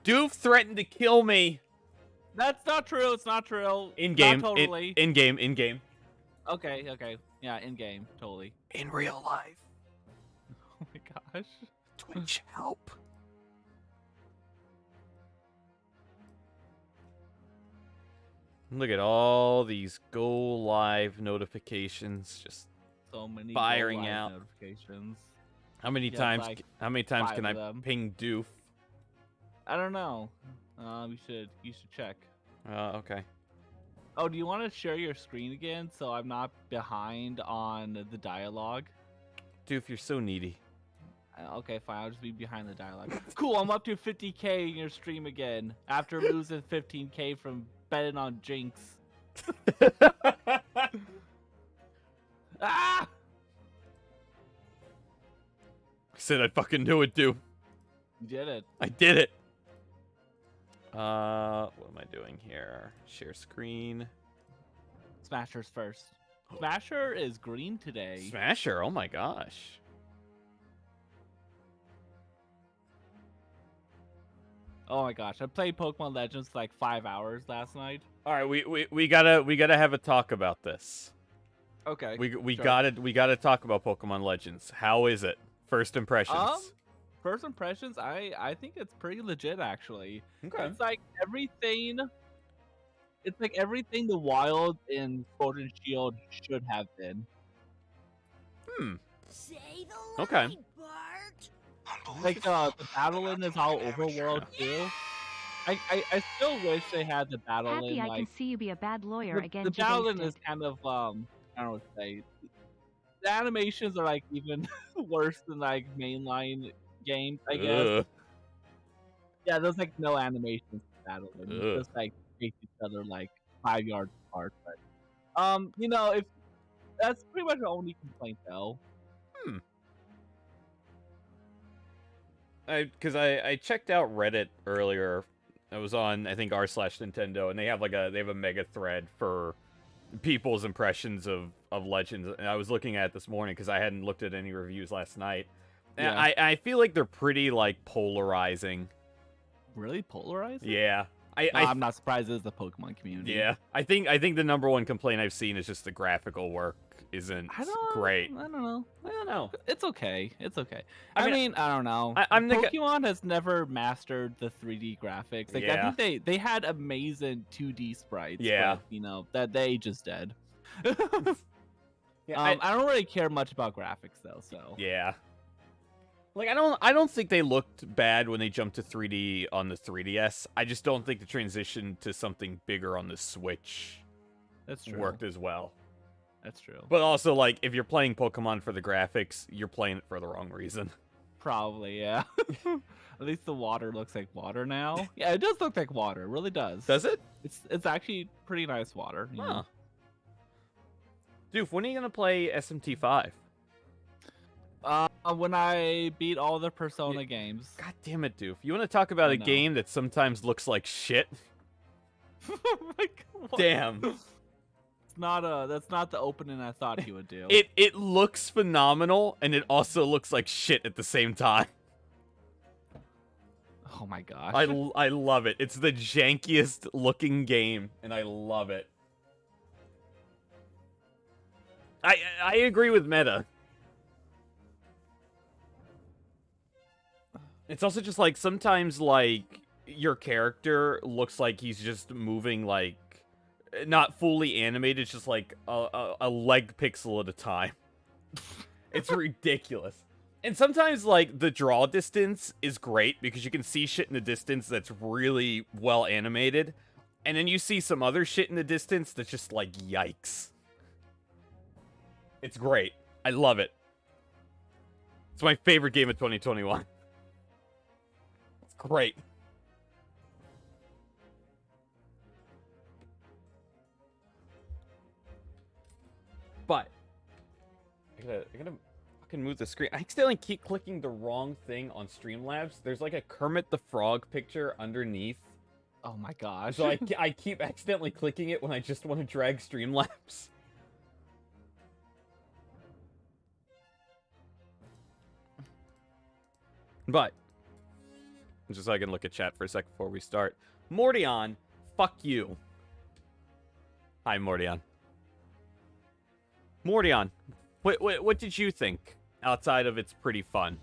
Doof threatened to kill me. That's not true. It's not true. In game. Not totally. In game. In game. Okay. Okay. Yeah. In game. Totally. In real life. Oh my gosh. Twitch help. Look at all these go live notifications just So many firing go live out. notifications. How many Just times? like How many times 5 can of I them. ping Doof? I don't know. You should check. Okay. Oh, do you want to share your screen again so I'm not behind on the dialogue? Doof, you're so needy. Okay, fine. I'll just be behind the dialogue. Cool. I'm up to 50K in your stream again after losing 15K from betting on Jinx. Ah! I said I fucking knew it, Doof. You did it. I did it. What am I doing here? Share screen. Smasher's first. Smasher is green today. Smasher, oh my gosh. Oh my gosh, I played Pokemon Legends for like 5 hours last night. All right, we gotta have a talk about this. Okay. We sure. gotta talk about Pokemon Legends. How is it? First impressions. First impressions, I think it's pretty legit actually. Okay. It's like everything. It's like everything the Wild in Sword and Shield should have been. Say the Okay. line, Bart. Like the battle in is all overworld too. I still wish they had the battle Happy in I like can see you be a bad lawyer again the today, battle in Stick. is kind of I don't know what to say. The animations are like even worse than like mainline games, I guess. Ugh. Yeah, there's like no animations in battle. Ugh. It's just like face each other like 5 yards apart. But you know, if that's pretty much the only complaint though. Because I checked out Reddit earlier. I was on, I think, r/Nintendo, and they have a mega thread for people's impressions of Legends, and I was looking at it this morning because I hadn't looked at any reviews last night. And Yeah. I feel like they're pretty like polarizing. Really polarizing? Yeah. I'm not surprised it's the Pokemon community. Yeah. I think the number one complaint I've seen is just the graphical work isn't great. I don't know. I don't know. It's okay. It's okay. I I mean, mean, I don't know. I'm the guy- Pokemon has never mastered the 3D graphics. Like Yeah. I think they had amazing 2D sprites. Yeah. But, you know that they just dead. Yeah, I don't really care much about graphics though. So yeah. Like I don't think they looked bad when they jumped to 3D on the 3DS. I just don't think the transition to something bigger on the Switch that's true. worked as well. That's true. But also, like, if you're playing Pokemon for the graphics, you're playing it for the wrong reason. Probably, yeah. At least the water looks like water now. Yeah, it does look like water. It really does. Does it? It's actually pretty nice water. You know? Doof, when are you gonna play SMT5? When I beat all the Persona games. God damn it, Doof. You want to talk about I a know. game that sometimes looks like shit? Like, what? Damn. That's not the opening I thought he would do. It looks phenomenal, and it also looks like shit at the same time. Oh my gosh. I love it. It's the jankiest looking game, and I love it. I agree with Meta. It's also just like sometimes like your character looks like he's just moving like not fully animated, it's just like a leg pixel at a time. It's ridiculous. And sometimes like the draw distance is great because you can see shit in the distance that's really well animated. And then you see some other shit in the distance that's just like yikes. It's great. I love it. It's my favorite game of 2021. It's great. But I gotta fucking move the screen. I accidentally keep clicking the wrong thing on Streamlabs. There's like a Kermit the Frog picture underneath. Oh my gosh. So I keep accidentally clicking it when I just want to drag Streamlabs. But Just so I can look at chat for a second before we start. Mordion, fuck you. Hi, Mordion. Mordion, what did you think outside of it's pretty fun?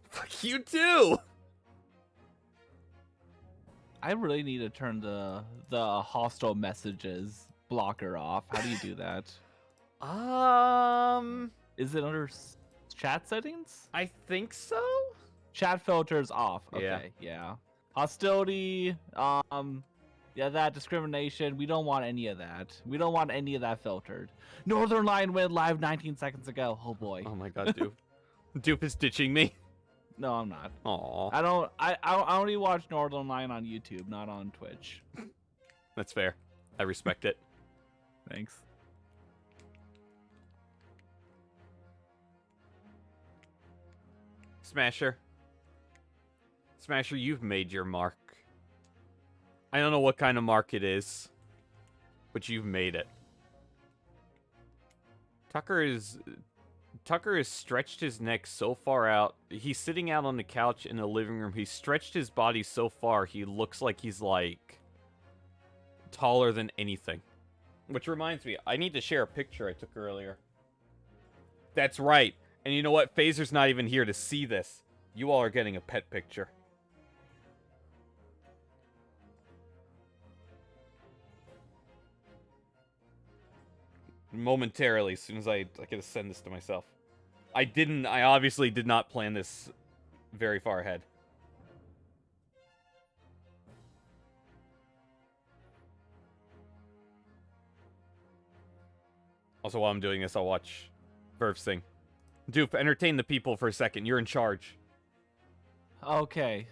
Fuck you too. I really need to turn the hostile messages blocker off. How do you do that? Is it under chat settings? I think so. Chat filters off. Okay, yeah. Hostility, yeah, that discrimination. We don't want any of that. We don't want any of that filtered. Northern Lion went live 19 seconds ago. Oh boy. Oh my god, Dupe. Dupe is ditching me. No, I'm not. Aw. I only watch Northern Lion on YouTube, not on Twitch. That's fair. I respect it. Thanks. Smasher. Smasher, you've made your mark. I don't know what kind of mark it is, but you've made it. Tucker has stretched his neck so far out. He's sitting out on the couch in the living room. He's stretched his body so far, he looks like he's, like, taller than anything. Which reminds me, I need to share a picture I took earlier. That's right. And you know what? Phaser's not even here to see this. You all are getting a pet picture. Momentarily, as soon as I gotta send this to myself. I obviously did not plan this very far ahead. Also, while I'm doing this, I'll watch Verve sing. Dupe, entertain the people for a second. You're in charge. Okay.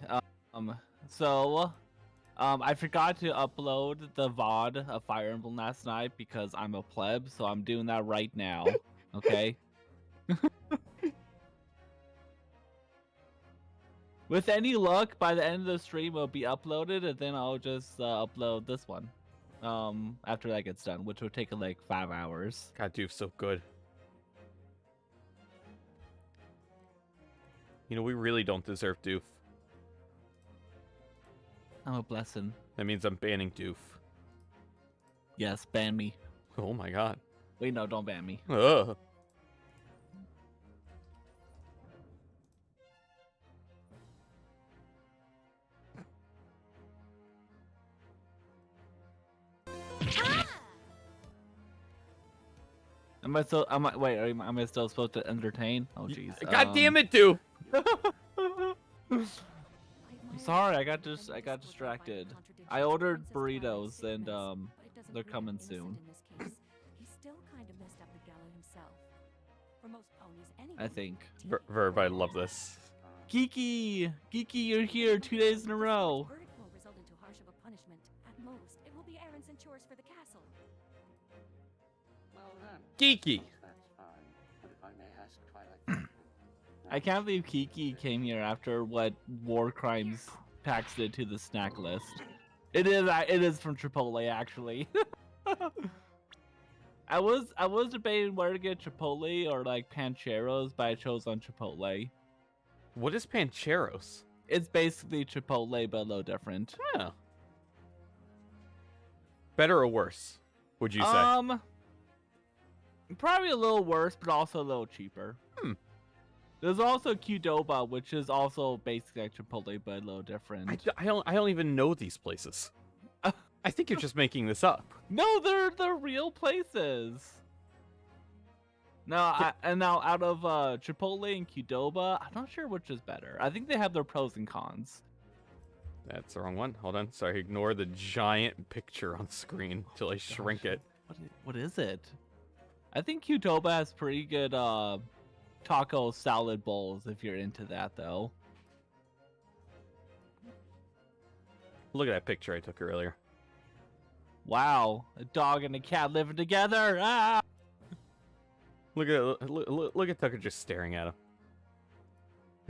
I forgot to upload the VOD of Fire Emblem last night because I'm a pleb, so I'm doing that right now. Okay. With any luck, by the end of the stream, it'll be uploaded, and then I'll just upload this one. After that gets done, which will take like 5 hours. God, Dupe's so good. You know, we really don't deserve Doof. I'm a blessing. That means I'm banning Doof. Yes, ban me. Oh my god. Wait, no, don't ban me. Ugh. Am I still supposed to entertain? Oh jeez. God damn it, Doof! I'm sorry, I got distracted. I ordered burritos and they're coming soon. I think. Verve, I love this. Geeky, you're here 2 days in a row. Geeky. I can't believe Kiki came here after what war crimes Pax did to the snack list. It is from Chipotle actually. I was debating where to get Chipotle or like Pancheros, but I chose on Chipotle. What is Pancheros? It's basically Chipotle but a little different. Yeah. Better or worse, would you say? Probably a little worse, but also a little cheaper. There's also Qdoba, which is also basically like Chipotle, but a little different. I don't even know these places. I think you're just making this up. No, they're real places. Now, out of Chipotle and Qdoba, I'm not sure which is better. I think they have their pros and cons. That's the wrong one. Hold on. Sorry, ignore the giant picture on screen until I shrink it. What is it? I think Qdoba has pretty good taco salad bowls if you're into that, though. Look at that picture I took earlier. Wow, a dog and a cat living together. Ah! Look at Tucker just staring at him.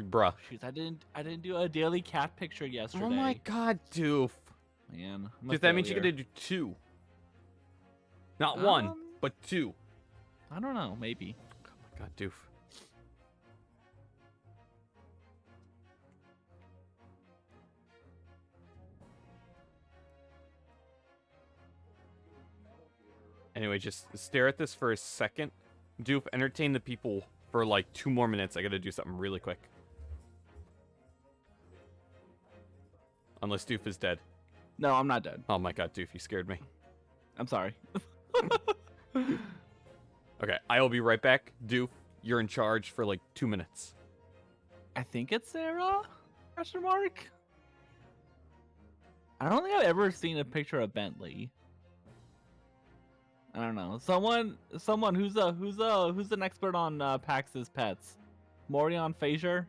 Bruh. Jeez, I didn't do a daily cat picture yesterday. Oh my god, Doof. Man, Dude, that means you're gonna do 2. Not 1, but 2. I don't know, maybe. Oh my god, Doof. Anyway, just stare at this for a second. Dupe, entertain the people for like 2 more minutes. I gotta do something really quick. Unless Doof is dead. No, I'm not dead. Oh my god, Doof, you scared me. I'm sorry. Okay, I will be right back. Doof, you're in charge for like 2 minutes. I think it's Sarah? Question mark? I don't think I've ever seen a picture of Bentley. I don't know. Someone who's an expert on Pax's pets. Morion Frazier?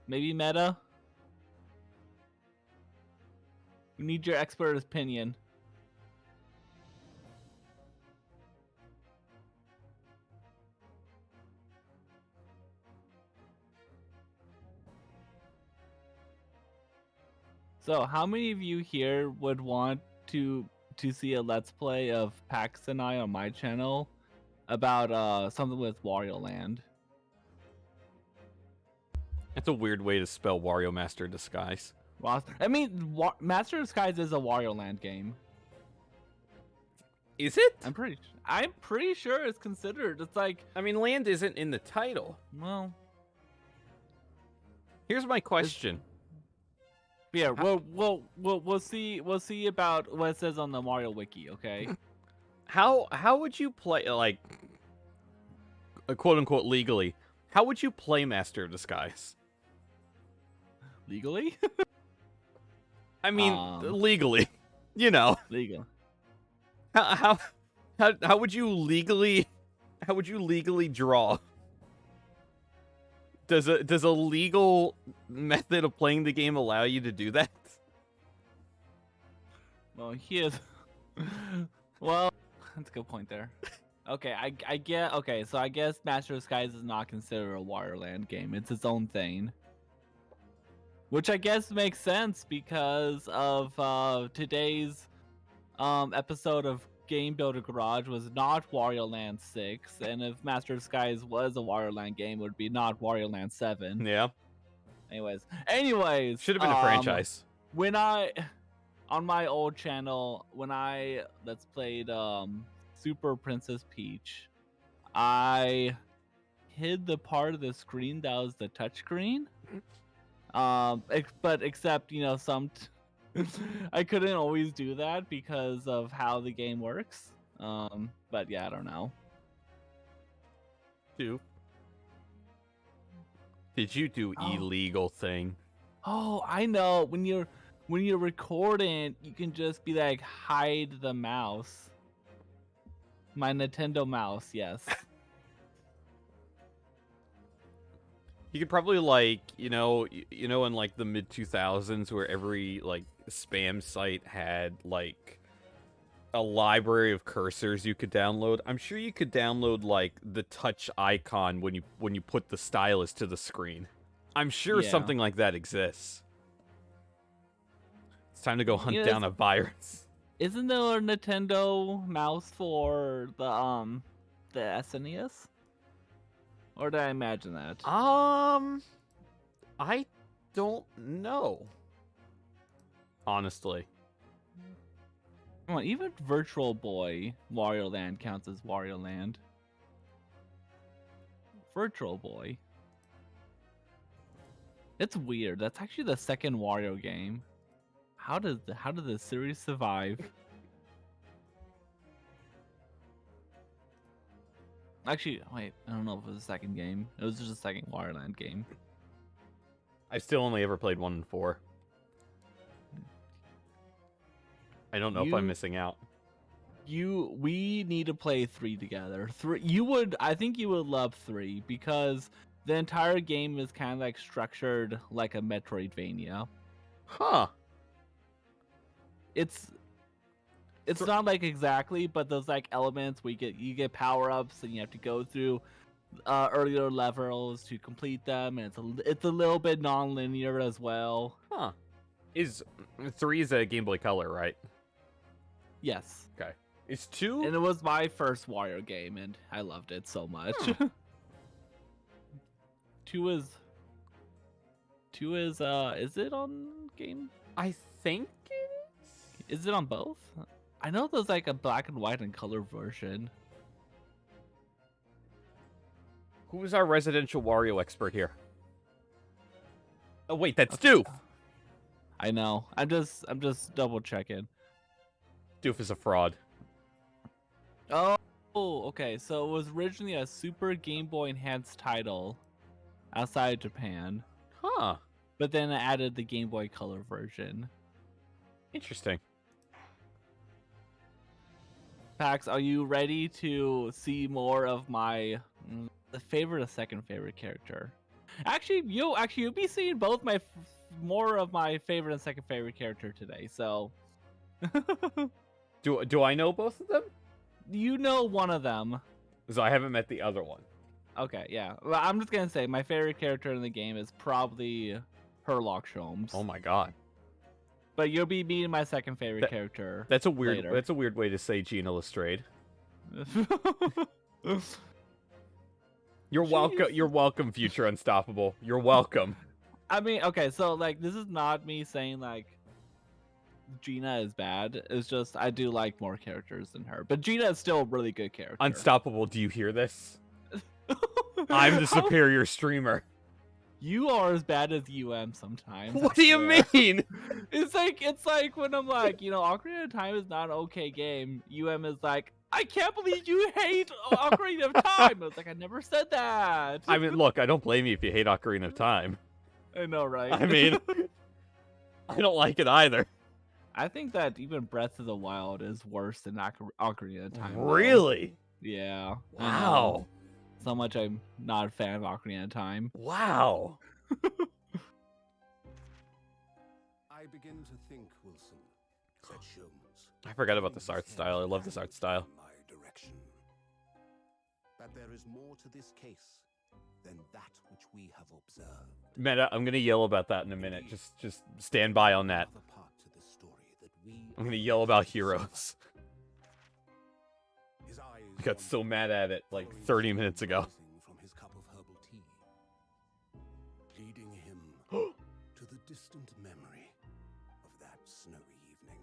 Maybe Meta? We need your expert opinion. So, how many of you here would want to see a Let's Play of Pax and I on my channel about something with Wario Land? That's a weird way to spell Wario Master Disguise. I mean, Master of Skies is a Wario Land game. Is it? I'm pretty sure it's considered. It's like, I mean, land isn't in the title. well, Here's my question. yeah. We'll see about what it says on the Mario Wiki. Okay. How would you play, like, quote unquote legally? How would you play Master of Disguise? Legally? I mean, legally, you know. Legal. How would you legally draw? Does a legal method of playing the game allow you to do that? Well, he is. Well, that's a good point there. Okay, I get. Okay, so I guess Master of Skies is not considered a Wario Land game. It's its own thing. Which I guess makes sense because of today's episode of Game Builder Garage was not Wario Land 6, and if Master of Skies was a Wario Land game, it would be not Wario Land 7. Yeah. Anyways, Should have been a franchise. When on my old channel, when I let's played Super Princess Peach, I hid the part of the screen that was the touchscreen. But except, you know, I couldn't always do that because of how the game works. But yeah, I don't know. Did you do illegal thing? Oh, I know. When you're recording, you can just be like, hide the mouse. My Nintendo mouse, yes. You could probably, like, you know, in like the mid 2000s where every like spam site had like a library of cursors you could download. I'm sure you could download like the touch icon when you put the stylus to the screen. I'm sure something like that exists. It's time to go hunt down a virus. Isn't there a Nintendo mouse for the SNES? Or did I imagine that? I don't know. Honestly. Come on, even Virtual Boy Wario Land counts as Wario Land. Virtual Boy. It's weird. That's actually the second Wario game. How did the series survive? Actually, wait, I don't know if it was the second game. It was just a second Wario Land game. I still only ever played 1 and 4. I don't know if I'm missing out. We need to play 3 together. I think you would love 3 because the entire game is kind of like structured like a Metroidvania. Huh. It's not like exactly, but those like elements where you get power-ups and you have to go through earlier levels to complete them, and it's a little bit non-linear as well. Huh. 3 is a Game Boy Color, right? Yes. Okay. Is 2? And it was my first Wario game, and I loved it so much. 2 is it on game? I think it is. Is it on both? I know there's like a black and white and color version. Who is our residential Wario expert here? Oh wait, that's Doof. I know. I'm just double checking. Doof is a fraud. Oh, okay. So it was originally a Super Game Boy Enhanced title outside Japan, Huh. but then I added the Game Boy Color version. Interesting. Pax, are you ready to see more of my favorite or second favorite character? Actually, you'll be seeing both my more of my favorite and second favorite character today. So, Do I know both of them? you know one of them. So I haven't met the other one. Okay, yeah. Well, I'm just gonna say my favorite character in the game is probably Herlock Sholmes. Oh my god. But you'll be meeting my second favorite character. That's a weird. later. That's a weird way to say Gina Lestrade. You're welcome. Jeez. You're welcome, future Unstoppable. You're welcome. I mean, okay, so like this is not me saying like Gina is bad. It's just I do like more characters than her. But Gina is still a really good character. Unstoppable, do you hear this? I'm the superior streamer. You are as bad as sometimes. What I do you swear. mean? It's like when I'm like, Ocarina of Time is not an okay game. is like, I can't believe you hate Ocarina of Time. I was like, I never said that. I mean, look, I don't blame you if you hate Ocarina of Time. I know, right? I mean, I don't like it either. I think that even Breath of the Wild is worse than Ocarina of Time. though. Really? Yeah. I know. Wow. So much I'm not a fan of Ocarina of Time. Wow. I begin to think, Wilson, said Sholmes. I forgot about this art style. I love this art style. My direction. But there is more to this case than that which we have observed. Meta, I'm gonna yell about that in a minute. Just stand by on that. Another part to the story that we I'm gonna yell about heroes. His eyes I got so mad at it like 30 minutes ago. From his cup of herbal tea, leading him to the distant memory of that snowy evening.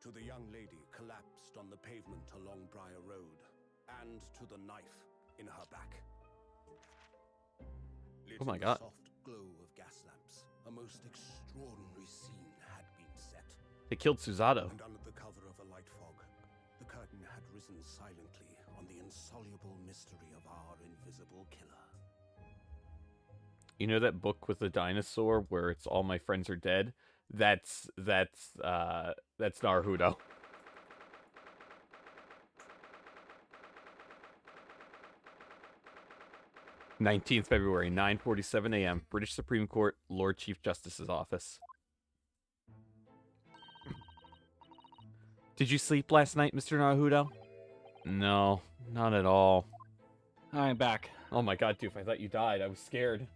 To the young lady collapsed on the pavement along Briar Road, and to the knife in her back. Oh my Lit in the God. soft glow of gas lamps, a most extraordinary scene had been set. They killed Susato. And under the cover of a light fog, the curtain had risen silently on the insoluble mystery of our invisible killer. You know that book with the dinosaur where it's all my friends are dead? That's Naruto. 19th February, 9:47 a.m. British Supreme Court, Lord Chief Justice's office. Did you sleep last night, Mr. Naruto? No, not at all. I'm back. Oh my god, Doof, I thought you died. I was scared.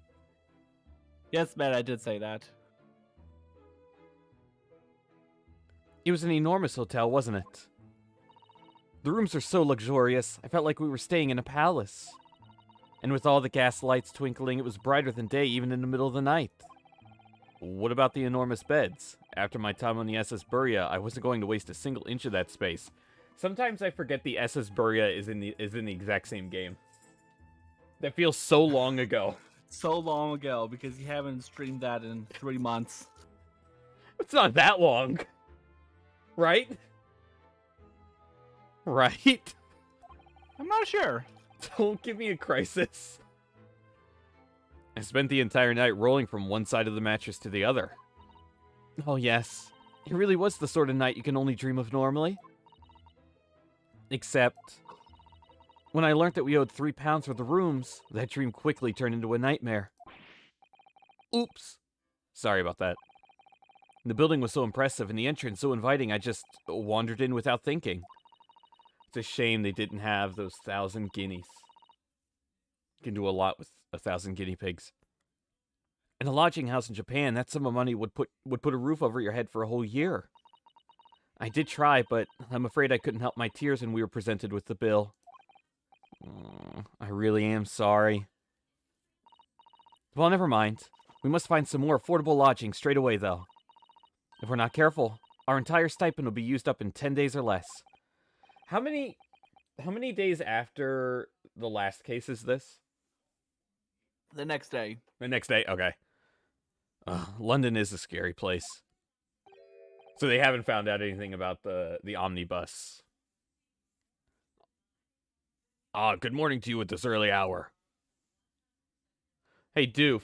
Yes, Matt, I did say that. It was an enormous hotel, wasn't it? The rooms are so luxurious, I felt like we were staying in a palace. And with all the gas lights twinkling, it was brighter than day even in the middle of the night. What about the enormous beds? After my time on the SS Buria, I wasn't going to waste a single inch of that space. Sometimes I forget the SS Buria is in the exact same game. That feels so long ago. So long ago, because you haven't streamed that in 3 months. It's not that long. Right? Right? I'm not sure. Don't give me a crisis. I spent the entire night rolling from one side of the mattress to the other. Oh yes, it really was the sort of night you can only dream of normally. Except, when I learned that we owed £3 for the rooms, that dream quickly turned into a nightmare. Oops. Sorry about that. The building was so impressive and the entrance so inviting, I just wandered in without thinking. It's a shame they didn't have those 1,000 guineas. You can do a lot with 1,000 guinea pigs. In a lodging house in Japan, that sum of money would put a roof over your head for a whole year. I did try, but I'm afraid I couldn't help my tears when we were presented with the bill. I really am sorry. Well, never mind. We must find some more affordable lodging straight away, though. If we're not careful, Our entire stipend will be used up in 10 days or less. How many days after the last case is this? The next day. The next day? Okay. London is a scary place. So they haven't found out anything about the omnibus. Good morning to you at this early hour. Hey, Doof.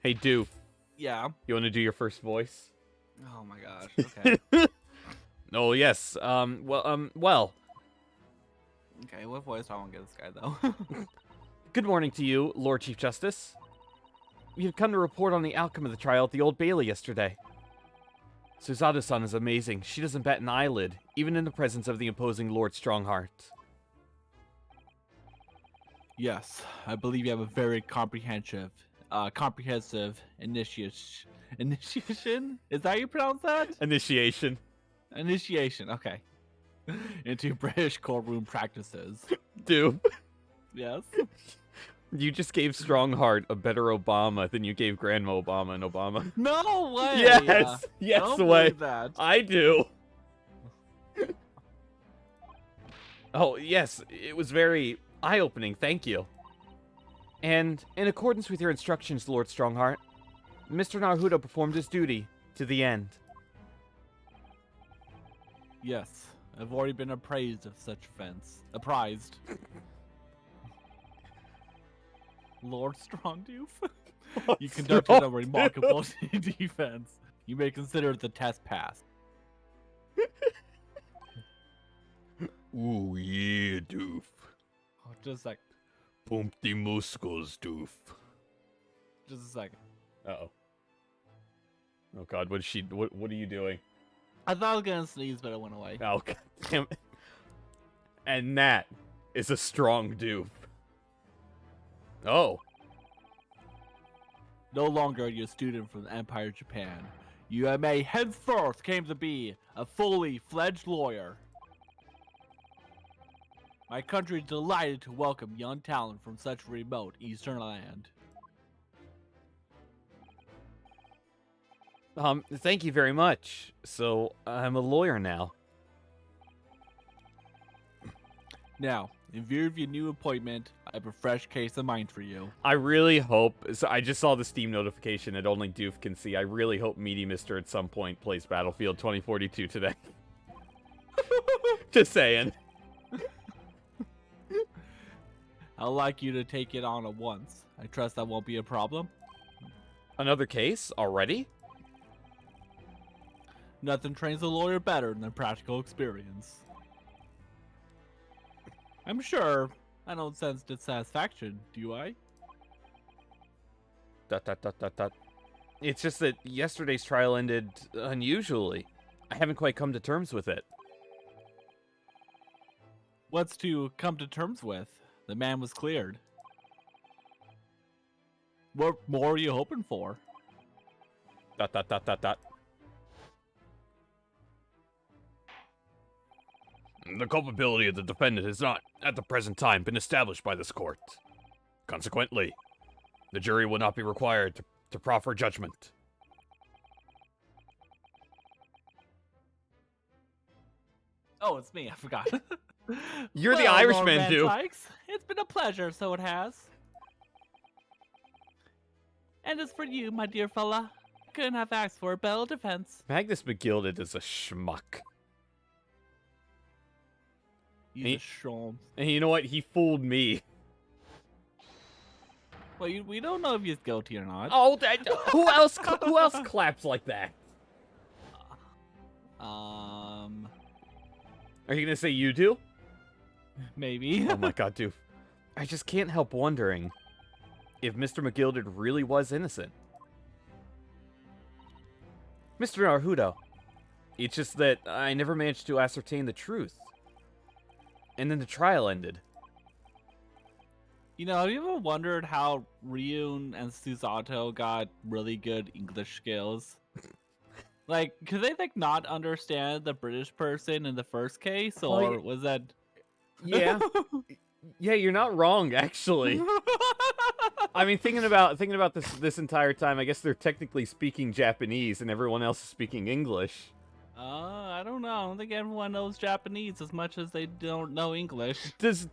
Hey, Doof. Yeah. You want to do your first voice? Oh my gosh. Okay. Oh, yes. Well. Okay, what voice do I want to get this guy, though? Good morning to you, Lord Chief Justice. We have come to report on the outcome of the trial at the Old Bailey yesterday. Suzato-san is amazing. She doesn't bat an eyelid, even in the presence of the imposing Lord Strongheart. Yes, I believe you have a very comprehensive initiation? Is that how you pronounce that? Initiation. Initiation, okay. Into British courtroom practices. Dude, Yes. you just gave Strongheart a better Obama than you gave Grandma Obama an Obama. No way! Yes! Yes, I don't the way. believe that. I do. Oh, yes, it was very eye-opening, thank you. And, in accordance with your instructions, Lord Strongheart, Mr. Naruto performed his duty to the end. Yes, I've already been appraised of such offense. Apprised. Lord Strongdoof, you conducted a remarkable defense. You may consider the test passed. Ooh, yeah, Doof. Oh, just a sec. Pump the muscles, Doof. Just a second. Uh-oh. Oh, God, what are you doing? I thought I was gonna sneeze, but it went away. Oh, God damn it. And that is a strong Doof. Oh. No longer are you a student from the Empire of Japan. You may henceforth came to be a fully fledged lawyer. My country is delighted to welcome young talent from such remote eastern land. Thank you very much. So, I'm a lawyer now. Now, in view of your new appointment, I have a fresh case of mind for you. I really hope... So I just saw the Steam notification that only Doof can see. I really hope Meaty Mister at some point plays Battlefield 2042 today. Just saying. I'd like you to take it on at once. I trust that won't be a problem. Another case? Already? Nothing trains a lawyer better than practical experience. I'm sure I don't sense dissatisfaction, do I? ... It's just that yesterday's trial ended unusually. I haven't quite come to terms with it. What's to come to terms with? The man was cleared. What more are you hoping for? ... The culpability of the defendant has not, at the present time, been established by this court. Consequently, the jury will not be required to proffer judgment. Oh, it's me. I forgot. You're the Well, Irishman, Lord Van dude. Sykes, it's been a pleasure, so it has. And as for you, my dear fella, couldn't have asked for a better defense. Magnus McGilded is a schmuck. He's He- a shrom. And you know what? He fooled me. Well, we don't know if he's guilty or not. Oh, who else claps like that? Are you gonna say you do? Maybe. Oh my god, dude. I just can't help wondering if Mr. McGilded really was innocent. Mr. Naruto, it's just that I never managed to ascertain the truth. And then the trial ended. You know, have you ever wondered how Ryun and Susato got really good English skills? Like, could they not understand the British person in the first case, or was that? Yeah. Yeah, you're not wrong, actually. I mean, thinking about this entire time, I guess they're technically speaking Japanese, and everyone else is speaking English. I don't know. I don't think everyone knows Japanese as much as they don't know English. Does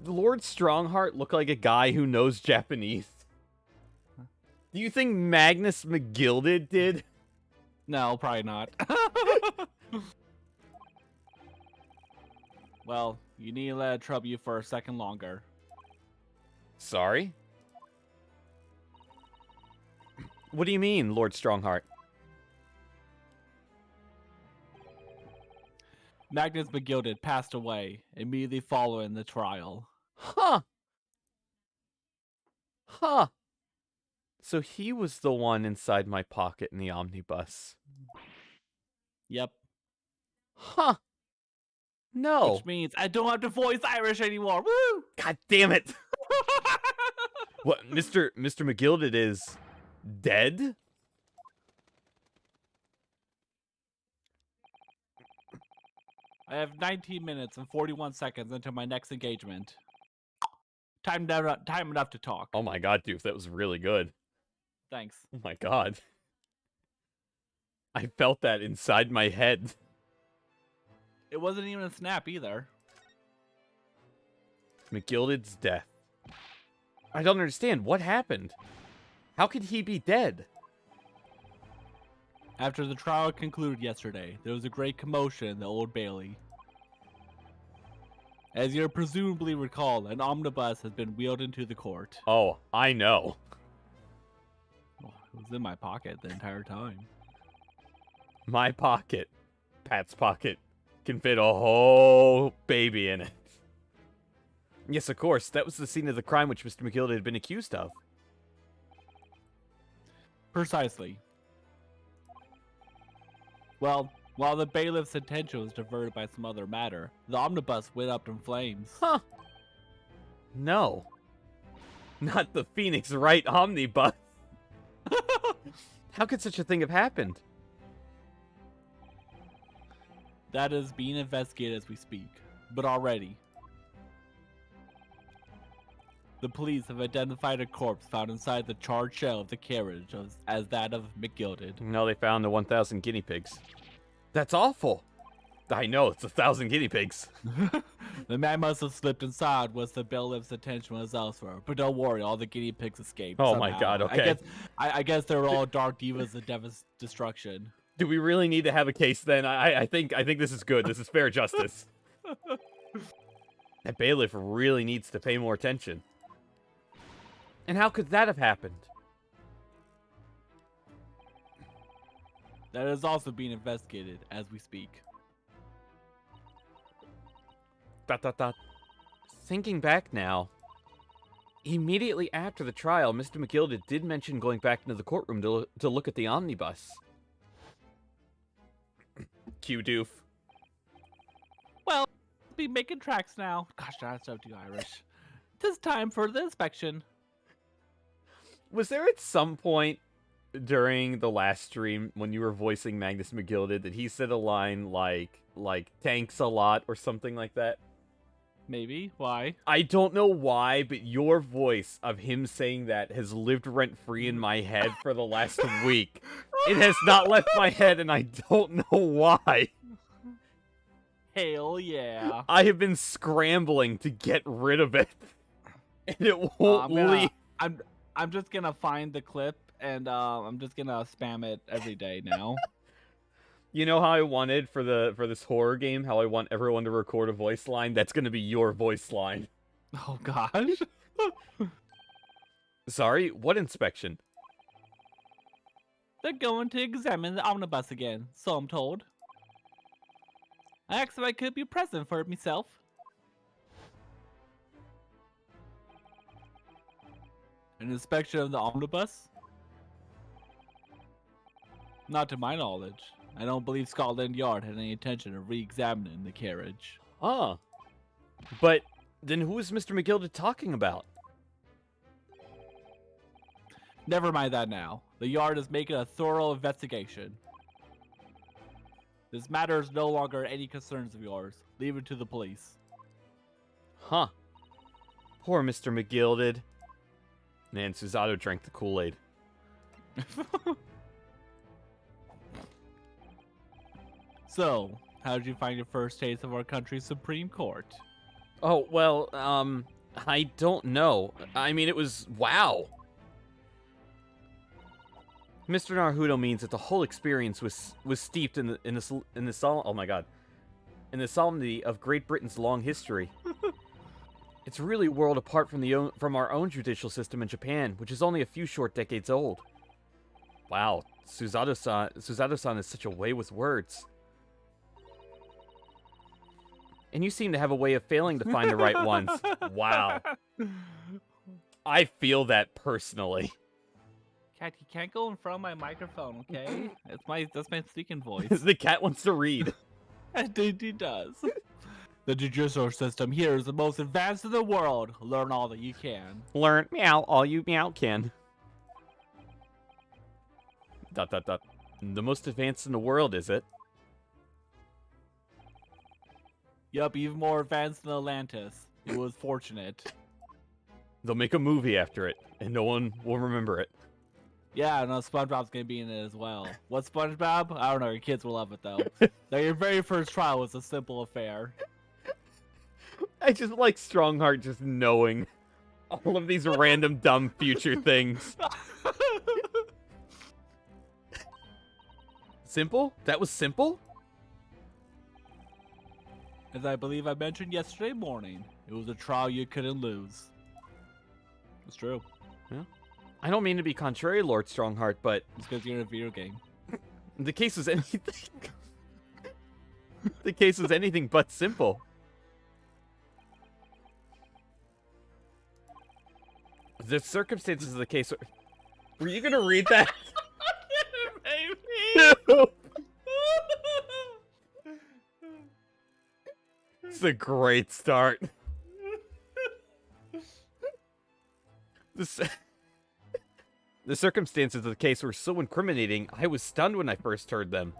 Lord Strongheart look like a guy who knows Japanese? Do you think Magnus McGilded did? No, probably not. Well, you need to let it trouble you for a second longer. Sorry? What do you mean, Lord Strongheart? Magnus McGilded passed away immediately following the trial. Huh. Huh. So he was the one inside my pocket in the omnibus. Yep. Huh. No. Which means I don't have to voice Irish anymore. Woo! God damn it. What, Mr. McGilded is dead? I have 19 minutes and 41 seconds until my next engagement. Time enough to talk. Oh my god, dude, that was really good. Thanks. Oh my god. I felt that inside my head. It wasn't even a snap either. McGilded's death. I don't understand. What happened? How could he be dead? After the trial concluded yesterday, there was a great commotion in the Old Bailey. As you presumably recall, an omnibus has been wheeled into the court. Oh, I know. Oh, it was in my pocket the entire time. My pocket, Pat's pocket, can fit a whole baby in it. Yes, of course, that was the scene of the crime which Mr. McGilded had been accused of. Precisely. Well, while the bailiff's attention was diverted by some other matter, the omnibus went up in flames. Huh. No. Not the Phoenix Wright omnibus. How could such a thing have happened? That is being investigated as we speak, but already. The police have identified a corpse found inside the charred shell of the carriage as that of McGilded. No, they found the 1,000 guinea pigs. That's awful. I know, it's 1,000 guinea pigs. The man must have slipped inside once the bailiff's attention was elsewhere. But don't worry, all the guinea pigs escaped. Oh somehow. my god, okay. I guess they were all dark divas of destruction. Do we really need to have a case then? I think this is good. This is fair justice. That bailiff really needs to pay more attention. And how could that have happened? That is also being investigated as we speak. Thinking back now, immediately after the trial, Mr. McGilded did mention going back into the courtroom to look at the omnibus. Q doof. Well, be making tracks now. Gosh, that's so too Irish. It's time for the inspection. Was there at some point during the last stream when you were voicing Magnus McGilded that he said a line like thanks a lot or something like that? Maybe. Why? I don't know why, but your voice of him saying that has lived rent-free in my head for the last week. It has not left my head, and I don't know why. Hell yeah. I have been scrambling to get rid of it, and it won't leave. I'm just gonna find the clip, and I'm just gonna spam it every day now. You know how I wanted for this horror game, how I want everyone to record a voice line? That's going to be your voice line. Oh gosh. Sorry, what inspection? They're going to examine the omnibus again, so I'm told. I asked if I could be present for it myself. An inspection of the omnibus? Not to my knowledge. I don't believe Scotland Yard had any intention of re-examining the carriage. Ah. But then who is Mr. McGilded talking about? Never mind that now. The Yard is making a thorough investigation. This matter is no longer any concerns of yours. Leave it to the police. Huh. Poor Mr. McGilded. Man, Susato drank the Kool-Aid. So, how did you find your first taste of our country's Supreme Court? Oh, well, I don't know. I mean, it was wow. Mr. Naruto means that the whole experience was steeped in the solemnity of Great Britain's long history. It's really a world apart from our own judicial system in Japan, which is only a few short decades old. Wow, Susato-san is such a way with words. And you seem to have a way of failing to find the right ones. Wow. I feel that personally. Cat, you can't go in front of my microphone, okay? That's my speaking voice. The cat wants to read. Indeed, he does. The judicial system here is the most advanced in the world. Learn all that you can. Learn meow all you meow can. ... The most advanced in the world, is it? Yup, even more advanced than Atlantis. It was fortunate. They'll make a movie after it, and no one will remember it. Yeah, no, SpongeBob's gonna be in it as well. What SpongeBob? I don't know, your kids will love it though. Now, your very first trial was a simple affair. I just like Strongheart just knowing all of these random dumb future things. Simple? That was simple? As I believe I mentioned yesterday morning, it was a trial you couldn't lose. It's true. Yeah. I don't mean to be contrary, Lord Strongheart, but It's because you're in a video game. the case was anything. The case was anything but simple. The circumstances of the case were you gonna read that? Baby! It's a great start. The circumstances of the case were so incriminating, I was stunned when I first heard them.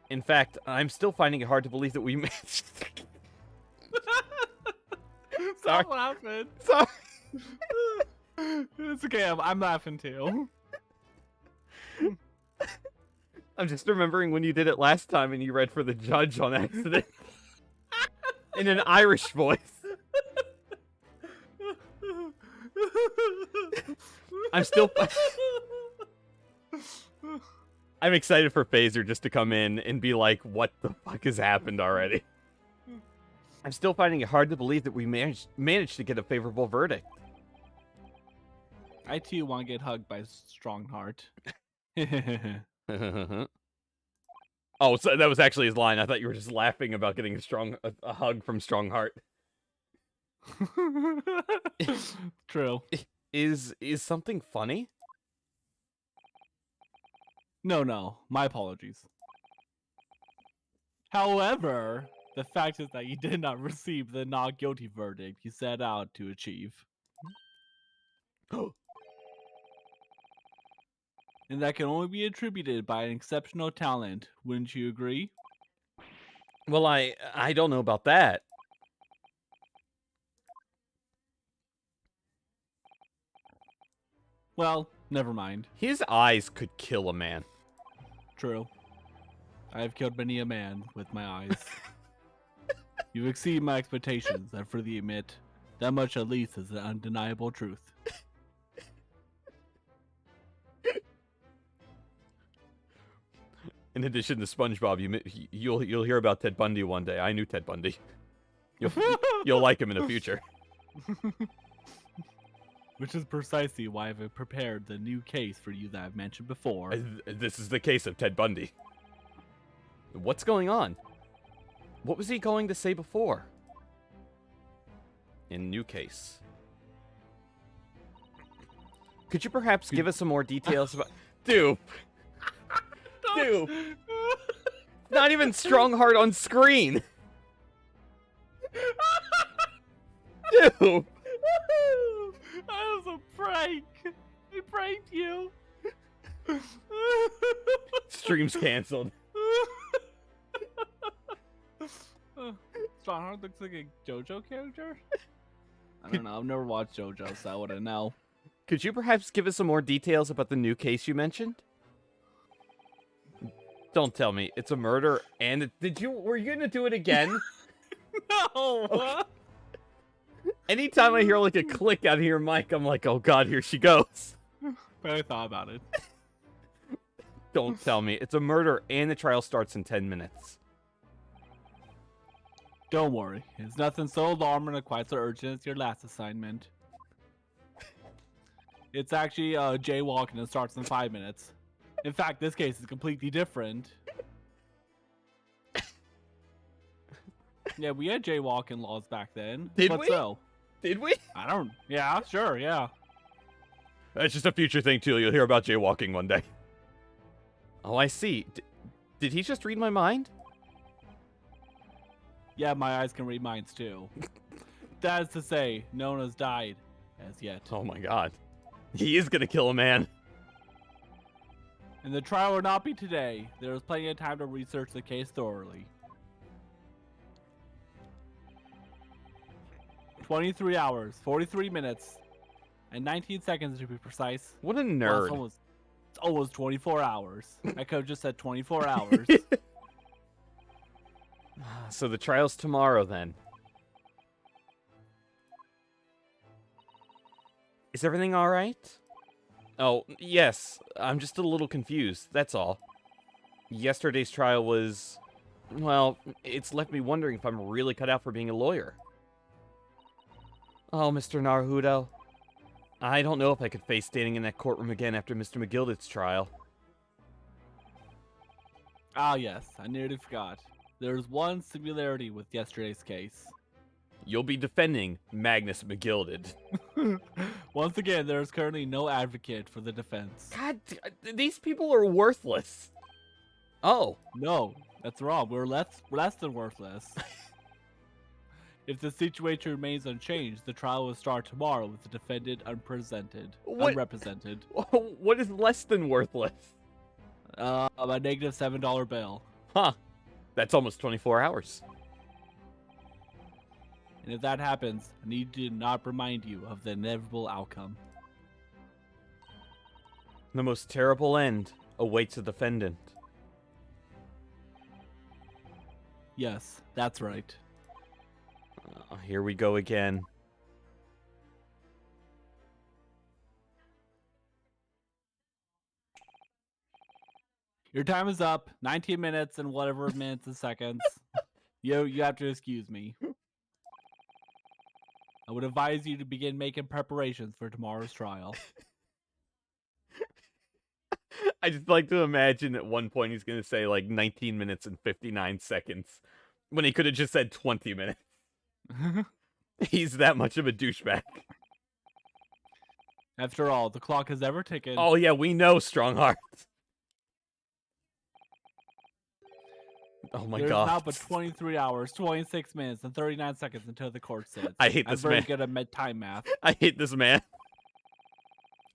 In fact, I'm still finding it hard to believe that we managed. Stop laughing. Sorry. It's okay, I'm laughing too. I'm just remembering when you did it last time and you read for the judge on accident. In an Irish voice. I'm excited for Phaser just to come in and be like, what the fuck has happened already? I'm still finding it hard to believe that we managed to get a favorable verdict. I too want to get hugged by Strongheart. Oh, so that was actually his line. I thought you were just laughing about getting a hug from Strongheart. True. Is something funny? No, my apologies. However, the fact is that you did not receive the not guilty verdict you set out to achieve. And that can only be attributed by an exceptional talent, wouldn't you agree? Well, I don't know about that. Well, never mind. His eyes could kill a man. True. I have killed many a man with my eyes. You exceed my expectations, I freely admit. That much at least is an undeniable truth. In addition to SpongeBob, you'll hear about Ted Bundy one day. I knew Ted Bundy. You'll like him in the future. Which is precisely why I've prepared the new case for you that I've mentioned before. This is the case of Ted Bundy. What's going on? What was he going to say before? In new case. Could you perhaps give us some more details about... Dude! Dude! Not even Strongheart on screen! Dude! That was a prank! I pranked you! Stream's cancelled. Strongheart looks like a JoJo character? I don't know, I've never watched JoJo, so I wouldn't know. Could you perhaps give us some more details about the new case you mentioned? Don't tell me it's a murder and were you gonna do it again? No. Okay. Anytime I hear like a click out of your mic, I'm like, oh god, here she goes. But I thought about it. Don't tell me it's a murder and the trial starts in 10 minutes. Don't worry, it's nothing so alarming or quite so urgent as your last assignment. It's actually jaywalking and starts in 5 minutes. In fact, this case is completely different. Yeah, we had jaywalking laws back then. Did but we? So, Did we? I don't. Yeah, sure, yeah. That's just a future thing too. You'll hear about jaywalking one day. Oh, I see. Did he just read my mind? Yeah, my eyes can read minds too. That is to say, no one has died as yet. Oh my god. He is gonna kill a man. And the trial will not be today. There is plenty of time to research the case thoroughly. 23 hours, 43 minutes, and 19 seconds to be precise. What a Well, nerd. it's almost 24 hours. I could have just said 24 hours. So the trial's tomorrow then. Is everything alright? Oh, yes. I'm just a little confused, that's all. Yesterday's trial was... well, it's left me wondering if I'm really cut out for being a lawyer. Oh, Mr. Naruto. I don't know if I could face standing in that courtroom again after Mr. McGilded's trial. Ah, yes, I nearly forgot. There's one similarity with yesterday's case. You'll be defending Magnus McGilded. Once again, there is currently no advocate for the defense. God, these people are worthless. Oh. No, that's wrong. We're less than worthless. If the situation remains unchanged, the trial will start tomorrow with the defendant unrepresented. What is less than worthless? A negative $7 bail. Huh. That's almost 24 hours. And if that happens, I need to not remind you of the inevitable outcome. The most terrible end awaits the defendant. Yes, that's right. Here we go again. Your time is up. 19 minutes and whatever minutes and seconds. You have to excuse me. I would advise you to begin making preparations for tomorrow's trial. I just like to imagine at one point he's going to say like 19 minutes and 59 seconds when he could have just said 20 minutes. He's that much of a douchebag. After all, the clock is ever ticking. Oh yeah, we know, Strongheart. Oh my There's god. now but 23 hours, 26 minutes, and 39 seconds until the court sits. I hate I'm this very man. good at time math. I hate this man.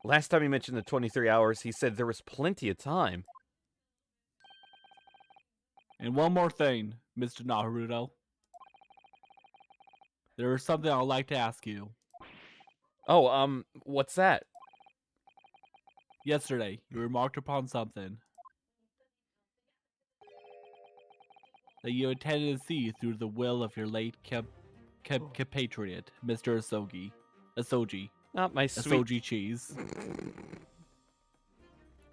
Last time he mentioned the 23 hours, he said there was plenty of time. And one more thing, Mr. Naruto. There is something I'd like to ask you. Oh, what's that? Yesterday, you remarked upon something that you intended to see through the will of your late compatriot, Mr. Asogi. Not my sweet Asogi cheese.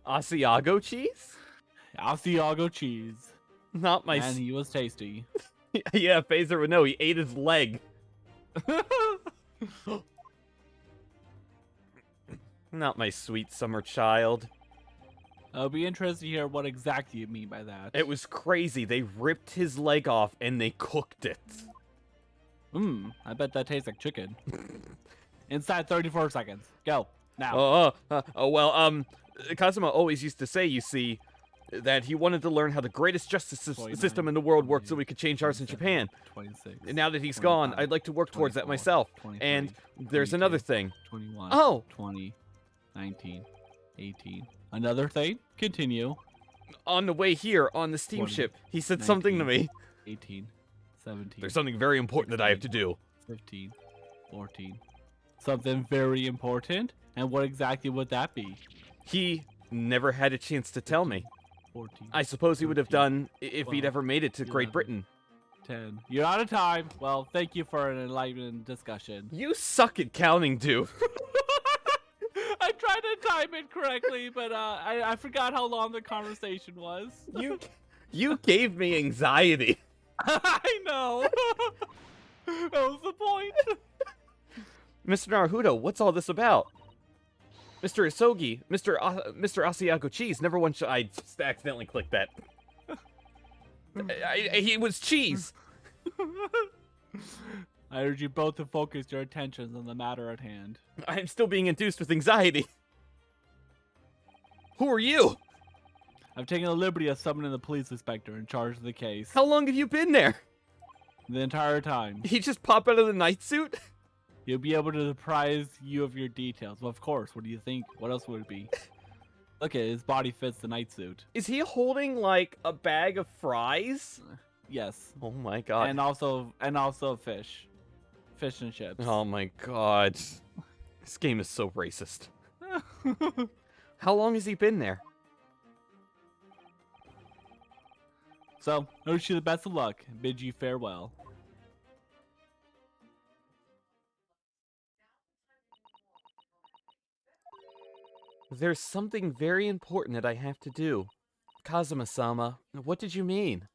Asiago cheese? Asiago cheese. Not my And he was tasty. Yeah, Phaser would know. He ate his leg. Not my sweet summer child. I'll be interested to hear what exactly you mean by that. It was crazy. They ripped his leg off and they cooked it. I bet that tastes like chicken. Inside 34 seconds. Go. Now. Kazuma always used to say, you see, that he wanted to learn how the greatest justice system in the world worked so we could change ours in Japan. 26. And now that he's gone, I'd like to work towards that myself. 23, And there's another thing. 21. Oh! 20. 19. 18. Another thing? Continue. On the way here, on the steamship, he said something to me. 18. 17. There's something very important that I have to do. 15. 14. Something very important? And what exactly would that be? He never had a chance to tell me. 14, I suppose he would have 13, done if he'd 12, ever made it to Great 11. Britain. 10. You're out of time. Well, thank you for an enlightening discussion. You suck at counting, dude. I tried to time it correctly, but I forgot how long the conversation was. You gave me anxiety. I know. That was the point. Mr. Naruto, what's all this about? Mr. Isogi, Mr. Asiago Cheese, never once I just accidentally clicked that. He was cheese. I urge you both to focus your attentions on the matter at hand. I'm still being induced with anxiety. Who are you? I've taken the liberty of summoning the police inspector in charge of the case. How long have you been there? The entire time. He just pop out of the night suit? He'll be able to surprise you of your details. Well, of course. What do you think? What else would it be? Look at his body fits the night suit. Is he holding like a bag of fries? Yes. Oh my god. And also fish. Fish and chips. Oh my god. This game is so racist. How long has he been there? So, I wish you the best of luck and bid you farewell. There's something very important that I have to do. Kazuma-sama, what did you mean?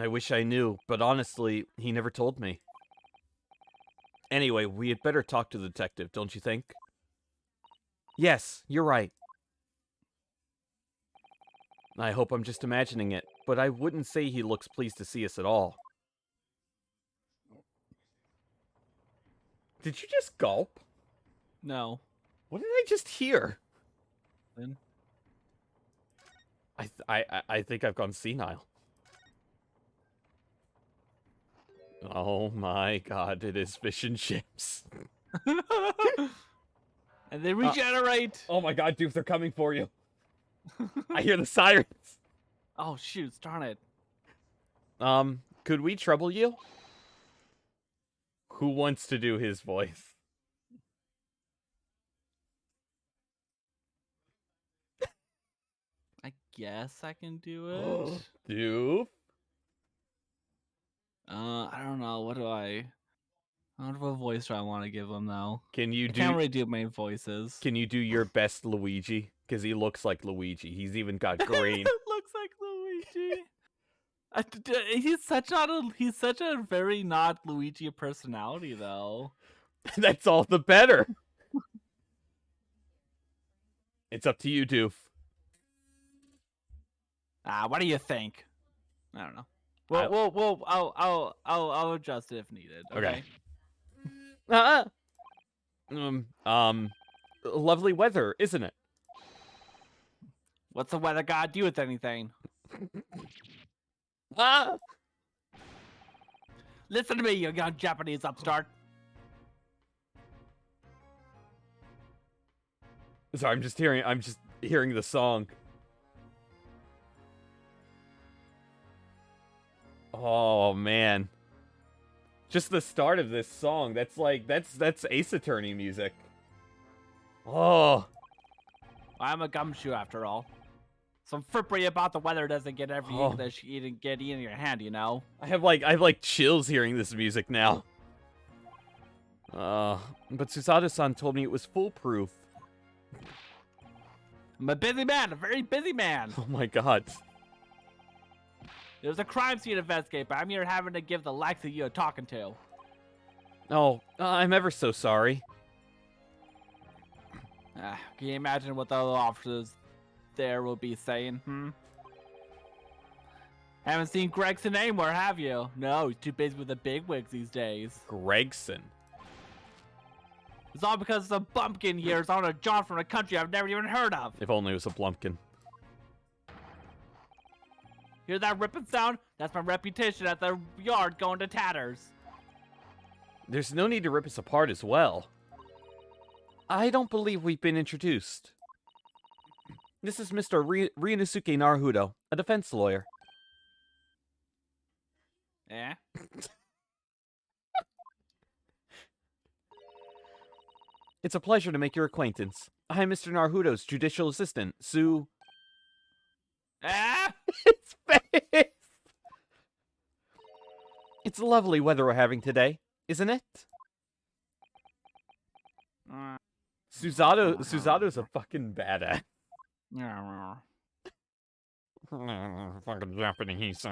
I wish I knew, but honestly, he never told me. Anyway, we had better talk to the detective, don't you think? Yes, you're right. I hope I'm just imagining it, but I wouldn't say he looks pleased to see us at all. Did you just gulp? No. What did I just hear? Then? I think I've gone senile. Oh my god, it is fish and chips. And they regenerate. Oh my god, dude, they're coming for you. I hear the sirens. Oh shoot, darn it. Could we trouble you? Who wants to do his voice? I guess I can do it. Do? I don't know. What voice do I want to give him though? Can you I can't really do main voices. Can you do your best Luigi? Because he looks like Luigi. He's even got green. Looks like Luigi. He's such a very not Luigi personality though. That's all the better. It's up to you, Doof. What do you think? I don't know. I'll adjust it if needed. Okay. Lovely weather, isn't it? What's the weather got to do with anything? Listen to me, you young Japanese upstart. Sorry, I'm just hearing the song. Oh man. Just the start of this song. That's Ace Attorney music. Oh. I'm a gumshoe after all. Some frippery about the weather doesn't get every English you didn't get in your hand, you know. I have like chills hearing this music now. But Susato-san told me it was foolproof. I'm a busy man, a very busy man. Oh my god. It was a crime scene investigate, but I'm here having to give the likes of you a talking to. Oh, I'm ever so sorry. Can you imagine what the other officers there will be saying, Haven't seen Gregson anymore, have you? No, he's too busy with the bigwigs these days. Gregson? It's all because some bumpkin here is on a jaunt from a country I've never even heard of. If only it was a blumpkin. Hear that ripping sound? That's my reputation at the yard going to tatters. There's no need to rip us apart as well. I don't believe we've been introduced. This is Mr. Ryunosuke Naruto, a defense lawyer. Eh? It's a pleasure to make your acquaintance. I'm Mr. Naruto's judicial assistant, Sue. Ah! His face! It's lovely weather we're having today, isn't it? Susato's a fucking badass. Fucking Japanese.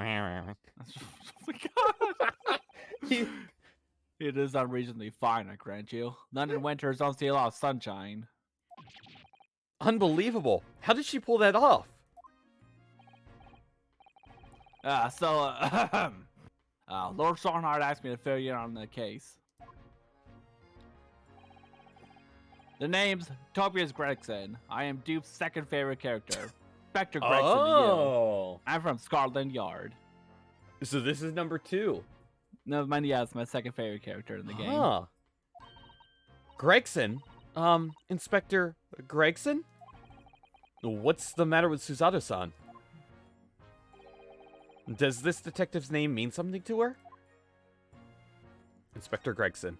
It is unreasonably fine, I grant you. London winters don't see a lot of sunshine. Unbelievable. How did she pull that off? Lord Stormheart asked me to fill you in on the case. The name's Tobias Gregson. I am Dupe's second favorite character. Spectre Gregson to you. I'm from Scotland Yard. So this is number 2. No, it's my second favorite character in the game. Huh. Gregson? Inspector Gregson? What's the matter with Susato-san? Does this detective's name mean something to her? Inspector Gregson.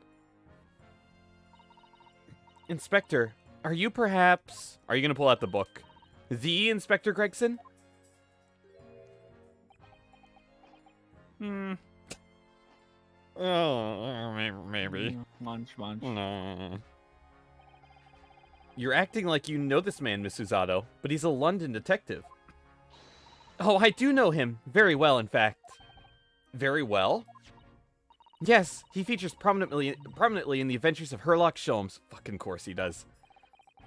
Inspector, are you perhaps... Are you going to pull out the book? The Inspector Gregson? Oh, maybe. Munch. No. You're acting like you know this man, Miss Susato, but he's a London detective. Oh, I do know him. Very well, in fact. Very well? Yes, he features prominently in the adventures of Sherlock Sholmes. Fucking course he does.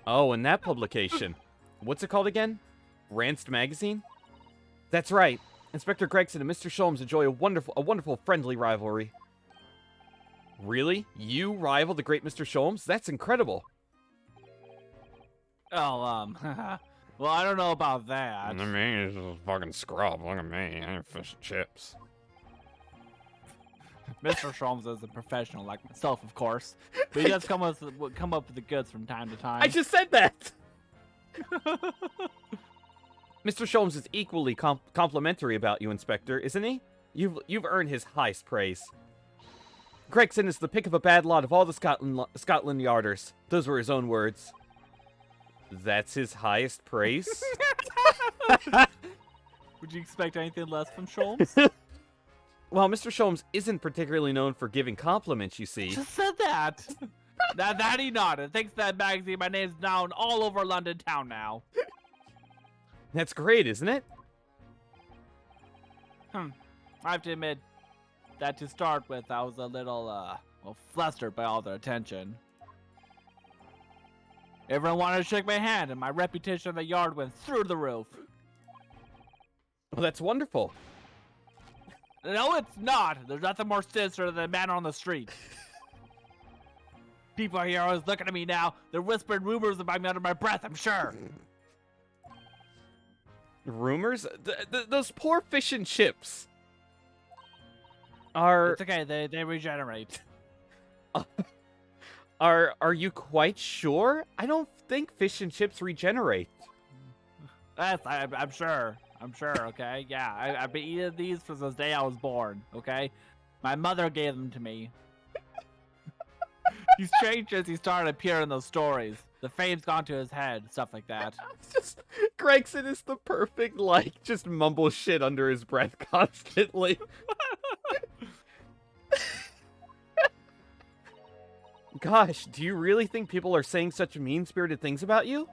Oh, and that publication. What's it called again? Ranced Magazine? That's right. Inspector Gregson and Mr. Sholmes enjoy a wonderful friendly rivalry. Really? You rival the great Mr. Sholmes? That's incredible. Oh, well, I don't know about that. Look at me, he's a fucking scrub. Look at me, I ain't fish and chips. Mr. Sholmes is a professional like myself, of course. But he does come up with the goods from time to time. I just said that! Mr. Sholmes is equally complimentary about you, Inspector, isn't he? You've earned his highest praise. Gregson is the pick of a bad lot of all the Scotland Yarders. Those were his own words. That's his highest praise? Would you expect anything less from Sholmes? Well, Mr. Sholmes isn't particularly known for giving compliments, you see. Just said that. that he nodded. Thanks to that magazine, my name's known all over London town now. That's great, isn't it? I have to admit that to start with, I was a little, flustered by all the attention. Everyone wanted to shake my hand, and my reputation in the yard went through the roof. Well, that's wonderful. No, it's not. There's nothing more sinister than a man on the street. People here are always looking at me now. They're whispering rumors about me under my breath, I'm sure. Rumors? Those poor fish and chips. It's okay, they regenerate. Are you quite sure? I don't think fish and chips regenerate. I'm sure. I'm sure, okay? Yeah, I've been eating these since the day I was born, okay? My mother gave them to me. He's changed since he started appearing in those stories. The fame's gone to his head, stuff like that. Just Gregson is the perfect, just mumble shit under his breath constantly. Gosh, do you really think people are saying such mean-spirited things about you?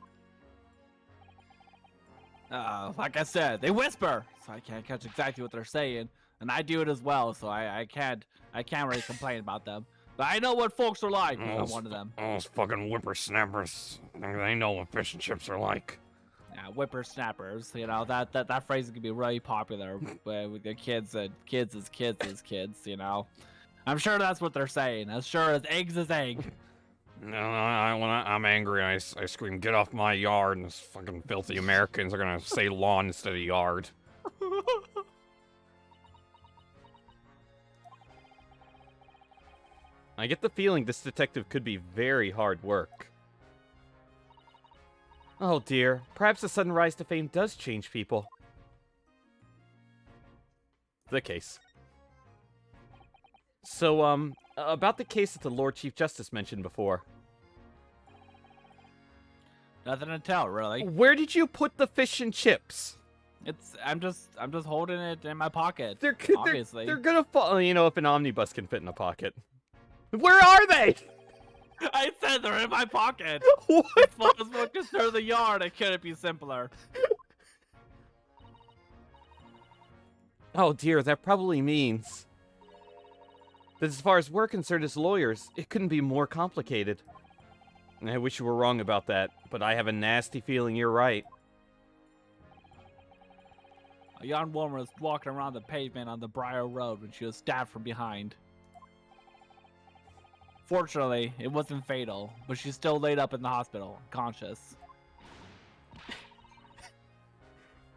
Like I said, they whisper, so I can't catch exactly what they're saying, and I do it as well, so I can't really complain about them. But I know what folks are like. I'm one of them. Those fucking whippersnappers. They know what fish and chips are like. Yeah, whippersnappers. You know that phrase can be really popular with the kids and kids as kids. You know, I'm sure that's what they're saying. As sure as eggs is egg. No, when I'm angry, I scream, "Get off my yard!" And those fucking filthy Americans are gonna say lawn instead of yard. I get the feeling this detective could be very hard work. Oh dear, perhaps a sudden rise to fame does change people. The case. So, about the case that the Lord Chief Justice mentioned before. Nothing to tell, really. Where did you put the fish and chips? I'm just holding it in my pocket. They're obviously. they're gonna fall. You know, if an omnibus can fit in a pocket. Where are they? I said they're in my pocket. What? As far as looking through the yard, it couldn't be simpler. Oh dear, that probably means that as far as we're concerned as lawyers, it couldn't be more complicated. I wish you were wrong about that, but I have a nasty feeling you're right. A young woman was walking around the pavement on the Briar Road when she was stabbed from behind. Fortunately, it wasn't fatal, but she's still laid up in the hospital, conscious.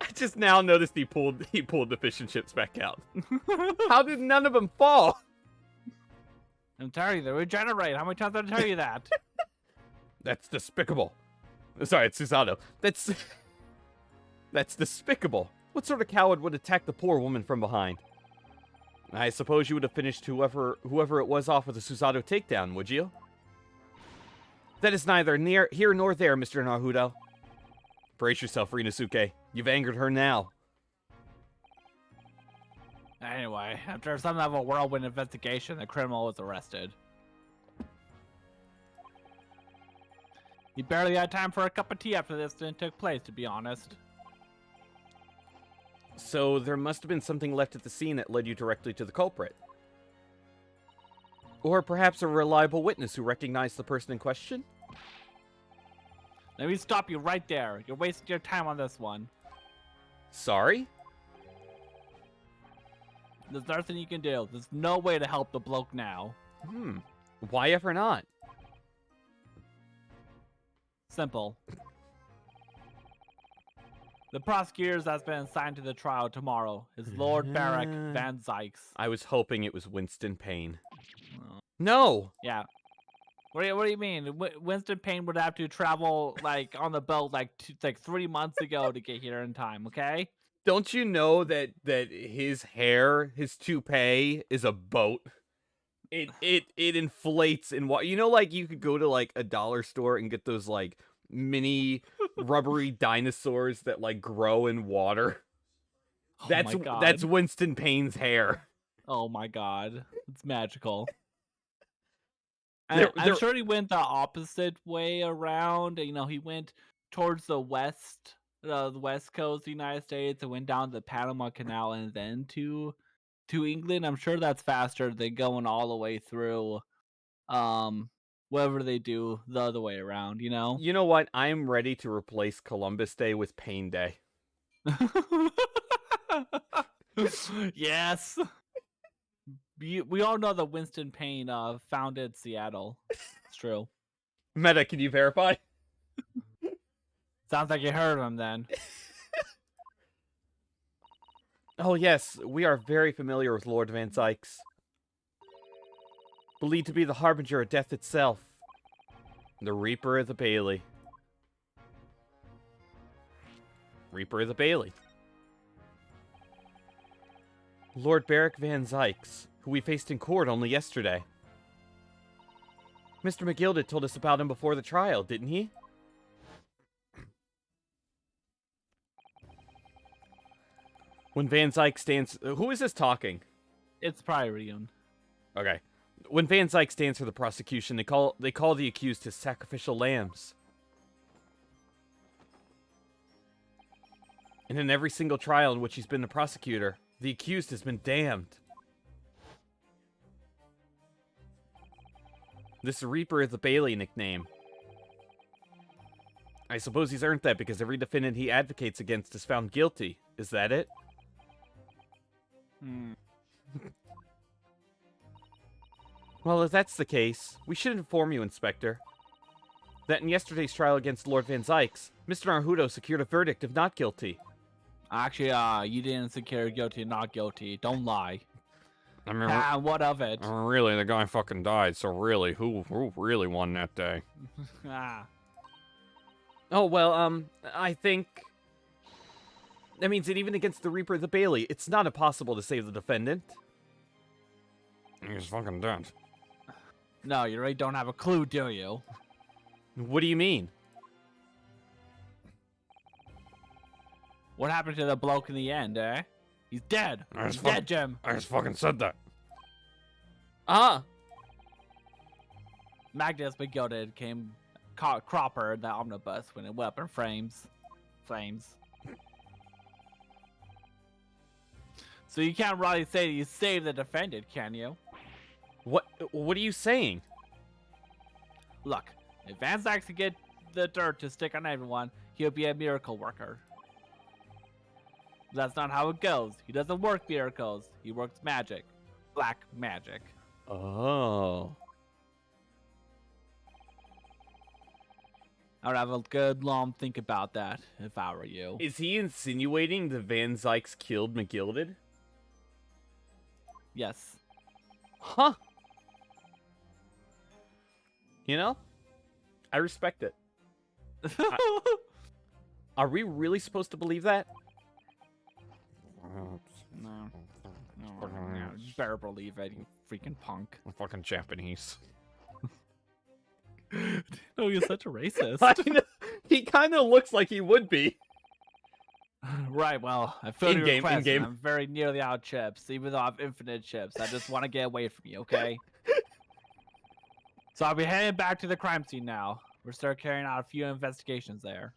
I just now noticed he pulled the fish and chips back out. How did none of them fall? I'm telling you, they regenerate. How many times did I tell you that? That's despicable. Sorry, it's Susanoo. That's despicable. What sort of coward would attack the poor woman from behind? I suppose you would have finished whoever it was off with a Susanoo takedown, would you? That is neither here nor there, Mr. Naruto. Brace yourself, Rinosuke. You've angered her now. Anyway, after some type of whirlwind investigation, the criminal was arrested. He barely had time for a cup of tea after this incident took place, to be honest. So there must have been something left at the scene that led you directly to the culprit. Or perhaps a reliable witness who recognized the person in question? Let me stop you right there. You're wasting your time on this one. Sorry? There's nothing you can do. There's no way to help the bloke now. Why ever not? Simple. The prosecutors that's been assigned to the trial tomorrow is Lord Barrack Van Zykes. I was hoping it was Winston Payne. Oh. No! Yeah. What do you mean? Winston Payne would have to travel like on the boat like 3 months ago to get here in time. Okay. Don't you know that his hair, his toupee, is a boat? It inflates in water. You know, like you could go to like a dollar store and get those like mini rubbery dinosaurs that like grow in water. That's my God. that's Winston Payne's hair. Oh my God, it's magical. They're- I'm sure he went the opposite way around. You know, he went towards the west coast of the United States and went down the Panama Canal and then to England. I'm sure that's faster than going all the way through whatever they do the other way around, you know? You know what? I'm ready to replace Columbus Day with Payne Day. Yes. We all know that Winston Payne founded Seattle. It's true. Meta, can you verify? Sounds like you heard of him then. Oh yes, we are very familiar with Lord Van Zykes. Believed to be the harbinger of death itself. The Reaper of the Bailey. Reaper of the Bailey. Lord Barrack Van Zykes, who we faced in court only yesterday. Mr. McGilda told us about him before the trial, didn't he? When Van Zykes stands... Who is this talking? It's probably Ryun. Okay. When Van Zykes stands for the prosecution, they call the accused his sacrificial lambs. And in every single trial in which he's been the prosecutor, the accused has been damned. This Reaper is the Bailey nickname. I suppose he's earned that because every defendant he advocates against is found guilty. Is that it? Well, if that's the case, we should inform you, Inspector, that in yesterday's trial against Lord Van Zykes, Mr. Naruto secured a verdict of not guilty. Actually, you didn't secure guilty, not guilty. Don't lie. I mean, What of it? really, the guy fucking died, so really, who really won that day? Oh, well, I think... That means that even against the Reaper of the Bailey, it's not impossible to save the defendant. He's fucking dead. No, you really don't have a clue, do you? What do you mean? What happened to the bloke in the end, eh? He's dead. He's dead, Jim. I just fucking said that. Ah. Magnus McGilded came caught Cropper in the omnibus when it went up in flames. So you can't really say that you saved the defendant, can you? What are you saying? Look, if Van Zyx could get the dirt to stick on everyone, he'll be a miracle worker. That's not how it goes. He doesn't work miracles. He works magic. Black magic. Oh. I would have a good long think about that if I were you. Is he insinuating that Van Zyx killed McGilded? Yes. Huh. You know? I respect it. Are we really supposed to believe that? No. You better believe it, you freaking punk. I'm fucking Japanese. Oh, you're such a racist. He kind of looks like he would be. Right, well, I feel your In-game, request, in-game. and I'm very nearly out of chips, even though I have infinite chips. I just want to get away from you, okay? So I'll be heading back to the crime scene now. We'll start carrying out a few investigations there.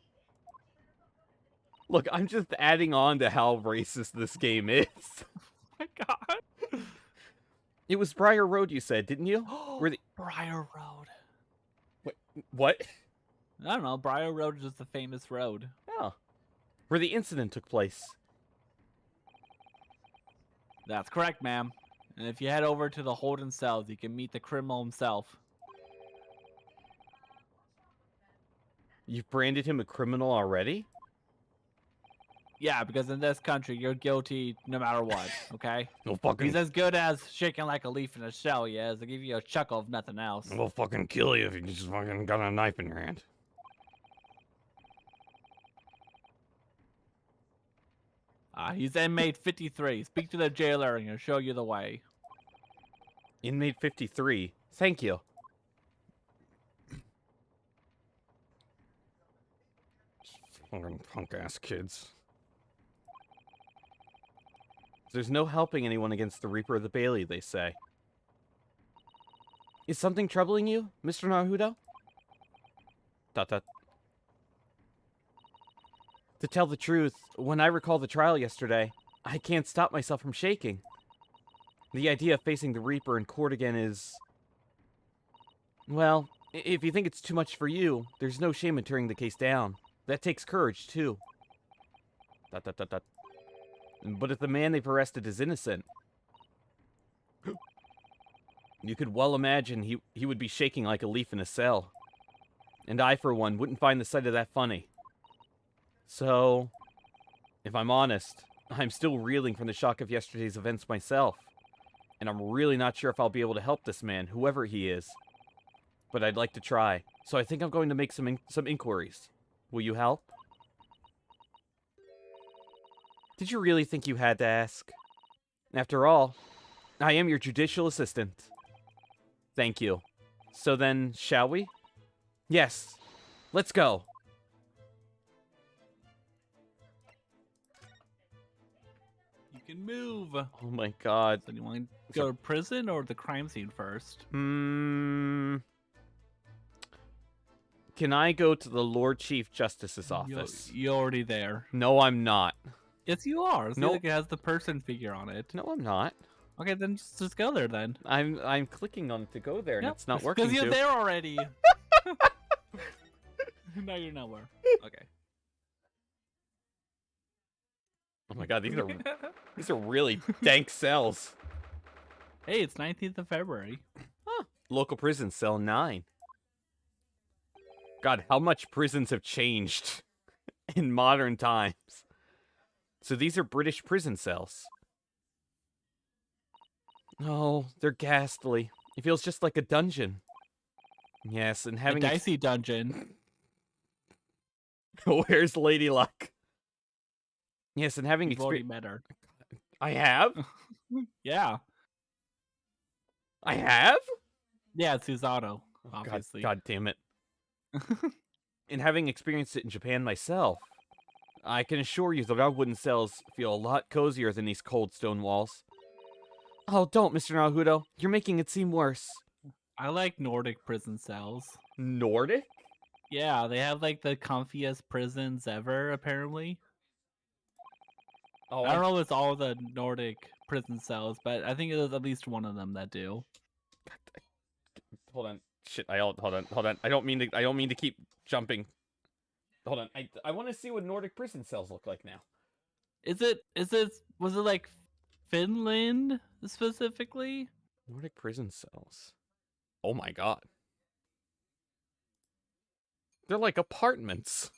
Look, I'm just adding on to how racist this game is. Oh my god. It was Briar Road, you said, didn't you? Briar Road. What? I don't know, Briar Road is just a famous road. Oh. Where the incident took place. That's correct, ma'am. And if you head over to the Holden cells, you can meet the criminal himself. You've branded him a criminal already? Yeah, because in this country, you're guilty no matter what, okay? No fucking... He's as good as shaking like a leaf in a shell, he is. I'll give you a chuckle if nothing else. We'll fucking kill you if you just fucking got a knife in your hand. He's inmate 53. Speak to the jailer and he'll show you the way. Inmate 53. Thank you. Fucking punk-ass kids. There's no helping anyone against the Reaper of the Bailey, they say. Is something troubling you, Mr. Naruto? ... To tell the truth, when I recall the trial yesterday, I can't stop myself from shaking. The idea of facing the Reaper in court again is... Well, if you think it's too much for you, there's no shame in turning the case down. That takes courage, too. ... But if the man they've arrested is innocent... You could well imagine he would be shaking like a leaf in a cell. And I, for one, wouldn't find the sight of that funny. So, if I'm honest, I'm still reeling from the shock of yesterday's events myself. And I'm really not sure if I'll be able to help this man, whoever he is. But I'd like to try, so I think I'm going to make some inquiries. Will you help? Did you really think you had to ask? After all, I am your judicial assistant. Thank you. So then, shall we? Yes. Let's go. You can move. Oh my god. So do you want to go to prison or the crime scene first? Can I go to the Lord Chief Justice's office? You're already there. No, I'm not. Yes, you are. See, Nope. like it has the person figure on it. No, I'm not. Okay, then just go there then. I'm clicking on it to go there, and Yep, it's not working. because you're to. there already. Now you're nowhere. Okay. Oh my god, these are really dank cells. Hey, it's 19th of February. Huh. Local prison cell 9. God, how much prisons have changed in modern times. So these are British prison cells. Oh, they're ghastly. It feels just like a dungeon. Yes, and having a dicey dungeon. Where's Lady Luck? Yes, and having You've already met her. I have? Yeah. I have? Yeah, it's Susanoo, Oh, obviously. God damn it. And having experienced it in Japan myself, I can assure you that our wooden cells feel a lot cozier than these cold stone walls. Oh, don't, Mr. Naruto. You're making it seem worse. I like Nordic prison cells. Nordic? Yeah, they have like the comfiest prisons ever, apparently. Oh, I don't know if it's all the Nordic prison cells, but I think there's at least one of them that do. Hold on. Shit, hold on. I don't mean to keep jumping. Hold on. I want to see what Nordic prison cells look like now. Was it like Finland specifically? Nordic prison cells. Oh my god. They're like apartments.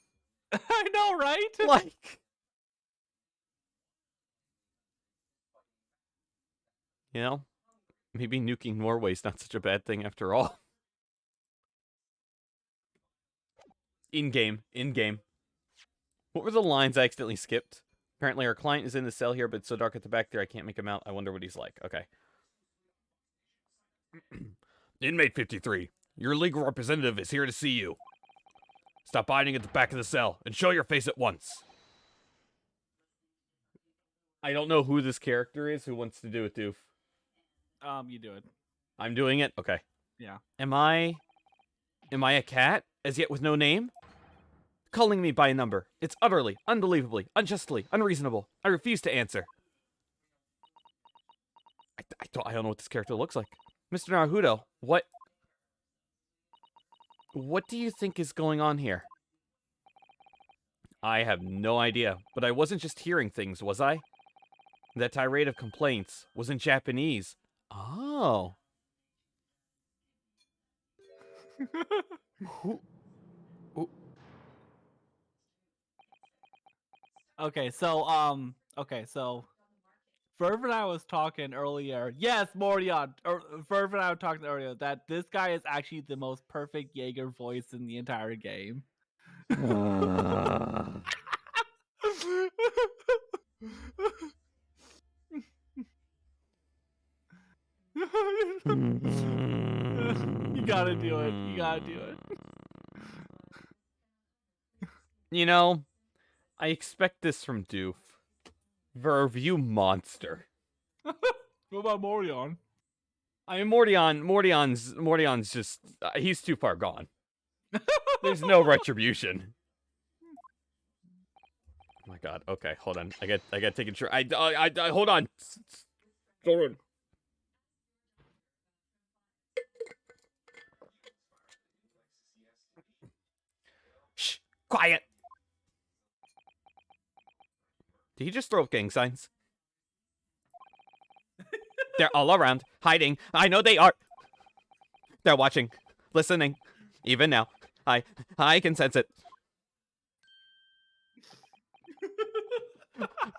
I know, right? Like. You know, maybe nuking Norway's not such a bad thing after all. In-game. What were the lines I accidentally skipped? Apparently our client is in the cell here, but it's so dark at the back there I can't make him out. I wonder what he's like. Okay. Inmate 53, your legal representative is here to see you. Stop hiding at the back of the cell and show your face at once. I don't know who this character is. Who wants to do it, Doof? You do it. I'm doing it? Okay. Yeah. Am I a cat, as yet with no name? Calling me by a number. It's utterly, unbelievably, unjustly, unreasonable. I refuse to answer. I don't know what this character looks like. Mr. Naruto, what do you think is going on here? I have no idea, but I wasn't just hearing things, was I? That tirade of complaints was in Japanese. Oh. Who? Okay, so Ferv and I was talking earlier. Yes, Mordion. Ferv and I were talking earlier that this guy is actually the most perfect Jaeger voice in the entire game. You gotta do it. You gotta do it. You know, I expect this from Doof. Verve, you monster. What about Mordion? I mean, Mordion's just, he's too far gone. There's no retribution. Oh my god, okay, hold on. I gotta take a I hold on. Hold on. Shh, quiet. Did he just throw up gang signs? They're all around, hiding. I know they are. They're watching, listening. Even now, I can sense it.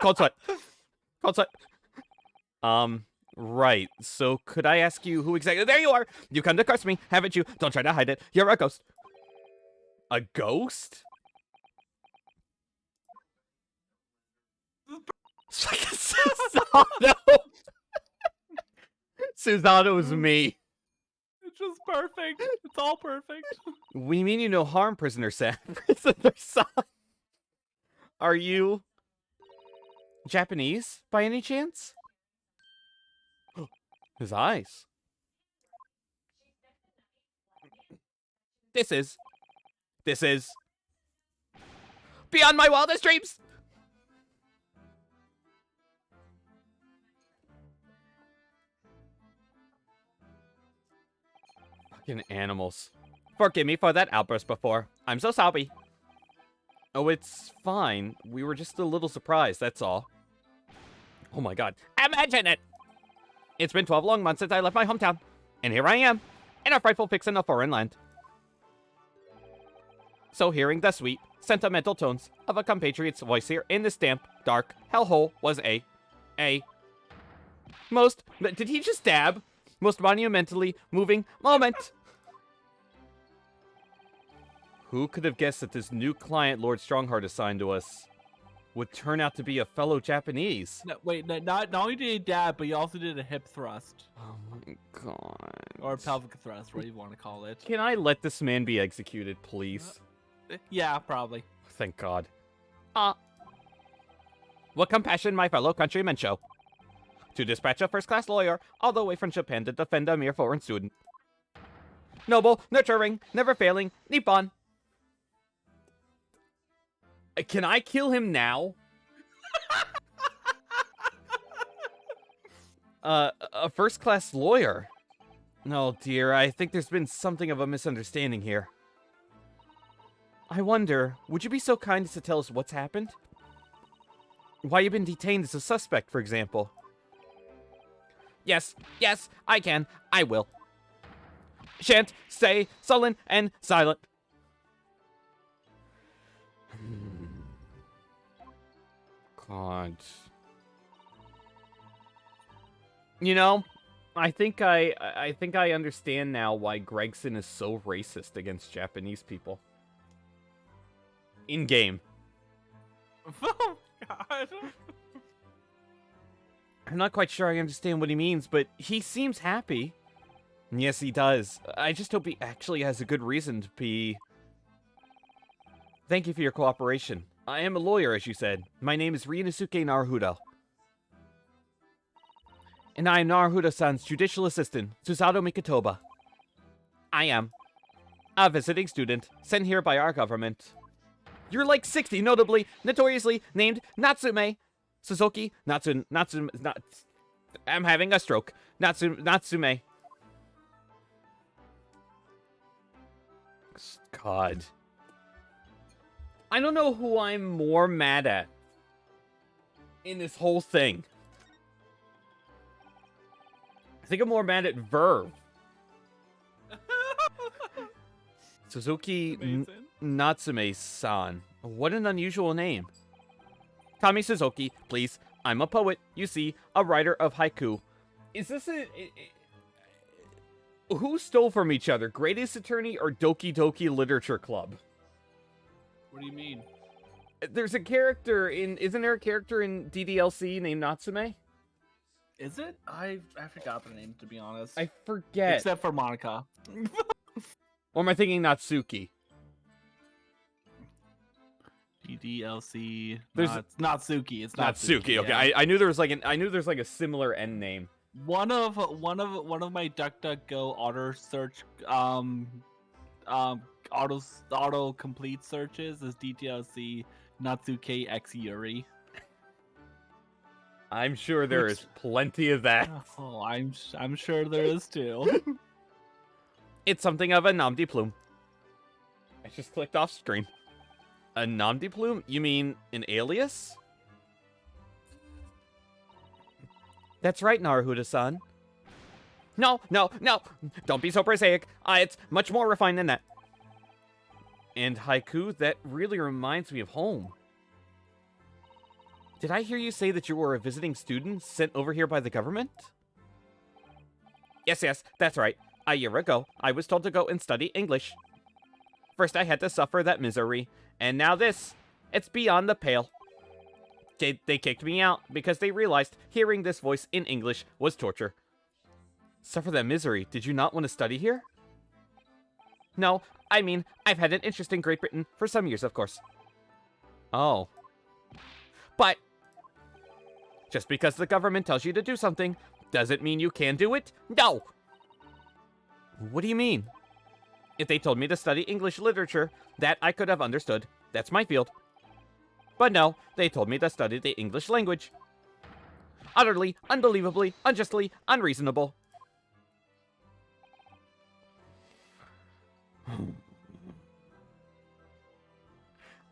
Cold sweat. Cold sweat. Right. So could I ask you who exactly? There you are. You come to curse me, haven't you? Don't try to hide it. You're a ghost. A ghost? Susanoo. Susanoo's me. It's just perfect. It's all perfect. We mean you no harm, prisoner Sam. Prisoner San. Are you Japanese by any chance? His eyes. This is beyond my wildest dreams. Fucking animals. Forgive me for that outburst before. I'm so sorry. Oh, it's fine. We were just a little surprised, that's all. Oh my god. Imagine it! It's been 12 long months since I left my hometown. And here I am, in a frightful fix in a foreign land. So hearing the sweet, sentimental tones of a compatriot's voice here in this damp, dark hellhole was most... Did he just dab? Most monumentally moving moment. Who could have guessed that this new client Lord Strongheart assigned to us would turn out to be a fellow Japanese? No, wait, not only did he dab, but he also did a hip thrust. Oh my god. Or a pelvic thrust, whatever you want to call it. Can I let this man be executed, please? Yeah, probably. Thank God. What compassion my fellow countrymen show. To dispatch a first-class lawyer all the way from Japan to defend a mere foreign student. Noble, nurturing, never failing, Nippon. Can I kill him now? A first-class lawyer. Oh dear, I think there's been something of a misunderstanding here. I wonder, would you be so kind as to tell us what's happened? Why you've been detained as a suspect, for example. Yes, I can. I will. Shan't stay sullen and silent. God. You know, I think I understand now why Gregson is so racist against Japanese people. In game. Oh God. I'm not quite sure I understand what he means, but he seems happy. Yes, he does. I just hope he actually has a good reason to be. Thank you for your cooperation. I am a lawyer, as you said. My name is Ryunosuke Naruhodo. And I am Naruhodo-san's judicial assistant, Susato Mikotoba. I am a visiting student sent here by our government. You're like 60, notoriously named Natsume. Suzuki, Natsume, I'm having a stroke. Natsume. God. I don't know who I'm more mad at in this whole thing. I think I'm more mad at Verve. Suzuki Natsume-san. What an unusual name. Call me Suzuki, please. I'm a poet, you see, a writer of haiku. Is this who stole from each other? Greatest Attorney or Doki Doki Literature Club? What do you mean? There's a character in... Isn't there a character in DDLC named Natsume? Is it? I forgot the name, to be honest. I forget. Except for Monica. Or am I thinking Natsuki? DDLC. There's It's Natsuki. It's Natsuki. Okay, yeah. I knew there was like a similar end name. One of my DuckDuckGo auto search auto complete searches is DDLC Natsuke X Yuri. I'm sure there is plenty of that. Oh, I'm sure there is too. It's something of a nom de plume. I just clicked off screen. A nom de plume? You mean an alias? That's right, Naruhodo-san. No! Don't be so prosaic. It's much more refined than that. And haiku, that really reminds me of home. Did I hear you say that you were a visiting student sent over here by the government? Yes, that's right. A year ago, I was told to go and study English. First, I had to suffer that misery, and now this. It's beyond the pale. They kicked me out because they realized hearing this voice in English was torture. Suffer that misery? Did you not want to study here? No, I mean, I've had an interest in Great Britain for some years, of course. Oh. But just because the government tells you to do something doesn't mean you can do it? No! What do you mean? If they told me to study English literature, that I could have understood. That's my field. But no, they told me to study the English language. Utterly, unbelievably, unjustly, unreasonable.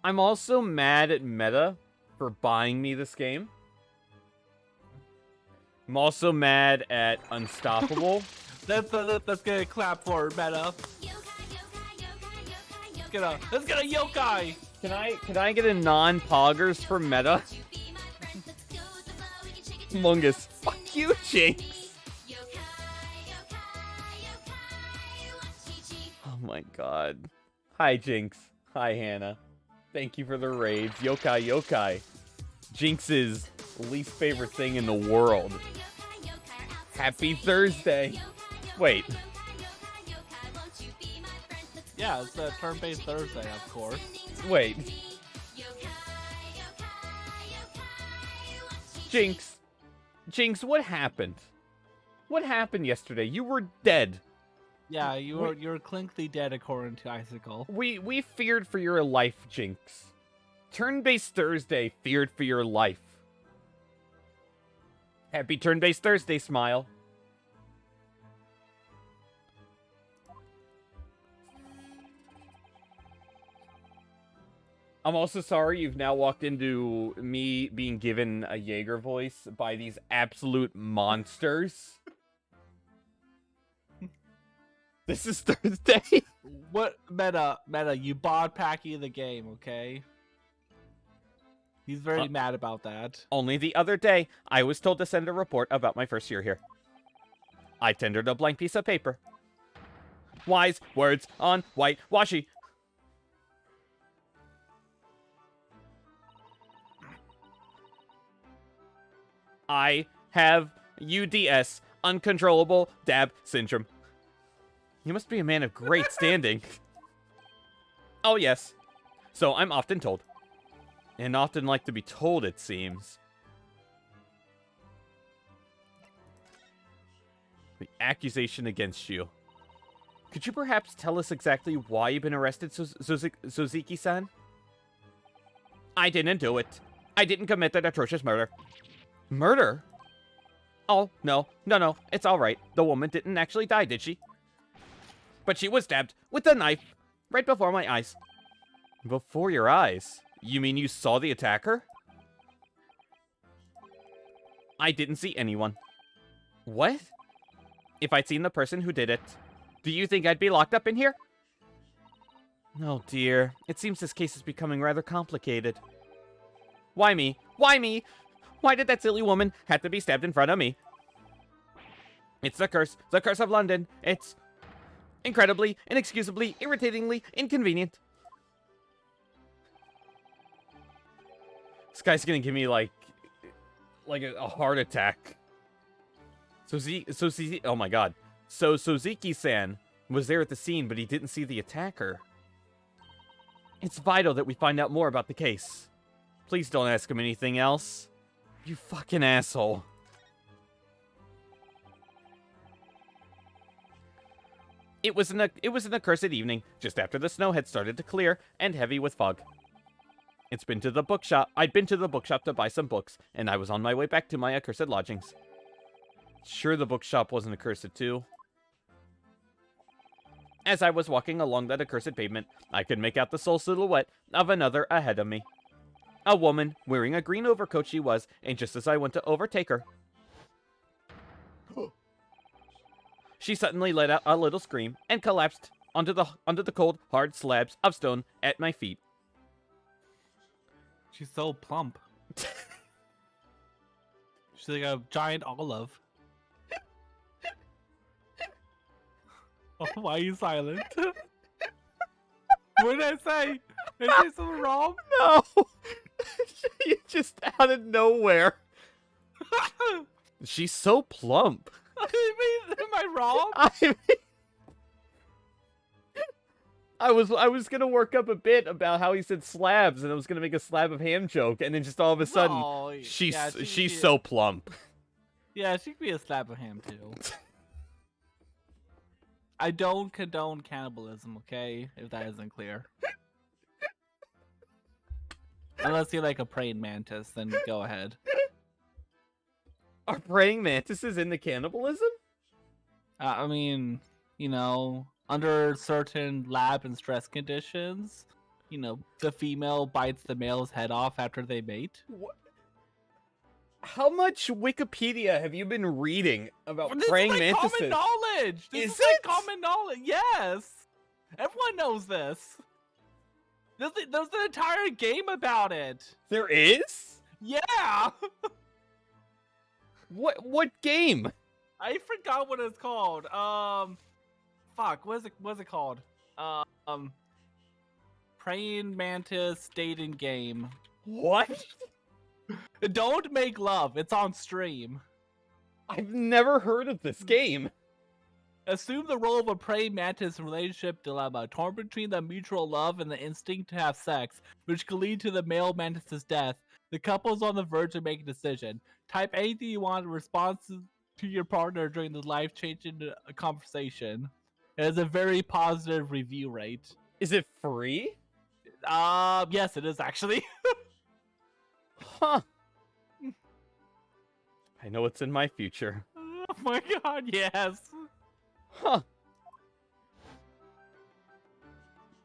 I'm also mad at Meta for buying me this game. I'm also mad at Unstoppable. Let's get a clap for Meta. Let's get a yokai. Can I get a non-poggers for Meta? Mungus. Fuck you, Jinx. Oh my god. Hi, Jinx. Hi, Hannah. Thank you for the raids. Yokai. Jinx's least favorite thing in the world. Happy Thursday. Wait. Yeah, it's a turn-based Thursday, of course. Wait. Jinx, what happened? What happened yesterday? You were dead. Yeah, you're clinically dead according to Icicle. We feared for your life, Jinx. Turn-based Thursday feared for your life. Happy turn-based Thursday, Smile. I'm also sorry you've now walked into me being given a Jaeger voice by these absolute monsters. This is Thursday. What meta? You bought Packy the game, okay? He's very mad about that. Only the other day, I was told to send a report about my first year here. I tendered a blank piece of paper. Wise words on white washi. I have UDS, uncontrollable dab syndrome. You must be a man of great standing. Oh, yes. So I'm often told. And often like to be told, it seems. The accusation against you. Could you perhaps tell us exactly why you've been arrested, Suzuki-san? I didn't do it. I didn't commit that atrocious murder. Murder? Oh, no, it's alright. The woman didn't actually die, did she? But she was stabbed with a knife right before my eyes. Before your eyes? You mean you saw the attacker? I didn't see anyone. What? If I'd seen the person who did it, do you think I'd be locked up in here? Oh dear, it seems this case is becoming rather complicated. Why me? Why me? Why did that silly woman have to be stabbed in front of me? It's the curse of London. It's incredibly, inexcusably, irritatingly inconvenient. This guy's gonna give me like a heart attack. Oh my god. So Suzuki-san was there at the scene, but he didn't see the attacker. It's vital that we find out more about the case. Please don't ask him anything else. You fucking asshole. It was an accursed evening, just after the snow had started to clear and heavy with fog. I'd been to the bookshop to buy some books, and I was on my way back to my accursed lodgings. Sure the bookshop wasn't accursed too. As I was walking along that accursed pavement, I could make out the sole silhouette of another ahead of me. A woman, wearing a green overcoat she was, and just as I went to overtake her, she suddenly let out a little scream and collapsed onto the cold, hard slabs of stone at my feet. She's so plump. She's like a giant olive. Oh, why are you silent? What did I say? Did I say something wrong? No! You just out of nowhere. She's so plump. I mean, am I wrong? I was gonna work up a bit about how he said slabs, and I was gonna make a slab of ham joke, and then just all of a sudden, No, she's so plump. Yeah, she could be a slab of ham too. I don't condone cannibalism, okay? If that isn't clear. Unless you're like a praying mantis, then go ahead. Are praying mantises into cannibalism? I mean, you know, under certain lab and stress conditions, you know, the female bites the male's head off after they mate. What? How much Wikipedia have you been reading about This praying is like mantises? common knowledge. This Is is like it? common knowledge. Yes, everyone knows this. There's an entire game about it. There is? Yeah. What game? I forgot what it's called. Fuck. What is it called? Praying mantis dating game. What? Don't make love. It's on stream. I've never heard of this game. Assume the role of a praying mantis in relationship dilemma, torn between the mutual love and the instinct to have sex, which could lead to the male mantis's death. The couple's on the verge of making a decision. Type anything you want in response to your partner during the life-changing conversation. It has a very positive review rate. Is it free? Yes, it is actually. Huh. I know what's in my future. Oh my god, yes. Huh.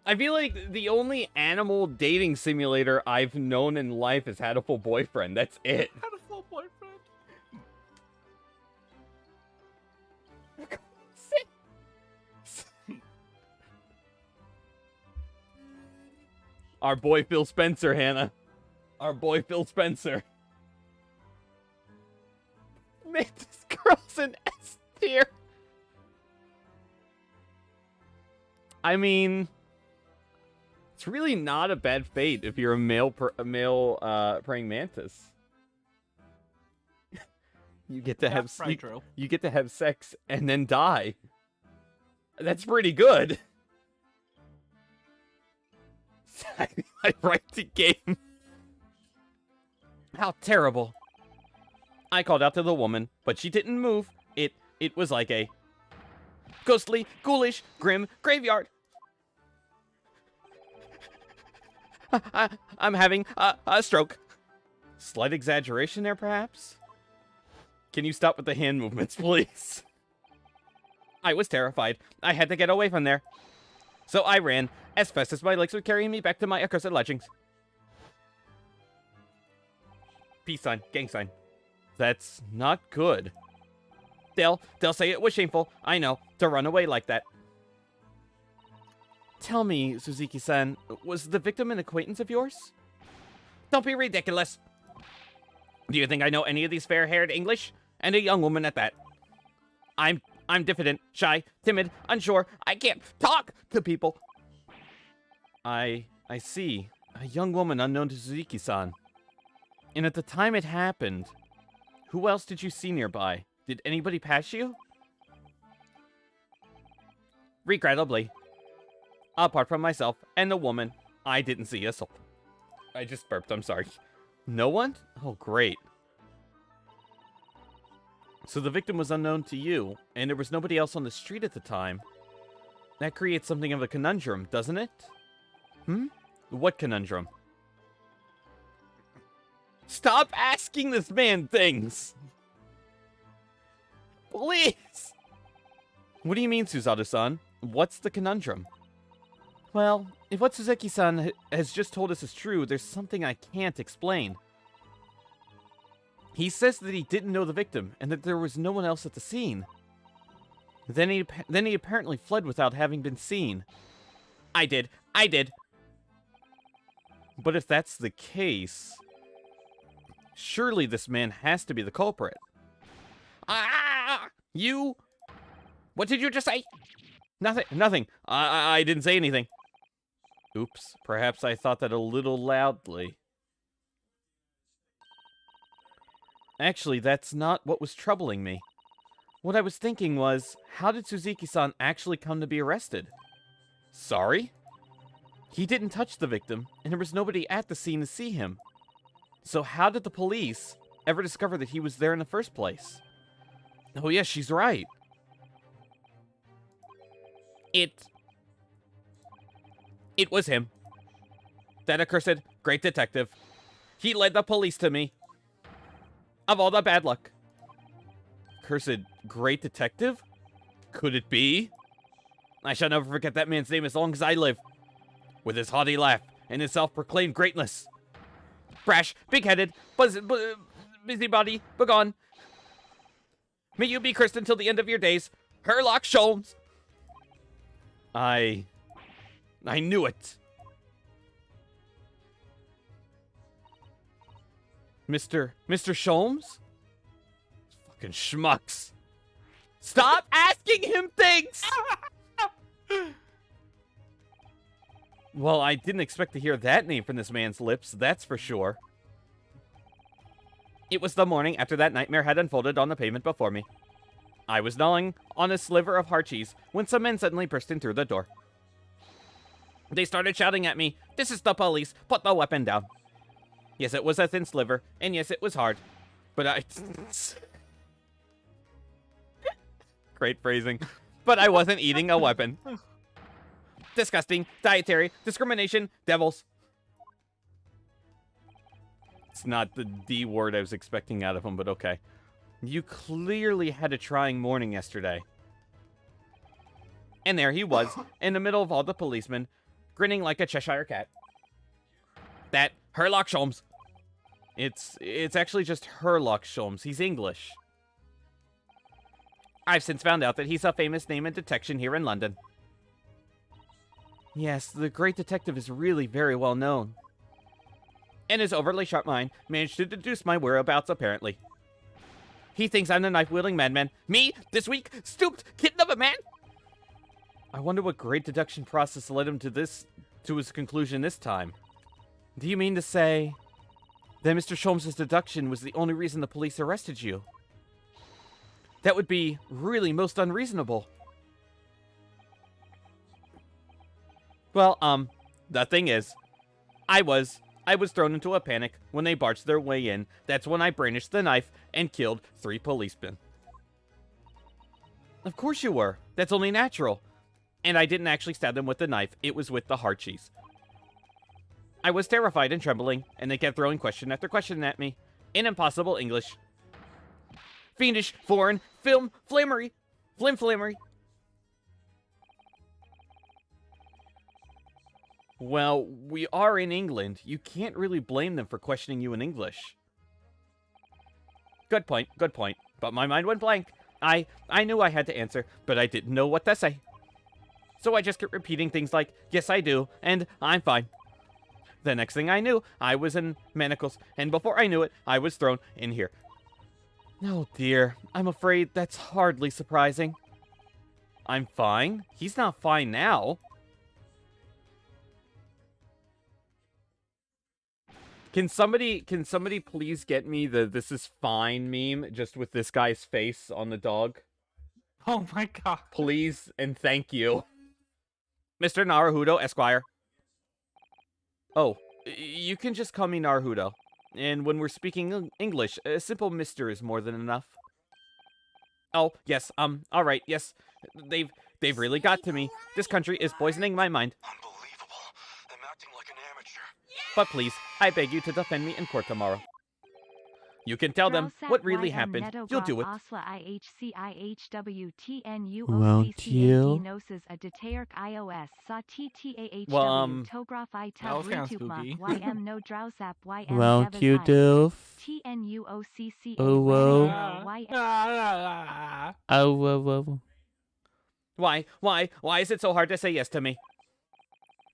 I feel like the only animal dating simulator I've known in life has had a full boyfriend. That's it. Had a full boyfriend. Our boy Phil Spencer, Hannah. Our boy Phil Spencer. Mantis girls in S tier. I mean, it's really not a bad fate if you're a male praying mantis. You get to have true. you get to have sex and then die. That's pretty good. I write the game. How terrible. I called out to the woman, but she didn't move. It was like a ghostly, ghoulish, grim graveyard. I'm having a stroke. Slight exaggeration there, perhaps? Can you stop with the hand movements, please? I was terrified. I had to get away from there. So I ran as fast as my legs would carry me back to my accursed lodgings. Peace sign, gang sign. That's not good. They'll say it was shameful, I know, to run away like that. Tell me, Suzuki-san, was the victim an acquaintance of yours? Don't be ridiculous. Do you think I know any of these fair-haired English? And a young woman at that. I'm diffident, shy, timid, unsure. I can't talk to people. I see. A young woman unknown to Suzuki-san. And at the time it happened, who else did you see nearby? Did anybody pass you? Regrettably. Apart from myself and the woman, I didn't see a soul. I just burped, I'm sorry. No one? Oh, great. So the victim was unknown to you, and there was nobody else on the street at the time. That creates something of a conundrum, doesn't it? What conundrum? Stop asking this man things! Please! What do you mean, Suzato-san? What's the conundrum? Well, if what Suzuki-san has just told us is true, there's something I can't explain. He says that he didn't know the victim, and that there was no one else at the scene. Then he apparently fled without having been seen. I did. But if that's the case, surely this man has to be the culprit. You? What did you just say? Nothing. I didn't say anything. Oops, perhaps I thought that a little loudly. Actually, that's not what was troubling me. What I was thinking was, how did Suzuki-san actually come to be arrested? Sorry? He didn't touch the victim, and there was nobody at the scene to see him. So how did the police ever discover that he was there in the first place? Oh yes, she's right. It was him. That accursed great detective. He led the police to me. Of all the bad luck. Cursed great detective? Could it be? I shall never forget that man's name as long as I live. With his haughty laugh and his self-proclaimed greatness. Brash, big-headed, busybody, begone. May you be cursed until the end of your days. Herlock Sholmes. I knew it. Mr. Sholmes? Fucking schmucks. Stop asking him things! Well, I didn't expect to hear that name from this man's lips, that's for sure. It was the morning after that nightmare had unfolded on the pavement before me. I was gnawing on a sliver of hard cheese when some men suddenly burst in through the door. They started shouting at me, "This is the police, put the weapon down." Yes, it was a thin sliver, and yes, it was hard. But I... Great phrasing. But I wasn't eating a weapon. Disgusting. Dietary. Discrimination. Devils. It's not the D word I was expecting out of him, but okay. You clearly had a trying morning yesterday. And there he was, in the middle of all the policemen, grinning like a Cheshire cat. That Herlock Sholmes. It's actually just Herlock Sholmes. He's English. I've since found out that he's a famous name in detection here in London. Yes, the great detective is really very well known. And his overly sharp mind managed to deduce my whereabouts, apparently. He thinks I'm the knife-wielding madman. Me, this weak, stooped kitten of a man? I wonder what great deduction process led him to his conclusion this time. Do you mean to say that Mr. Sholmes' deduction was the only reason the police arrested you? That would be really most unreasonable. Well, the thing is, I was thrown into a panic when they barged their way in. That's when I brandished the knife and killed 3 policemen. Of course you were. That's only natural. And I didn't actually stab them with the knife. It was with the heart cheese. I was terrified and trembling, and they kept throwing question after question at me in impossible English. Fiendish, foreign, flimmery. Well, we are in England. You can't really blame them for questioning you in English. Good point. But my mind went blank. I knew I had to answer, but I didn't know what to say. So I just kept repeating things like, yes, I do, and I'm fine. The next thing I knew, I was in manacles, and before I knew it, I was thrown in here. Oh dear, I'm afraid that's hardly surprising. I'm fine? He's not fine now. Can somebody please get me the "this is fine" meme just with this guy's face on the dog? Oh my god. Please and thank you. Mr. Naruhodo, Esquire. Oh, you can just call me Naruhodo. And when we're speaking English, a simple mister is more than enough. Oh, yes, all right, yes. They've really got to me. This country is poisoning my mind. Unbelievable. I'm acting like an amateur. But please, I beg you to defend me in court tomorrow. You can tell them what really happened. You'll do it. Won't you? Well, That was kind of spooky. Won't you, doof? Oh, whoa. Oh, whoa, whoa. Why is it so hard to say yes to me?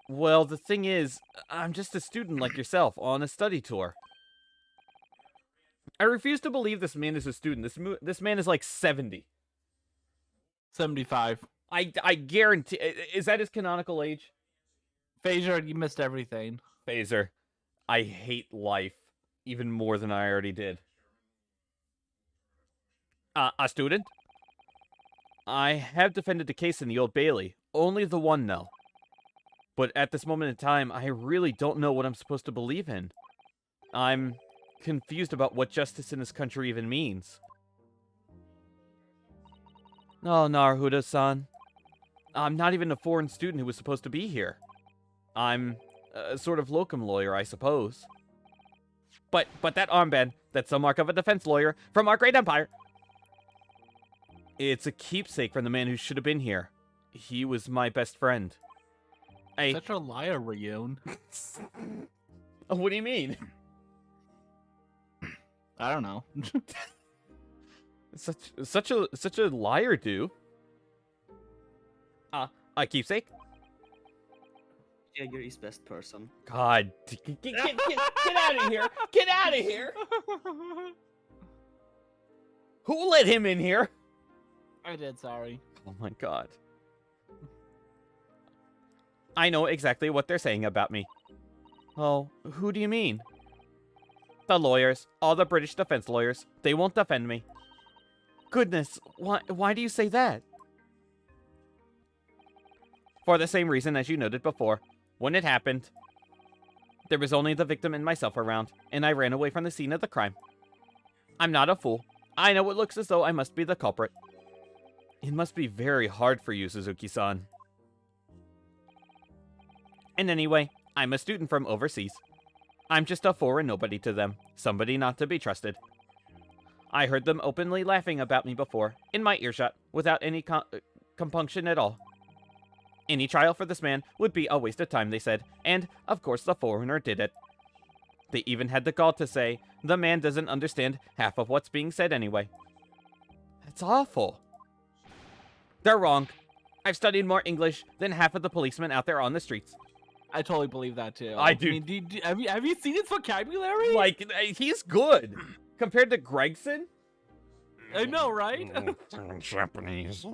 Well, the thing is, I'm just a student like yourself on a study tour. I refuse to believe this man is a student. This man is like 70. 75. I guarantee. Is that his canonical age? Phaser, you missed everything. Phaser, I hate life even more than I already did. A student? I have defended the case in the Old Bailey. Only the one, though. But at this moment in time, I really don't know what I'm supposed to believe in. I'm confused about what justice in this country even means. Oh, Naruhodo-san. I'm not even a foreign student who was supposed to be here. I'm a sort of locum lawyer, I suppose. But that armband, that's the mark of a defense lawyer from our great empire. It's a keepsake from the man who should have been here. He was my best friend. Such a liar, Ryun. What do you mean? I don't know. Such a liar, dude. A keepsake? Yeah, you're his best person. God, get out of here! Get out of here! Who let him in here? I did, sorry. Oh my god. I know exactly what they're saying about me. Oh, who do you mean? The lawyers. All the British defense lawyers. They won't defend me. Goodness, why do you say that? For the same reason as you noted before. When it happened, There was only the victim and myself around, and I ran away from the scene of the crime. I'm not a fool. I know it looks as though I must be the culprit. It must be very hard for you, Suzuki-san. And anyway, I'm a student from overseas. I'm just a foreign nobody to them, somebody not to be trusted. I heard them openly laughing about me before, in my earshot, without any compunction at all. Any trial for this man would be a waste of time, they said, and, of course, the foreigner did it. They even had the gall to say, the man doesn't understand half of what's being said anyway. That's awful. They're wrong. I've studied more English than half of the policemen out there on the streets. I totally believe that too. I do. I mean, have you seen his vocabulary? Like, he's good. Compared to Gregson? I know, right? Japanese.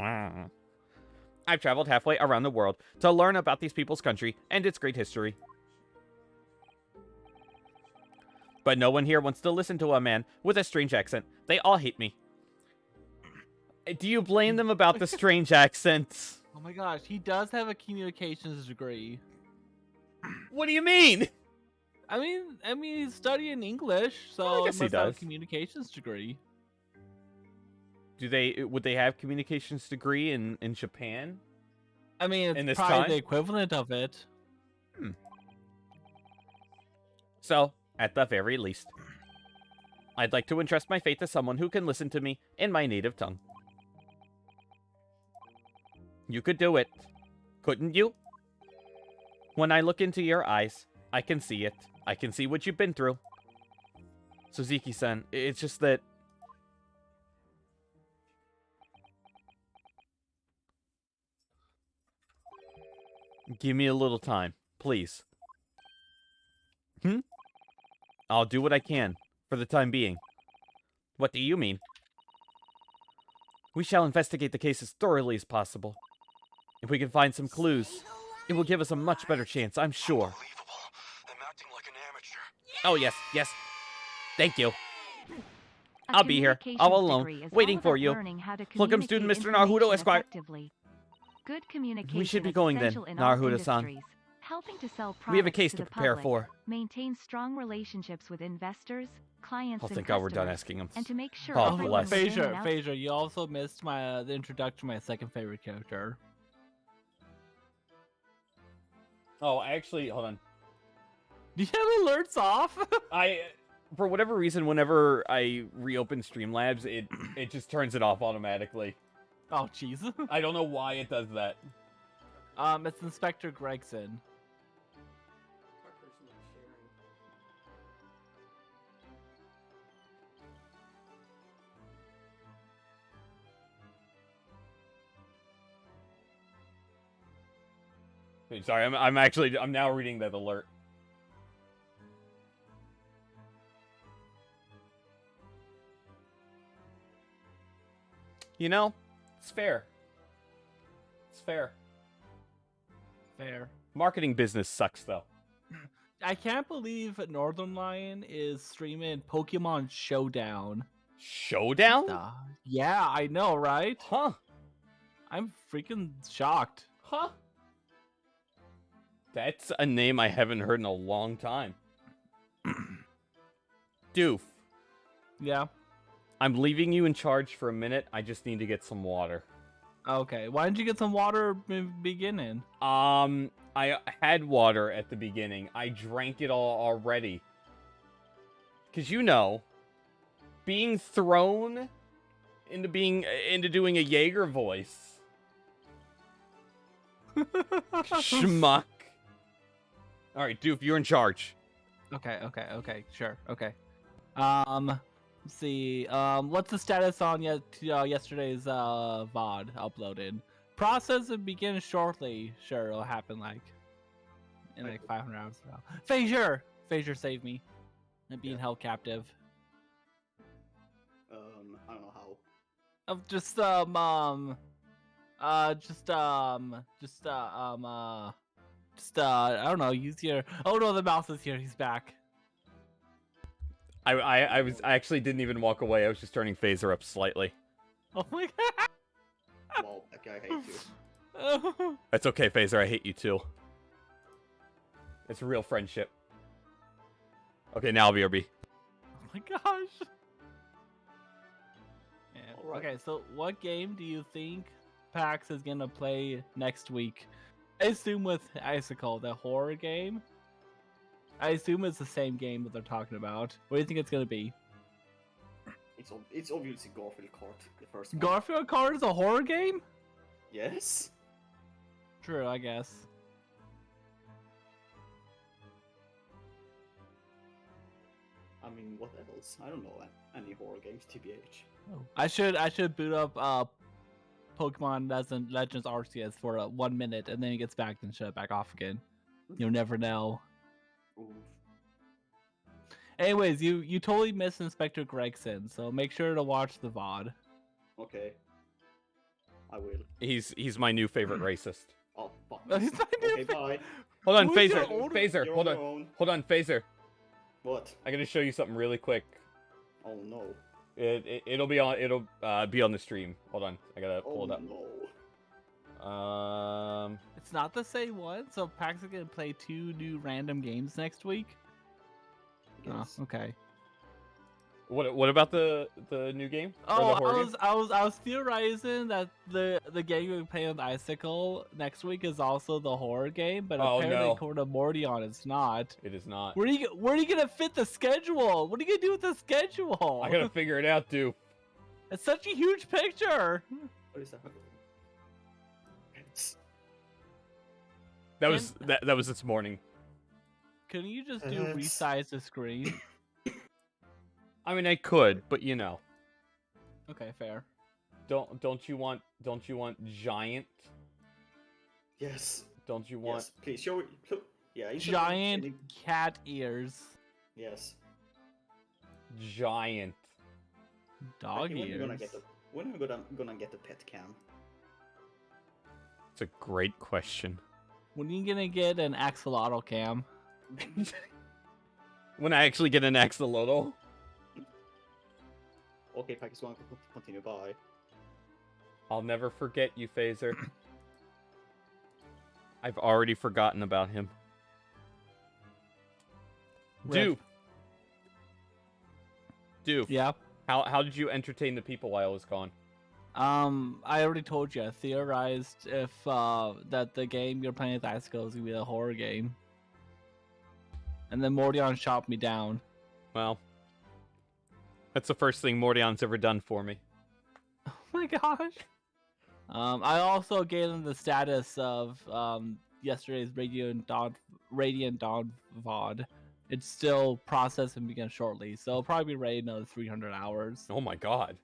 I've traveled halfway around the world to learn about these people's country and its great history. But no one here wants to listen to a man with a strange accent. They all hate me. Do you blame them about the strange accent? Oh my gosh, he does have a communications degree. What do you mean? I mean, he's studying English, so Well, I guess he must have a does. communications degree. Would they have communications degree in Japan? I mean, In it's this probably time? the equivalent of it. So, at the very least, I'd like to entrust my fate to someone who can listen to me in my native tongue. You could do it, couldn't you? When I look into your eyes, I can see it. I can see what you've been through. Suzuki-san, it's just that... Give me a little time, please. I'll do what I can, for the time being. What do you mean? We shall investigate the case as thoroughly as possible. If we can find some clues, it will give us a much better chance, I'm sure. Unbelievable. I'm acting like an amateur. Oh, yes, yes. Thank you. A I'll be here, communications all alone, degree is waiting all for about you. learning how to Welcome, student communicate Mr. Naruto information Esquire. effectively. Good communication We should be is going then, essential in all Naruto-san. industries. Helping to sell We have a products case to to the prepare public, for. maintain strong relationships with investors, clients, Oh, and thank God we're done customers, asking him. and to make sure Oh, everyone bless. within and Phaser, you also missed my the introduction to my second favorite character. Oh, actually, hold on. Do you have alerts off? For whatever reason, whenever I reopen Streamlabs, it just turns it off automatically. Oh, jeez. I don't know why it does that. It's Inspector Gregson. Wait, sorry, I'm now reading that alert. You know, it's fair. It's fair. Fair. Marketing business sucks, though. I can't believe Northern Lion is streaming Pokemon Showdown. Showdown? Yeah, I know, right? Huh? I'm freaking shocked. Huh? That's a name I haven't heard in a long time. Doof. Yeah. I'm leaving you in charge for a minute. I just need to get some water. Okay. Why didn't you get some water in the beginning? I had water at the beginning. I drank it all already. Cause you know, being thrown into doing a Jaeger voice. Schmuck. All right, Doof, you're in charge. Okay, sure, okay. Let's see. What's the status on yesterday's VOD uploaded? Process will begin shortly. Sure, it'll happen like in like 500 hours from now. Phaser, save me. I'm being held captive. I don't know how. Of I don't know. Use your. Oh no, the mouse is here. He's back. I actually didn't even walk away. I was just turning phaser up slightly. Oh my god. Well, that guy hates you. That's okay, phaser. I hate you too. It's a real friendship. Okay, now BRB. Oh my gosh. Man. Alright. Okay, so what game do you think PAX is gonna play next week? I assume with Icicle, the horror game. I assume it's the same game that they're talking about. What do you think it's gonna be? It's obviously Garfield Kart, the first one. Garfield Kart is a horror game? Yes. True, I guess. I mean, what else? I don't know any horror games, TBH. I should boot up Pokemon Legends Arceus for 1 minute, and then it gets back and shut it back off again. You'll never know. Ooh. Anyways, you totally missed Inspector Gregson, so make sure to watch the VOD. Okay. I will. He's my new favorite racist. Oh, fuck. He's my new Okay, bye. Hold on, Who's your Phaser. older- Phaser, You're hold on on. your own. Hold on, Phaser. What? I gotta show you something really quick. Oh no. It'll be on the stream. Hold on, I gotta pull Oh it up. no. It's not the same one, so PAX is gonna play 2 new random games next week. Yes. Oh, okay. What about the new game? Or Oh, the horror game? I was theorizing that the game we play on the Icicle next week is also the horror game, but Oh, apparently no. according to Mordion, it's not. It is not. Where are you gonna fit the schedule? What are you gonna do with the schedule? I gotta figure it out, dude. It's such a huge picture. What is that? That was this morning. Can you just do It's- resize the screen? I mean, I could, but you know, Okay, fair. don't you want giant? Yes. Don't you want? Yes. Please show it. Look. Yeah. instead of Giant sending- cat ears. Yes. Giant. Dog When are you ears. gonna get the when are we gonna get the pet cam? It's a great question. When are you gonna get an axolotl cam? When I actually get an axolotl. Okay, Pack is going to continue. Bye. I'll never forget you, Phaser. I've already forgotten about him. Rip. Doof. Yeah. How did you entertain the people while I was gone? I already told you. I theorized if that the game you're playing with Icicle is gonna be a horror game, and then Mordion shot me down. Well, that's the first thing Mordion's ever done for me. Oh my gosh. I also gave them the status of yesterday's Radiant Dawn VOD. It's still processed and begin shortly, so it'll probably be ready in another 300 hours. Oh my god.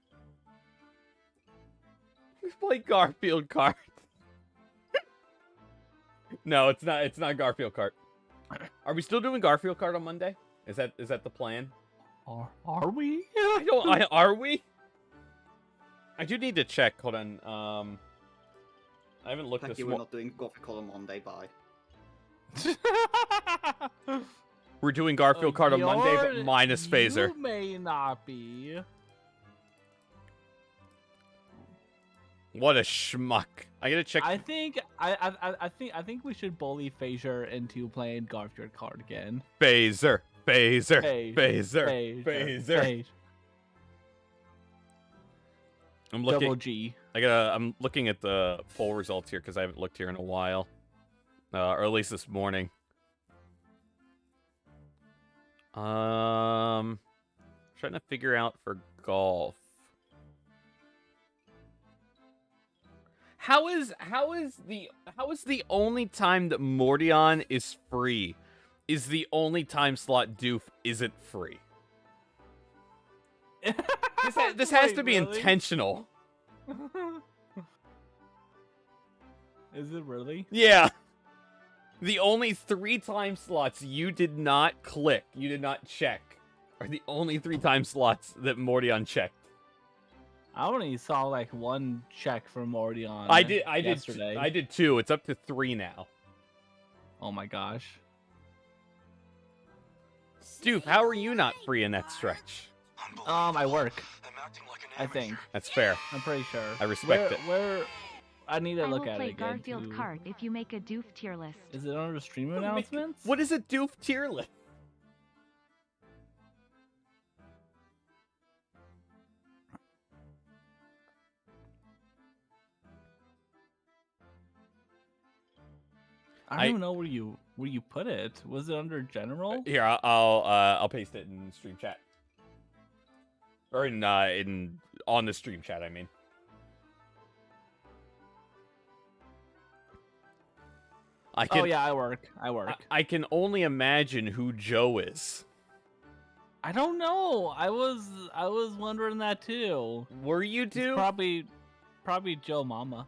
We play Garfield Kart. No, it's not Garfield Kart. Are we still doing Garfield Kart on Monday? Is that the plan? Are we? Are we? I do need to check. Hold on. I haven't looked Pack, this you were morning. not doing Coffee Call on Monday. Bye. We're doing Garfield Kart on Monday, but You're- minus Phaser. You may not be. What a schmuck! I gotta check. I think I think we should bully Phaser into playing Garfield Kart again. Phaser. Phaser, Phaser. I'm looking. Double G. I'm looking at the poll results here because I haven't looked here in a while, or at least this morning. Trying to figure out for golf. How is the only time that Mordion is free is the only time slot Doof isn't free? This has to be really? intentional. Is it really? Yeah. The only 3 time slots you did not click, you did not check, are the only 3 time slots that Mordion checked. I only saw like 1 check from Mordion. I yesterday. did 2. It's up to 3 now. Oh my gosh. Doof, how are you not free in that stretch? I work. I'm acting like an I amateur. think. That's fair. I'm pretty sure. I respect it. Where? I need to I will look at play it again. Garfield too. Kart if you make a doof tier list. Is it under stream announcements? What is a Doof tier list? I don't even know where you put it. Was it under general? Here, I'll paste it in stream chat. Or in on the stream chat, I mean. Oh yeah, I work. I can only imagine who Joe is. I don't know. I was wondering that too. Were you It's too? probably Joe Mama.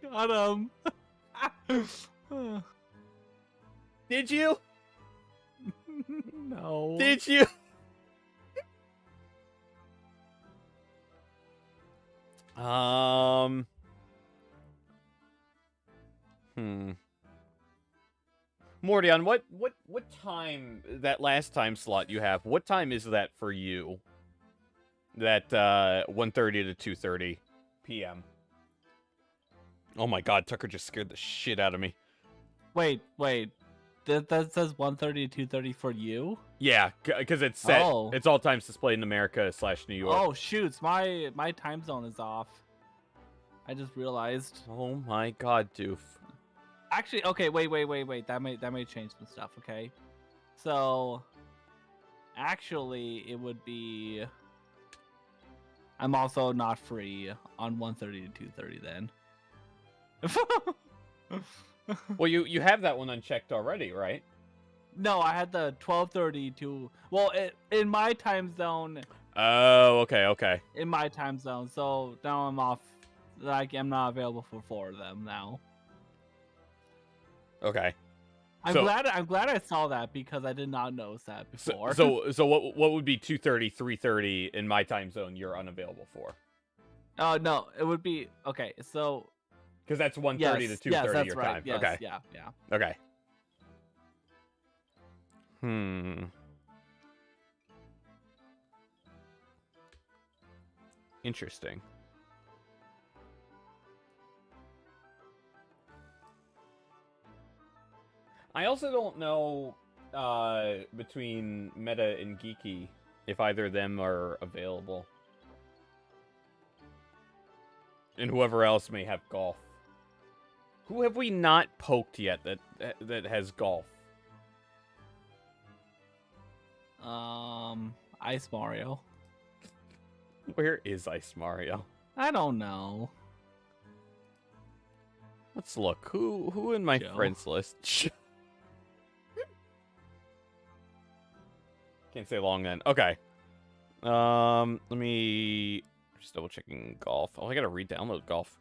Got him. Did you? No. Did you? Mordion, what time, that last time slot you have, what time is that for you? That 1:30 to 2:30 p.m. Oh my god, Tucker just scared the shit out of me. Wait. That says 1:30 to 2:30 for you? Yeah, because it's set. Oh. It's all times displayed in America / New York. Oh shoots, my time zone is off. I just realized. Oh my god, doof. Actually, okay, wait. That may change some stuff, okay? So actually it would be, I'm also not free on 1:30 to 2:30 then. Well, you have that one unchecked already, right? No, I had the 12:30 to, well, in my time zone. Oh, okay. In my time zone, so now I'm off. Like, I'm not available for 4 of them now. Okay. I'm glad I saw that because I did not notice that before. So what would be 2:30, 3:30 in my time zone? You're unavailable for. Oh no, it would be okay. So because that's 1:30 to 2:30 yes, that's your right. time. Yes, okay. Yeah. Okay. Interesting. I also don't know between Meta and Geeky if either of them are available. And whoever else may have golf. Who have we not poked yet that has golf? Ice Mario. Where is Ice Mario? I don't know. Let's look. Who in my Joe. friends list? Can't say long then. Okay. Let me just double checking golf. Oh, I gotta re-download golf.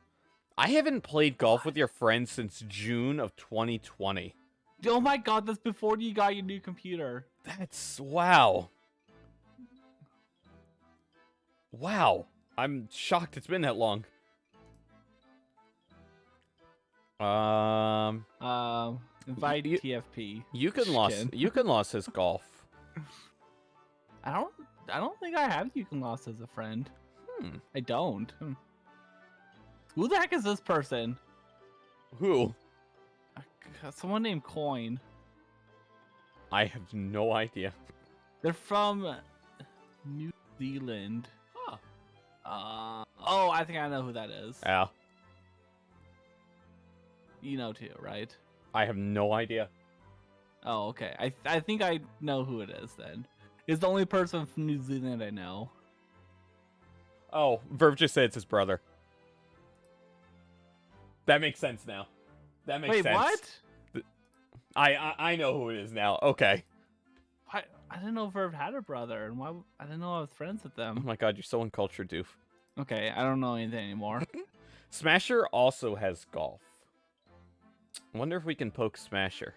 I haven't played golf with your friends since June of 2020. Oh my god, that's before you got your new computer. That's wow. Wow. I'm shocked it's been that long. Invite TFP. You can lost his golf. I don't think I have Yukon Lost as a friend. I don't. Who the heck is this person? Who? Someone named Coin. I have no idea. They're from New Zealand. Huh. Oh, I think I know who that is. Yeah. You know too, right? I have no idea. Oh, okay. I think I know who it is then. It's the only person from New Zealand I know. Oh, Verve just said it's his brother. That makes sense now. That makes sense. Wait, what? I know who it is now. Okay. I didn't know Verve had a brother, and why? I didn't know I was friends with Oh them. my god, you're so uncultured, doof. Okay, I don't know anything anymore. Smasher also has golf. I wonder if we can poke Smasher.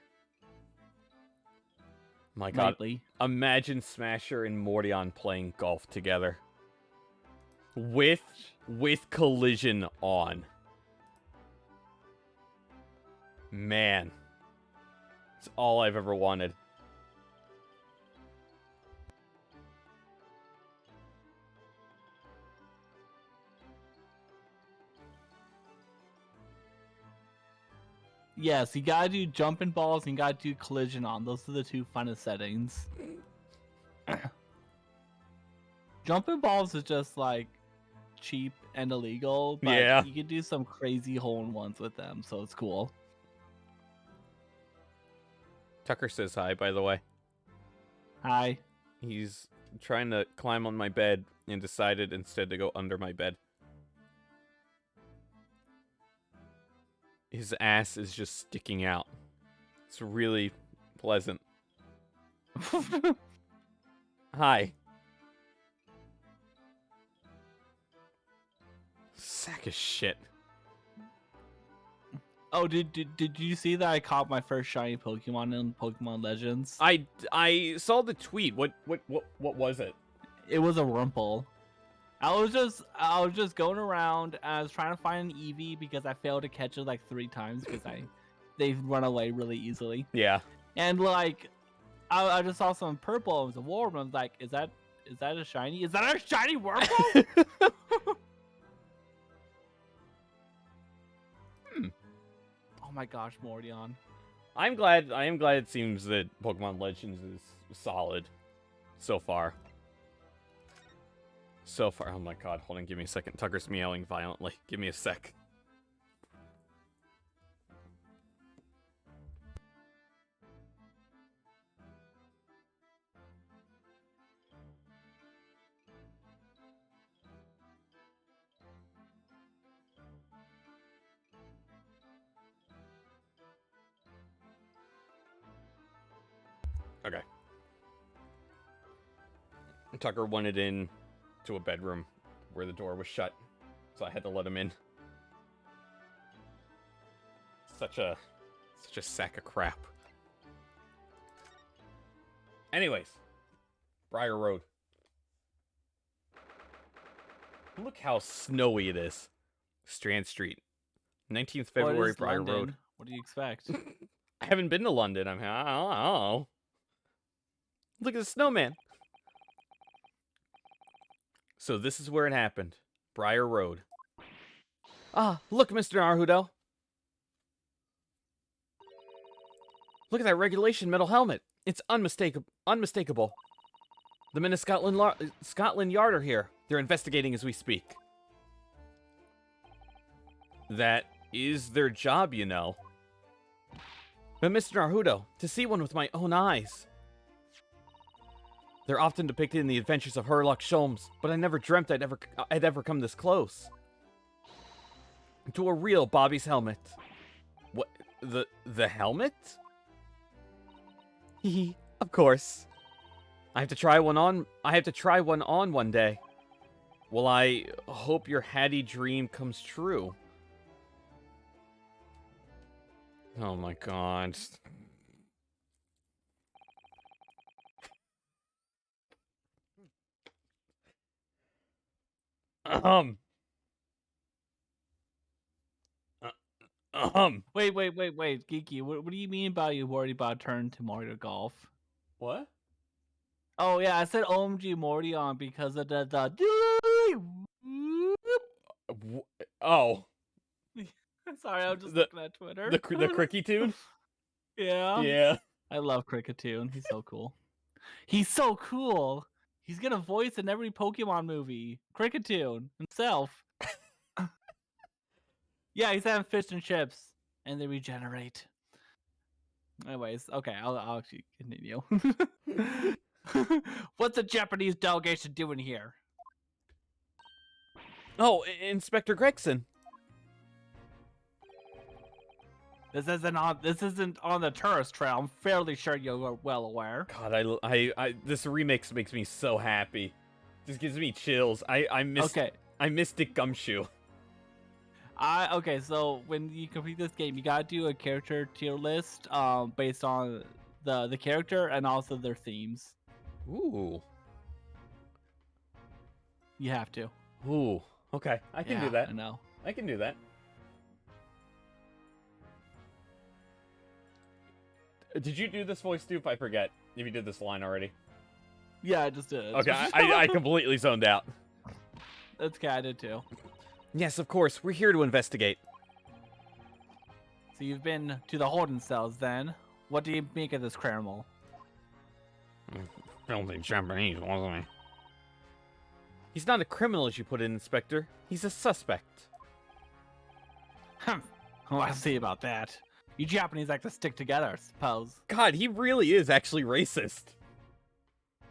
My god. Lately. Imagine Smasher and Mordion playing golf together. With collision on. Man. It's all I've ever wanted. Yes, you gotta do jumping balls and you gotta do collision on. Those are the two funnest settings. Jumping balls is just like cheap and illegal, but Yeah. you can do some crazy hole-in-ones with them, so it's cool. Tucker says hi, by the way. Hi. He's trying to climb on my bed and decided instead to go under my bed. His ass is just sticking out. It's really pleasant. Hi. Sack of shit. Oh, did you see that I caught my first shiny Pokemon in Pokemon Legends? I saw the tweet. What was it? It was a Rumple. I was just going around and I was trying to find an Eevee because I failed to catch it like 3 times because they run away really easily. Yeah. And like I just saw some purple. It was a Warm. I was like, is that a shiny? Is that a shiny Wurmple? Oh my gosh, Mordion. I am glad it seems that Pokemon Legends is solid so far. So far. Oh my god, hold on, give me a second. Tucker's meowing violently. Give me a sec. Okay. Tucker wanted in to a bedroom where the door was shut, so I had to let him in. Such a sack of crap. Anyways, Briar Road. Look how snowy it is. Strand Street, 19th February, Briar Road. What do you expect? I haven't been to London. I don't know. Look at the snowman. So this is where it happened. Briar Road. Ah, look, Mr. Naruto. Look at that regulation metal helmet. It's unmistakable. The men of Scotland Yard are here. They're investigating as we speak. That is their job, you know. But Mr. Naruto, to see one with my own eyes. They're often depicted in the adventures of Herlock Sholmes, but I never dreamt I'd ever come this close. To a real Bobby's helmet. What? The helmet? Hee, of course. I have to try one on one day. Well, I hope your Hattie dream comes true. Oh my god. Wait, Geeky. What do you mean by you worried about turn to Mario Golf? What? Oh yeah, I said OMG Mordion because of the Oh. Sorry, I was just looking at Twitter. The Cricky tune? Yeah. Yeah. I love Cricketoon. He's so cool. He's so cool. He's gonna voice in every Pokemon movie. Cricketoon himself. Yeah, he's having fish and chips, and they regenerate. Anyways, okay, I'll actually continue. What's the Japanese delegation doing here? Oh, Inspector Gregson. This isn't on the tourist trail. I'm fairly sure you're well aware. God, I this remix makes me so happy. Just gives me chills. I miss Dick Gumshoe. Okay, so when you complete this game, you gotta do a character tier list based on the character and also their themes. Ooh. You have to. Ooh. Okay, I can do that. I know. I can do that. Did you do this voice, Stoop? I forget if you did this line already. Yeah, I just did it. Okay, I completely zoned out. That's okay, I did too. Yes, of course. We're here to investigate. So you've been to the holding cells then. What do you make of this criminal? Filthy Japanese, wasn't he? He's not a criminal, as you put it, Inspector. He's a suspect. Oh, I see about that. You Japanese like to stick together, I suppose. God, he really is actually racist.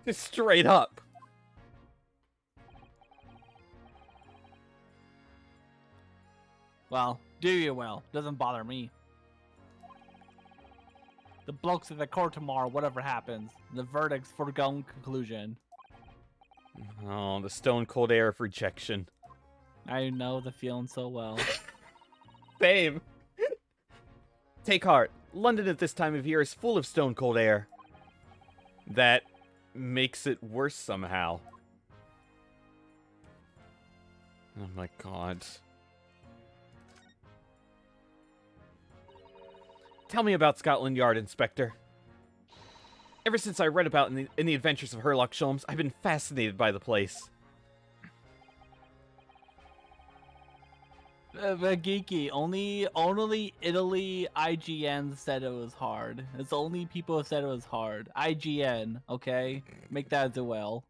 Just straight up. Well, do you well. Doesn't bother me. The blokes at the court tomorrow, whatever happens. The verdict's foregone conclusion. Oh, the stone cold air of rejection. I know the feeling so well. Babe. Take heart. London at this time of year is full of stone cold air. That makes it worse somehow. Oh my god. Tell me about Scotland Yard, Inspector. Ever since I read about in the Adventures of Sherlock Holmes, I've been fascinated by the place. Geeky, only Italy IGN said it was hard. It's only people who said it was hard. IGN, okay? Make that as well.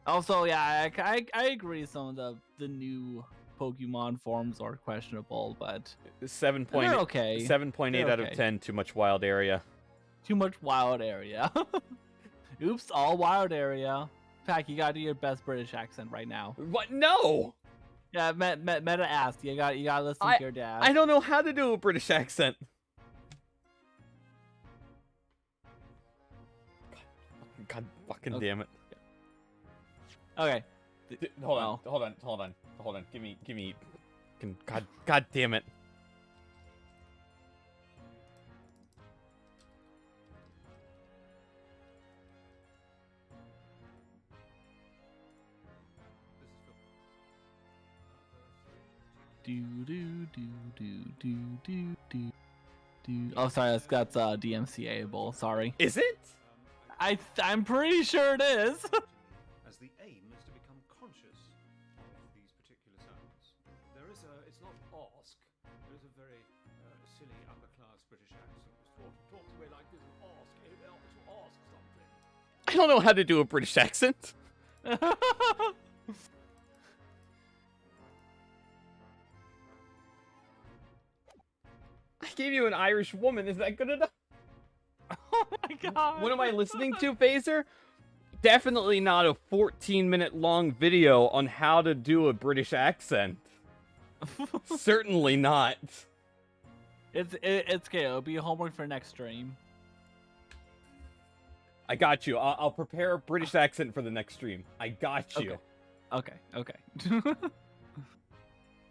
Also, yeah, I agree some of the new Pokemon forms are questionable, but 7.8 they're okay. 7.8 out of 10, too much wild area. Too much wild area. Oops, all wild area. Pack, you gotta do your best British accent right now. What? No! Yeah, Meta asked. You gotta listen to your dad. I don't know how to do a British accent. God fucking Okay. damn it. Okay. Hold on. Give me. God damn it. Oh, sorry, that's DMCA-able. Sorry. Is it? I'm pretty sure it is. As the aim is to become conscious of these particular sounds. There is it's not ask, there is a very silly upper-class British accent. Talk to me like this and ask, to ask something. I don't know how to do a British accent. I gave you an Irish woman. Is that good enough? Oh my god. What am I listening to, Phaser? Definitely not a 14-minute long video on how to do a British accent. Certainly not. It's okay. It'll be homework for next stream. I got you. I'll prepare a British accent for the next stream. I got you. Okay.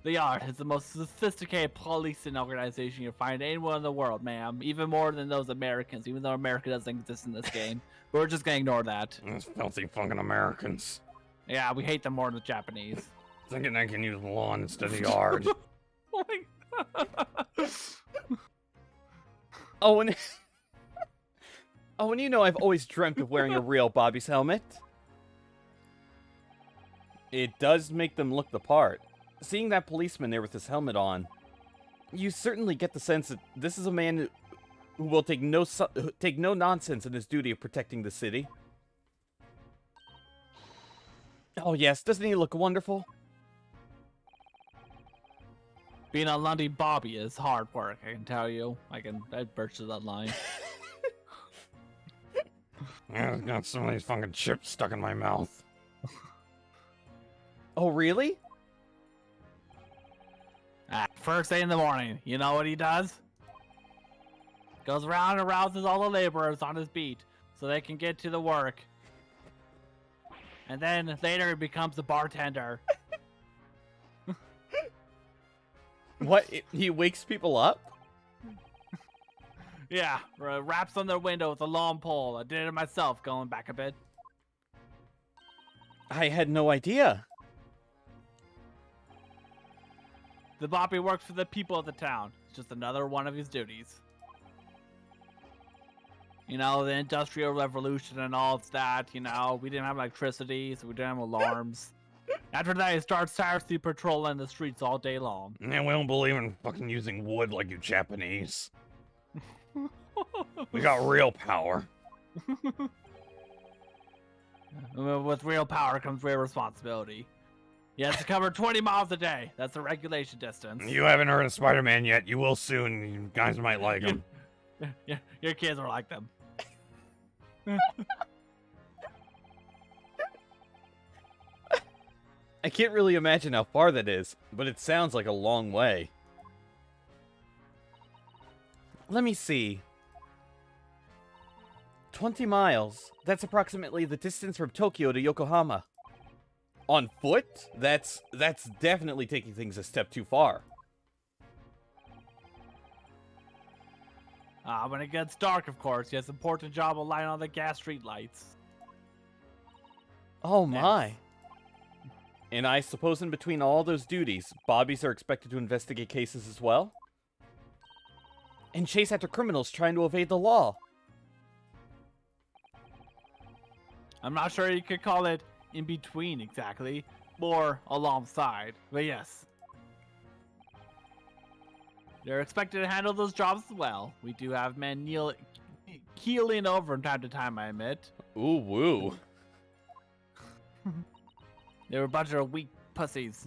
The Yard is the most sophisticated policing organization you'll find anywhere in the world, ma'am. Even more than those Americans, even though America doesn't exist in this game. We're just gonna ignore that. Those filthy fucking Americans. Yeah, we hate them more than the Japanese. Thinking I can use the lawn instead of the yard. Oh my god. Oh, and you know I've always dreamt of wearing a real Bobby's helmet. It does make them look the part. Seeing that policeman there with his helmet on, you certainly get the sense that this is a man who will take no nonsense in his duty of protecting the city. Oh yes, doesn't he look wonderful? Being a Lundy Bobby is hard work, I can tell you. I burst to that line. I've got some of these fucking chips stuck in my mouth. Oh really? First thing in the morning, you know what he does? Goes around and rouses all the laborers on his beat so they can get to the work. And then later he becomes the bartender. What? He wakes people up? Yeah, raps on their window with a long pole. I did it myself, going back a bit. I had no idea. The Bobby works for the people of the town. It's just another one of his duties. You know, the Industrial Revolution and all of that, you know, we didn't have electricity, so we didn't have alarms. After that, he starts tirelessly patrolling the streets all day long. And we don't believe in fucking using wood like you Japanese. We got real power. With real power comes real responsibility. He has to cover 20 miles a day. That's the regulation distance. You haven't heard of Spider-Man yet. You will soon. You guys might like him. Yeah, your kids are like them. I can't really imagine how far that is, but it sounds like a long way. Let me see. 20 miles. That's approximately the distance from Tokyo to Yokohama. On foot? That's definitely taking things a step too far. When it gets dark, of course, he has an important job of lighting on the gas street lights. Oh my. And I suppose in between all those duties, bobbies are expected to investigate cases as well? And chase after criminals trying to evade the law. I'm not sure you could call it in between exactly, or alongside, but yes. They're expected to handle those jobs as well. We do have men keeling over from time to time, I admit. Ooh, woo. They were a bunch of weak pussies.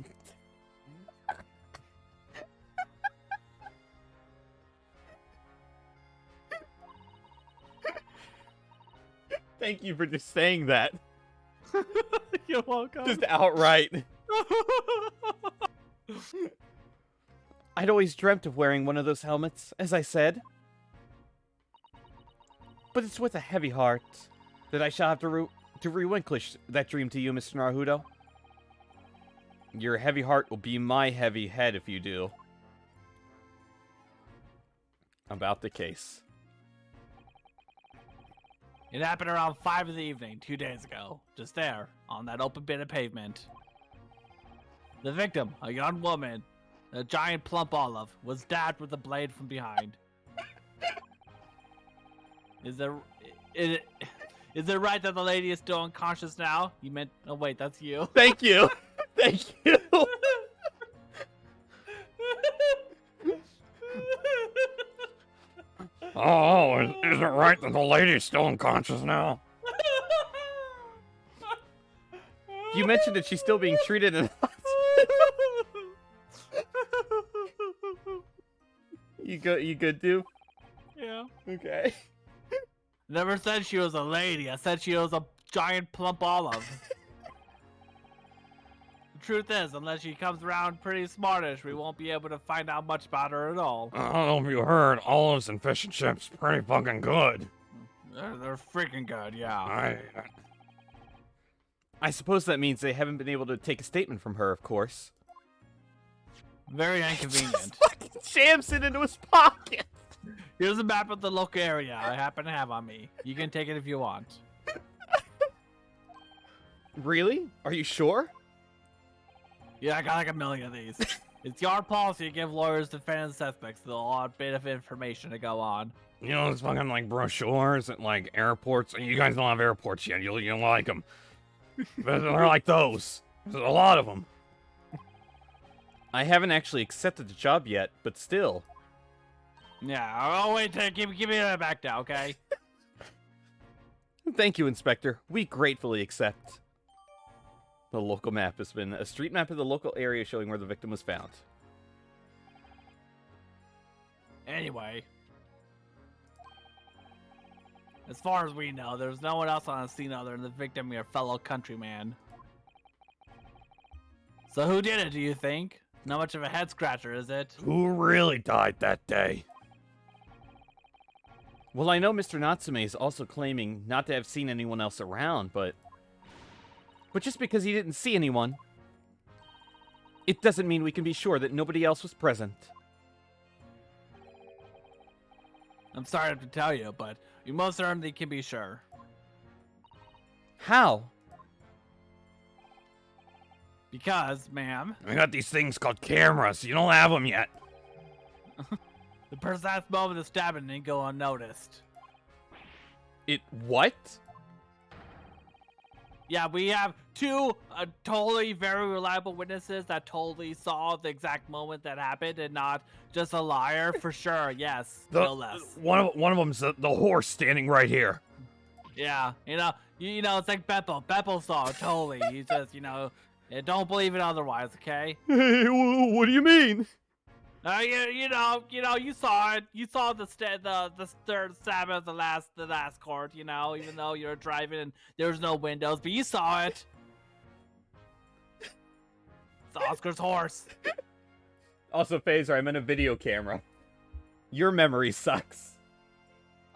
Thank you for just saying that. You're welcome. Just outright. I'd always dreamt of wearing one of those helmets, as I said. But it's with a heavy heart that I shall have to relinquish that dream to you, Mr. Naruto. Your heavy heart will be my heavy head if you do. About the case. It happened around 5 in the evening, 2 days ago. Just there, on that open bit of pavement. The victim, a young woman, a giant plump olive, was stabbed with a blade from behind. Is it right that the lady is still unconscious now? You meant... Oh, wait, that's you. Thank you. Thank you. Oh, is it right that the lady's still unconscious now? You mentioned that she's still being treated in You good, dude? Yeah. Okay. Never said she was a lady. I said she was a giant plump olive. The truth is, unless she comes around pretty smartish, we won't be able to find out much about her at all. I don't know if you heard, olives and fish and chips pretty fucking good. They're freaking good, yeah. I suppose that means they haven't been able to take a statement from her, of course. Very inconvenient. Just fucking jams it into his pocket. Here's a map of the local area I happen to have on me. You can take it if you want. Really? Are you sure? Yeah, I got like 1 million of these. It's your policy to give lawyers, defendants, suspects a lot bit of information to go on. You know, it's fucking like brochures at like airports. You guys don't have airports yet. You'll like them. But they're like those. There's a lot of them. I haven't actually accepted the job yet, but still. Yeah, I'll wait till give me that back now, okay? Thank you, Inspector. We gratefully accept. The local map has been a street map of the local area showing where the victim was found. Anyway. As far as we know, there's no one else on the scene other than the victim and your fellow countryman. So who did it, do you think? Not much of a head scratcher, is it? Who really died that day? Well, I know Mr. Natsume is also claiming not to have seen anyone else around, but just because he didn't see anyone, it doesn't mean we can be sure that nobody else was present. I'm sorry to tell you, but you most certainly can be sure. How? Because, ma'am, I got these things called cameras. You don't have them yet. the precise moment of stabbing didn't go unnoticed. It what? Yeah, we have two totally very reliable witnesses that totally saw the exact moment that happened and not just a liar for sure. Yes, no less. One of them's the horse standing right here. Yeah, you know, it's like Beppo. Beppo saw it totally. He just, don't believe it otherwise, okay? Hey, what do you mean? You saw it. You saw the third stab of the last court. Even though you were driving and there was no windows, but you saw it. It's Oscar's horse. Also, Phaser, I'm in a video camera. Your memory sucks.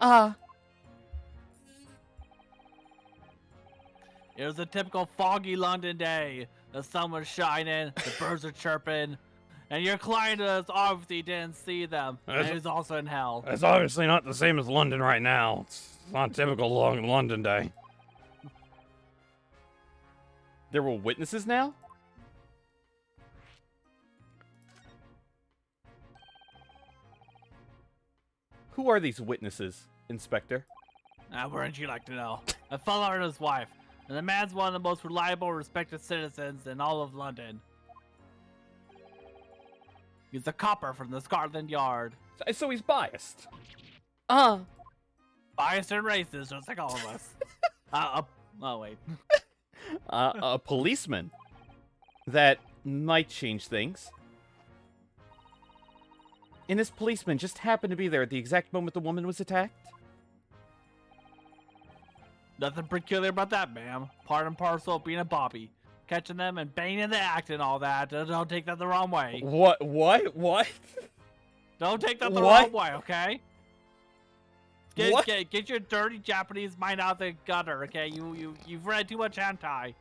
It was a typical foggy London day. The sun was shining, the birds are chirping, and your client obviously didn't see them. And he was also in hell. It's obviously not the same as London right now. It's not typical London day. There were witnesses now? Who are these witnesses, Inspector? Wouldn't you like to know? A fellow and his wife. And the man's one of the most reliable, respected citizens in all of London. He's a copper from the Scotland Yard. So he's biased. Biased and racist, just like all of us. Oh, wait. A policeman. That might change things. And this policeman just happened to be there at the exact moment the woman was attacked? Nothing peculiar about that, ma'am. Part and parcel of being a Bobby. Catching them and banging the act and all that. Don't take that the wrong way. What? Don't take that the What? wrong way, okay? Get your dirty Japanese mind out the gutter, okay? You've read too much hentai.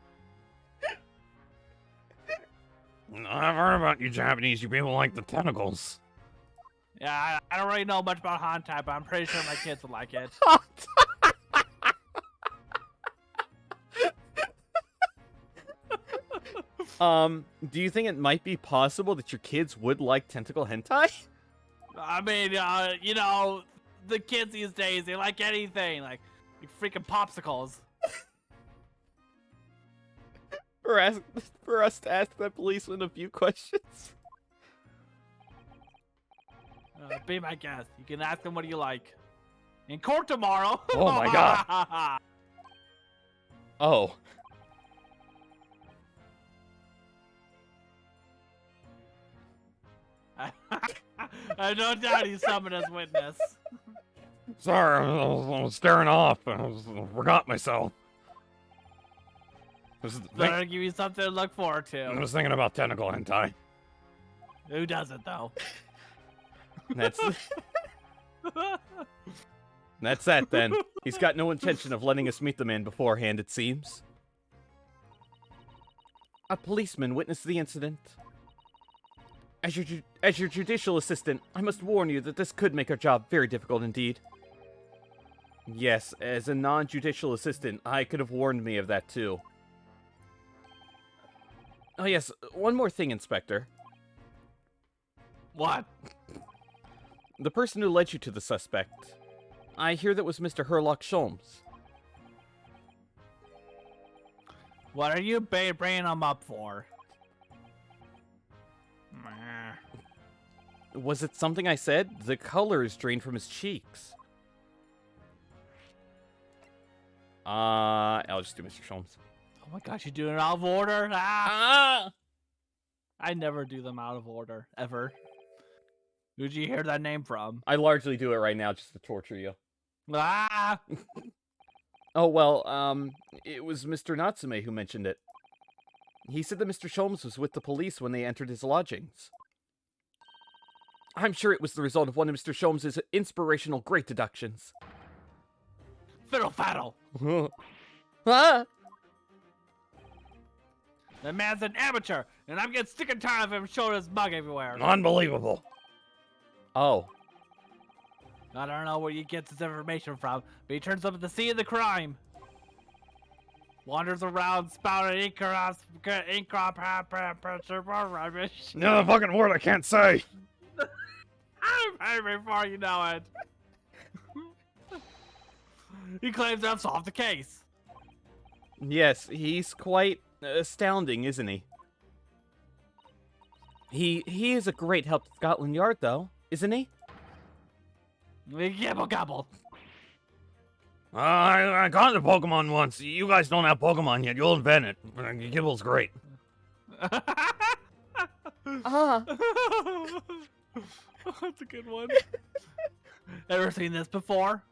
I've heard about you Japanese. You people like the tentacles. Yeah, I don't really know much about hentai, but I'm pretty sure my kids would like it. Do you think it might be possible that your kids would like tentacle hentai? I mean, the kids these days, they like anything, like freaking popsicles. For us to ask that policeman a few questions. Be my guest. You can ask them what do you like. In court tomorrow. Oh my god. Oh. I don't doubt he summoned as witness. Sorry, I was staring off. I forgot myself. Better give you something to look forward I to. was thinking about tentacle hentai. Who doesn't, though? That's that then. He's got no intention of letting us meet the man beforehand, it seems. A policeman witnessed the incident. As your judicial assistant, I must warn you that this could make our job very difficult indeed. Yes, as a non-judicial assistant, I could have warned me of that too. Oh yes, one more thing, Inspector. What? The person who led you to the suspect. I hear that was Mr. Herlock Sholmes. What are you bringing him up for? Was it something I said? The color is drained from his cheeks. I'll just do Mr. Sholmes. Oh my gosh, you're doing it out of order? Ah! I never do them out of order, ever. Who'd you hear that name from? I largely do it right now just to torture you. Ah! Oh, well, it was Mr. Natsume who mentioned it. He said that Mr. Sholmes was with the police when they entered his lodgings. I'm sure it was the result of one of Mr. Sholmes' inspirational great deductions. Fiddle faddle! Ah! The man's an amateur, and I'm getting sick and tired of him showing his mug everywhere. Unbelievable. Oh. I don't know where he gets his information from, but he turns up at the scene of the crime. Wanders around spouting ink rubbish. No fucking word I can't say. I'm very before you know it. He claims to have solved the case. Yes, he's quite astounding, isn't he? He is a great help to Scotland Yard, though, isn't he? Gabble gabble. I got the Pokemon once. You guys don't have Pokemon yet. You'll invent it. Gibble's great. That's a good one. Ever seen this before?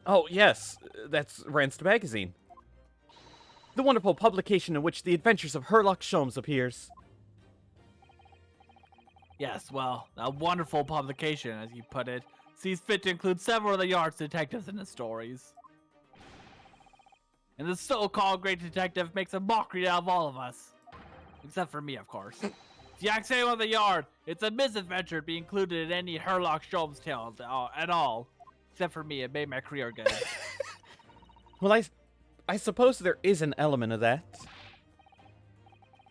Oh, yes. That's Ranced Magazine. The wonderful publication in which the adventures of Herlock Sholmes appears. Yes, well, a wonderful publication, as you put it, sees fit to include several of the Yard's detectives in its stories. And the so-called great detective makes a mockery out of all of us. Except for me, of course. If you ask anyone of the Yard, it's a misadventure to be included in any Herlock Sholmes tale at all. Except for me, it made my career good. Well, I suppose there is an element of that.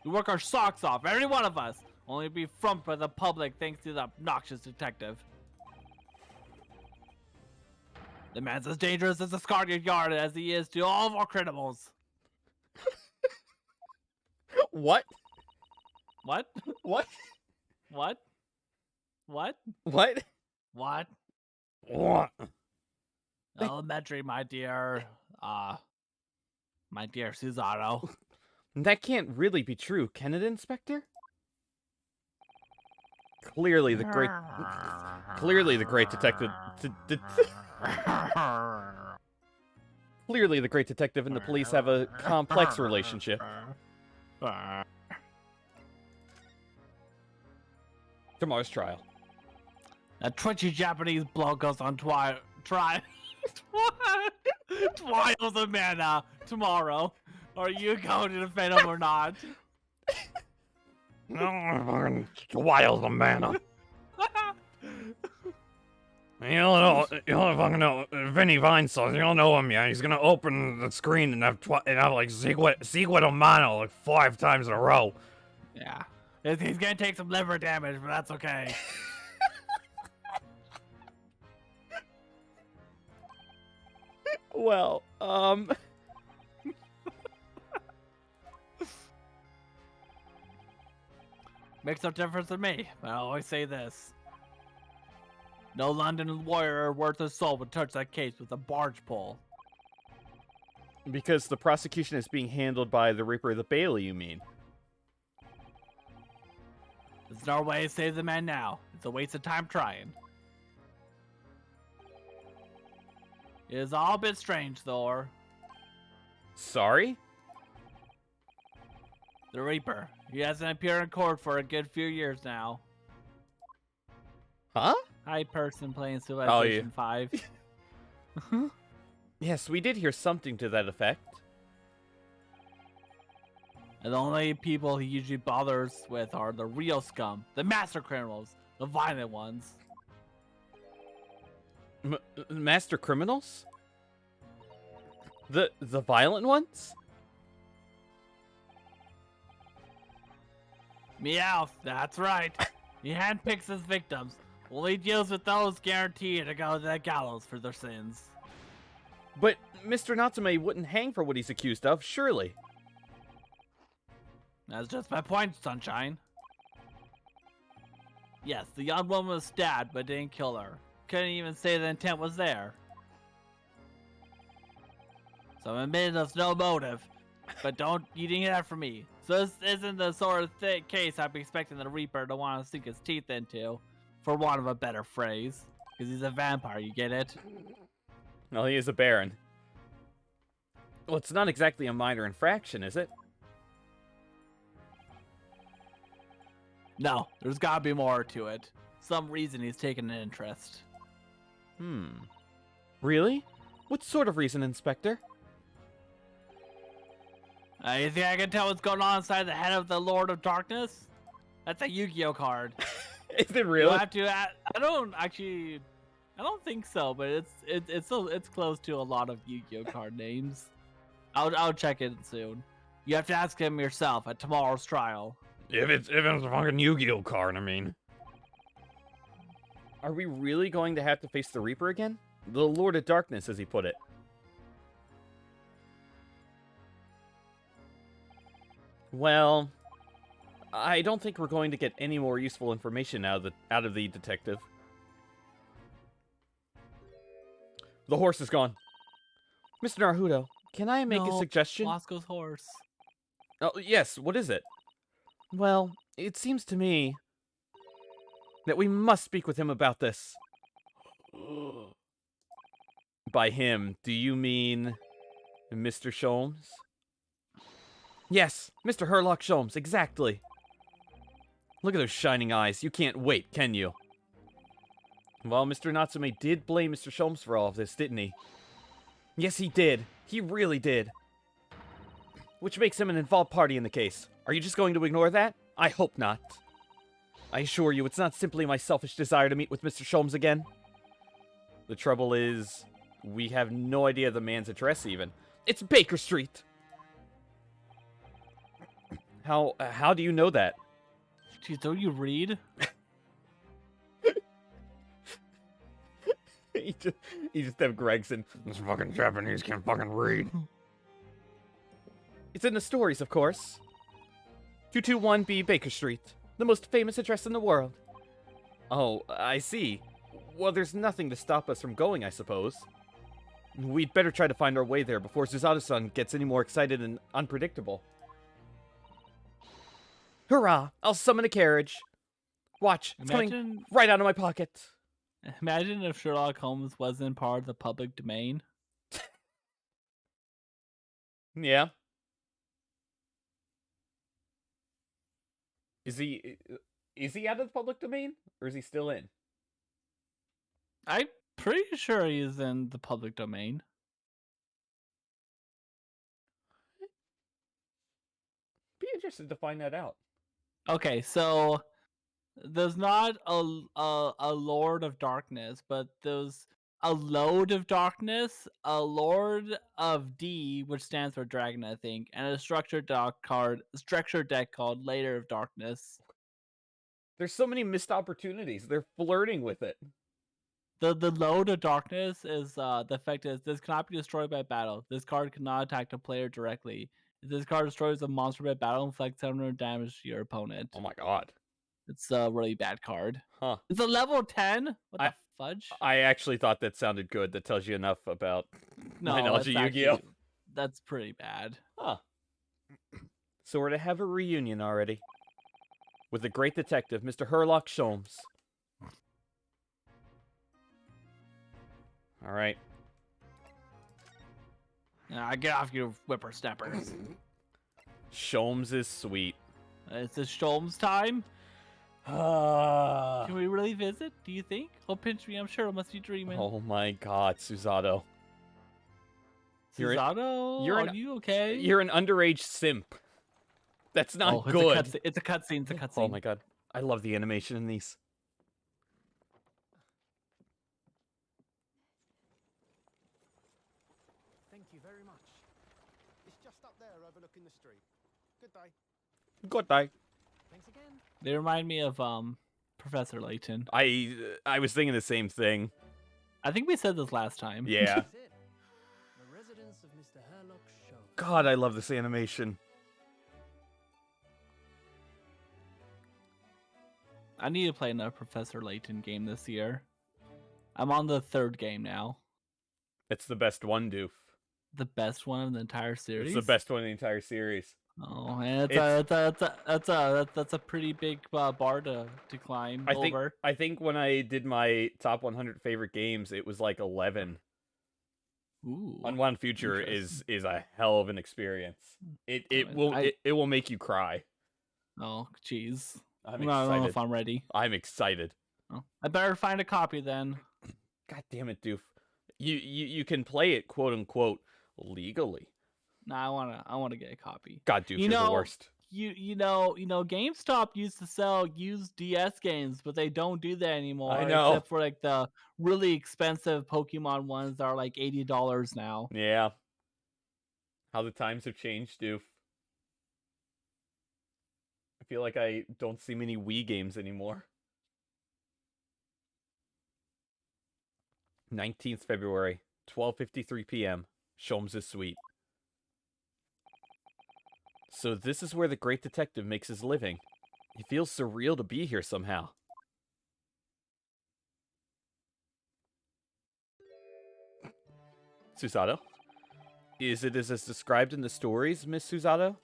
We work our socks off, every one of us, only to be frumped by the public thanks to the obnoxious detective. The man's as dangerous as the Scotland Yard as he is to all of our criminals. What? What? What? What? What? What? What? What? Elementary, my dear Susano. That can't really be true, can it, Inspector? Clearly the great detective Clearly the great detective and the police have a complex relationship. Tomorrow's trial. A twitchy Japanese bloke goes on trials of mana tomorrow. Are you going to defend him or not? No, wild the mana. You don't fucking know. Vinny Vine sauce, you don't know him yet. He's gonna open the screen and have like Sequit of mana like 5 times in a row. Yeah. He's gonna take some liver damage, but that's okay. Well, Makes no difference to me, but I always say this. No London warrior worth his soul would touch that case with a barge pole. because the prosecution is being handled by the Reaper of the Bailey, you mean? There's no way to save the man now. It's a waste of time trying. It is all a bit strange, Thor. Sorry? The Reaper. He hasn't appeared in court for a good few years now. Huh? Hi, person playing Civilization 5. Yes, we did hear something to that effect. And the only people he usually bothers with are the real scum, the master criminals, the violent ones. Master criminals? The violent ones? Meowth, that's right. He handpicks his victims. Only deals with those guaranteed to go to the gallows for their sins. But Mr. Natsume wouldn't hang for what he's accused of, surely. That's just my point, Sunshine. Yes, the young woman was stabbed, but didn't kill her. Couldn't even say the intent was there. So I'm admitting there's no motive, but you didn't hear that from me. So this isn't the sort of case I'd be expecting the Reaper to want to sink his teeth into, for want of a better phrase. Because he's a vampire, you get it? Well, he is a baron. Well, it's not exactly a minor infraction, is it? No, there's gotta be more to it. Some reason he's taken an interest. Really? What sort of reason, Inspector? You think I can tell what's going on inside the head of the Lord of Darkness? That's a Yu-Gi-Oh card. Is it You really? have to. I don't think so, but it's close to a lot of Yu-Gi-Oh card names. I'll check it soon. You have to ask him yourself at tomorrow's trial. If it's a fucking Yu-Gi-Oh card, I mean. Are we really going to have to face the Reaper again? The Lord of Darkness, as he put it. Well, I don't think we're going to get any more useful information out of the detective. The horse is gone. Mr. Naruto, can I make a No, suggestion? Moscow's horse. Oh, yes, what is it? Well, it seems to me that we must speak with him about this. By him, do you mean Mr. Sholmes? Yes, Mr. Herlock Sholmes, exactly. Look at those shining eyes. You can't wait, can you? Well, Mr. Natsume did blame Mr. Sholmes for all of this, didn't he? Yes, he did. He really did. Which makes him an involved party in the case. Are you just going to ignore that? I hope not. I assure you, it's not simply my selfish desire to meet with Mr. Sholmes again. The trouble is, we have no idea the man's address even. It's Baker Street! How do you know that? Jeez, don't you read? he just have Gregson. This fucking Japanese can't fucking read. It's in the stories, of course. 221B Baker Street, the most famous address in the world. Oh, I see. Well, there's nothing to stop us from going, I suppose. We'd better try to find our way there before Suzato-san gets any more excited and unpredictable. Hurrah! I'll summon a carriage. Watch, it's coming right out of my pocket. Imagine if Sherlock Holmes wasn't part of the public domain. Yeah. Is he out of the public domain? Or is he still in? I'm pretty sure he's in the public domain. Be interested to find that out. Okay, so there's not a Lord of Darkness, but there's a Load of Darkness, a Lord of D, which stands for Dragon, I think, and a structured deck called Layer of Darkness. There's so many missed opportunities. They're flirting with it. The Load of Darkness is the effect is this cannot be destroyed by battle. This card cannot attack the player directly. If this card destroys a monster by battle, inflict 700 damage to your opponent. Oh my god. It's a really bad card. Huh. It's a level 10? What the fudge? I actually thought that sounded good. That tells you enough about my No, knowledge that's of Yu-Gi-Oh! actually, that's pretty bad. Huh. So we're to have a reunion already. With the great detective, Mr. Herlock Sholmes. Alright. Get off your whippersnappers. Sholmes is sweet. It's a Sholmes time. Can we really visit? Do you think? Oh, pinch me. I'm sure I must be dreaming. Oh my god, Suzato. Suzato? Are you okay? You're an underage simp. That's not good. It's a cutscene. It's a cutscene. Oh my god. I love the animation in these. Thank you very much. It's just up there overlooking the street. Good day. Good day. Thanks again. They remind me of Professor Layton. I was thinking the same thing. I think we said this last time. Yeah. This is it. The residence of Mr. Herlock Sholmes. God, I love this animation. I need to play another Professor Layton game this year. I'm on the 3rd game now. It's the best one, Doof. The best one in the entire series. It's the best one in the entire series. Oh, and that's a pretty big bar to climb over. I think when I did my top 100 favorite games, it was like 11. Ooh. Unwound Future is a hell of an experience. It will make you cry. Oh, jeez. I'm I don't know excited. if I'm ready. I'm excited. Oh, I better find a copy then. God damn it, Doof. You can play it, quote unquote, legally. Nah, I wanna get a copy. God, Doof, you're the worst. You know, GameStop used to sell used DS games, but they don't do that anymore. I know. Except for like the really expensive Pokemon ones that are like $80 now. Yeah. How the times have changed, Doof. I feel like I don't see many Wii games anymore. 19th February, 12:53 p.m. Sholmes' Suite. So this is where the great detective makes his living. It feels surreal to be here somehow. Susato? Is it as described in the stories, Miss Susato?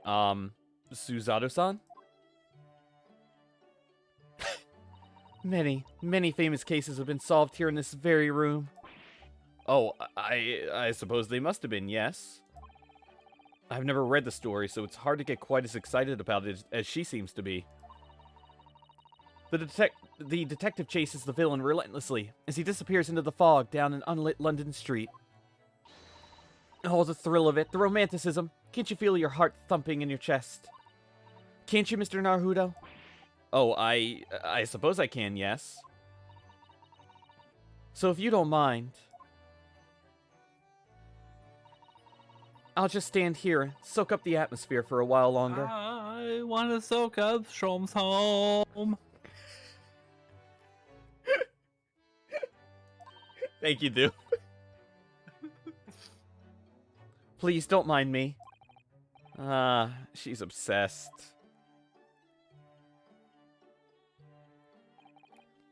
Susato-san? Many famous cases have been solved here in this very room. Oh, I suppose they must have been, yes. I've never read the story, so it's hard to get quite as excited about it as she seems to be. The detective chases the villain relentlessly as he disappears into the fog down an unlit London street. Oh, the thrill of it, the romanticism. Can't you feel your heart thumping in your chest? Can't you, Mr. Naruto? Oh, I suppose I can, yes. So if you don't mind, I'll just stand here and soak up the atmosphere for a while longer. I want to soak up Sholmes' home. Thank you, dude. Please don't mind me. She's obsessed.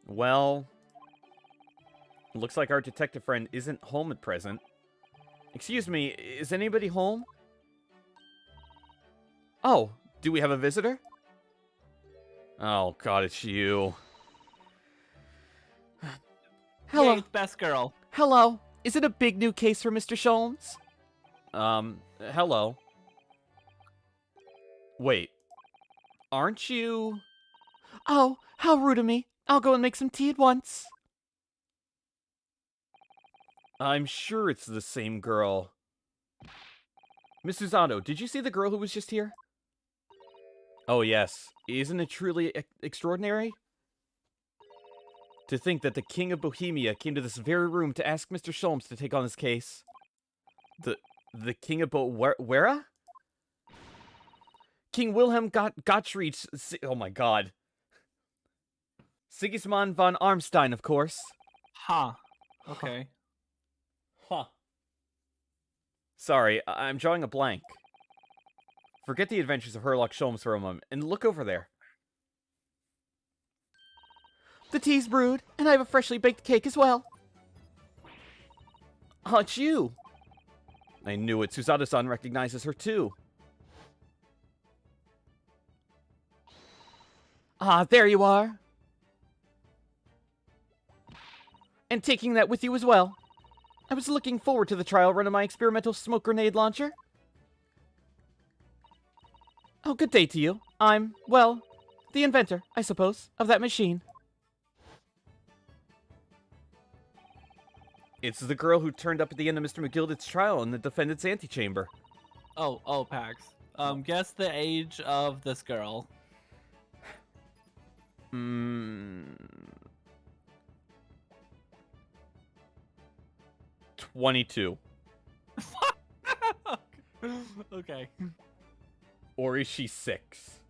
Well, looks like our detective friend isn't home at present. Excuse me, is anybody home? Oh, do we have a visitor? Oh god, it's you. Hello. Yay, it's best girl. Hello. Is it a big new case for Mr. Sholmes? Hello. Wait. Aren't you... Oh, how rude of me. I'll go and make some tea at once. I'm sure it's the same girl. Miss Susato, did you see the girl who was just here? Oh, yes. Isn't it truly extraordinary? To think that the King of Bohemia came to this very room to ask Mr. Sholmes to take on his case. The King of Where? King Wilhelm Gottfried... Oh my god. Sigismund von Armstein, of course. Huh. Okay. Huh. Sorry, I'm drawing a blank. Forget the adventures of Herlock Sholmes for a moment, and look over there. The tea's brewed, and I have a freshly baked cake as well. It's you. I knew it. Susato-san recognizes her too. Ah, there you are. And taking that with you as well. I was looking forward to the trial run of my experimental smoke grenade launcher. Oh, good day to you. I'm, well, the inventor, I suppose, of that machine. It's the girl who turned up at the end of Mr. McGilded's trial in the defendant's antechamber. Oh, Pax. Guess the age of this girl. 22. Okay. Or is she 6?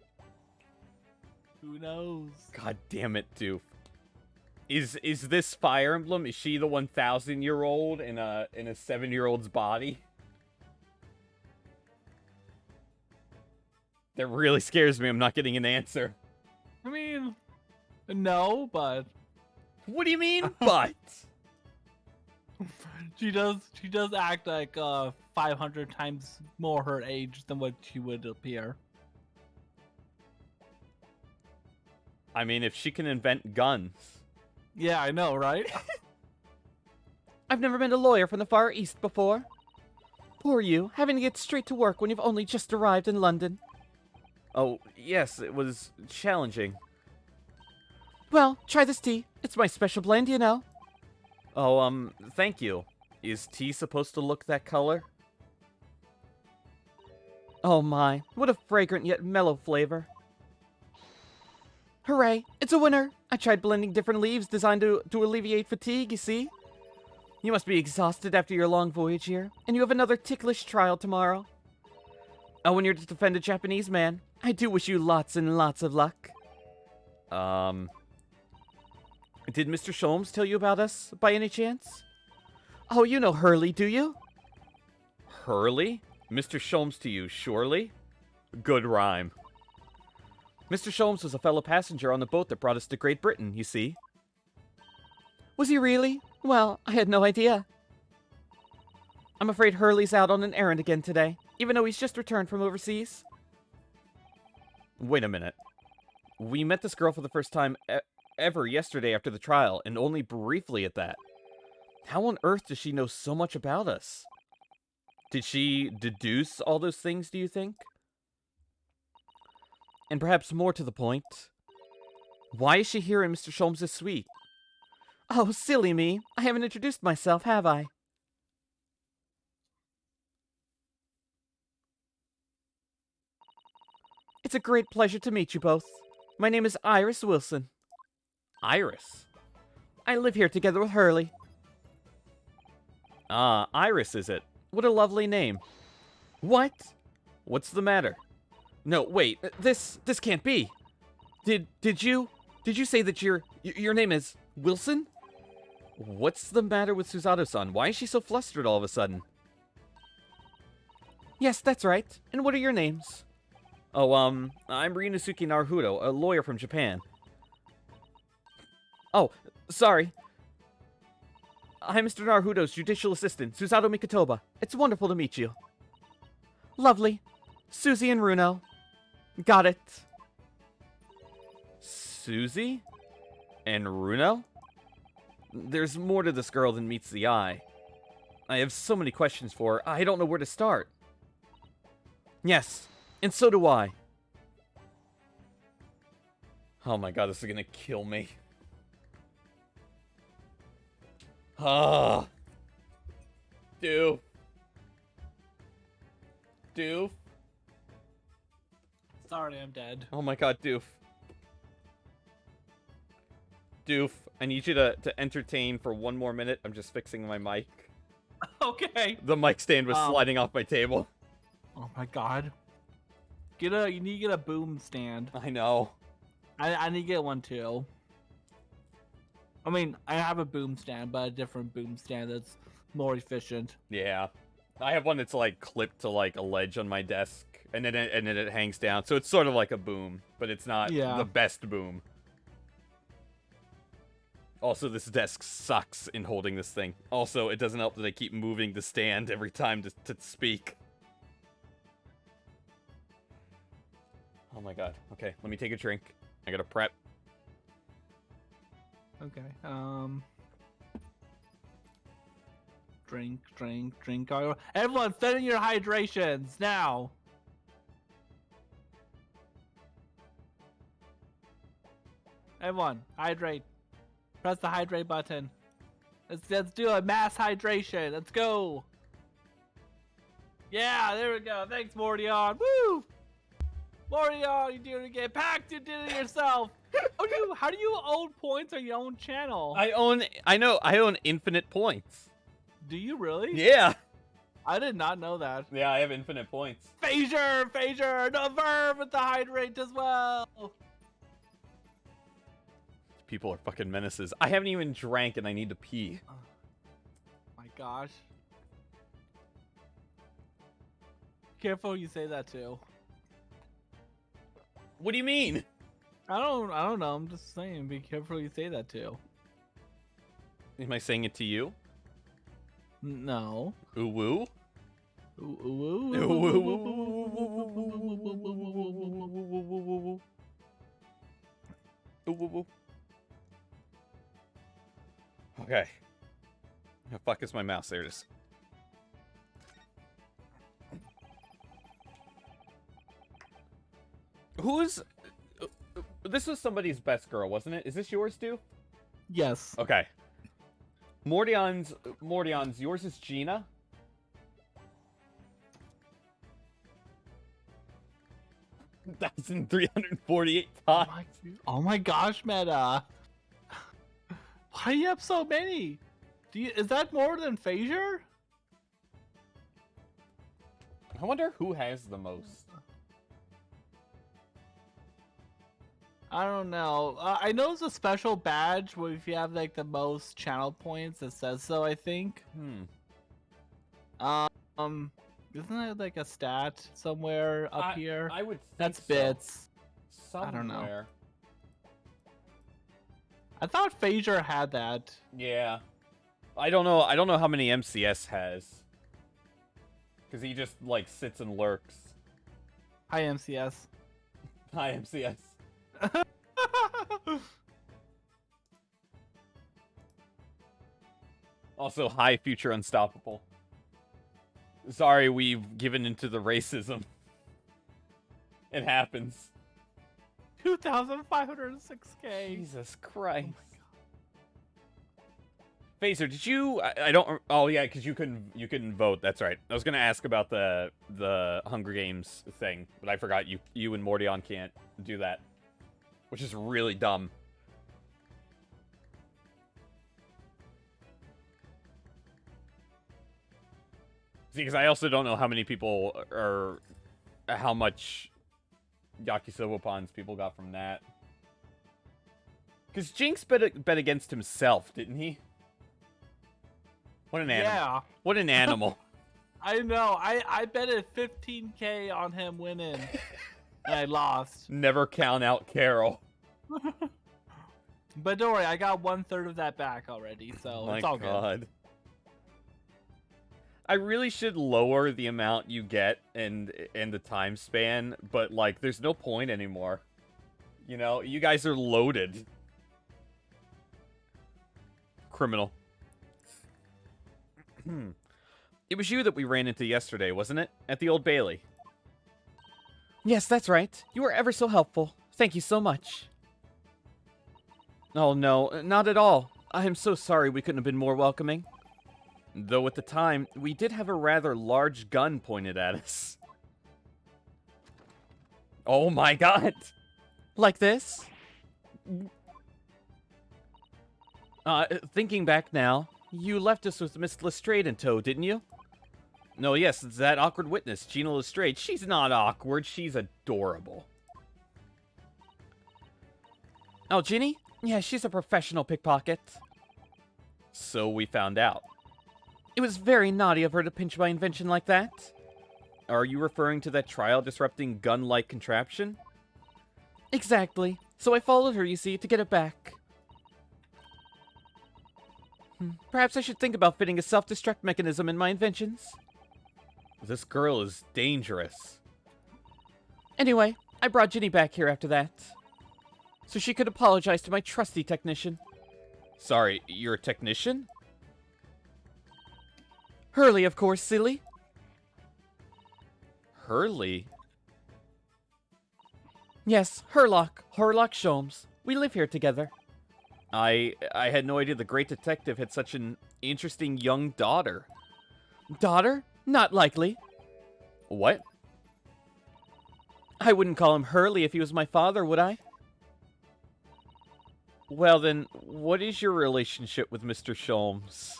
Who knows? God damn it, Doof. Is this Fire Emblem? Is she the 1,000-year-old in a 7-year-old's body? That really scares me. I'm not getting an answer. I mean, no, but What do you mean, but? she does act like 500 times more her age than what she would appear. I mean, if she can invent guns. Yeah, I know, right? I've never been a lawyer from the Far East before. Poor you, having to get straight to work when you've only just arrived in London. Oh, yes, it was challenging. Well, try this tea. It's my special blend, you know. Oh, thank you. Is tea supposed to look that color? Oh my, what a fragrant yet mellow flavor. Hooray, it's a winner! I tried blending different leaves designed to alleviate fatigue, you see? You must be exhausted after your long voyage here, and you have another ticklish trial tomorrow. Oh, when you're to defend a Japanese man, I do wish you lots and lots of luck. Did Mr. Sholmes tell you about us, by any chance? Oh, you know Hurley, do you? Hurley? Mr. Sholmes to you, surely? Good rhyme. Mr. Sholmes was a fellow passenger on the boat that brought us to Great Britain, you see. Was he really? Well, I had no idea. I'm afraid Hurley's out on an errand again today, even though he's just returned from overseas. Wait a minute. We met this girl for the first time ever yesterday after the trial, and only briefly at that. How on earth does she know so much about us? Did she deduce all those things, do you think? And perhaps more to the point, why is she here in Mr. Sholmes' suite? Oh, silly me. I haven't introduced myself, have I? It's a great pleasure to meet you both. My name is Iris Wilson. Iris? I live here together with Hurley. Ah, Iris, is it? What a lovely name. What? What's the matter? No, wait, this can't be. Did you say that your name is Wilson? What's the matter with Susato-san? Why is she so flustered all of a sudden? Yes, that's right. And what are your names? Oh, I'm Ryunosuke Naruhodo, a lawyer from Japan. Oh, sorry. I'm Mr. Naruhodo's judicial assistant, Susato Mikotoba. It's wonderful to meet you. Lovely. Susie and Runo. Got it. Susie? And Runo? There's more to this girl than meets the eye. I have so many questions for her, I don't know where to start. Yes, and so do I. Oh my god, this is gonna kill me. Ah. Doof. Doof. Sorry, I'm dead. Oh my god, Doof. Doof, I need you to entertain for one more minute. I'm just fixing my mic. Okay. The mic stand was sliding off my table. Oh my god. You need to get a boom stand. I know. I need to get one too. I mean, I have a boom stand, but a different boom stand that's more efficient. Yeah. I have one that's like clipped to like a ledge on my desk, and then it hangs down. So it's sort of like a boom, but it's not the best boom. Also, this desk sucks in holding this thing. Also, it doesn't help that I keep moving the stand every time to speak. Oh my god. Okay, let me take a drink. I gotta prep. Okay, drink. Everyone, fill in your hydrations, now! Everyone, hydrate. Press the hydrate button. Let's do a mass hydration. Let's go. Yeah, there we go. Thanks, Mordion. Woo! Mordion, you did it again. Packed, you did it yourself. How do you own points on your own channel? I own infinite points. Do you really? Yeah. I did not know that. Yeah, I have infinite points. Phasure, the verb with the hydrate as well. People are fucking menaces. I haven't even drank and I need to pee. Oh, my gosh. Careful you say that too. What do you mean? I don't know. I'm just saying, be careful you say that too. Am I saying it to you? No. Ooh woo? Ooh ooh ooh. Okay. The fuck is my mouse? There it is. Who's... This was somebody's best girl, wasn't it? Is this yours, too? Yes. Okay. Mordion's yours is Gina? 1,348 times. Oh my gosh, Meta. Why do you have so many? Is that more than Phasure? I wonder who has the most. I don't know. I know it's a special badge where if you have like the most channel points, it says so. I think. Isn't it like a stat somewhere up here? I would think That's so. bits. Somewhere. I don't know. I thought Phasor had that. Yeah. I don't know. I don't know how many MCS has. Because he just, like, sits and lurks. Hi, MCS. Hi, MCS. Also, hi, Future Unstoppable. Sorry we've given into the racism. It happens. 2,506K. Jesus Christ. Phasor, did you? I don't. Oh yeah, because you couldn't vote. That's right. I was gonna ask about the Hunger Games thing, but I forgot you and Mordion can't do that, which is really dumb. See, because I also don't know how many people or how much Yakisoba Pons people got from that. Because Jinx bet against himself, didn't he? What an animal. Yeah. What an animal. I know. I betted 15K on him winning. And I lost. Never count out Carol. But don't worry, I got 1/3 of that back already, so it's all good. I really should lower the amount you get and the time span, but like there's no point anymore. You know, you guys are loaded. Criminal. It was you that we ran into yesterday, wasn't it? At the Old Bailey. Yes, that's right. You were ever so helpful. Thank you so much. Oh no, not at all. I am so sorry we couldn't have been more welcoming. Though at the time, we did have a rather large gun pointed at us. Oh my god! Like this? Thinking back now, you left us with Miss Lestrade in tow, didn't you? No, yes, it's that awkward witness, Gina Lestrade. She's not awkward, she's adorable. Oh, Ginny? Yeah, she's a professional pickpocket. So we found out. It was very naughty of her to pinch my invention like that. Are you referring to that trial-disrupting gun-like contraption? Exactly. So I followed her, you see, to get it back. Perhaps I should think about fitting a self-destruct mechanism in my inventions. This girl is dangerous. Anyway, I brought Ginny back here after that. So she could apologize to my trusty technician. Sorry, you're a technician? Hurley, of course, silly. Hurley? Yes, Herlock Sholmes. We live here together. I had no idea the great detective had such an interesting young daughter. Daughter? Not likely. What? I wouldn't call him Hurley if he was my father, would I? Well then, what is your relationship with Mr. Sholmes?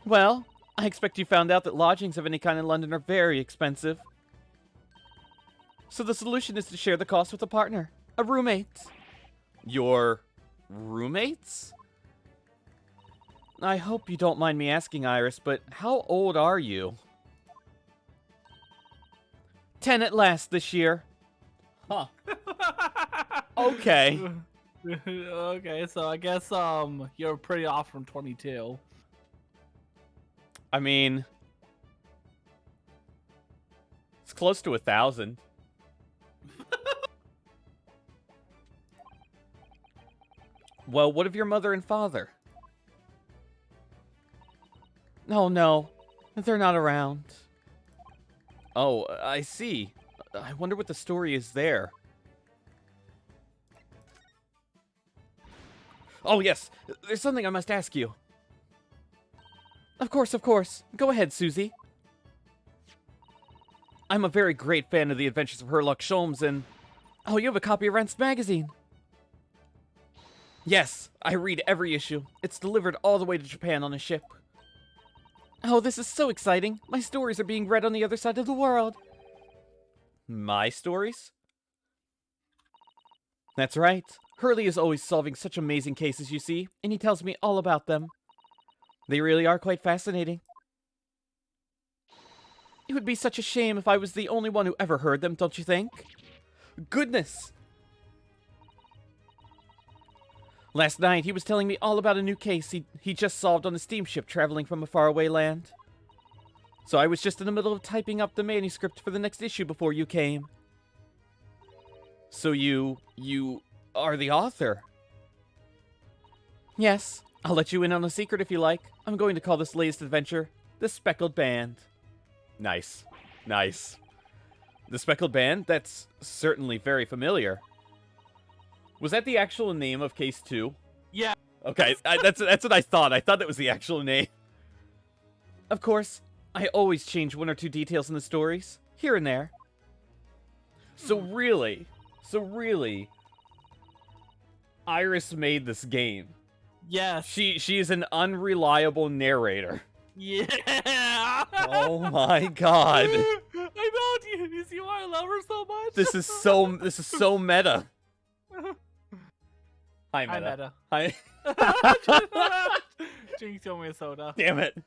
Well, I expect you found out that lodgings of any kind in London are very expensive. So the solution is to share the cost with a partner, a roommate. Your roommates? I hope you don't mind me asking, Iris, but how old are you? 10 at last this year. Huh. Okay. Okay, so I guess you're pretty off from 22. I mean, it's close to 1,000. Well, what of your mother and father? Oh no, they're not around. Oh, I see. I wonder what the story is there. Oh yes, there's something I must ask you. Of course, of course. Go ahead, Susie. I'm a very great fan of the Adventures of Herlock Sholmes and... Oh, you have a copy of Rent's magazine. Yes, I read every issue. It's delivered all the way to Japan on a ship. Oh, this is so exciting. My stories are being read on the other side of the world. My stories? That's right. Hurley is always solving such amazing cases, you see, and he tells me all about them. They really are quite fascinating. It would be such a shame if I was the only one who ever heard them, don't you think? Goodness! Last night, he was telling me all about a new case he just solved on a steamship traveling from a faraway land. So I was just in the middle of typing up the manuscript for the next issue before you came. So you are the author? Yes, I'll let you in on a secret if you like. I'm going to call this latest adventure The Speckled Band. Nice. Nice. The Speckled Band? That's certainly very familiar. Was that the actual name of Case 2? Yeah. Okay, that's what I thought. I thought that was the actual name. Of course, I always change one or two details in the stories, here and there. So really, Iris made this game. Yes. She is an unreliable narrator. Yeah. Oh my god. I know. Do you see why I love her so much? This is so meta. Hi, Meta. Hi. Jinx, owe me a soda. Damn it.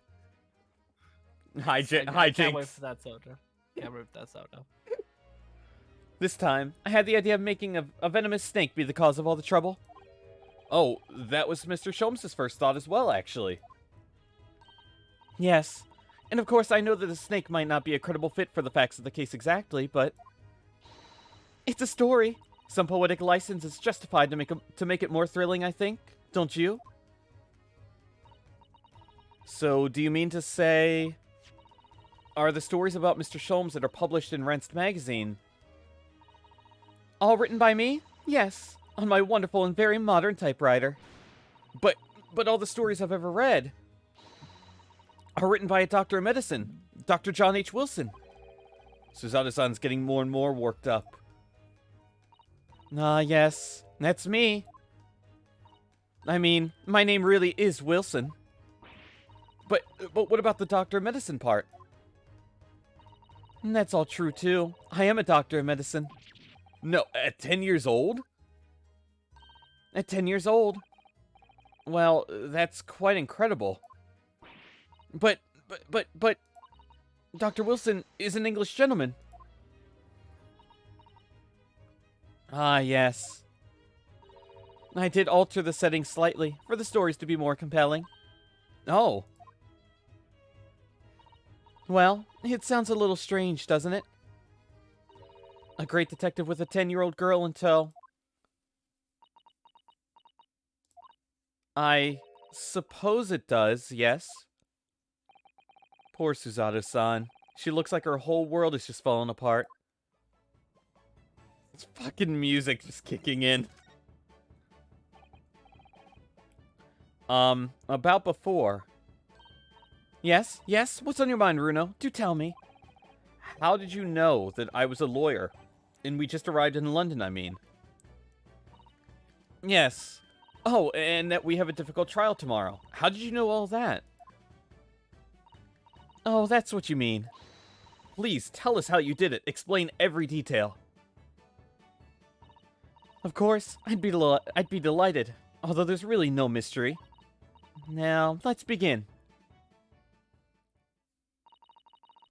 Hi, I Jinx. can't wait for that soda. Can't wait for that soda. This time, I had the idea of making a venomous snake be the cause of all the trouble. Oh, that was Mr. Sholmes' first thought as well, actually. Yes. And of course, I know that a snake might not be a credible fit for the facts of the case exactly, but it's a story. Some poetic license is justified to make it more thrilling, I think. Don't you? So, do you mean to say... Are the stories about Mr. Sholmes that are published in Renst magazine all written by me? Yes, on my wonderful and very modern typewriter. But all the stories I've ever read are written by a doctor of medicine, Dr. John H. Wilson. Suzada-san's getting more and more worked up. Yes, that's me. I mean, my name really is Wilson. But what about the doctor of medicine part? That's all true, too. I am a doctor of medicine. No, at 10 years old? At 10 years old. Well, that's quite incredible. But, Dr. Wilson is an English gentleman. Yes. I did alter the setting slightly for the stories to be more compelling. Oh. Well, it sounds a little strange, doesn't it? A great detective with a 10-year-old girl in tow. I suppose it does, yes. Poor Suzato-san. She looks like her whole world is just falling apart. It's fucking music just kicking in. About before. Yes? What's on your mind, Runo? Do tell me. How did you know that I was a lawyer? And we just arrived in London, I mean. Yes. Oh, and that we have a difficult trial tomorrow. How did you know all that? Oh, that's what you mean. Please, tell us how you did it. Explain every detail. Of course, I'd be delighted. Although there's really no mystery. Now, let's begin.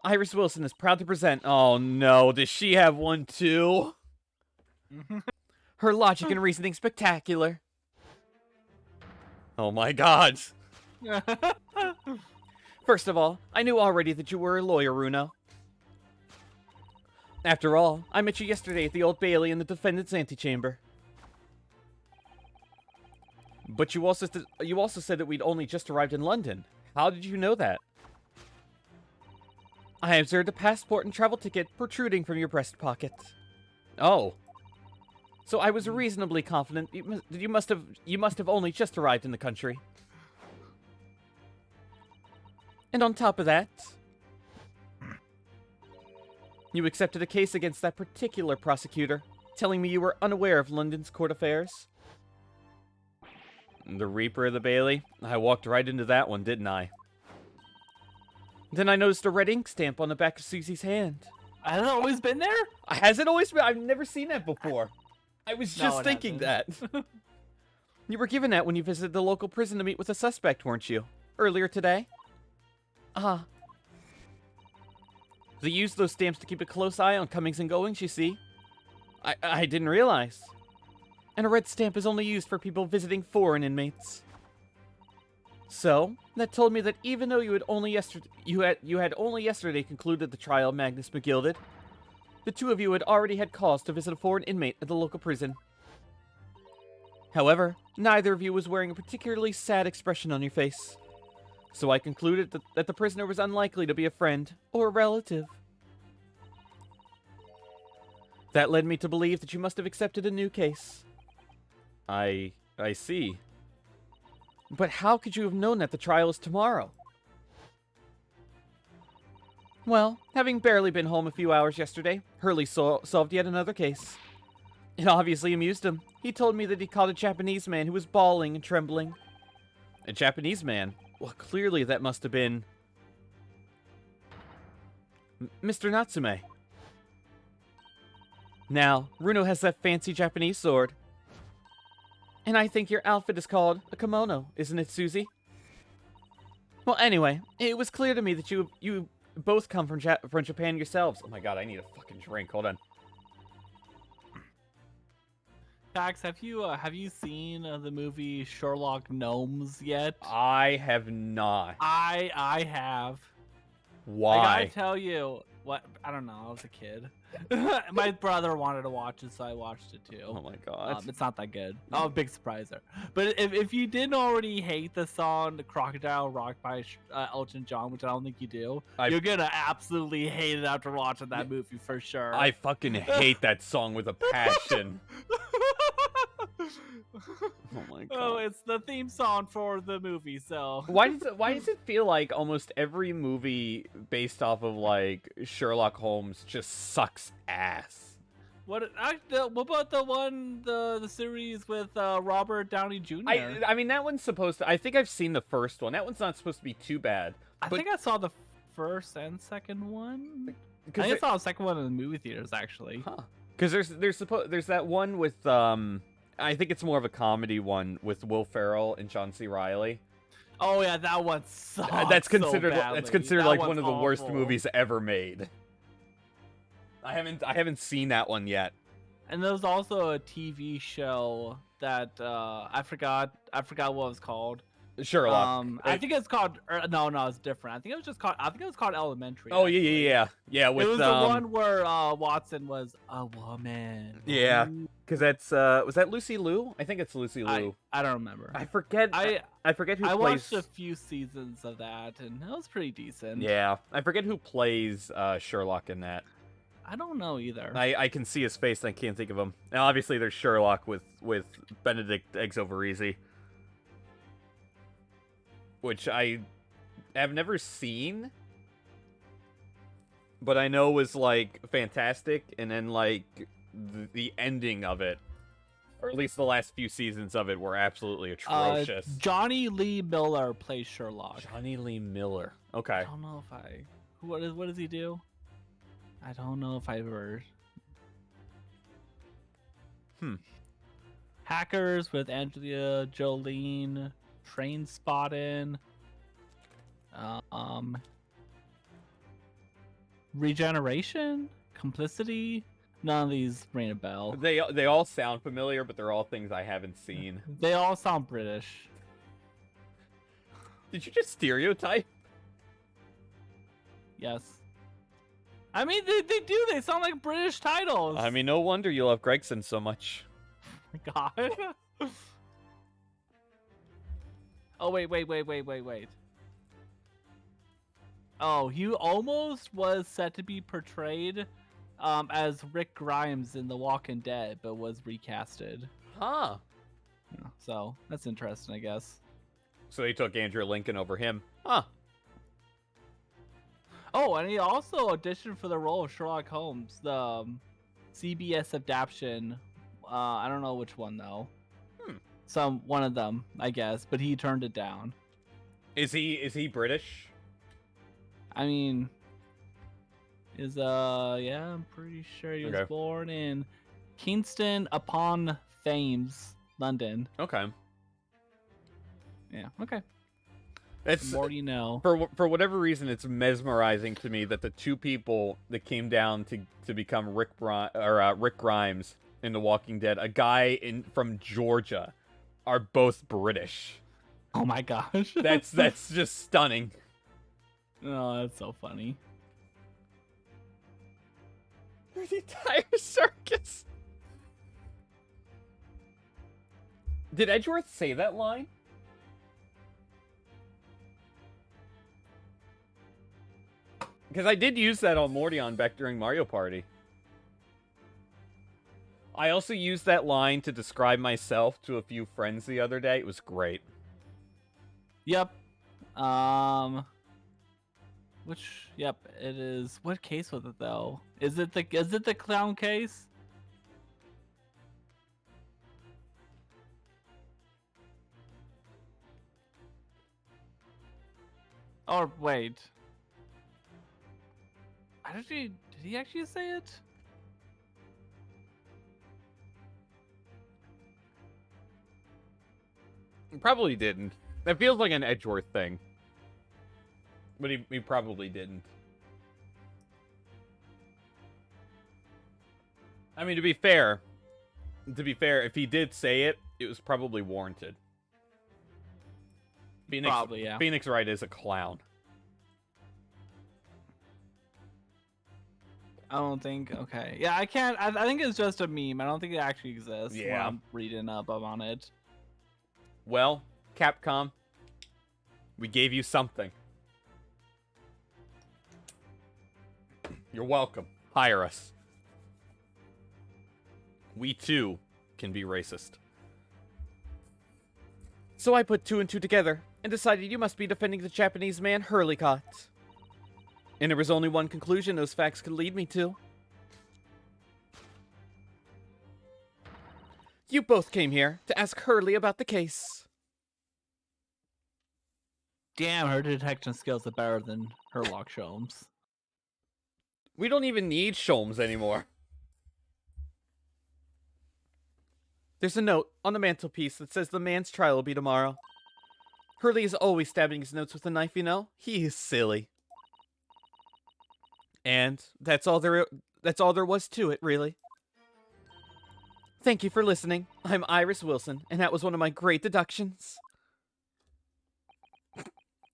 Iris Wilson is proud to present... Oh no, does she have one too? Her logic and reasoning spectacular. Oh my god. First of all, I knew already that you were a lawyer, Runo. After all, I met you yesterday at the Old Bailey in the defendant's antechamber. But you also said that we'd only just arrived in London. How did you know that? I observed a passport and travel ticket protruding from your breast pocket. Oh. So I was reasonably confident you must have only just arrived in the country. And on top of that, you accepted a case against that particular prosecutor, telling me you were unaware of London's court affairs. The Reaper of the Bailey? I walked right into that one, didn't I? Then I noticed a red ink stamp on the back of Susie's hand. Has it always been there? Has it always been? I've never seen that before. I was just thinking that. You were given that when you visited the local prison to meet with a suspect, weren't you? Earlier today? Ah. They use those stamps to keep a close eye on comings and goings, you see. I didn't realize. And a red stamp is only used for people visiting foreign inmates. So, that told me that even though you had only yesterday concluded the trial of Magnus McGilded, the two of you had already had cause to visit a foreign inmate at the local prison. However, neither of you was wearing a particularly sad expression on your face. So I concluded that the prisoner was unlikely to be a friend or a relative. That led me to believe that you must have accepted a new case. I see. But how could you have known that the trial is tomorrow? Well, having barely been home a few hours yesterday, Hurley solved yet another case. It obviously amused him. He told me that he caught a Japanese man who was bawling and trembling. A Japanese man? Well, clearly that must have been... Mr. Natsume. Now, Runo has that fancy Japanese sword. And I think your outfit is called a kimono, isn't it, Susie? Well, anyway, it was clear to me that you both come from Japan yourselves. Oh my god, I need a fucking drink. Hold on. Pax, have you seen the movie Sherlock Gnomes yet? I have not. I have. Why? I gotta tell you, what, I don't know, I was a kid. My brother wanted to watch it, so I watched it too. Oh my god. It's not that good. Oh, big surpriser. But if you didn't already hate the song Crocodile Rock by Elton John, which I don't think you do, you're gonna absolutely hate it after watching that movie for sure. I fucking hate that song with a passion. Oh my god. Oh, it's the theme song for the movie, so. Why does it feel like almost every movie based off of like Sherlock Holmes just sucks ass? What about the series with Robert Downey Jr.? I mean that one's supposed to. I think I've seen the first one. That one's not supposed to be too bad. I think I saw the first and second one. I think I saw the second one in the movie theaters actually. Huh? Because there's that one with I think it's more of a comedy one with Will Ferrell and John C. Reilly. Oh yeah, that one sucks. That's considered like one of the worst awful. movies ever made. I haven't seen that one yet. And there was also a TV show that I forgot what it was called. Sherlock. I think it's called. No, it's different. I think it was called Elementary. Oh actually. yeah. With it was the one where Watson was a woman. Yeah, because that's was that Lucy Liu? I think it's Lucy Liu. I don't remember. I forget. I forget who plays. I watched a few seasons of that, and it was pretty decent. Yeah, I forget who plays Sherlock in that. I don't know either. I can see his face, and I can't think of him. Now, obviously, there's Sherlock with Benedict Exoverisi, which I have never seen, but I know was like fantastic. And then like the ending of it, or at least the last few seasons of it, were absolutely atrocious. Johnny Lee Miller plays Sherlock. Johnny Lee Miller. Okay. I don't know if what does he do? I don't know if I ever. Hackers with Angelina Jolie, Train Spotting, Regeneration, Complicity. None of these ring a bell. They all sound familiar, but they're all things I haven't seen. They all sound British. Did you just stereotype? Yes. I mean, they do. They sound like British titles. I mean, no wonder you love Gregson so much. God. Oh, wait. Oh, he almost was set to be portrayed as Rick Grimes in The Walking Dead, but was recasted. Huh. Yeah, so, that's interesting, I guess. So they took Andrew Lincoln over him. Huh. Oh, and he also auditioned for the role of Sherlock Holmes, the CBS adaptation. I don't know which one though. One of them, I guess, but he turned it down. Is he British? I mean, yeah, I'm pretty sure he was born in Kingston upon Thames, London. Okay. Yeah. Okay. It's The more you know. for whatever reason, it's mesmerizing to me that the two people that came down to become Rick Grimes in The Walking Dead, a guy from Georgia, are both British. Oh my gosh. That's just stunning. Oh, that's so funny. The entire circus. Did Edgeworth say that line? Because I did use that on Mordion back during Mario Party. I also used that line to describe myself to a few friends the other day. It was great. Yep. Yep, it is. What case was it though? Is it the clown case? Or wait. Did he actually say it? Probably didn't. That feels like an Edgeworth thing. But he probably didn't. I mean, to be fair, if he did say it, it was probably warranted. Probably, yeah. Phoenix Wright is a clown. I don't think. Okay. Yeah, I can't. I think it's just a meme. I don't think it actually exists. Yeah. When I'm reading up on it. Well, Capcom, we gave you something. You're welcome. Hire us. We too can be racist. So I put two and two together and decided you must be defending the Japanese man Hurleycott. And there was only one conclusion those facts could lead me to. You both came here to ask Hurley about the case. Damn, her detection skills are better than Herlock Sholmes. We don't even need Sholmes anymore. There's a note on the mantelpiece that says the man's trial will be tomorrow. Hurley is always stabbing his notes with a knife, you know? He is silly. And that's all there was to it, really. Thank you for listening. I'm Iris Wilson, and that was one of my great deductions.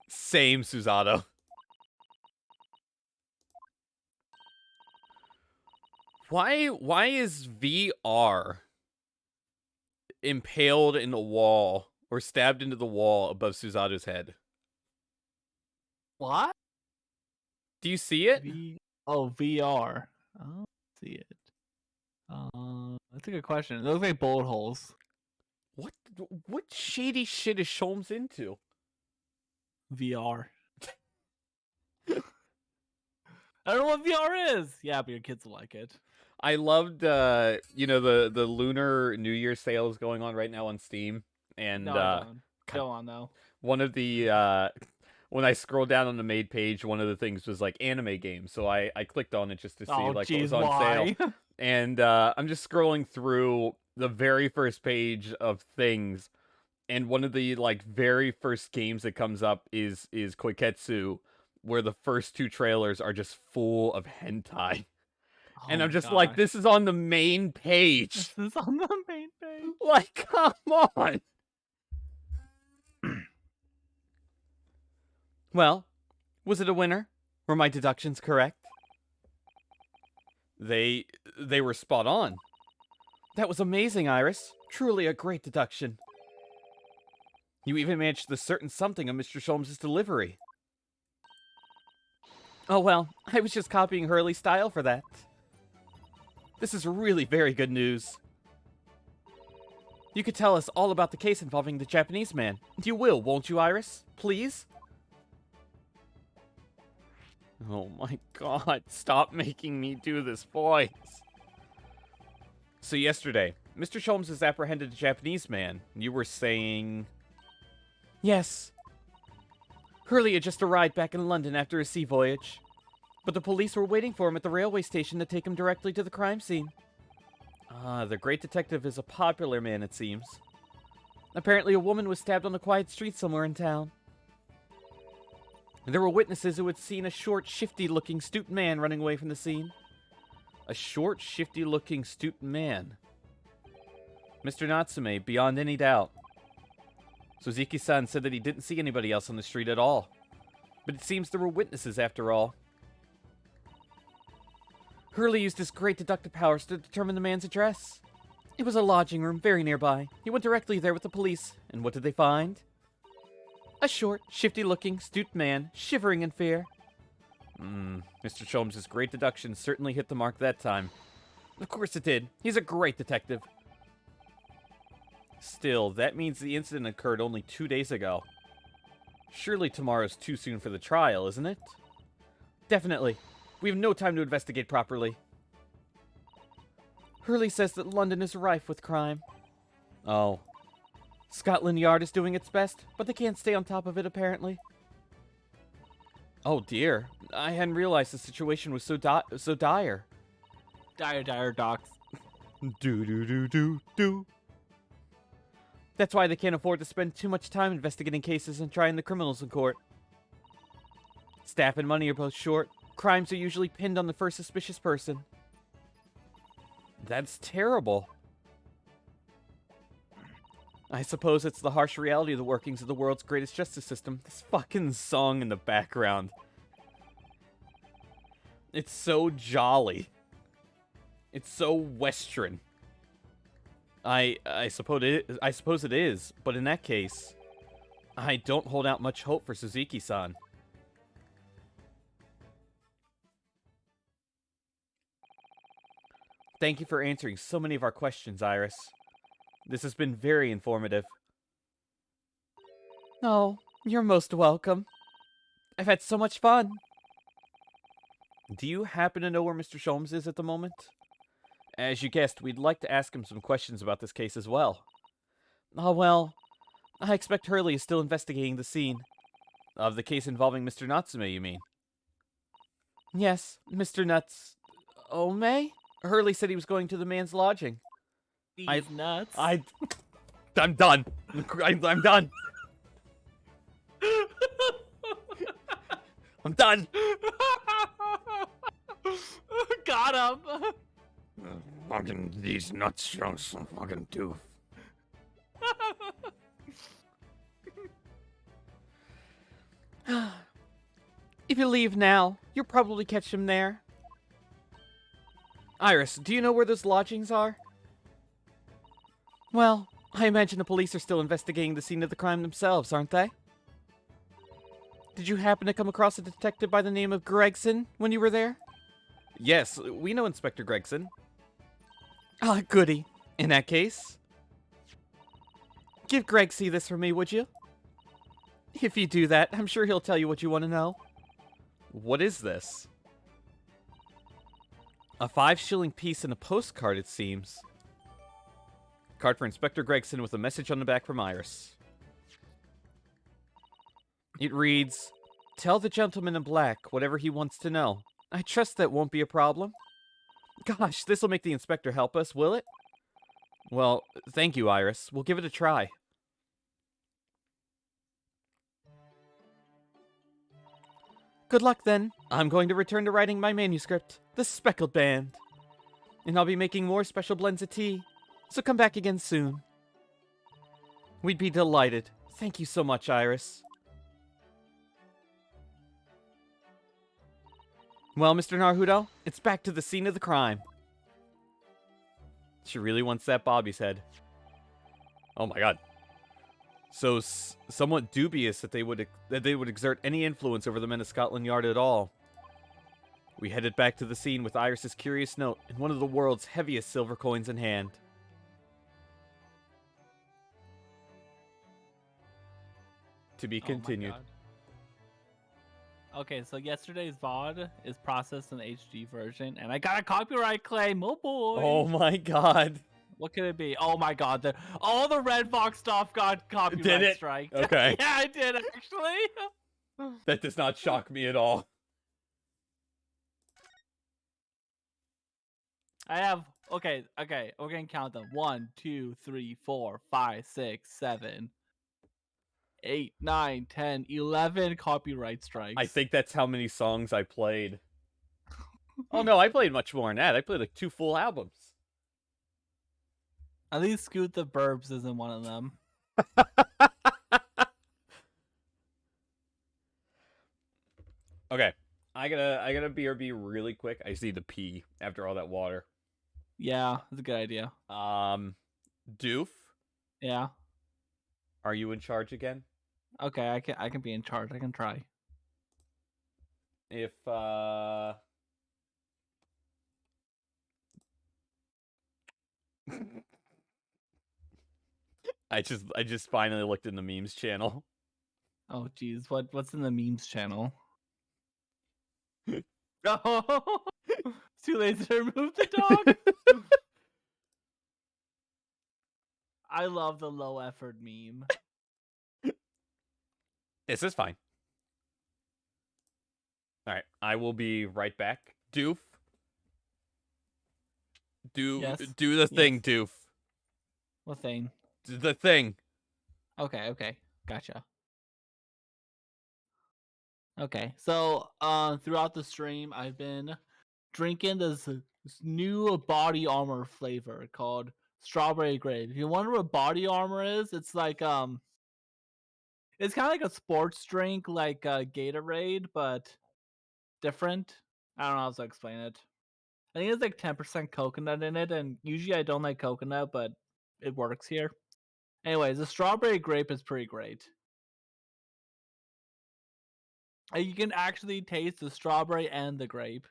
Same, Susato. Why is VR impaled in the wall or stabbed into the wall above Susato's head? What? Do you see it? VR. I don't see it. That's a good question. It looks like bullet holes. What shady shit is Sholmes into? VR. I don't know what VR is. Yeah, but your kids will like it. I loved, the Lunar New Year sales going on right now on Steam, and No, I don't. Go on though. one of the when I scrolled down on the main page, one of the things was like anime games, so I clicked on it just to see what was on sale, and I'm just scrolling through the very first page of things, and one of the like very first games that comes up is Koiketsu, where the first two trailers are just full of hentai. And I'm just like, this is on the main page. This is on the main page. Like, come on. Well, was it a winner? Were my deductions correct? They were spot on. That was amazing, Iris. Truly a great deduction. You even managed to discern something of Mr. Sholmes' delivery. Oh well, I was just copying Hurley's style for that. This is really very good news. You could tell us all about the case involving the Japanese man. You will, won't you, Iris? Please? Oh my god, stop making me do this voice. So yesterday, Mr. Sholmes has apprehended a Japanese man. You were saying... Yes. Hurley had just arrived back in London after a sea voyage. But the police were waiting for him at the railway station to take him directly to the crime scene. Ah, the great detective is a popular man, it seems. Apparently a woman was stabbed on a quiet street somewhere in town. There were witnesses who had seen a short, shifty-looking student man running away from the scene. A short, shifty-looking student man. Mr. Natsume, beyond any doubt. Suzuki-san said that he didn't see anybody else on the street at all. But it seems there were witnesses after all. Hurley used his great deductive powers to determine the man's address. It was a lodging room very nearby. He went directly there with the police, and what did they find? A short, shifty-looking, student man, shivering in fear. Mr. Sholmes' great deduction certainly hit the mark that time. Of course it did. He's a great detective. Still, that means the incident occurred only 2 days ago. Surely tomorrow's too soon for the trial, isn't it? Definitely. We have no time to investigate properly. Hurley says that London is rife with crime. Oh. Scotland Yard is doing its best, but they can't stay on top of it, apparently. Oh dear. I hadn't realized the situation was so dire. Dire, docs. Do. That's why they can't afford to spend too much time investigating cases and trying the criminals in court. Staff and money are both short. Crimes are usually pinned on the first suspicious person. That's terrible. I suppose it's the harsh reality of the workings of the world's greatest justice system. This fucking song in the background. It's so jolly. It's so Western. I suppose it is, but in that case, I don't hold out much hope for Suzuki-san. Thank you for answering so many of our questions, Iris. This has been very informative. Oh, you're most welcome. I've had so much fun. Do you happen to know where Mr. Sholmes is at the moment? As you guessed, we'd like to ask him some questions about this case as well. Oh, well, I expect Hurley is still investigating the scene. Of the case involving Mr. Natsume, you mean? Yes, Mr. Ome? Hurley said he was going to the man's lodging. These nuts. I'm done. I'm done. I'm done. Got him. Fucking these nuts show some fucking tooth. If you leave now, you'll probably catch him there. Iris, do you know where those lodgings are? Well, I imagine the police are still investigating the scene of the crime themselves, aren't they? Did you happen to come across a detective by the name of Gregson when you were there? Yes, we know Inspector Gregson. Ah, goody. In that case, give Gregsy this for me, would you? If you do that, I'm sure he'll tell you what you want to know. What is this? A 5-shilling piece and a postcard, it seems. Card for Inspector Gregson with a message on the back from Iris. It reads, "Tell the gentleman in black whatever he wants to know. I trust that won't be a problem." Gosh, this'll make the inspector help us, will it? Well, thank you, Iris. We'll give it a try. Good luck, then. I'm going to return to writing my manuscript, The Speckled Band. And I'll be making more special blends of tea, so come back again soon. We'd be delighted. Thank you so much, Iris. Well, Mr. Naruto, it's back to the scene of the crime. She really wants that Bobby's head. Oh my god. So, somewhat dubious that they would exert any influence over the men of Scotland Yard at all. We headed back to the scene with Iris's curious note and one of the world's heaviest silver coins in hand. To be continued. Okay, so yesterday's VOD is processed in the HD version, and I got a copyright claim. Oh boy! Oh my god! What could it be? Oh my god! All the Red Fox stuff got copyright strike. Okay. Yeah, I did actually. That does not shock me at all. I have okay. We're gonna count them. 1, 2, 3, 4, 5, 6, 7, 8, 9, 10, 11 copyright strikes. I think that's how many songs I played. Oh no, I played much more than that. I played like 2 full albums. At least Scoot the Burbs isn't one of them. Okay, I gotta BRB really quick. I just need to pee after all that water. Yeah, that's a good idea. Doof, Yeah. are you in charge again? Okay, I can be in charge. I can try. If I just finally looked in the memes channel. Oh geez, what's in the memes channel? Oh, it's too late to remove the dog. I love the low effort meme. This is fine. All right, I will be right back. Doof, Yes. do the thing, Doof. What thing? Do the thing. Okay, gotcha. Okay, so throughout the stream, I've been drinking this new body armor flavor called Strawberry Grape. If you wonder what body armor is, it's like it's kind of like a sports drink, like Gatorade, but different. I don't know how to explain it. I think it's like 10% coconut in it, and usually I don't like coconut, but it works here. Anyways, the strawberry grape is pretty great. You can actually taste the strawberry and the grape.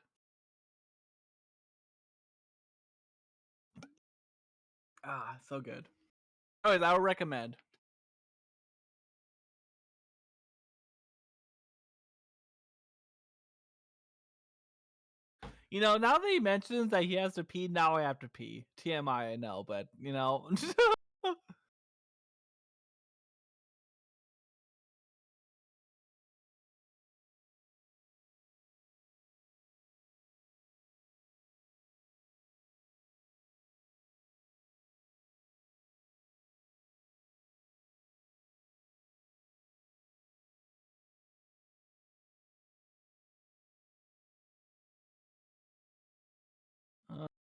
Ah, so good. Anyways, I would recommend. You know, now that he mentions that he has to pee, now I have to pee. TMI, I know, but, you know.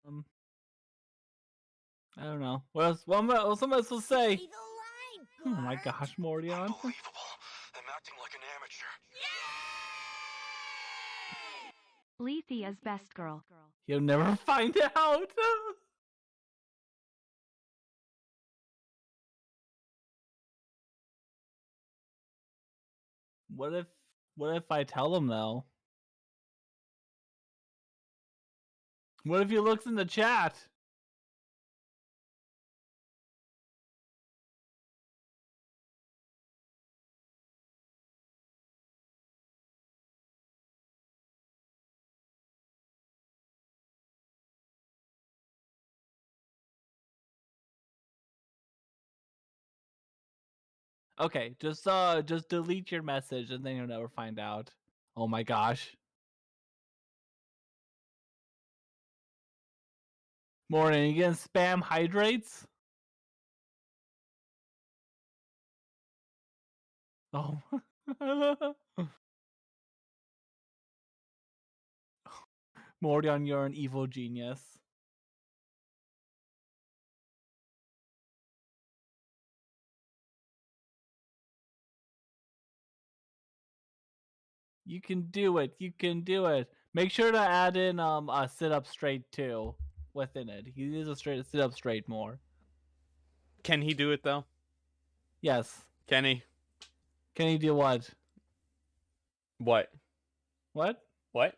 um, I don't know. What else? What am I supposed to say? Oh my gosh, Mordion. Unbelievable. I'm acting like an amateur. Lethe is best girl. You'll never find out. What if I tell him though? What if he looks in the chat? Okay, just delete your message and then you'll never find out. Oh my gosh. Morning, you getting spam hydrates? Oh. Mordion, you're an evil genius. You can do it. You can do it. Make sure to add in a sit up straight too within it. He needs a sit up straight more. Can he do it though? Yes. Can he? Can he do what? What? What? What?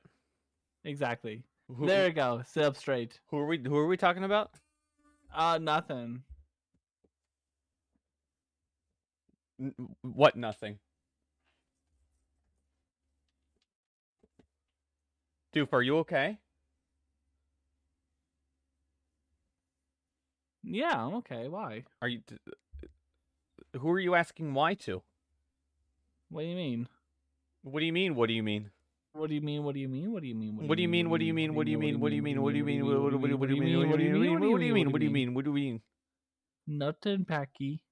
Exactly. Who, There you go. Sit up straight. Who are we talking about? Nothing. What nothing? Doof, are you okay? Yeah, I'm okay. Why? Are you who are you asking why to? What do you mean? What do you mean? What do you mean? What do you mean? What do you mean? What do you mean? What do you mean? What do you mean? What do you mean? What do you mean? What do you mean? What do you mean? What do you mean? What do you mean? What do you mean? What do you mean? What do you mean? Nothing, Packy.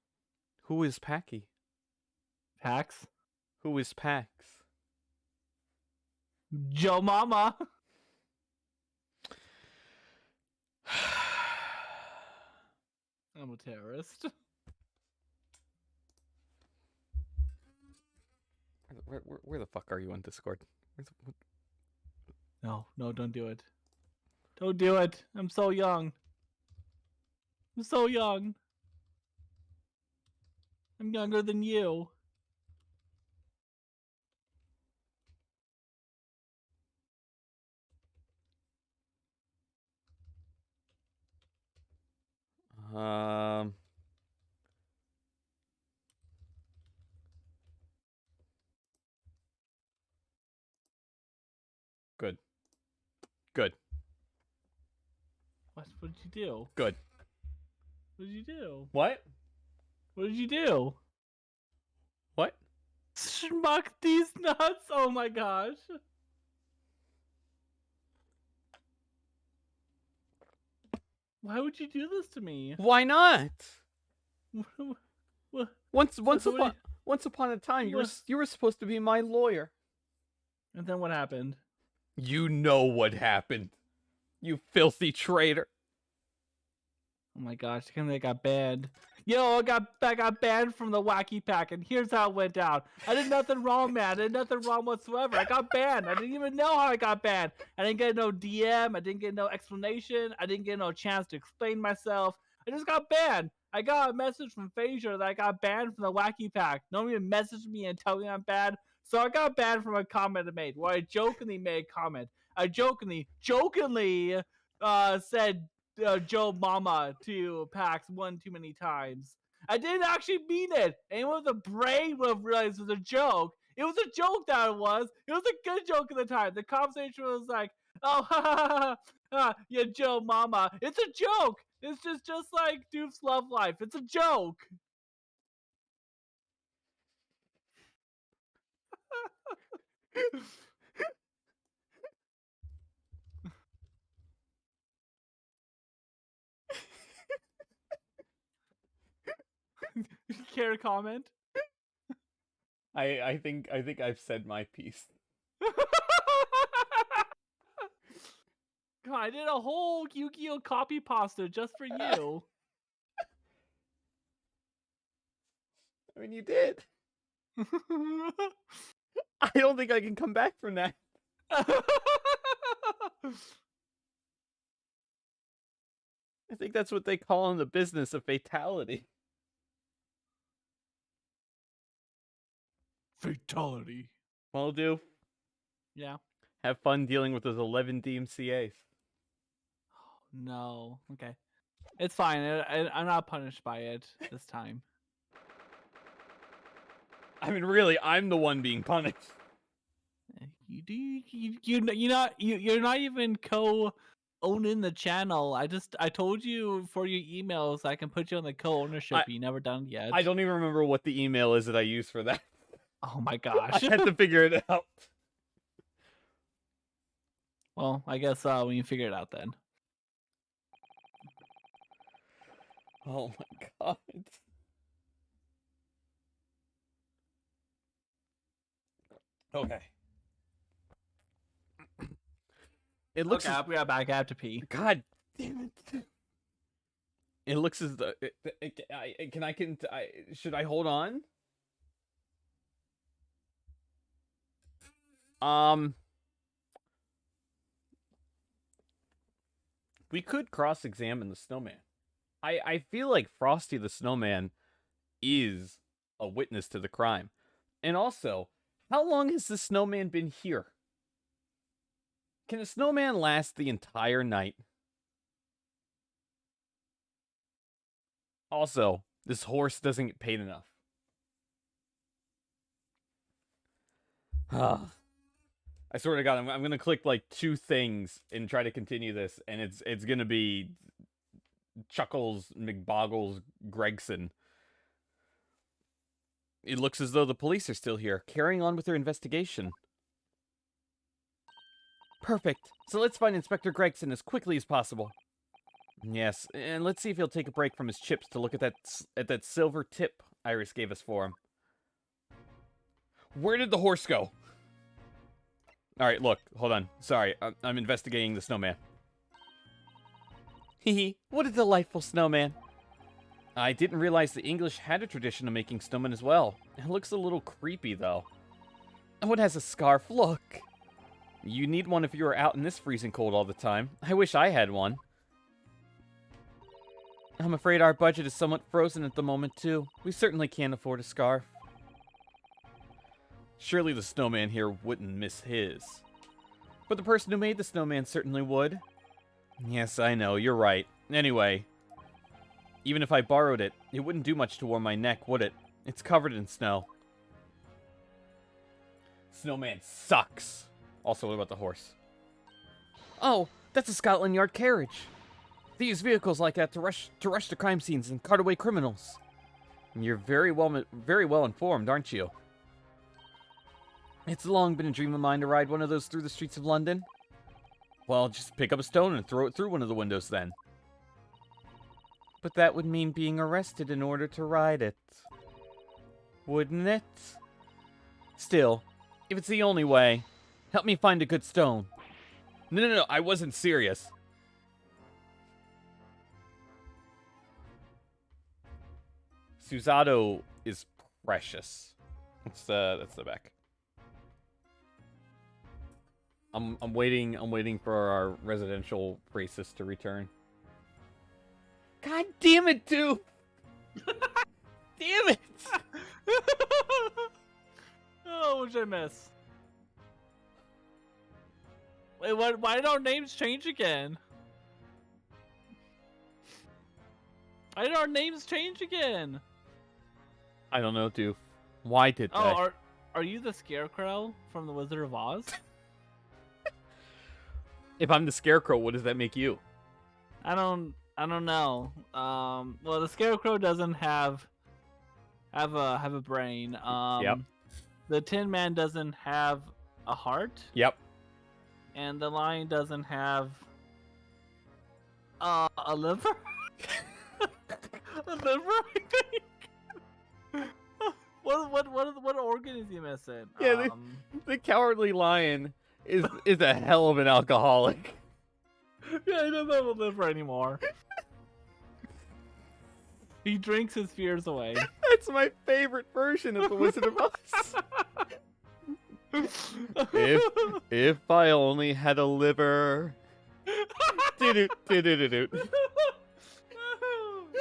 Who is Packy? Pax? Who is Pax? Joe Mama. I'm a terrorist. Where the fuck are you on Discord? No, don't do it. Don't do it. I'm so young. I'm so young. I'm younger than you. Um. Good. Good. What did you do? Good. What did you do? What? What did you do? What? Schmuck these nuts! Oh my gosh. Why would you do this to me? Why not? What? Once upon a time, you were supposed to be my lawyer. And then what happened? You know what happened. You filthy traitor. Oh my gosh, I can't believe I got banned. Yo, I got banned from the Wacky Pack, and here's how it went down. I did nothing wrong, man. I did nothing wrong whatsoever. I got banned. I didn't even know how I got banned. I didn't get no DM. I didn't get no explanation. I didn't get no chance to explain myself. I just got banned. I got a message from Phaser that I got banned from the Wacky Pack. No one even messaged me and told me I'm bad. So I got banned from a comment I made, where I jokingly made a comment. I jokingly said Joe Mama to PAX one too many times. I didn't actually mean it. Anyone with a brain would have realized it was a joke. It was a joke that it was. It was a good joke at the time. The conversation was like, oh, ha ha ha, yeah, Joe Mama. It's a joke. It's just like Doof's Love Life. It's a joke. Care to comment? I think I've said my piece. God, I did a whole Yu-Gi-Oh copy pasta just for you. I mean, you did. I don't think I can come back from that. I think that's what they call in the business a fatality. Fatality. Well, do. Yeah. Have fun dealing with those 11 DMCAs. No. Okay. It's fine. I'm not punished by it this time. I mean, really, I'm the one being punished. You're not even co-owning the channel. I told you for your emails I can put you on the co-ownership. You never done it yet. I don't even remember what the email is that I use for that. Oh my gosh. I had to figure it out. Well, I guess we can figure it out then. Oh my god. Okay. It looks. Okay, we got back. I have to pee. God damn it! It looks as though. Should I hold on? We could cross-examine the snowman. I feel like Frosty the Snowman is a witness to the crime. And also, how long has the snowman been here? Can a snowman last the entire night? Also, this horse doesn't get paid enough. I swear to God, I'm gonna click like 2 things and try to continue this, and it's gonna be Chuckles McBoggles Gregson. It looks as though the police are still here, carrying on with their investigation. Perfect. So let's find Inspector Gregson as quickly as possible. Yes, and let's see if he'll take a break from his chips to look at that silver tip Iris gave us for him. Where did the horse go? Alright, look. Hold on. Sorry. I'm investigating the snowman. Hehe. What a delightful snowman. I didn't realize the English had a tradition of making snowmen as well. It looks a little creepy, though. Oh, it has a scarf. Look. You need one if you are out in this freezing cold all the time. I wish I had one. I'm afraid our budget is somewhat frozen at the moment, too. We certainly can't afford a scarf. Surely the snowman here wouldn't miss his. But the person who made the snowman certainly would. Yes, I know, you're right. Anyway, even if I borrowed it, it wouldn't do much to warm my neck, would it? It's covered in snow. Snowman sucks. Also, what about the horse? Oh, that's a Scotland Yard carriage. They use vehicles like that to rush to crime scenes and cart away criminals. You're very well informed, aren't you? It's long been a dream of mine to ride one of those through the streets of London. Well, just pick up a stone and throw it through one of the windows then. But that would mean being arrested in order to ride it. Wouldn't it? Still, if it's the only way, help me find a good stone. No, I wasn't serious. Susato is precious. That's the back. I'm waiting for our residential racist to return. God damn it, dude! Damn it! Oh, what did I miss? Wait, what? Why did our names change again? Why did our names change again? I don't know, dude. Why did they? Oh, are you the Scarecrow from The Wizard of Oz? If I'm the Scarecrow, what does that make you? I don't know. Well, the Scarecrow doesn't have a brain. Yep. The Tin Man doesn't have a heart. Yep. And the Lion doesn't have a liver. A liver, I think. What organ is he missing? Yeah, the Cowardly Lion is a hell of an alcoholic. Yeah, he doesn't have a liver anymore. He drinks his fears away. That's my favorite version of The Wizard of Oz. If I only had a liver.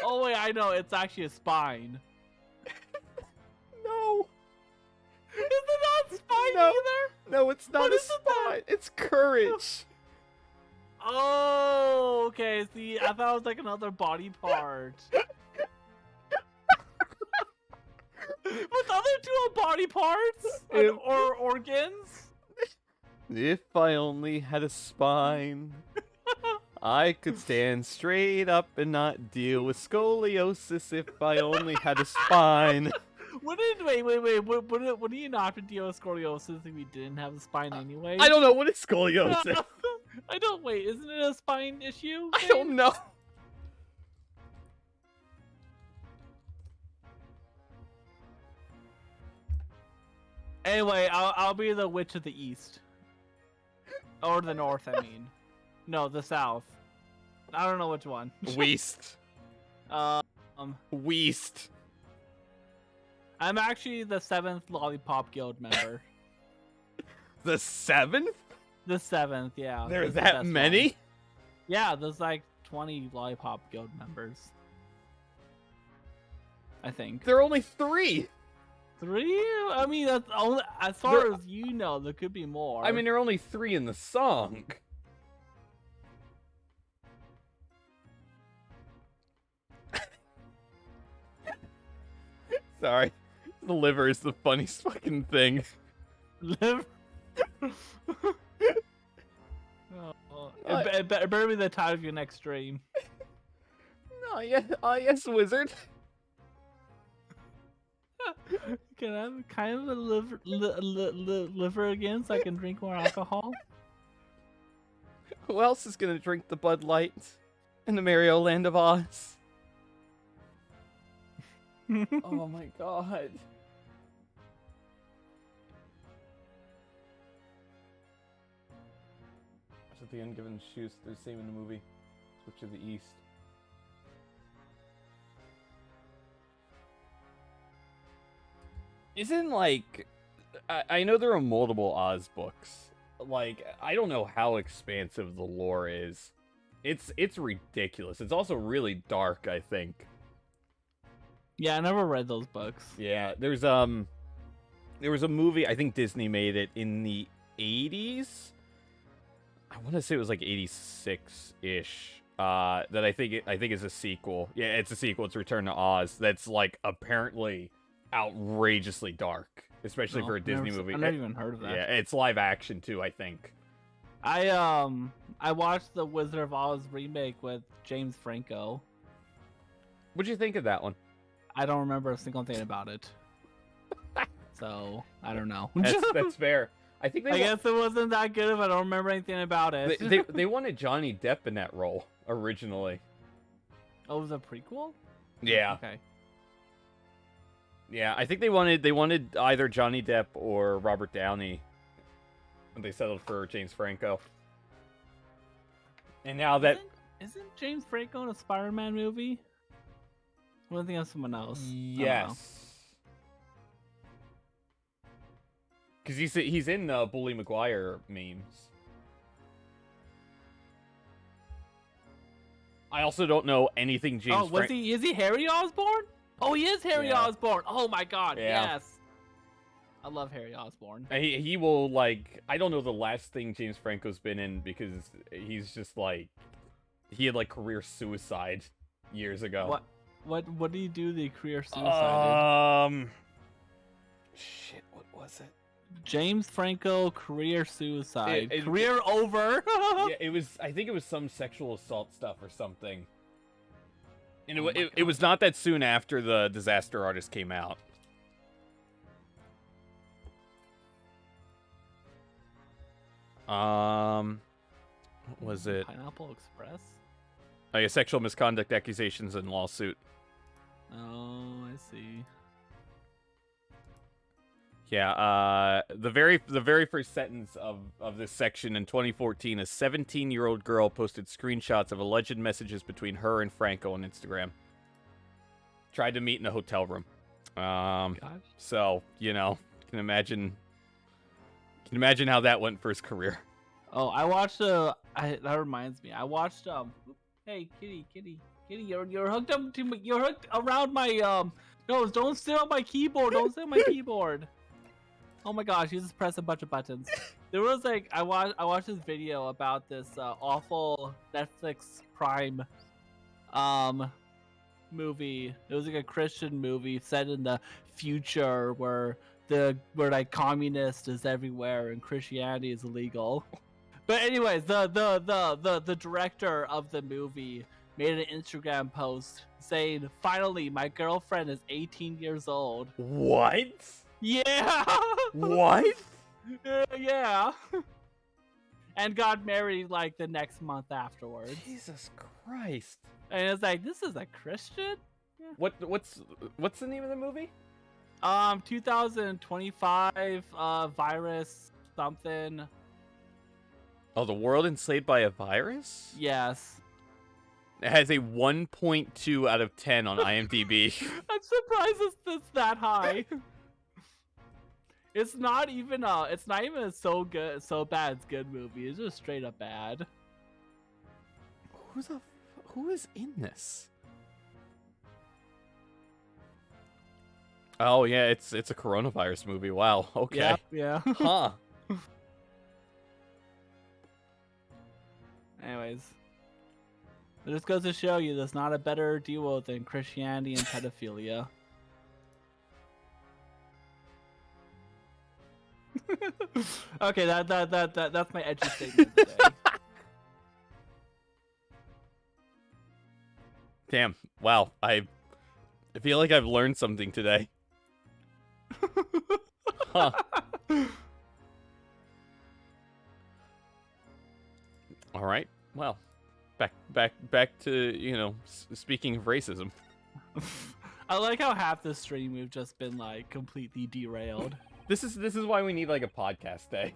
Oh wait, I know. It's actually a spine. No. Is it not spine No. either? No, it's not What a is it spine. It's courage. Oh, okay. See, I thought it was like another body part. But the other two are body parts or organs. If I only had a spine, I could stand straight up and not deal with scoliosis. If I only had a spine. Wait. Wouldn't you not have to deal with scoliosis if we didn't have a spine anyway? I don't know what is scoliosis. I don't. Wait, isn't it a spine issue? I don't know. Anyway, I'll be the witch of the east, or the north. I mean, no, the south. I don't know which one. Weast. Weast. I'm actually the 7th Lollipop Guild member. The 7th? The 7th, yeah. There's the that best many? one. Yeah, there's like 20 Lollipop Guild members. I think. There are only 3. 3? I mean, that's only as far as you know. There could be more. I mean, there are only 3 in the song. Sorry. The liver is the funniest fucking thing. Liver. It better be the time of your next stream. No, yes, wizard. Can I have kind of a liver again so I can drink more alcohol? Who else is gonna drink the Bud Light in the Mario Land of Oz? Oh my god. At the end, given shoes, they're the same in the movie. Switch to the east. Isn't like, I know there are multiple Oz books. Like, I don't know how expansive the lore is. It's ridiculous. It's also really dark, I think. Yeah, I never read those books. Yeah, there was a movie, I think Disney made it in the 80s. I want to say it was like 86-ish. That I think is a sequel. Yeah, it's a sequel. It's Return to Oz. That's like apparently outrageously dark, especially for a Disney movie. I've never even heard of that. Yeah, it's live action too, I think. I watched the Wizard of Oz remake with James Franco. What'd you think of that one? I don't remember a single thing about it. So, I don't know. That's fair. I guess it wasn't that good if I don't remember anything about it. They wanted Johnny Depp in that role originally. Oh, it was a prequel? Yeah. Okay. Yeah, I think they wanted either Johnny Depp or Robert Downey. And they settled for James Franco. And now that isn't James Franco in a Spider-Man movie? I don't think of someone else. Yes. Because he's in Bully Maguire memes. I also don't know anything James. Oh, is he Harry Osborn? Oh, he is Harry Osborn. Oh my God, yes. I love Harry Osborn. He will, like, I don't know the last thing James Franco's been in because he's just like, he had like career suicide years ago. What did he do? The career suicide? Shit, what was it? James Franco career suicide. Career over. Yeah, I think it was some sexual assault stuff or something. And it was not that soon after the Disaster Artist came out. What was it? Pineapple Express? Oh yeah, sexual misconduct accusations and lawsuit. Oh, I see. Yeah, the very first sentence of this section in 2014, a 17-year-old girl posted screenshots of alleged messages between her and Franco on Instagram. Tried to meet in a hotel room. So, you know, can imagine how that went for his career. Oh, I watched that reminds me. I watched hey, kitty, you're hooked up to me. You're hooked around my nose. Don't sit on my keyboard. Don't sit on my keyboard. Oh my gosh, you just press a bunch of buttons. There was like I watched this video about this awful Netflix Prime movie. It was like a Christian movie set in the future where like communist is everywhere and Christianity is illegal. But anyways, the director of the movie made an Instagram post saying, "Finally, my girlfriend is 18 years old." What? Yeah. What? Yeah. And got married like the next month afterwards. Jesus Christ. And it's like, this is a Christian? Yeah. What's the name of the movie? 2025 virus something. Oh, The World Enslaved by a Virus? Yes. It has a 1.2 out of 10 on IMDb. I'm surprised it's that high. It's not even a so bad it's good movie. It's just straight up bad. Who is in this? Oh yeah, it's a coronavirus movie. Wow. Okay. Yep, yeah. Huh. Anyways, it just goes to show you there's not a better duo than Christianity and pedophilia. Okay, that's my edgy statement today. Damn. Wow. I feel like I've learned something today. Huh. All right. Well, back to, you know, speaking of racism. I like how half the stream we've just been like completely derailed. This is why we need like a podcast day.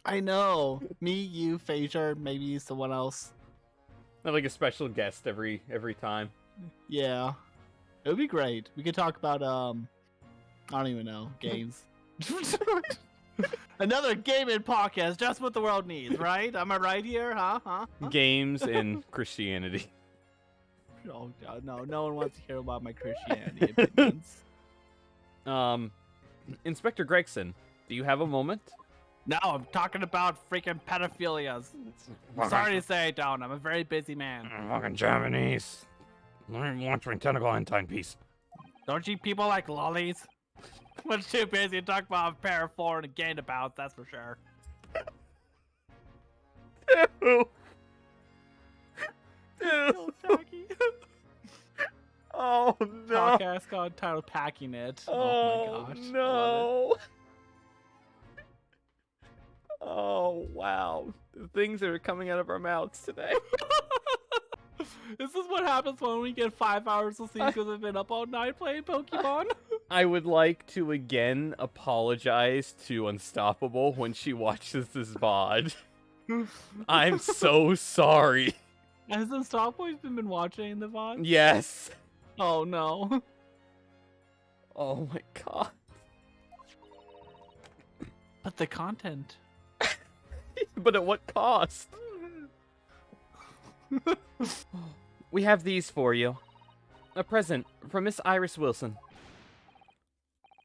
I know. Me, you, Phaser, maybe someone else. Have like a special guest every time. Yeah. It would be great. We could talk about I don't even know, games. Another gaming podcast, just what the world needs, right? Am I right here? Huh? Games and Christianity. Oh God, no one wants to hear about my Christianity opinions. Inspector Gregson, do you have a moment? No, I'm talking about freaking pedophilias. I'm sorry to say I don't. I'm a very busy man. Fucking Japanese. Watch my tentacle in timepiece. Don't you people like lollies? Much too busy to talk about parafor and gain about, that's for sure. Ew. So tacky. Oh no. Podcast called titled Packing It. Oh my gosh. No. Oh wow. The things that are coming out of our mouths today. This is what happens when we get 5 hours of sleep because I've been up all night playing Pokemon. I would like to again apologize to Unstoppable when she watches this VOD. I'm so sorry. Has Unstoppable been watching the VOD? Yes. Oh no. Oh my god. But the content. But at what cost? We have these for you. A present from Miss Iris Wilson.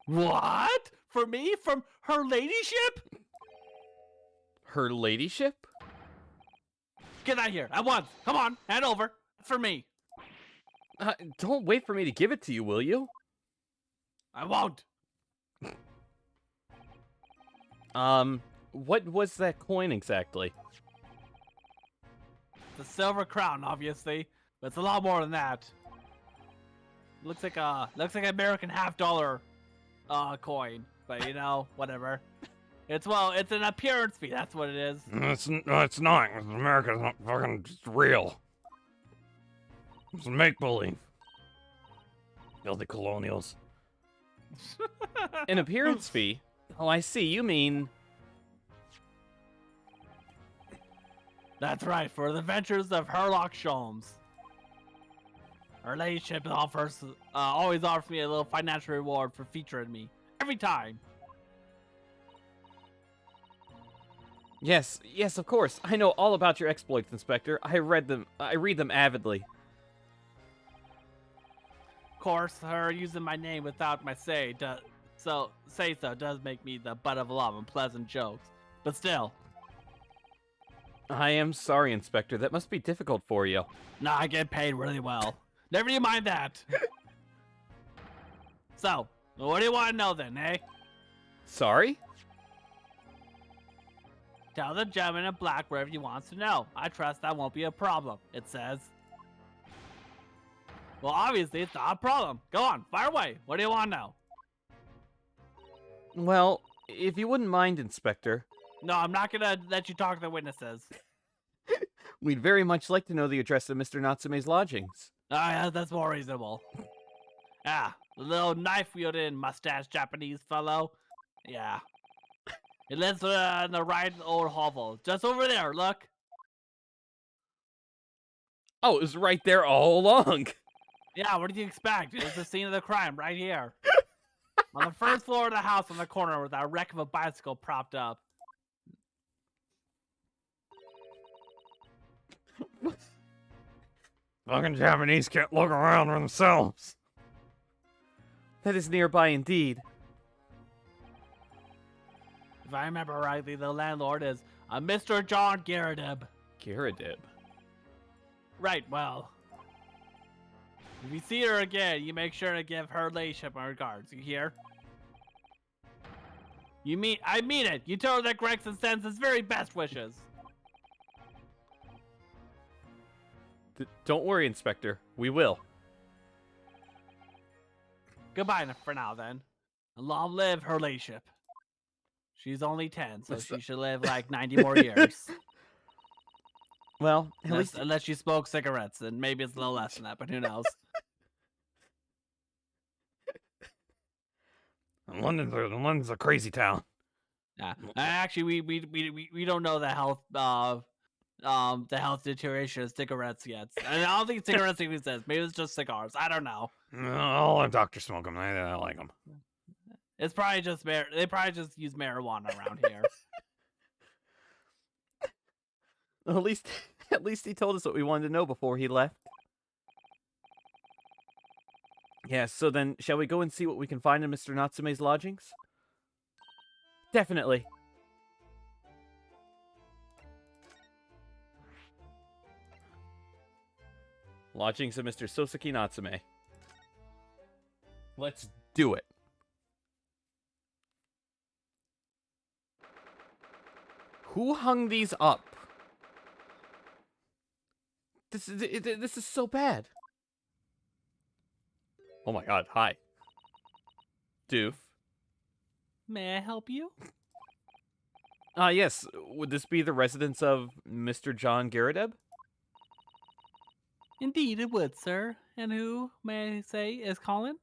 What? For me? From her ladyship? Her ladyship? Get out here at once. Come on, hand over. For me. Don't wait for me to give it to you, will you? I won't. What was that coin exactly? The silver crown, obviously, but it's a lot more than that. Looks like an American $50 coin, but you know, whatever. It's an appearance fee. That's what it is. It's not. America's not fucking real. It's make-believe. Filthy colonials. An appearance fee? Oh, I see. You mean... That's right, for the adventures of Herlock Sholmes. Her ladyship always offers me a little financial reward for featuring me. Every time. Yes, of course. I know all about your exploits, Inspector. I read them avidly. Of course, her using my name without my say so does make me the butt of a lot of unpleasant jokes. But still. I am sorry, Inspector. That must be difficult for you. Nah, I get paid really well. Never you mind that. So, what do you want to know then, eh? Sorry? Tell the gentleman in black whatever he wants to know. I trust that won't be a problem, it says. Well, obviously, it's not a problem. Go on, fire away. What do you want to know? Well, if you wouldn't mind, Inspector. No, I'm not gonna let you talk to the witnesses. We'd very much like to know the address of Mr. Natsume's lodgings. Yeah, that's more reasonable. Ah, the little knife-wielding mustache Japanese fellow. Yeah. It lives in the right old hovel. Just over there, look. Oh, it was right there all along. Yeah, what did you expect? It's the scene of the crime right here. On the first floor of the house on the corner with that wreck of a bicycle propped up. Fucking Japanese can't look around for themselves. That is nearby indeed. If I remember rightly, the landlord is Mr. John Garadib. Garadib? Right, well. If you see her again, you make sure to give her ladyship my regards. You hear? I mean it. You tell her that Gregson sends his very best wishes. Don't worry, Inspector. We will. Goodbye for now, then. And long live her ladyship. She's only 10, so she should live like 90 more years. Well, unless she smokes cigarettes, and maybe it's a little less than that, but who knows? London's a crazy town. Actually, we don't know the health deterioration of cigarettes yet. And I don't think cigarettes even says. Maybe it's just cigars. I don't know. I'll let Doctor smoke them. I like them. It's probably just they probably just use marijuana around here. Well, at least he told us what we wanted to know before he left. Yeah, so then, shall we go and see what we can find in Mr. Natsume's lodgings? Definitely. Lodgings of Mr. Soseki Natsume. Let's do it. Who hung these up? This is so bad. Oh my god, hi. Doof. May I help you? Yes. Would this be the residence of Mr. John Garadeb? Indeed, it would, sir. And who, may I say, is calling?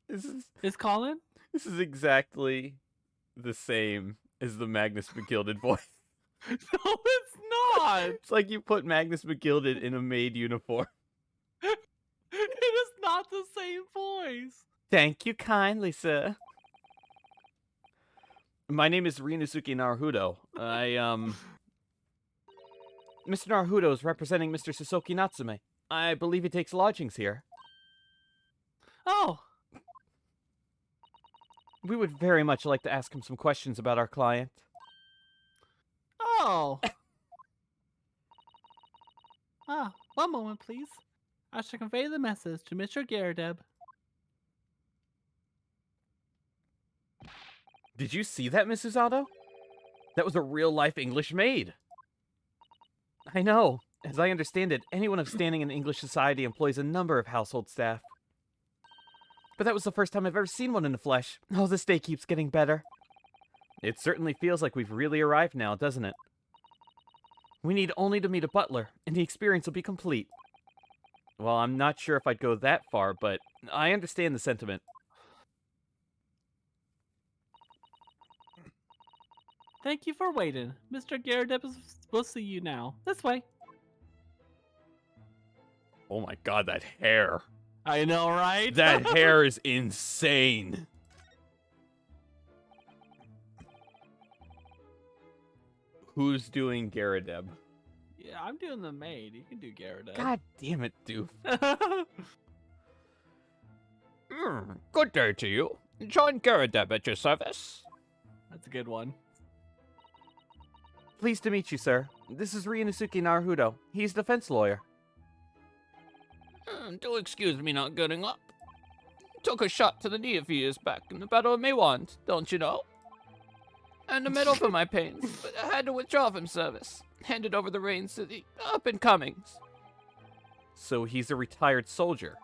Is calling? This is exactly the same as the Magnus McGilded voice. No, it's not. It's like you put Magnus McGilded in a maid uniform. It is not the same voice. Thank you kindly, sir. My name is Ryunosuke Naruhodo. Mr. Naruhodo is representing Mr. Soseki Natsume. I believe he takes lodgings here. Oh. We would very much like to ask him some questions about our client. Oh. One moment, please. I shall convey the message to Mr. Garadeb. Did you see that, Mrs. Otto? That was a real-life English maid. I know. As I understand it, anyone of standing in English society employs a number of household staff. But that was the first time I've ever seen one in the flesh. Oh, this day keeps getting better. It certainly feels like we've really arrived now, doesn't it? We need only to meet a butler, and the experience will be complete. Well, I'm not sure if I'd go that far, but I understand the sentiment. Thank you for waiting. Mr. Garadeb will see you now. This way. Oh my god, that hair. I know, right? That hair is insane. Who's doing Garadeb? Yeah, I'm doing the maid. You can do Garadeb. God damn it, Doof. Good day to you. John Garadeb at your service. That's a good one. Pleased to meet you, sir. This is Ryunosuke Naruhodo. He's a defense lawyer. Do excuse me not getting up. Took a shot to the knee a few years back in the Battle of Meiwand, don't you know? And a medal for my pains, but I had to withdraw from service. Handed over the reins to the up-and-comings. So he's a retired soldier.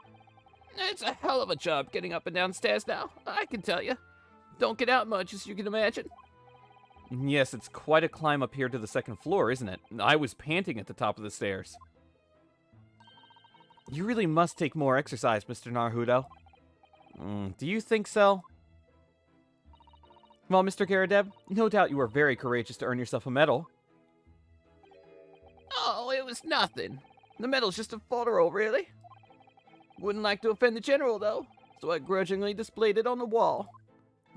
It's a hell of a job getting up and downstairs now, I can tell you. Don't get out much, as you can imagine. Yes, it's quite a climb up here to the second floor, isn't it? I was panting at the top of the stairs. You really must take more exercise, Mr. Naruhodo. Do you think so? Well, Mr. Garadeb, no doubt you were very courageous to earn yourself a medal. Oh, it was nothing. The medal's just a photo, really. Wouldn't like to offend the general, though, so I grudgingly displayed it on the wall.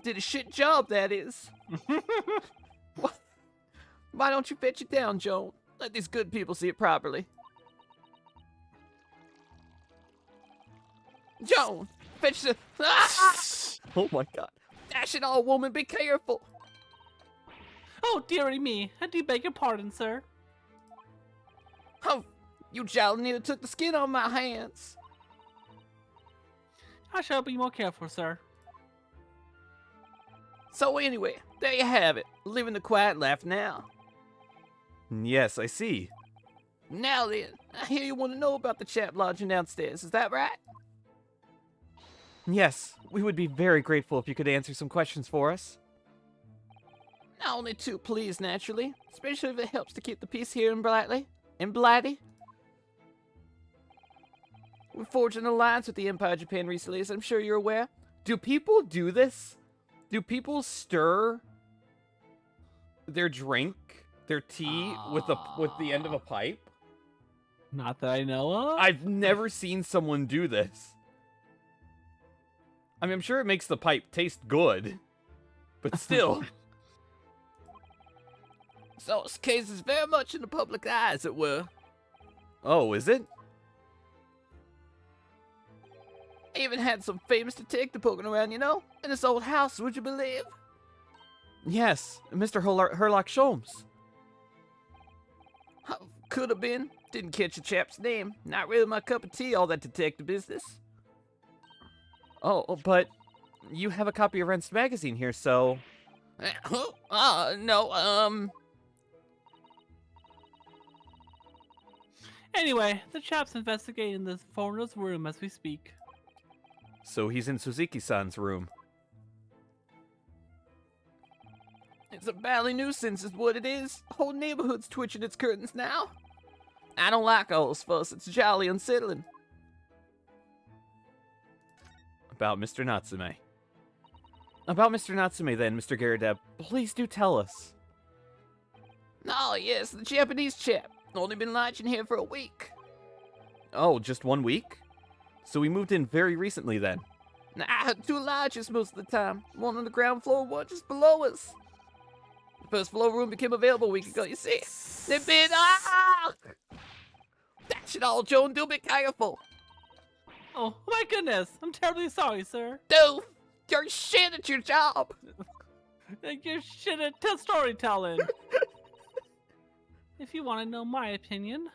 Did a shit job, that is. What? Why don't you fetch it down, Joan? Let these good people see it properly. Joan, fetch the... Ah! Oh my god. Dash it all, woman, be careful. Oh, dearie me. I do beg your pardon, sir. Oh, you jolly nearly took the skin on my hands. I shall be more careful, sir. So anyway, there you have it. Living the quiet life now. Yes, I see. Now then, I hear you want to know about the chap lodging downstairs, is that right? Yes, we would be very grateful if you could answer some questions for us. Only too pleased, naturally. Especially if it helps to keep the peace here in Blighty. We're forging an alliance with the Empire of Japan recently, as I'm sure you're aware. Do people do this? Do people stir their drink, their tea, with the end of a pipe? Not that I know of. I've never seen someone do this. I mean, I'm sure it makes the pipe taste good, but still. So this case is very much in the public eye, as it were. Oh, is it? I even had some famous detective poking around, you know, in this old house, would you believe? Yes, Mr. Herlock Sholmes. Could have been. Didn't catch the chap's name. Not really my cup of tea, all that detective business. Oh, but you have a copy of Rent's magazine here, so... No. Anyway, the chap's investigating the foreigner's room as we speak. So he's in Suzuki-san's room. It's a bally nuisance is what it is. Whole neighborhood's twitching its curtains now. I don't like all this fuss. It's jolly unsettling. About Mr. Natsume. About Mr. Natsume, then, Mr. Garadeb. Please do tell us. Oh, yes, the Japanese chap. Only been lodging here for a week. Oh, just 1 week? So we moved in very recently, then. Nah, 2 lodges most of the time. One on the ground floor, one just below us. The first floor room became available a week ago, you see. They've been... That shit all, Joan. Do be careful. Oh my goodness! I'm terribly sorry, sir. Dude, you're shit at your job. You're shit at storytelling. If you want to know my opinion,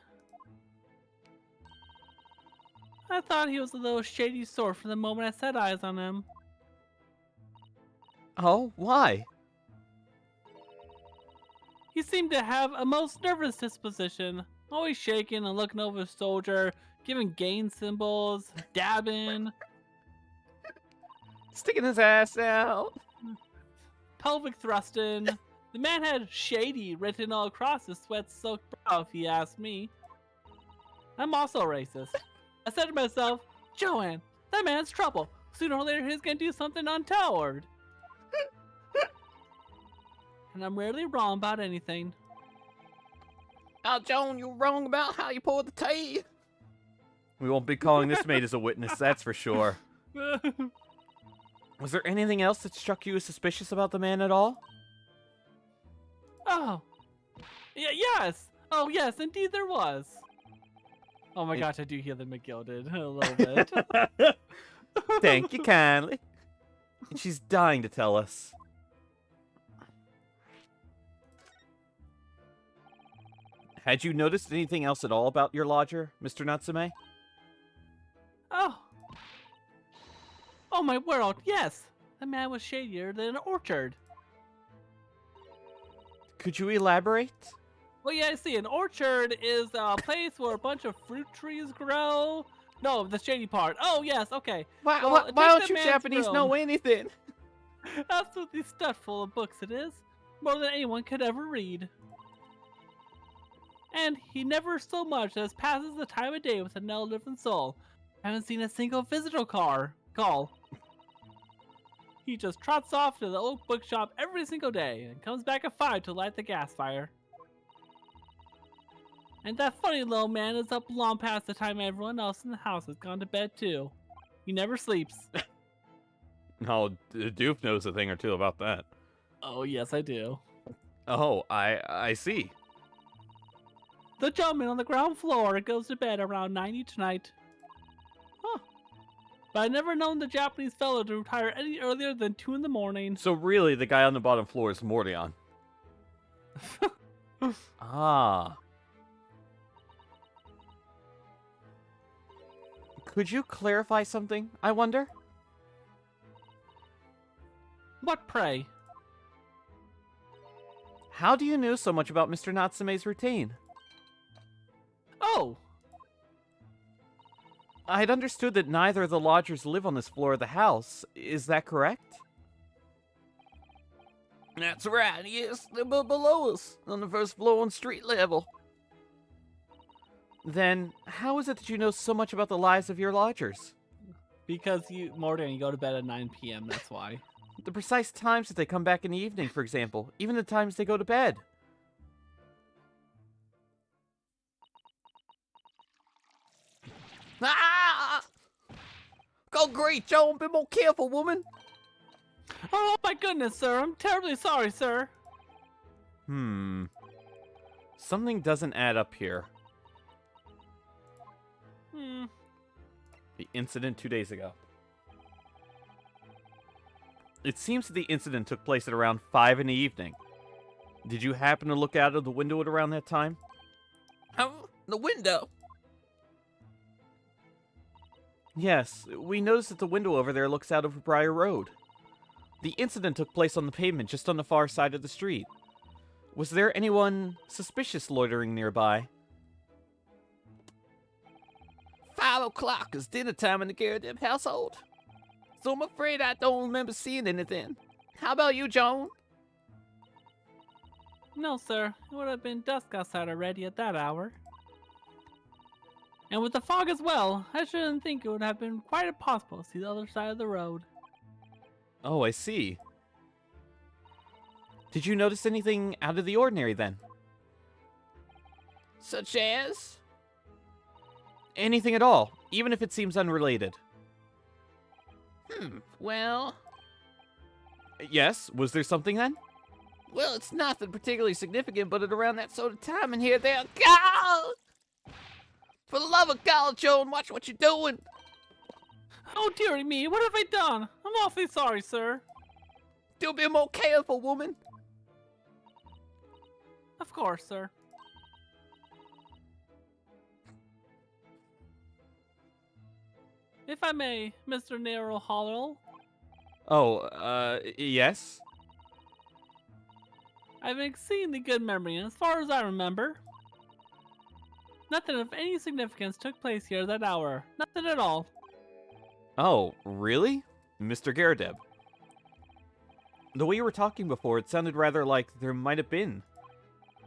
I thought he was a little shady sort from the moment I set eyes on him. Oh, why? He seemed to have a most nervous disposition, always shaking and looking over his shoulder, giving gain symbols, dabbing, Sticking his ass out. pelvic thrusting. The man had shady written all across his sweat-soaked brow, if you ask me. I'm also racist. I said to myself, Joanne, that man's trouble. Sooner or later he's gonna do something untoward. And I'm rarely wrong about anything. Oh, Joan, you're wrong about how you poured the tea. We won't be calling this maid as a witness, that's for sure. Was there anything else that struck you as suspicious about the man at all? Oh. Yes. Oh, yes, indeed there was. Oh my gosh, I do hear the McGilded a little bit. Thank you kindly. And she's dying to tell us. Had you noticed anything else at all about your lodger, Mr. Natsume? Oh. Oh my world, yes. The man was shadier than an orchard. Could you elaborate? Well, yeah, I see. An orchard is a place where a bunch of fruit trees grow. No, the shady part. Oh, yes, okay. Why Well, don't take you the man's Japanese room. know anything? Absolutely stuffed full of books it is. More than anyone could ever read. And he never so much as passes the time of day with another living soul. I haven't seen a single visitor call. He just trots off to the old bookshop every single day and comes back at 5 to light the gas fire. And that funny little man is up long past the time everyone else in the house has gone to bed too. He never sleeps. Oh, Doof knows a thing or two about that. Oh, yes, I do. Oh, I see. The gentleman on the ground floor goes to bed around 9 each night. Huh. But I've never known the Japanese fellow to retire any earlier than 2 in the morning. So really, the guy on the bottom floor is Mordion. Ah. Could you clarify something, I wonder? What pray? How do you know so much about Mr. Natsume's routine? Oh! I'd understood that neither of the lodgers live on this floor of the house. Is that correct? That's right, yes. They're below us, on the first floor on street level. Then, how is it that you know so much about the lives of your lodgers? Because Morgan, you go to bed at 9 p.m. That's why. The precise times that they come back in the evening, for example. Even the times they go to bed. Ah! Go great, Joan. Be more careful, woman. Oh my goodness, sir! I'm terribly sorry, sir. Something doesn't add up here. The incident 2 days ago. It seems that the incident took place at around 5 in the evening. Did you happen to look out of the window at around that time? The window. Yes, we noticed that the window over there looks out over Briar Road. The incident took place on the pavement just on the far side of the street. Was there anyone suspicious loitering nearby? 5 o'clock is dinner time in the Garrett household. So I'm afraid I don't remember seeing anything. How about you, Joan? No, sir. It would have been dusk outside already at that hour. And with the fog as well, I shouldn't think it would have been quite impossible to see the other side of the road. Oh, I see. Did you notice anything out of the ordinary then? Such as? Anything at all, even if it seems unrelated. Well... Yes, was there something then? Well, it's nothing particularly significant, but at around that sort of time in here, there... God! For the love of God, Joan, watch what you're doing! Oh, dearie me, what have I done? I'm awfully sorry, sir. Do be more careful, woman! Of course, sir. If I may, Mr. Nero Hollow. Oh, yes? I have an exceedingly good memory, and as far as I remember, nothing of any significance took place here that hour. Nothing at all. Oh, really? Mr. Garadeb. The way you were talking before, it sounded rather like there might have been.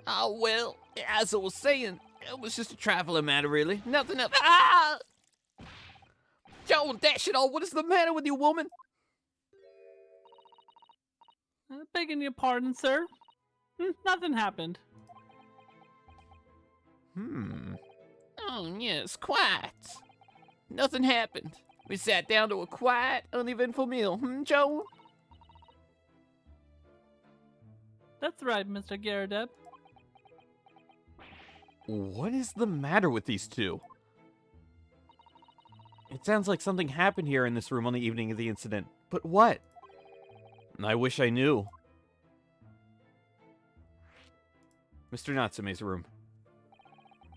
Oh, well, as I was saying, it was just a trifling matter, really. Nothing else. Ah! Joan, dash it all, what is the matter with you, woman? Begging your pardon, sir. Nothing happened. Oh, yes, quiet. Nothing happened. We sat down to a quiet, uneventful meal, Joan? That's right, Mr. Garadeb. What is the matter with these two? It sounds like something happened here in this room on the evening of the incident. But what? I wish I knew. Mr. Natsume's room.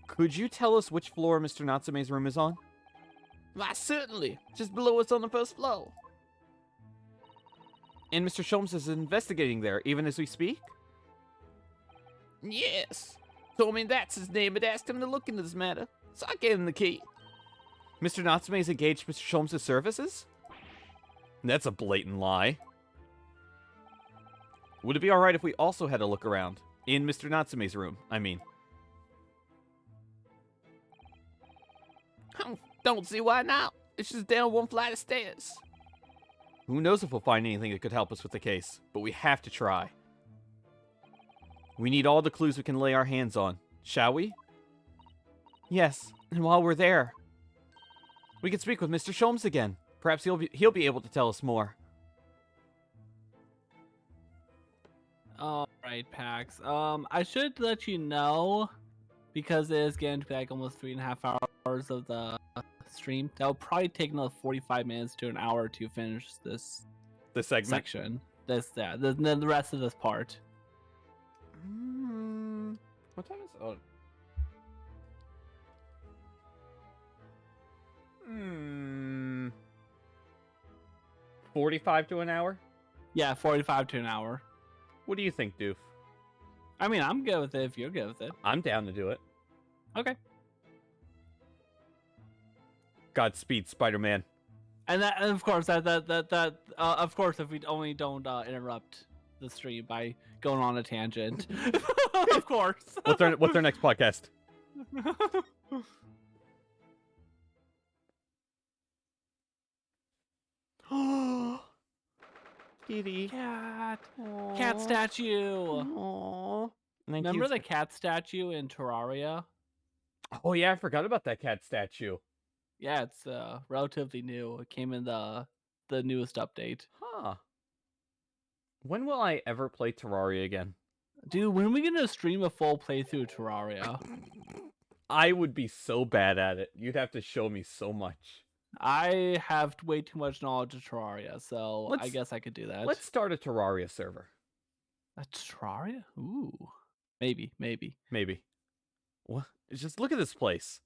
Could you tell us which floor Mr. Natsume's room is on? Why, certainly. Just below us on the first floor. And Mr. Sholmes is investigating there, even as we speak? Yes. Told me that's his name, but asked him to look into this matter. So I gave him the key. Mr. Natsume's engaged Mr. Sholmes' services? That's a blatant lie. Would it be alright if we also had a look around? In Mr. Natsume's room, I mean. Don't see why not. It's just down one flight of stairs. Who knows if we'll find anything that could help us with the case, but we have to try. We need all the clues we can lay our hands on, shall we? Yes, and while we're there, we can speak with Mr. Sholmes again. Perhaps he'll be able to tell us more. Alright, Pax. I should let you know, because it is getting to be like almost 3.5 hours of the stream. That'll probably take another 45 minutes to an hour to finish this segment? section. The rest of this part. What time is it? Oh. 45 to an hour? Yeah, 45 to an hour. What do you think, Doof? I mean, I'm good with it if you're good with it. I'm down to do it. Okay. Godspeed, Spider-Man. And of course, of course, if we only don't interrupt the stream by going on a tangent. Of course. What's our next podcast? Kitty. Cat. Aw. Cat statue. Aww. Remember the cat statue in Terraria? Oh yeah, I forgot about that cat statue. Yeah, it's relatively new. It came in the newest update. Huh. When will I ever play Terraria again? Dude, when are we gonna stream a full playthrough of Terraria? I would be so bad at it. You'd have to show me so much. I have way too much knowledge of Terraria, so I Let's- guess I could do that. Let's start a Terraria server. A Terraria? Ooh. Maybe. Maybe. What? Just look at this place.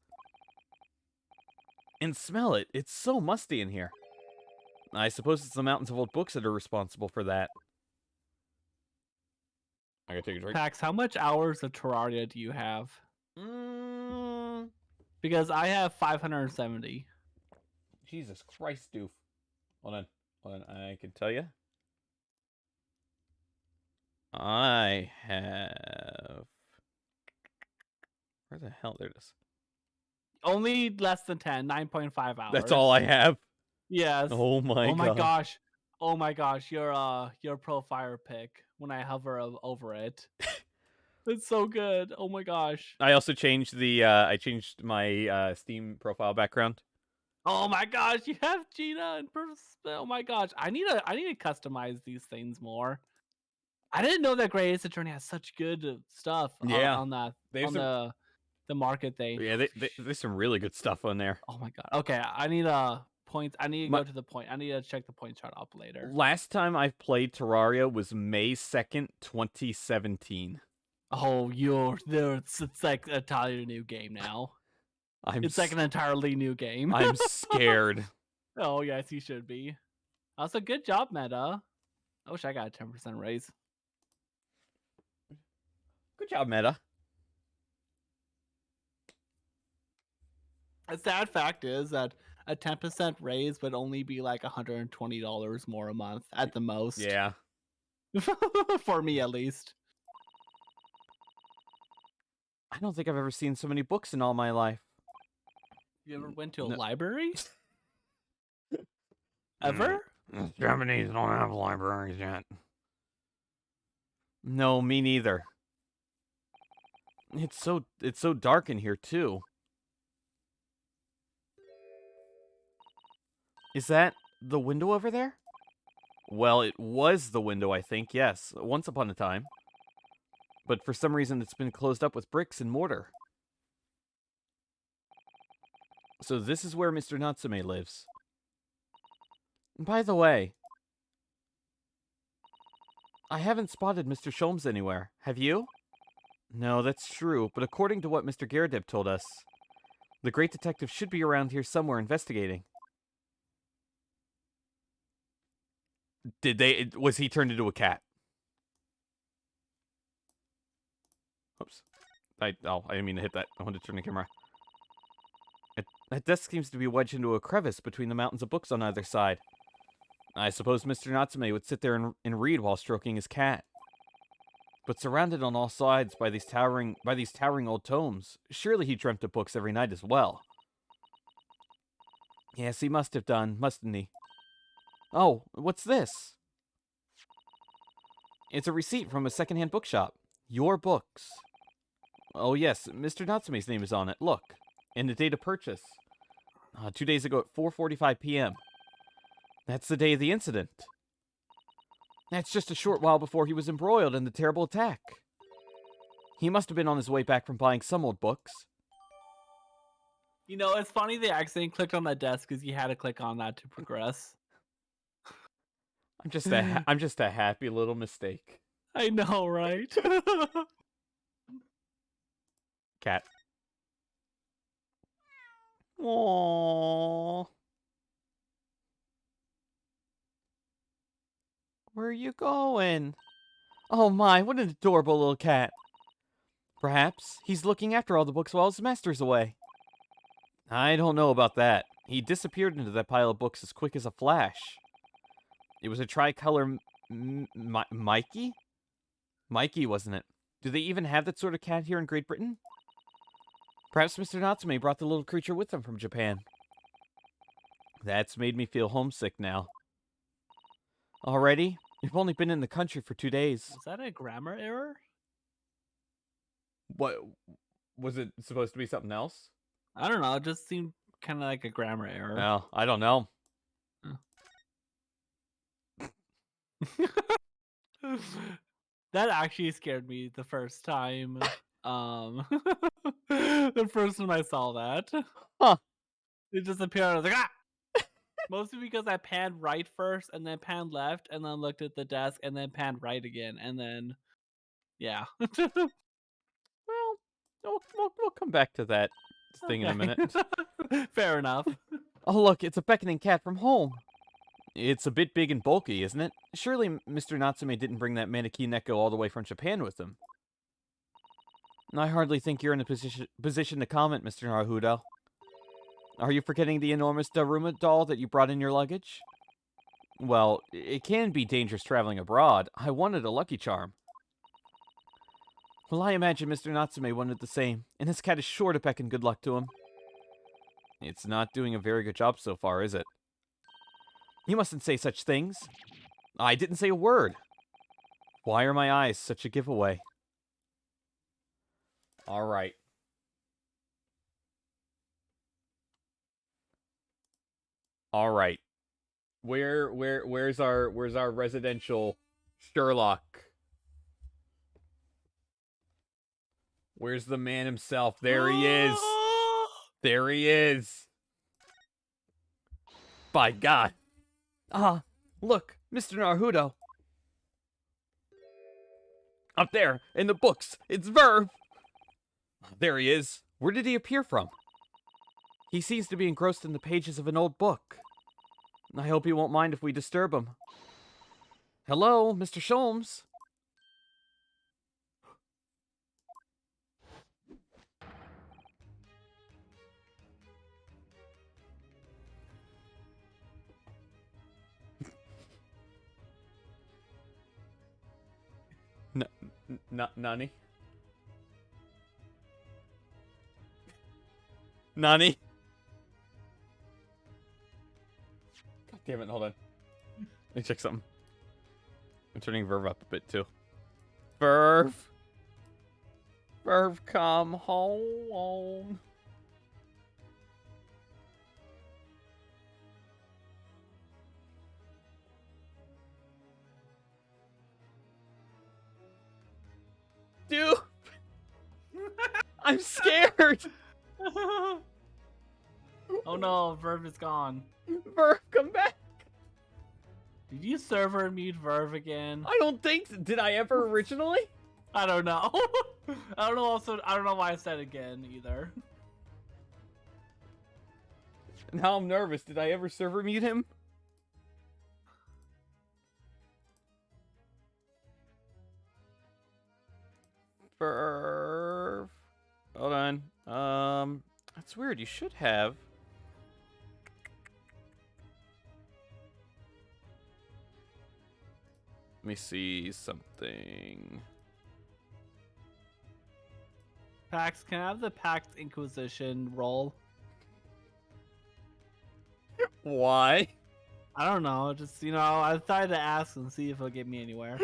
And smell it. It's so musty in here. I suppose it's the mountains of old books that are responsible for that. I gotta take a drink. Pax, how much hours of Terraria do you have? Mm, Because I have 570. Jesus Christ, doof. Hold on. I can tell you. I have... Where the hell? There it is. Only less than 10, 9.5 hours. That's all I have. Yes. Oh my gosh. Oh my gosh, your profile pic when I hover over it. It's so good. Oh my gosh. I also changed the I changed my Steam profile background. Oh my gosh, you have Gina and oh my gosh. I need to customize these things more. I didn't know that Grey Ace Attorney has such good stuff Yeah. on that They have on some- the market thing. Yeah, there's some really good stuff on there. Oh my god. Okay, I need points. I need to go to the point. I need to check the point chart up later. Last time I played Terraria was May 2nd, 2017. Oh, you're there. It's like an entirely new game now. It's like an entirely new game. I'm scared. Oh yes, you should be. Also, good job, Meta. I wish I got a 10% raise. Good job, Meta. A sad fact is that a 10% raise would only be like $120 more a month at the most. Yeah. For me, at least. I don't think I've ever seen so many books in all my life. You ever went to a No. library? Ever? Japanese don't have libraries yet. No, me neither. It's so dark in here too. Is that the window over there? Well, it was the window, I think, yes, once upon a time. But for some reason it's been closed up with bricks and mortar. So this is where Mr. Natsume lives. By the way, I haven't spotted Mr. Sholmes anywhere. Have you? No, that's true, but according to what Mr. Garadeb told us, the great detective should be around here somewhere investigating. Was he turned into a cat? Oops. I didn't mean to hit that. I wanted to turn the camera. That desk seems to be wedged into a crevice between the mountains of books on either side. I suppose Mr. Natsume would sit there and read while stroking his cat. But surrounded on all sides by these towering old tomes, surely he dreamt of books every night as well. Yes, he must have done, mustn't he? Oh, what's this? It's a receipt from a second-hand bookshop. Your books. Oh yes, Mr. Natsume's name is on it. Look. And the date of purchase. 2 days ago at 4:45 p.m. That's the day of the incident. That's just a short while before he was embroiled in the terrible attack. He must have been on his way back from buying some old books. You know, it's funny they accidentally clicked on that desk because you had to click on that to progress. I'm just a happy little mistake. I know, right? Cat. Aww. Where are you going? Oh my, what an adorable little cat. Perhaps he's looking after all the books while his master's away. I don't know about that. He disappeared into that pile of books as quick as a flash. It was a tricolor Mikey? Mikey, wasn't it? Do they even have that sort of cat here in Great Britain? Perhaps Mr. Natsume brought the little creature with him from Japan. That's made me feel homesick now. Already? You've only been in the country for 2 days. Is that a grammar error? What was it supposed to be something else? I don't know. It just seemed kind of like a grammar error. No, I don't know. That actually scared me the first time. The first time I saw that. Huh. It just appeared. I was like, ah! Mostly because I panned right first, and then panned left, and then looked at the desk, and then panned right again, and then, yeah. Well, we'll come back to that thing in a minute. Fair enough. Oh, look, it's a beckoning cat from home. It's a bit big and bulky, isn't it? Surely Mr. Natsume didn't bring that Maneki Neko all the way from Japan with him. I hardly think you're in a position to comment, Mr. Naruto. Are you forgetting the enormous Daruma doll that you brought in your luggage? Well, it can be dangerous traveling abroad. I wanted a Lucky Charm. Well, I imagine Mr. Natsume wanted the same, and his cat is sure to beckon good luck to him. It's not doing a very good job so far, is it? You mustn't say such things. I didn't say a word. Why are my eyes such a giveaway? All right. All right. Where's our residential Sherlock? Where's the man himself? There he is. There he is. By God. Ah, look, Mr. Naruto. Up there, in the books, it's Verve. There he is. Where did he appear from? He seems to be engrossed in the pages of an old book. I hope he won't mind if we disturb him. Hello, Mr. Sholmes. Nani? Nani? God damn it, hold on. Let me check something. I'm turning Verve up a bit too. Verve! Verve, come home. Dude! I'm scared! Oh no, Verve is gone. Verve, come back! Did you server mute Verve again? I don't think so. Did I ever originally? I don't know. I don't know. Also, I don't know why I said again either. Now I'm nervous. Did I ever server mute him? Verve. Hold on. That's weird. You should have. Let me see something. Pax, can I have the Pax Inquisition roll? Why? I don't know. Just, I decided to ask and see if it'll get me anywhere.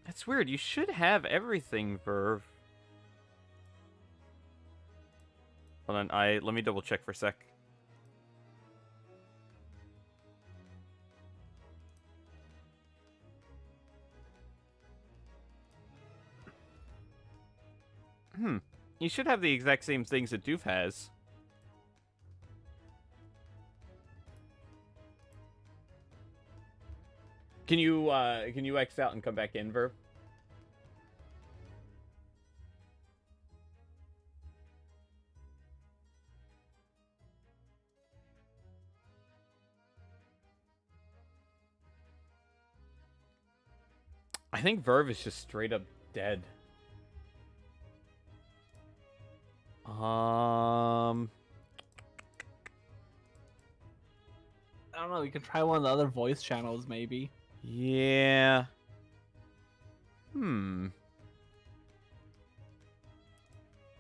That's weird. You should have everything, Verve. Hold on. Let me double check for a sec. You should have the exact same things that Doof has. Can you X out and come back in, Verve? I think Verve is just straight up dead. I don't know. We can try one of the other voice channels, maybe. Yeah.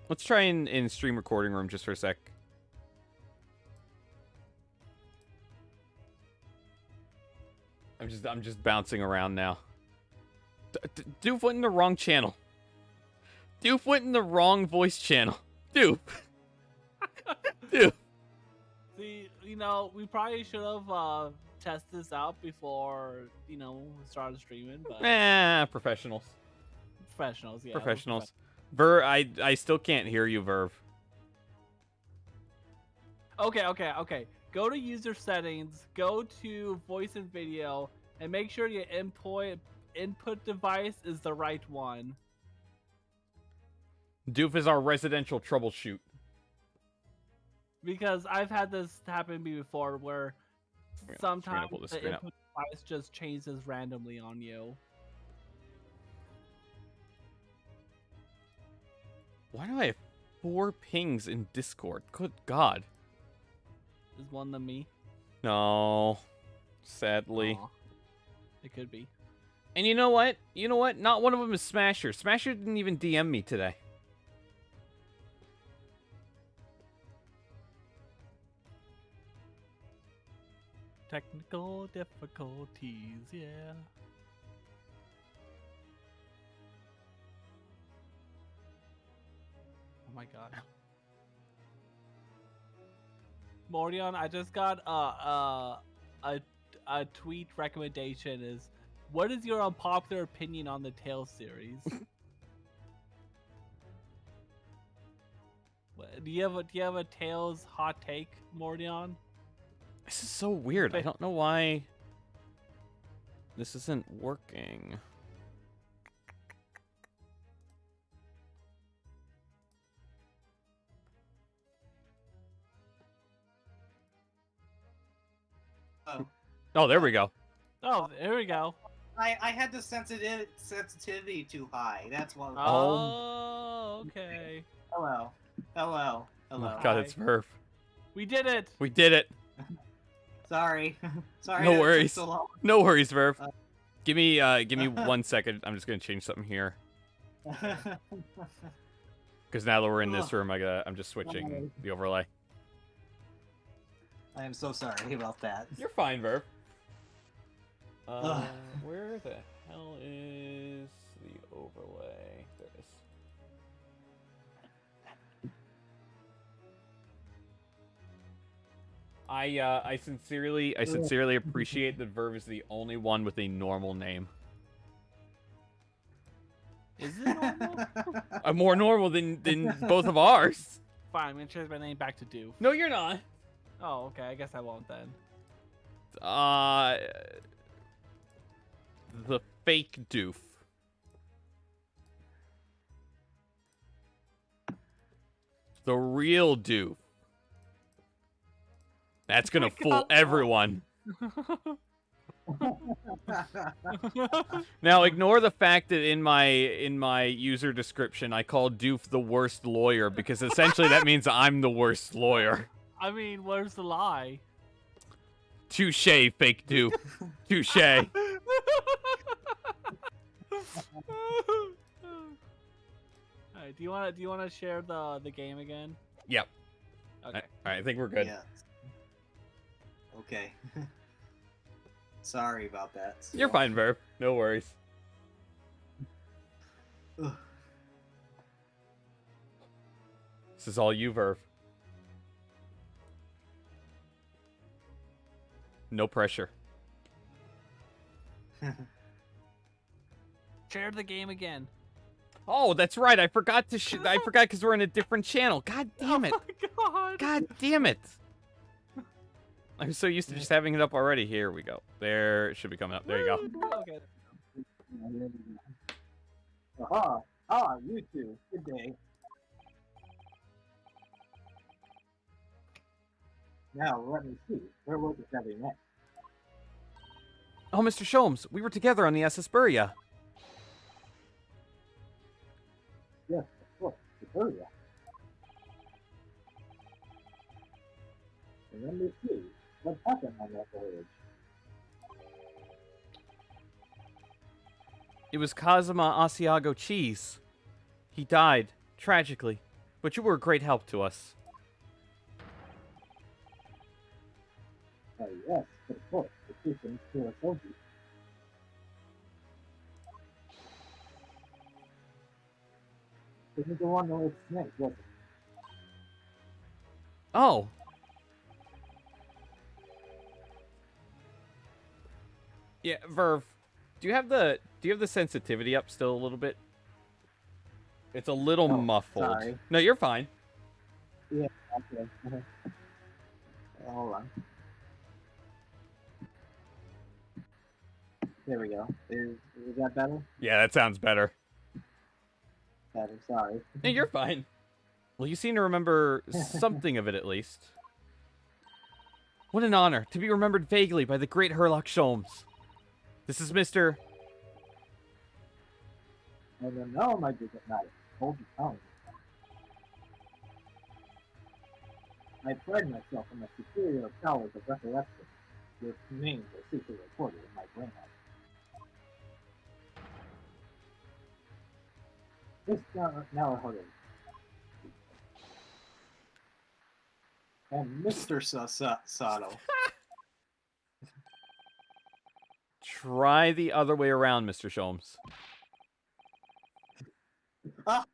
Let's try in stream recording room just for a sec. I'm just bouncing around now. Doof went in the wrong channel. Doof went in the wrong voice channel. Doof. Doof. See, we probably should have tested this out before, we started streaming, but Professionals. professionals, yeah. Professionals. Ver, I still can't hear you, Verve. Okay. Go to user settings, go to voice and video, and make sure your input device is the right one. Doof is our residential troubleshoot. Because I've had this happen to me before where sometimes pull this the screen input device just changes randomly on you. Why do I have 4 pings in Discord? Good God. Is one than me? No. Sadly. Aw. It could be. And you know what? Not one of them is Smasher. Smasher didn't even DM me today. Technical difficulties, yeah. Oh my god. Mordion, I just got a tweet recommendation is, what is your unpopular opinion on the Tales series? Do you have a Tales hot take, Mordion? This is so weird. I don't know why this isn't working. Oh, there we go. Oh, there we go. I had the sensitivity too high. That's what. Oh, okay. Hello. Oh my God, it's Verve. We did it. We did it. Sorry. Sorry. No that took worries. So long. No worries, Verve. Give me 1 second. I'm just gonna change something here. Because now that we're in this room, I'm just switching the overlay. I am so sorry about that. You're fine, Verve. Where the hell is the overlay? There it is. I sincerely appreciate that Verve is the only one with a normal name. Is it normal? More normal than both of ours. Fine, I'm gonna change my name back to Doof. No, you're not. Oh, okay. I guess I won't then. The fake Doof. The real Doof. That's gonna fool everyone. Now ignore the fact that in my user description I called Doof the worst lawyer, because essentially that means I'm the worst lawyer. I mean, where's the lie? Touche, fake Doof. Touche. Alright, do you wanna share the game again? Yep. Okay. Alright, I think we're good. Yeah. Okay. Sorry about that. You're fine, Verve. No worries. Ugh. This is all you, Verve. No pressure. Share the game again. Oh, that's right. I forgot to. I forgot because we're in a different channel. God damn it. Oh my god. God damn it. I'm so used to just having it up already. Here we go. There, it should be coming up. There you go. Okay. Aha! Ah, you two. Good day. Now, let me see. Where was it heading next? Oh, Mr. Sholmes, we were together on the SS Buria. Yes, of course. Victoria. And let me see. What happened on that voyage? It was Kazuma Asiago Cheese. He died, tragically, but you were a great help to us. Yes, but of course. The system is still a Soji. This is the one that looks snake. Look. Oh. Yeah, Verve. Do you have the sensitivity up still a little bit? It's a little Oh, muffled. sorry. No, you're fine. Yeah, okay. Hold on. There we go. Is that better? Yeah, that sounds better. Better, sorry. Hey, you're fine. Well, you seem to remember something of it at least. What an honor to be remembered vaguely by the great Herlock Sholmes. This is Mr. I don't know, my good matter. Hold your tongue. I pride myself on my superior powers of recollection. Your names are secretly recorded in my brain. This now hold on. And Mr. Sato. Try the other way around, Mr. Sholmes. Ah!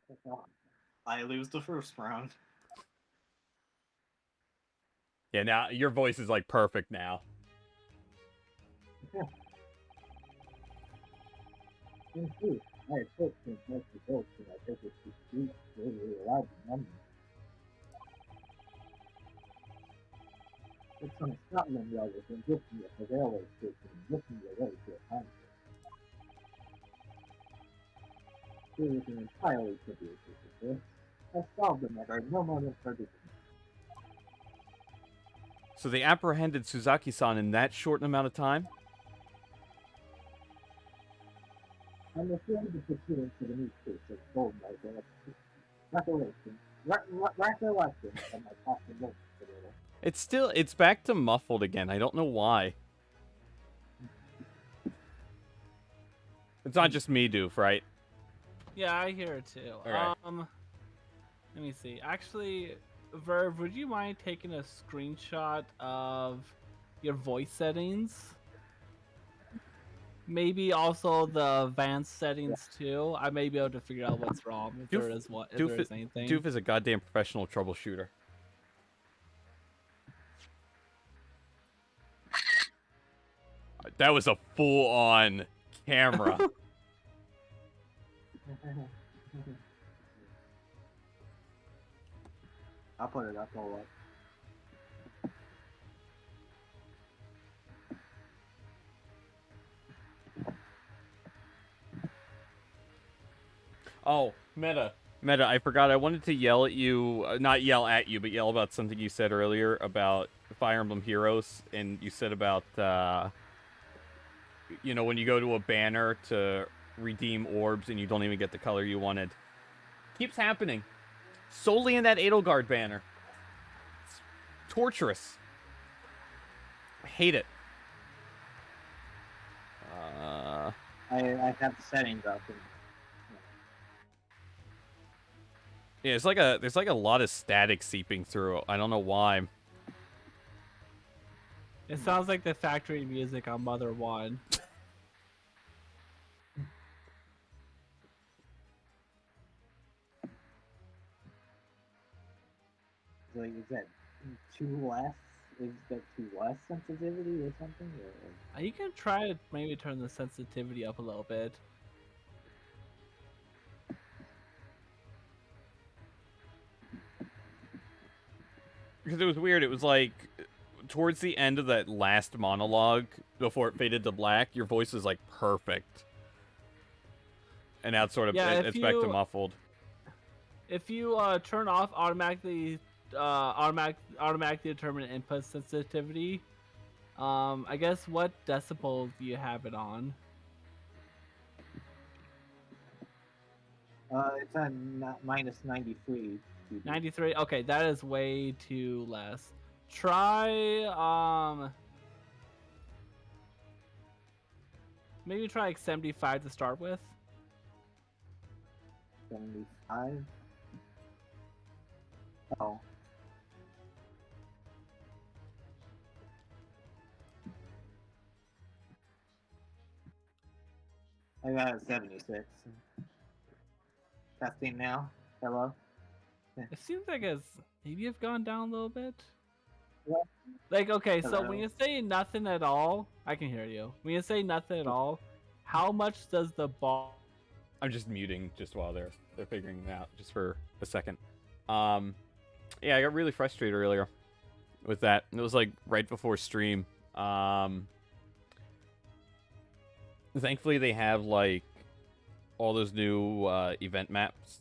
I lose the first round. Yeah, now your voice is like perfect now. In truth, I had hoped to impress the ghost when I take it to speak really aloud to them. It's from Scotland rather than gifting at the railway station and lifting me away to a concert. It was an entirely trivial piece of this. I solved the matter in no moment for the So they apprehended Suzaki-san in that short amount of time? I'm referring to pursuant to the new case of gold recollection of my past emotions. It's back to muffled again. I don't know why. It's not just me, Doof, right? Yeah, I hear it too. Alright. Let me see. Actually, Verve, would you mind taking a screenshot of your voice settings? Maybe also the advanced settings too. I may be able to figure out what's wrong if there is anything. Doof is a goddamn professional troubleshooter. That was a full-on camera. I'll put it up all up. Oh, Meta, I forgot. I wanted to yell at you, not yell at you, but yell about something you said earlier about Fire Emblem Heroes, and you said about, you know, when you go to a banner to redeem orbs and you don't even get the color you wanted. Keeps happening. Solely in that Edelgard banner. It's torturous. I hate it. I have the settings up. And, yeah, there's like a lot of static seeping through. I don't know why. It sounds like the factory music on Mother 1. Like, is that too less? Is that too less sensitivity or something? Or... You can try to maybe turn the sensitivity up a little bit. Because it was weird. It was like towards the end of that last monologue before it faded to black, your voice was like perfect. And now it's sort of it's back to muffled. If you turn off automatically determine input sensitivity, I guess what decibel do you have it on? It's on minus 93. 93? Okay, that is way too less. Try, maybe try like 75 to start with. 75? Oh. I got a 76. Testing now. Hello? It seems like maybe it's gone down a little bit. Yeah. Like, okay, so Hello? when you say nothing at all, I can hear you. When you say nothing at all, how much does the ball? I'm just muting just while they're figuring it out, just for a second. Yeah, I got really frustrated earlier with that. It was like right before stream. Thankfully they have like all those new event maps,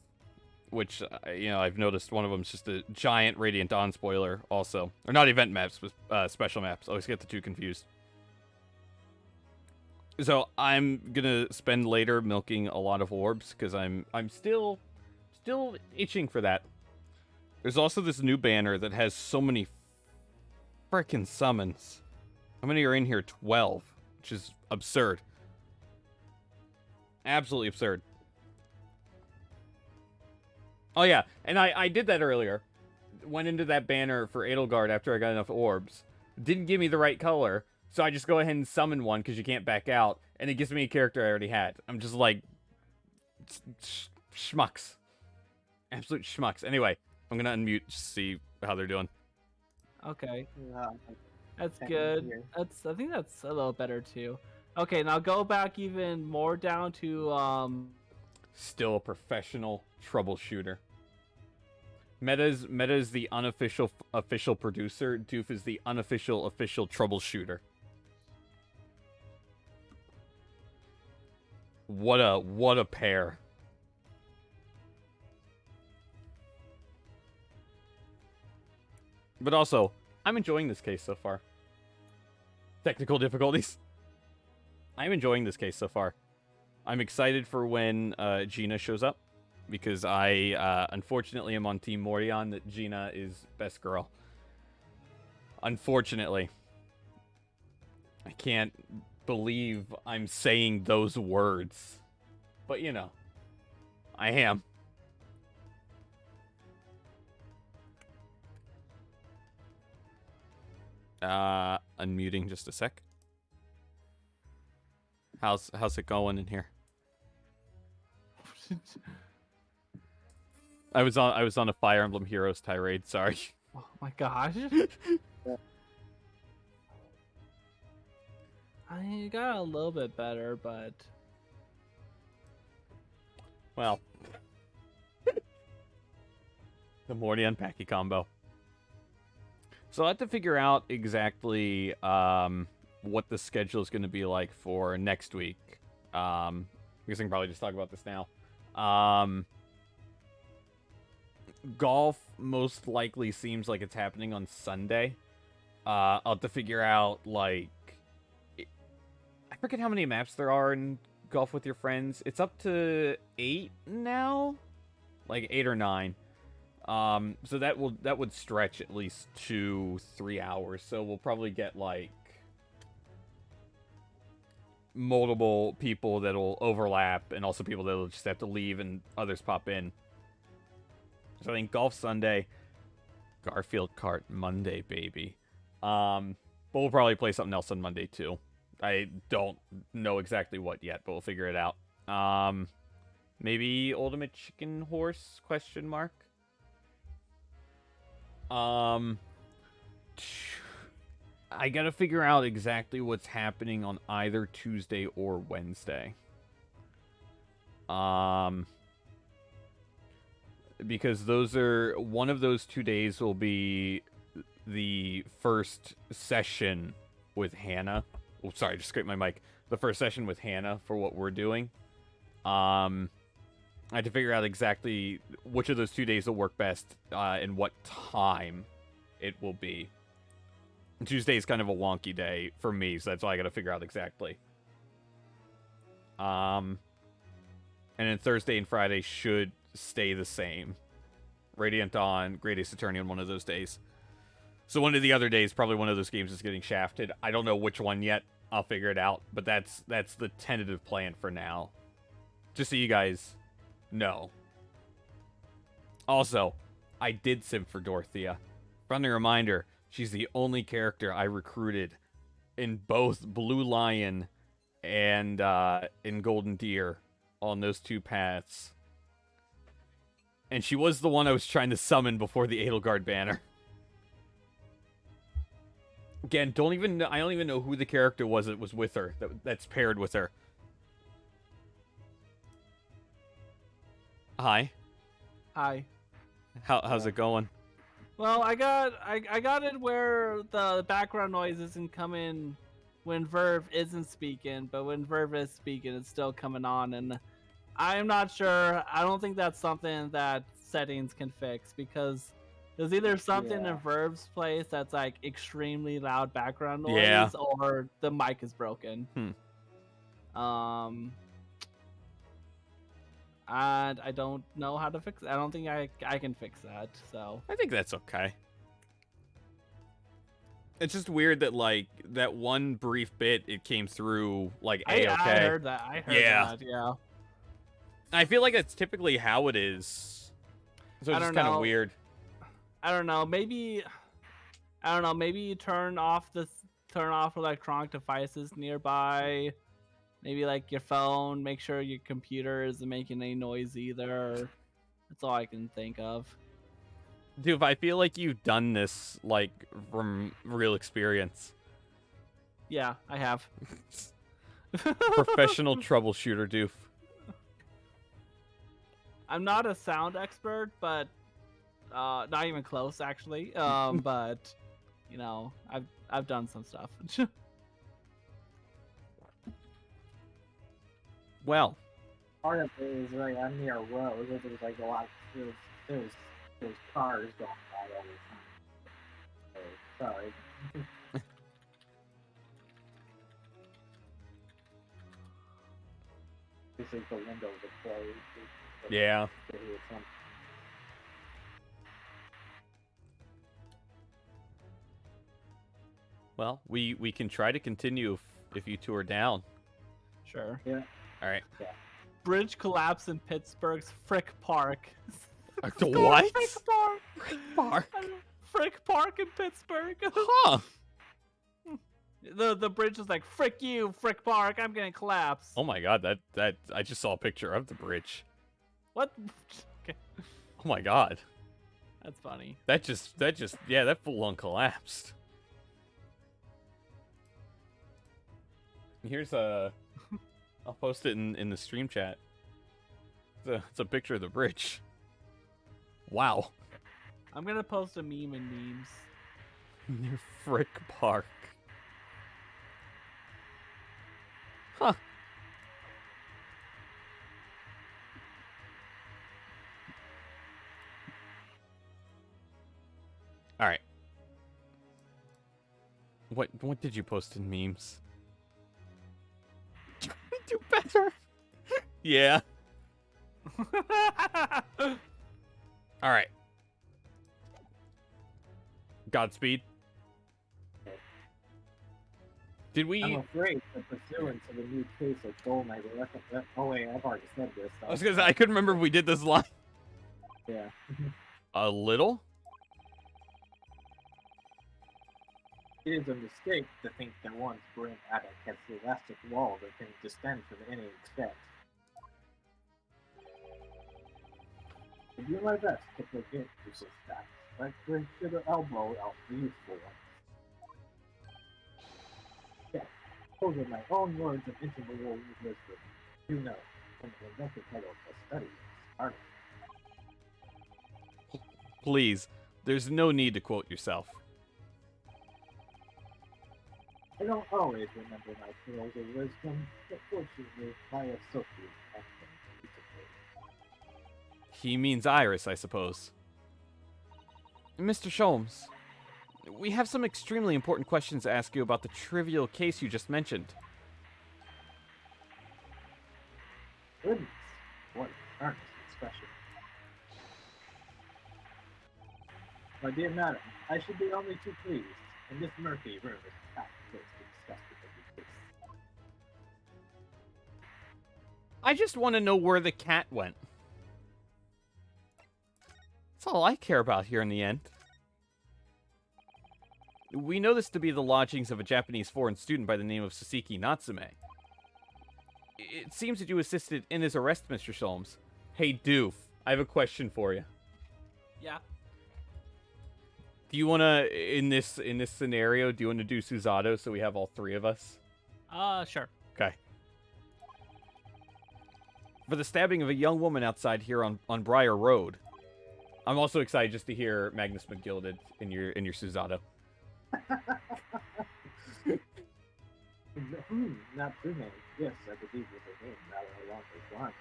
which I've noticed one of them's just a giant Radiant Dawn spoiler also. Or not event maps, but special maps. I always get the two confused. So I'm gonna spend later milking a lot of orbs because I'm still itching for that. There's also this new banner that has so many frickin' summons. How many are in here? 12, which is absurd. Absolutely absurd. Oh yeah, and I did that earlier. Went into that banner for Edelgard after I got enough orbs. Didn't give me the right color, so I just go ahead and summon one because you can't back out, and it gives me a character I already had. I'm just like schmucks. Absolute schmucks. Anyway, I'm gonna unmute just to see how they're doing. Okay, Yeah, that's can't good. hear. I think that's a little better too. Okay, now go back even more down to Still a professional troubleshooter. Meta's the unofficial official producer. Doof is the unofficial official troubleshooter. What a pair. But also, I'm enjoying this case so far. Technical difficulties. I'm enjoying this case so far. I'm excited for when Gina shows up, because I unfortunately am on Team Morion that Gina is best girl. Unfortunately. I can't believe I'm saying those words. But you know, I am. Unmuting just a sec. How's it going in here? I was on a Fire Emblem Heroes tirade, sorry. oh my gosh. I got a little bit better, but Well. The Morty Unpacky combo. So I have to figure out exactly what the schedule is going to be like for next week. I guess I can probably just talk about this now. Golf most likely seems like it's happening on Sunday. I'll have to figure out, like... I forget how many maps there are in Golf with Your Friends. It's up to 8 now? Like 8 or 9. So that would stretch at least 2-3 hours. So we'll probably get, like, multiple people that'll overlap, and also people that'll just have to leave and others pop in. So I think Golf Sunday, Garfield Kart Monday, baby. But we'll probably play something else on Monday too. I don't know exactly what yet, but we'll figure it out. Maybe Ultimate Chicken Horse ? I gotta figure out exactly what's happening on either Tuesday or Wednesday. Because one of those 2 days will be the first session with Hannah. Oh, sorry, I just scraped my mic. The first session with Hannah for what we're doing. I had to figure out exactly which of those 2 days will work best, and what time it will be. Tuesday is kind of a wonky day for me, so that's why I gotta figure out exactly. And then Thursday and Friday should stay the same. Radiant Dawn, Great Ace Attorney on one of those days. So one of the other days, probably one of those games is getting shafted. I don't know which one yet. I'll figure it out. But that's the tentative plan for now. Just so you guys know. Also, I did sim for Dorothea. Friendly reminder, she's the only character I recruited in both Blue Lion and in Golden Deer on those 2 paths. And she was the one I was trying to summon before the Edelgard banner. Again, I don't even know who the character was that was with her, that's paired with her. Hi. Hi. How's it going? Well, I got it where the background noise isn't coming when Verve isn't speaking, but when Verve is speaking, it's still coming on, and I'm not sure. I don't think that's something that settings can fix, because there's either something in Verve's place that's like extremely loud background noise, or the mic is broken. And I don't know how to fix it. I don't think I can fix that, so. I think that's okay. It's just weird that, like, that one brief bit, it came through, like, A-okay. I heard that. I heard that, yeah. I feel like that's typically how it is. So it's just kind of weird. I don't know. Maybe you turn off electronic devices nearby. Maybe like your phone. Make sure your computer isn't making any noise either. That's all I can think of. Dude, I feel like you've done this like from real experience. Yeah, I have. Professional troubleshooter, Doof. I'm not a sound expert, but not even close actually. But you know, I've done some stuff. Well, part of it is like I'm near a road. There's like a lot. There's cars going by all the time. So, sorry. This is the window to close. Yeah. Well, we can try to continue if you two are down. Sure. Yeah. All right. Yeah. Bridge collapse in Pittsburgh's Frick Park. The what? Frick Park. Frick Park. Frick Park in Pittsburgh. Huh. The bridge is like, frick you, Frick Park, I'm gonna collapse. Oh my god, that I just saw a picture of the bridge. What? Okay. Oh my god. That's funny. That full on collapsed. Here's I'll post it in the stream chat. It's a picture of the bridge. Wow. I'm gonna post a meme in memes. Near Frick Park. Huh. All right. What did you post in memes? Do better. Yeah. All right. Godspeed. Did we? I'm afraid the pursuance of a new case of Gold Knight. Oh wait, I've already said this. I was gonna say, I couldn't remember if we did this live. Yeah. A little? It is a mistake to think that one's brain attic has the elastic wall that can distend from any extent. I do my best to forget useless facts, but bring to the elbow out the useful ones. Yeah, those are my own words of interval wisdom. You know, from the invented title of the study started. Please, there's no need to quote yourself. I don't always remember my pearls of wisdom, but fortunately, my associate has them recently. He means Iris, I suppose. Mr. Sholmes, we have some extremely important questions to ask you about the trivial case you just mentioned. Goodness, what earnest and special. My dear madam, I should be only too pleased, and this murky room is a packed place to discuss the case. I just want to know where the cat went. That's all I care about here in the end. We know this to be the lodgings of a Japanese foreign student by the name of Sasaki Natsume. It seems that you assisted in his arrest, Mr. Sholmes. Hey, Doof, I have a question for you. Yeah. Do you wanna in this scenario? Do you want to do Susato so we have all three of us? Sure. Okay. For the stabbing of a young woman outside here on Briar Road. I'm also excited just to hear Magnus McGilded in your Susato. Not too many. Yes, I believe was a name rather along those lines.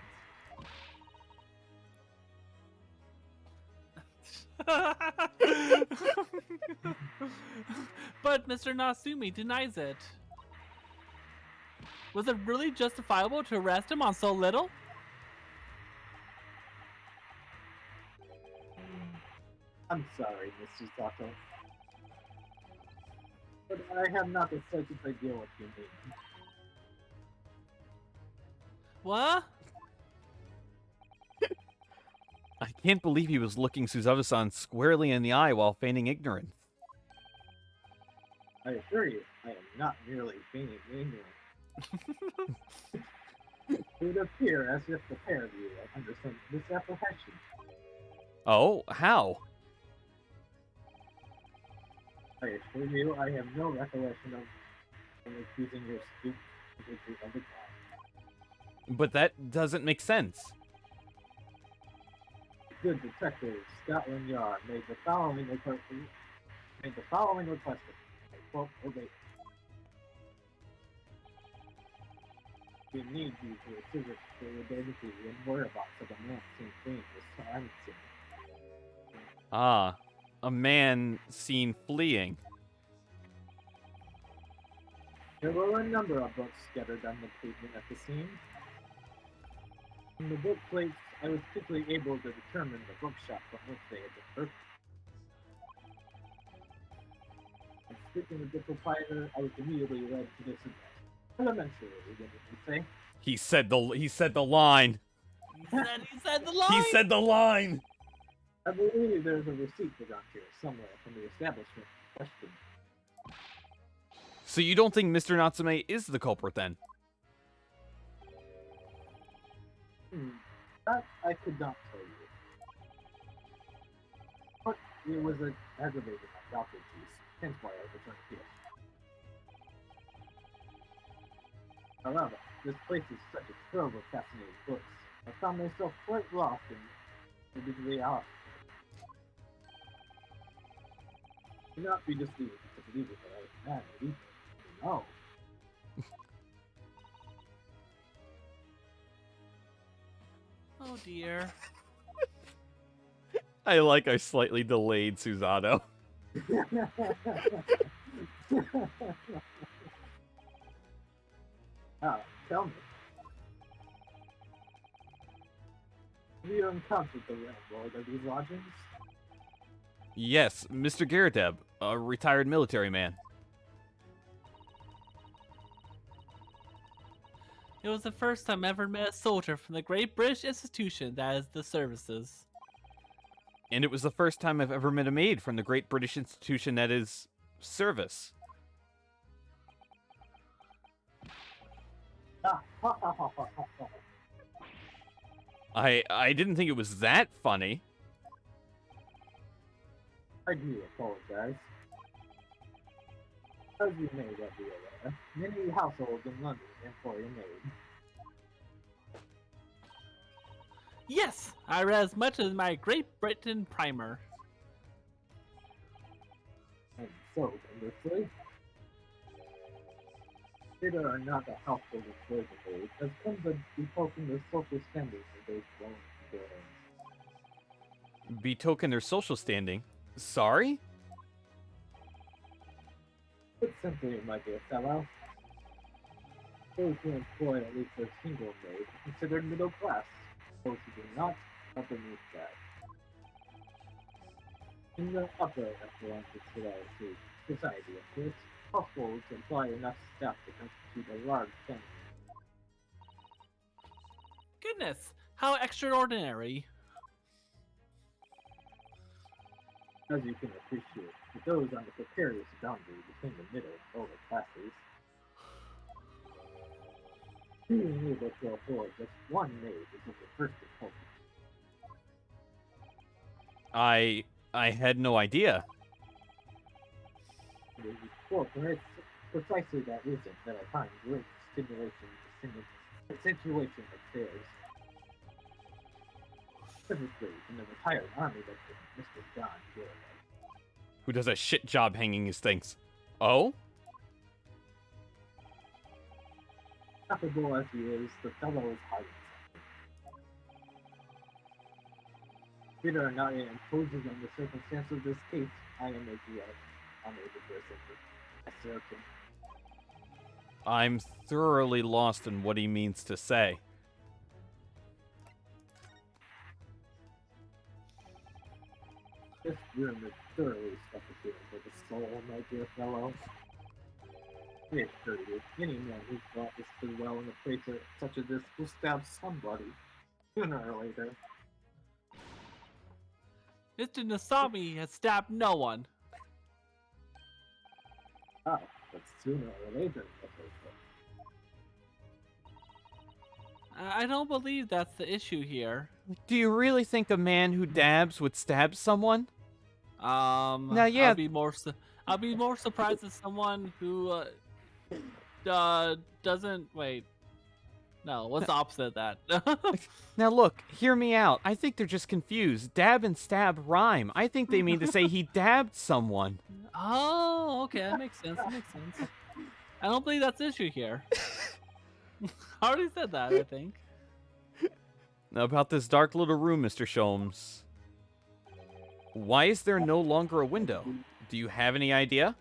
But Mr. Nasumi denies it. Was it really justifiable to arrest him on so little? I'm sorry, Mr. Sato. But I have not the slightest idea what you mean. What? I can't believe he was looking Suzato-san squarely in the eye while feigning ignorance. I assure you, I am not merely feigning ignorance. It would appear as if the pair of you are under some misapprehension. Oh, how? I assure you, I have no recollection of accusing your stupidity of the crime. But that doesn't make sense. Good detective Scotland Yard made the following request. I quote verbatim. We need you to assist us for the identity and whereabouts of a man seen fleeing this crime scene. Ah, a man seen fleeing. There were a number of books scattered on the pavement at the scene. From the book plates, I was quickly able to determine the bookshop from which they had been purchased. And speaking with the proprietor, I was immediately led to this address. Elementary, didn't you say? He said the line. He said the line. He said the line. I believe there's a receipt around here somewhere from the establishment in question. So you don't think Mr. Natsume is the culprit then? That I could not tell you. But it was an aggravated adopted piece, hence why I returned here. However, this place is such a trove of fascinating books. I found myself quite lost in the art. Do not be deceived to believe it that I was mad or evil. No. Oh dear. I like our slightly delayed Susato. Tell me. Have you encountered the landlord of these lodgings? Yes, Mr. Garadeb, a retired military man. It was the first time I ever met a soldier from the great British institution that is the services. And it was the first time I've ever met a maid from the great British institution that is service. I didn't think it was that funny. I do apologize. As you may well be aware, many households in London employ a maid. Yes, I read as much as my Great Britain primer. And so, conversely, they are not a household employed maid, as comes of betoken the social standards of those belonging to their own. Betoken their social standing. Sorry? Put simply, my dear fellow, those who employ at least a single maid are considered middle class. Those who do not are beneath that. In the upper echelons of society, of course, households employ enough staff to constitute a large family. Goodness, how extraordinary. As you can appreciate, with those on the precarious boundary between the middle and lower classes, being able to afford just one maid is of the first importance. I had no idea. Well, it's precisely that reason that I find great stimulation in a situation like theirs. Specifically in the retired army that Mr. John here. Who does a shit job hanging his things? Oh? Affable as he is, the fellow is highly whether or not it imposes on the circumstance of this case, I am as yet unable to ascertain. I'm thoroughly lost in what he means to say. This room is thoroughly suffocating for the soul, my dear fellow. It assure you, any man who's brought this to well in a place such as this will stab somebody, sooner or later. Mr. Nasami has stabbed no one. Ah, but sooner or later, I don't believe that's the issue here. Do you really think a man who dabs would stab someone? Now, yeah. I'll be more surprised at someone who doesn't wait. No, what's the opposite of that? Now look, hear me out. I think they're just confused. Dab and stab rhyme. I think they mean to say he dabbed someone. Oh, okay, that makes sense. I don't believe that's the issue here. I already said that, I think. Now about this dark little room, Mr. Sholmes. Why is there no longer a window? Do you have any idea?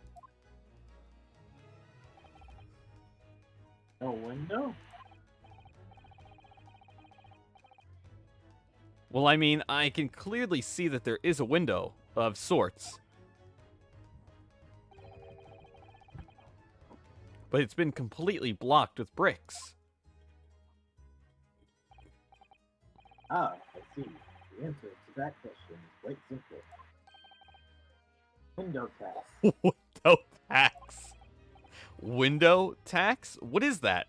No window? Well, I mean, I can clearly see that there is a window of sorts. But it's been completely blocked with bricks. Ah, I see. The answer to that question is quite simple. Window tax. Window tax? Window tax? What is that?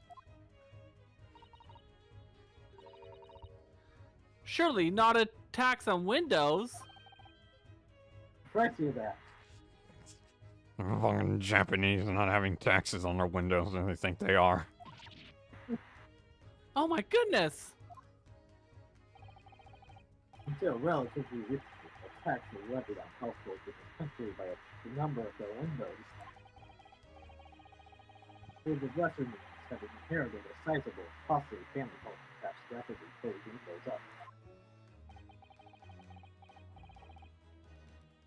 Surely not a tax on windows. Precisely that. Fucking Japanese not having taxes on their windows, and they think they are. Oh my goodness! Until relatively recently, a tax was levied on households in this country by the number of their windows. Those of lesser means have inherited a sizable, costly family home, perhaps rapidly closing those up.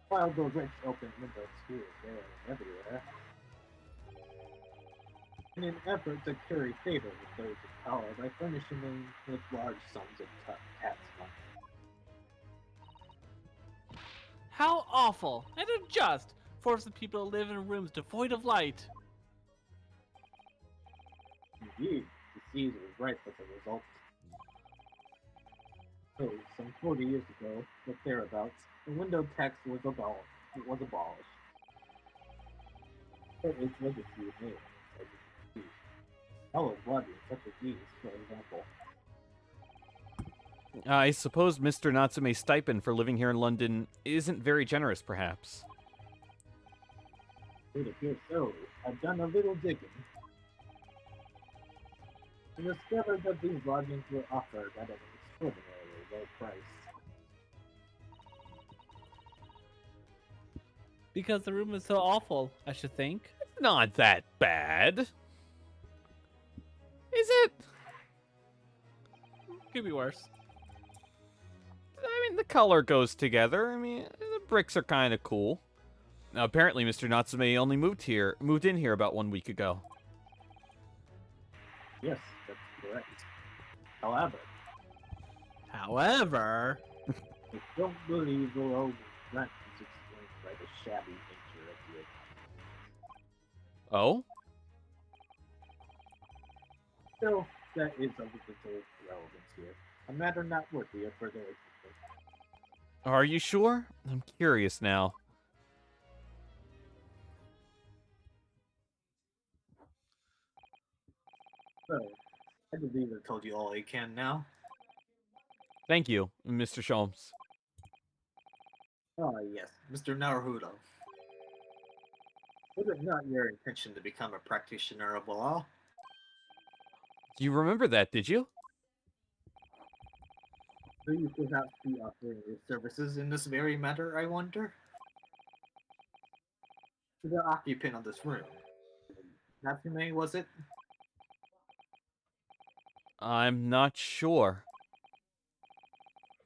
While those rich open windows here, there, and everywhere, in an effort to curry favor with those in power by furnishing them with large sums of tax money. How awful and unjust! Forcing people to live in rooms devoid of light. Indeed, the disease was ripe as a result. So, some 40 years ago, or thereabouts, the window tax was abolished. But its legacy remains, as you can see. Fellow blood such as these, for example. I suppose Mr. Natsume's stipend for living here in London isn't very generous, perhaps. It appears so. I've done a little digging. And discovered that these lodgings were offered at an extraordinarily low price. Because the room is so awful, I should think. It's not that bad. Is it? Could be worse. I mean, the color goes together. I mean, the bricks are kind of cool. Now, apparently, Mr. Natsume only moved in here about 1 week ago. Yes, that's correct. However, However, I don't believe the low rent is explained by the shabby nature of the apartment. Oh? Still, that is of little relevance here. A matter not worthy of further attention. Are you sure? I'm curious now. So, I believe I've told you all I can now. Thank you, Mr. Sholmes. Ah, yes, Mr. Naruto. Was it not your intention to become a practitioner of law? You remember that, did you? Do you perhaps be offering your services in this very matter, I wonder? To the occupant of this room. Natsume, was it? I'm not sure.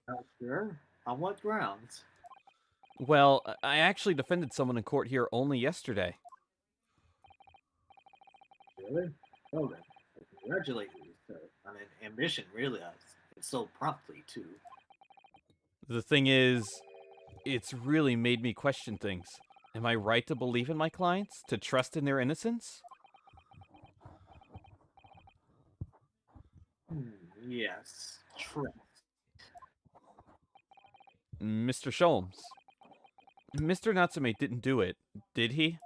Not sure. On what grounds? Well, I actually defended someone in court here only yesterday. Really? Well then, I congratulate you, sir, on an ambition realized, and so promptly, too. The thing is, it's really made me question things. Am I right to believe in my clients? To trust in their innocence? Yes. Trust. Mr. Sholmes. Mr. Natsume didn't do it, did he?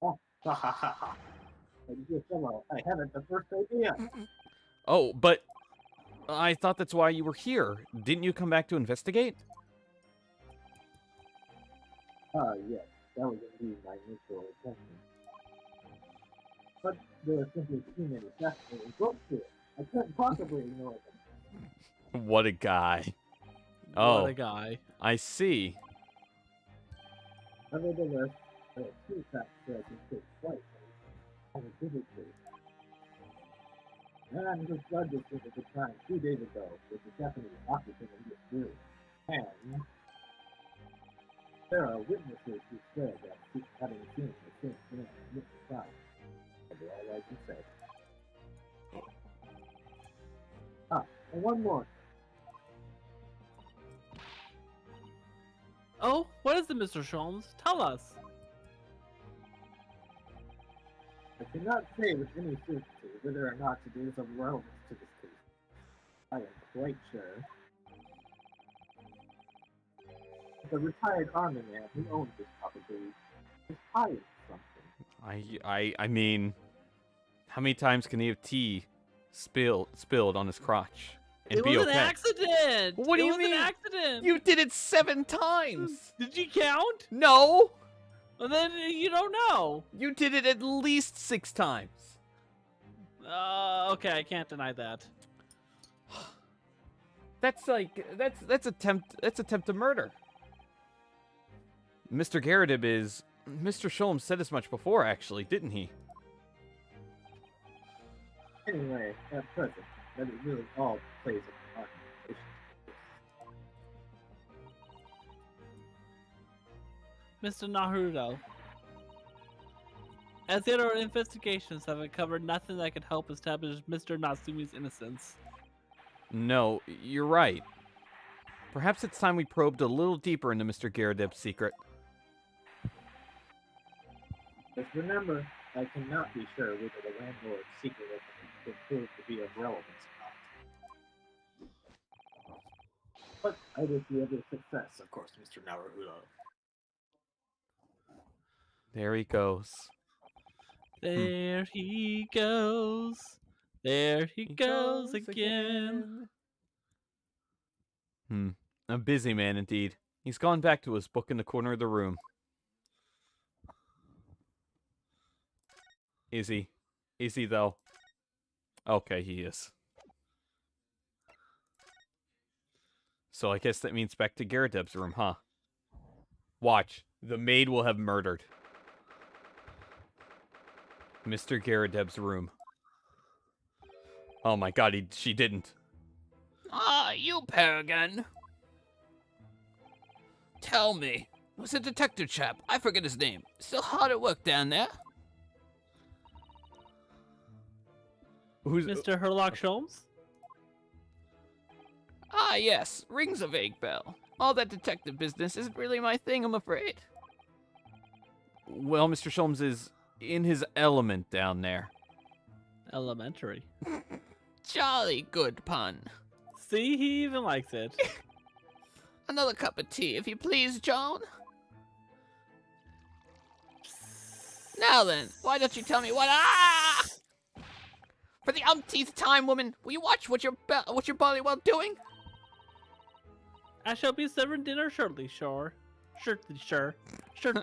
Oh, ha ha ha ha. My dear fellow, I haven't the first idea. Oh, but I thought that's why you were here. Didn't you come back to investigate? Ah, yes, that was indeed my initial intention. But there are simply too many fascinating books here. I couldn't possibly ignore them. What a guy. What Oh, a guy. I see. Nevertheless, there are two facts that can take place unequivocally. Man who fled this scene at the crime 2 days ago was the Japanese occupant in this room. And there are witnesses who swear that having seen the same man commit the crime. That's all I can say. Ah, and one more. Oh, what is it, Mr. Sholmes? Tell us. I cannot say with any certainty whether or not it is of relevance to this case. I am quite sure. The retired army man who owns this property is hiding something. I mean, how many times can he have tea spilled on his crotch and It be was okay? an accident. What do you It mean? was an accident. You did it 7 times. Did you count? No, Well, then you don't know. you did it at least 6 times. Okay, I can't deny that. That's like that's attempt to murder. Mr. Garridib is Mr. Sholmes said as much before, actually, didn't he? Anyway, at present, that it really all plays a part in Mr. Naruto. As yet, our investigations have uncovered nothing that could help establish Mr. Natsume's innocence. No, you're right. Perhaps it's time we probed a little deeper into Mr. Garridib's secret. Just remember, I cannot be sure whether the landlord's secret will prove to be of relevance or not. But I wish you every success, of course, Mr. Naruto. There he goes. There he goes. There he goes again. A busy man indeed. He's gone back to his book in the corner of the room. Is he? Is he, though? Okay, he is. So I guess that means back to Garridib's room, huh? Watch. The maid will have murdered Mr. Garridib's room. Oh my god, she didn't. Ah, you Paragon. Tell me, was the detective chap, I forget his name, still hard at work down there? Who's Mr. Herlock Sholmes? Ah, yes, rings a vague bell. All that detective business isn't really my thing, I'm afraid. Well, Mr. Sholmes is in his element down there. Elementary. Jolly good pun. See, he even likes it. Another cup of tea, if you please, John. Now then, why don't you tell me what? Ah! For the umpteenth time, woman, will you watch what your body while doing? I shall be serving dinner shortly, sure. Shortly, sure, Huh?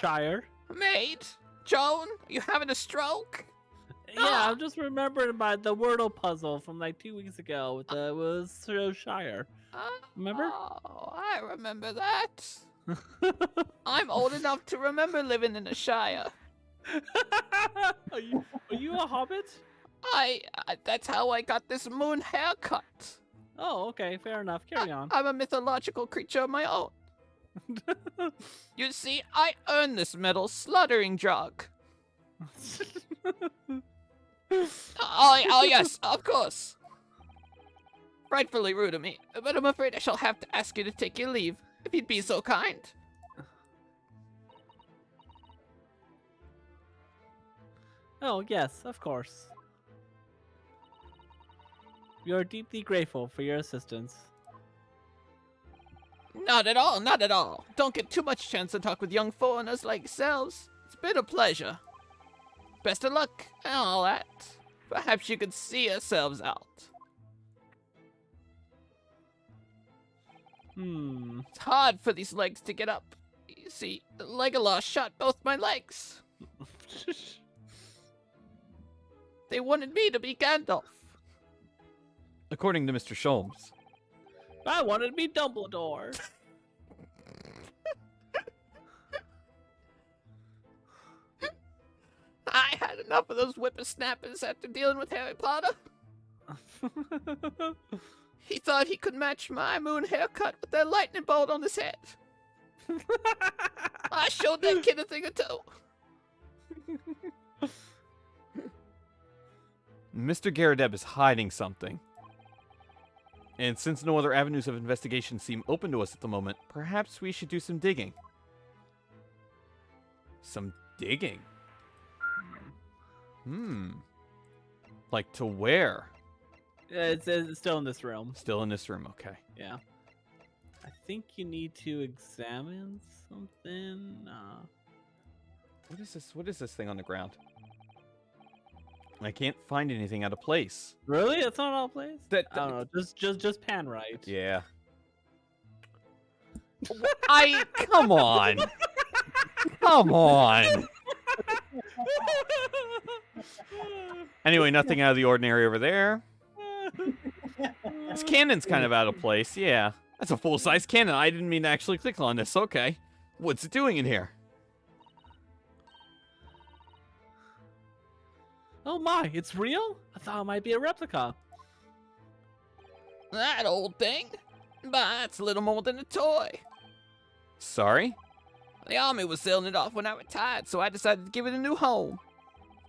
Shire. Mate, Joan, are you having a stroke? Yeah, I'm just remembering the Wordle puzzle from like 2 weeks ago with was Shire. Remember? Oh, I remember that. I'm old enough to remember living in a shire. Are you a hobbit? That's how I got this moon haircut. Oh, okay, fair enough. Carry on. I'm a mythological creature of my own. You see, I earned this medal slaughtering drug. Oh yes, of course. Rightfully rude of me, but I'm afraid I shall have to ask you to take your leave, if you'd be so kind. Oh, yes, of course. We are deeply grateful for your assistance. Not at all, not at all. Don't get too much chance to talk with young foreigners like yourselves. It's been a pleasure. Best of luck and all that. Perhaps you could see yourselves out. It's hard for these legs to get up. You see, Legolas shot both my legs. They wanted me to be Gandalf. According to Mr. Sholmes. I wanted to be Dumbledore. I had enough of those whippersnappers after dealing with Harry Potter. He thought he could match my moon haircut with that lightning bolt on his head. I showed that kid a thing or two. Mr. Garradeb is hiding something. And since no other avenues of investigation seem open to us at the moment, perhaps we should do some digging. Some digging? Like to where? It's still in this room. Still in this room, okay. Yeah. I think you need to examine something. What is this? What is this thing on the ground? I can't find anything out of place. Really? It's not all place? That I don't know. Just pan right. Yeah. Come on. Come on. Anyway, nothing out of the ordinary over there. This cannon's kind of out of place, yeah. That's a full-size cannon. I didn't mean to actually click on this. Okay. What's it doing in here? Oh my, it's real? I thought it might be a replica. That old thing? But that's a little more than a toy. Sorry? The army was selling it off when I retired, so I decided to give it a new home.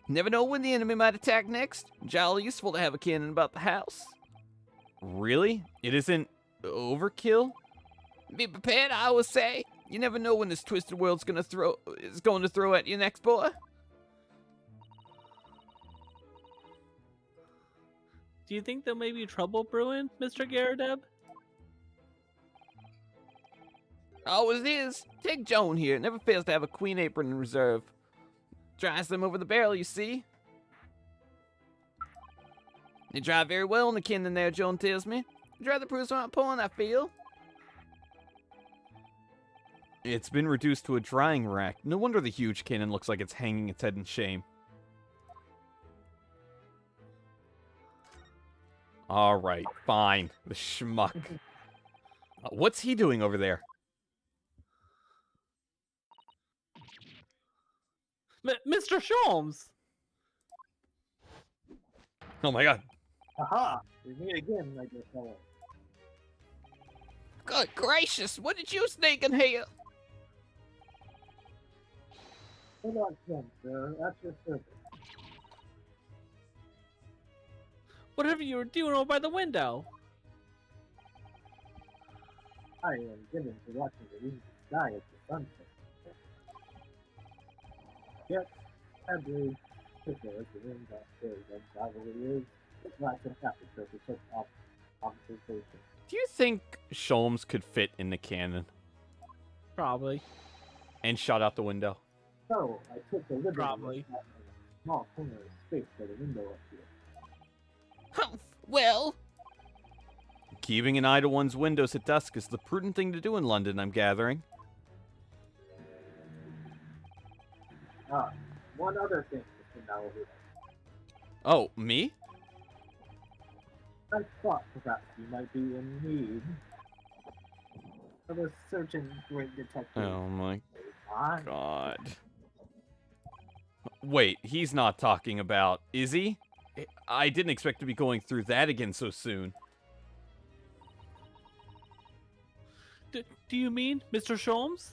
Never know when the enemy might attack next. Jolly useful to have a cannon about the house. Really? It isn't overkill? Be prepared, I always say. You never know when this twisted world's going to throw at you next, boy. Do you think there may be trouble brewing, Mr. Garradeb? Always is. Take Joan here. Never fails to have a queen apron in reserve. Dries them over the barrel, you see. They dry very well in the cannon there, Joan tells me. Dry the proofs aren't pulling, I feel. It's been reduced to a drying rack. No wonder the huge cannon looks like it's hanging its head in shame. Alright, fine. The schmuck. What's he doing over there? Mr. Sholmes! Oh my god. Aha! We meet again, my dear fellow. Good gracious, what did you sneak in here? Hold on, then, sir. At your service. Whatever you were doing over by the window. I am given to watching the evening sky at the sunset. Yet, sadly, quicker as the wind downstairs and rivalry is, it lacks an aperture for such observation. Do you think Sholmes could fit in the cannon Probably. and shot out the window? So, I took the liberty Probably. of having a small corner of space by the window up here. Humph, well, Keeping an eye to one's windows at dusk is the prudent thing to do in London, I'm gathering. One other thing, Mr. Naruto. Oh, me? I thought perhaps you might be in need of a certain great detective. Oh my Ah, god. Wait, he's not talking about... Is he? I didn't expect to be going through that again so soon. Do you mean Mr. Sholmes?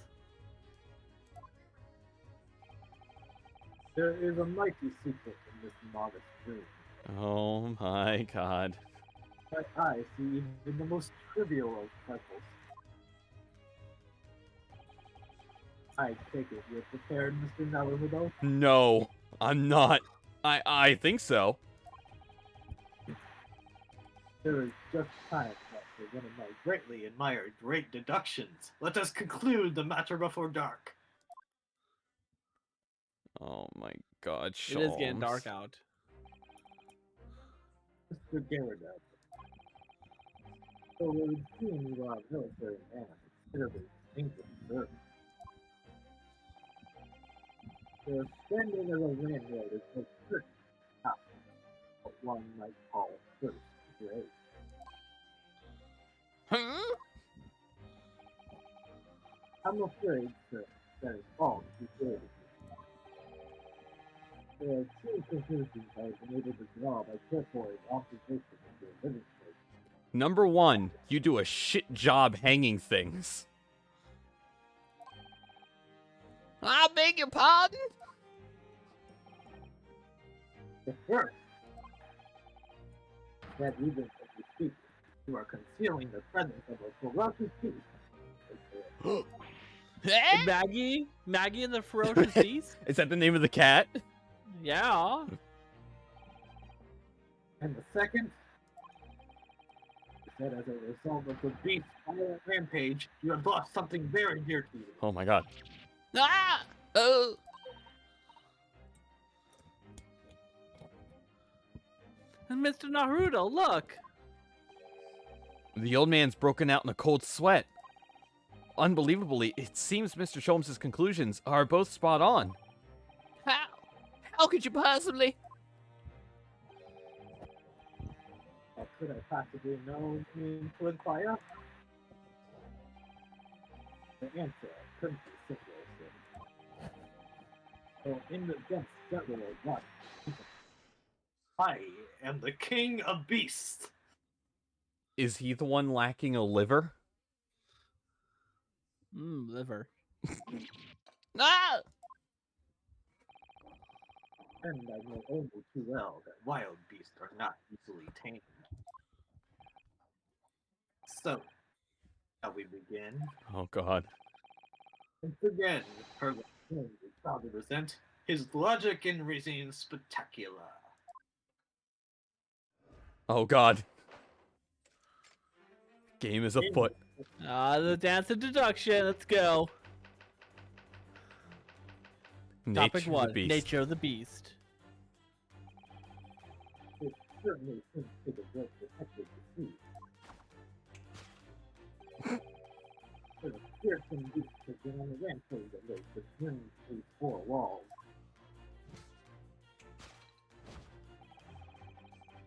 There is a mighty secret in this modest room. Oh my god. But I see even the most trivial of trifles. I take it you're prepared, Mr. Naruto? No, I'm not. I think so. There is just time left for one of my greatly admired great deductions. Let us conclude the matter before dark. Oh my god, It is getting Sholmes. dark out. Mr. Gyarados. So it would seem you are a military man of considerably distinguished service. The standing of a landlord is no strict top, what one might call first grade. Huh? I'm afraid, sir, that is all you did. There are two conclusions I have been able to draw by careful observation of your living space. Number one, you do a shit job hanging things. I beg your pardon? The first, that even as you speak, you are concealing the presence of a ferocious beast. Eh? Maggie? Maggie and the Ferocious Beast? Is that the name of the cat? Yeah. And the second, is that as a result of the beast's violent rampage, you have lost something very dear to you. Oh my god. Ah! Oh. And Mr. Naruto, look! The old man's broken out in a cold sweat. Unbelievably, it seems Mr. Sholmes' conclusions are both spot on. How? How could you possibly? How could I possibly know mean to inquire? The answer couldn't be simpler, sir. So in the dense jungle of life, I am the king of beasts. Is he the one lacking a liver? Liver. Ah! And I know only too well that wild beasts are not easily tamed. So, shall we begin? Oh god. Once again, Herlock Holmes is proud to present his logic and reasoning spectacular. Oh god. Game is afoot. The dance of deduction. Let's go. Topic Nature of 1. the beast. Nature of the beast. It certainly seems to the great detective to see. The fearsome beast has been on the rampage of late between these four walls.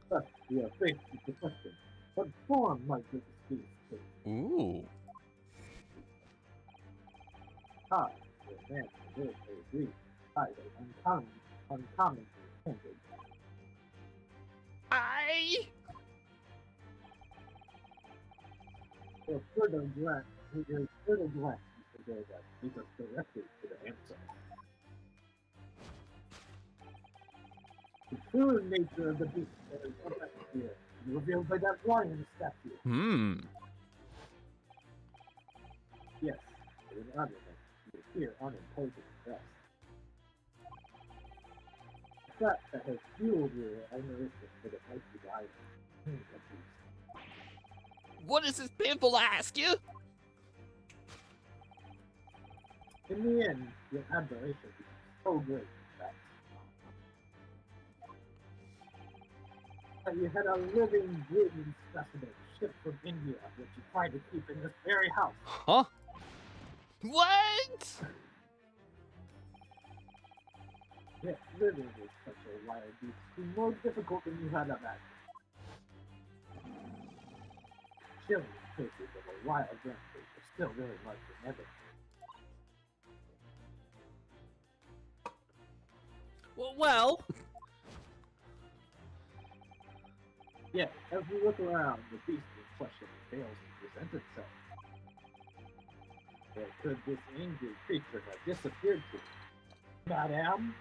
Thus, we are faced with the question, what form might this beast take? Ooh. I, the man from the military agree, I was uncommonly offended. For further glance, Mr. Gorgat leads us directly to the answer. The true nature of the beast that is here is revealed by that lion statue. Yes, it is argument. You appear unimposing at best. The fact that has fueled your admiration for the mighty lion. Of beast. What is this painful, I ask you? In the end, your admiration is so great that You had a living, breathing specimen shipped from India, which you tried to keep in this very house. Huh? What? Yet living with such a wild beast is more difficult than you had imagined. Chilling cases of a wild rampage are still very much in evidence. Well, Yet, as we look around, the beast in question fails to present itself. Where could this angry creature have disappeared to? Madame?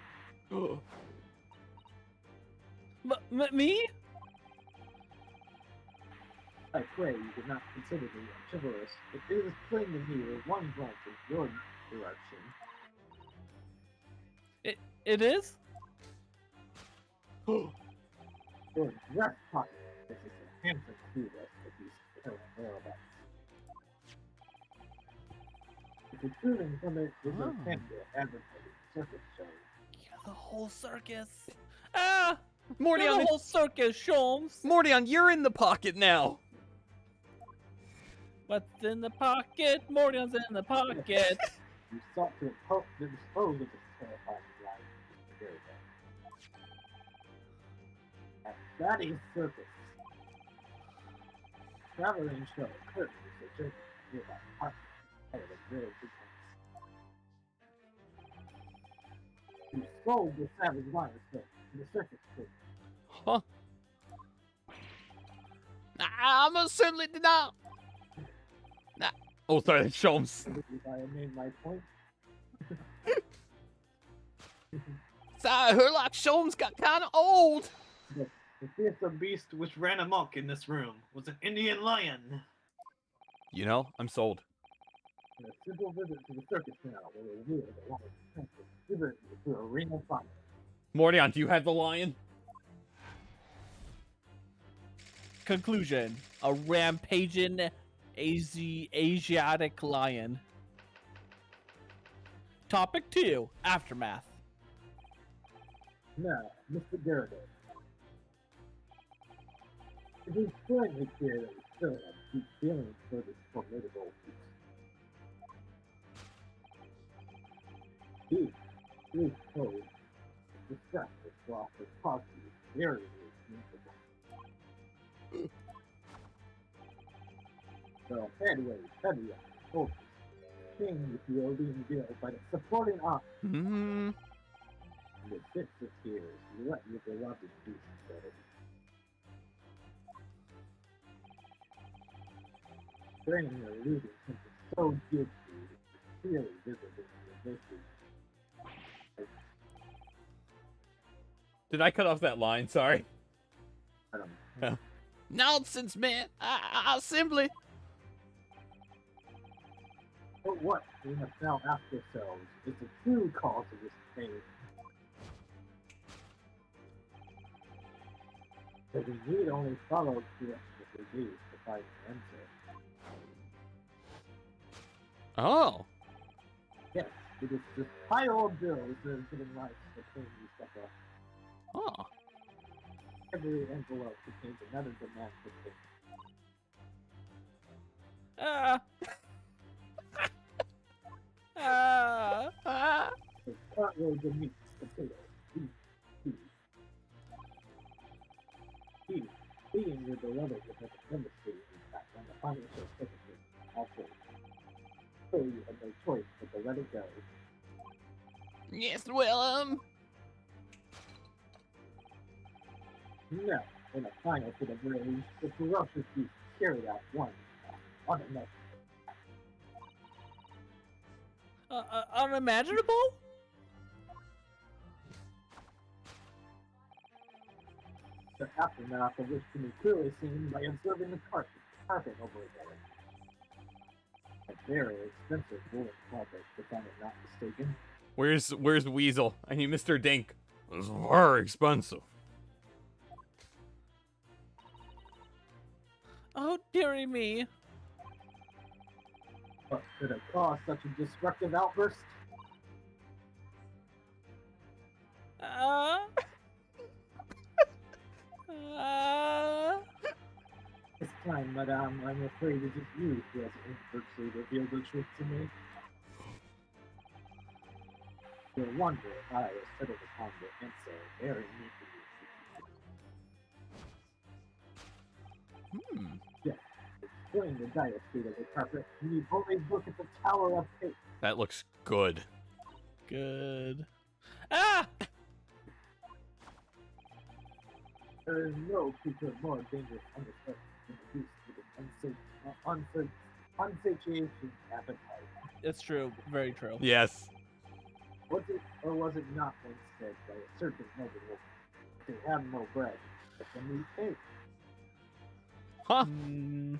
me? I pray you do not consider me chivalrous, but it is plain to me that one glance in your direction. It is? Your dress pocket is a handsome clue as to these whereabouts. Protruding from it is a candle advertising circus show. Yeah, the whole circus. Ah! Mordion, The whole circus, Sholmes. Mordion, you're in the pocket now. What's in the pocket? Mordion's in the pocket. You sought to dispose of this terrifying life. Very well. At Daddy's circus. Traveling show curtains the journey nearby park. Of a very big house. You sold the savage lion to the circus troupe. Huh? I most certainly did not. Oh, sorry, that's Sholmes. If I made my point. Sorry, Herlock Sholmes got kind of old. The fearsome beast which ran amok in this room was an Indian lion. You know, I'm sold. A simple visit to the circus now will reveal the lion's transfer to a ring of fire. Mordion, do you have the lion? Conclusion: a rampaging Asiatic lion. Topic 2: Aftermath. Now, Mr. Garrett. It is plainly clear that we still have deep feelings for this formidable beast. He is told the stress this loss has caused you is very significant. The headway heavy on the shoulders. King the Odeon Gill by the supporting arm. Hmm. In the fits of tears, you let your beloved beast go. Straining or losing something so dear to you is clearly visible in your faces. Did I cut off that line? Sorry. I don't know. Nonsense, man. I simply. But what we must now ask ourselves is the true cause of this pain. That we need only follow directions of the gaze to find an answer. Oh. Yes, it is this pile of bills that has given rise to the pain you suffer. Oh. Every envelope contains another demand for payment. The cartloads of meat, potatoes, beef. He, being your beloved with a devastating impact on the financial circumstances also. So you have no choice but to let it go. Yes, well, Now, in a final fit of rage, the ferocious beast carried out one on another. Unimaginable? The aftermath of which can be clearly seen by observing the carpet over there. A very expensive woolen carpet, if I'm not mistaken. Where's Weasel? I need Mr. Dink. It's very expensive. Oh, dearie me. But could have caused such a destructive outburst? time, madame. I'm afraid it is you who has inadvertently revealed the truth to me. No wonder I was settled upon the answer very neatly. Hmm. Yes, explain the dire state of the carpet. You need only look at the Tower of Fate. That looks good. Good. Ah! There is no creature more dangerous on this earth than the beast with an unsatiated appetite. It's true. Very true. Yes. Was it or was it not once said by a certain noble woman, they have no bread, but the meat cake? Huh? Mm,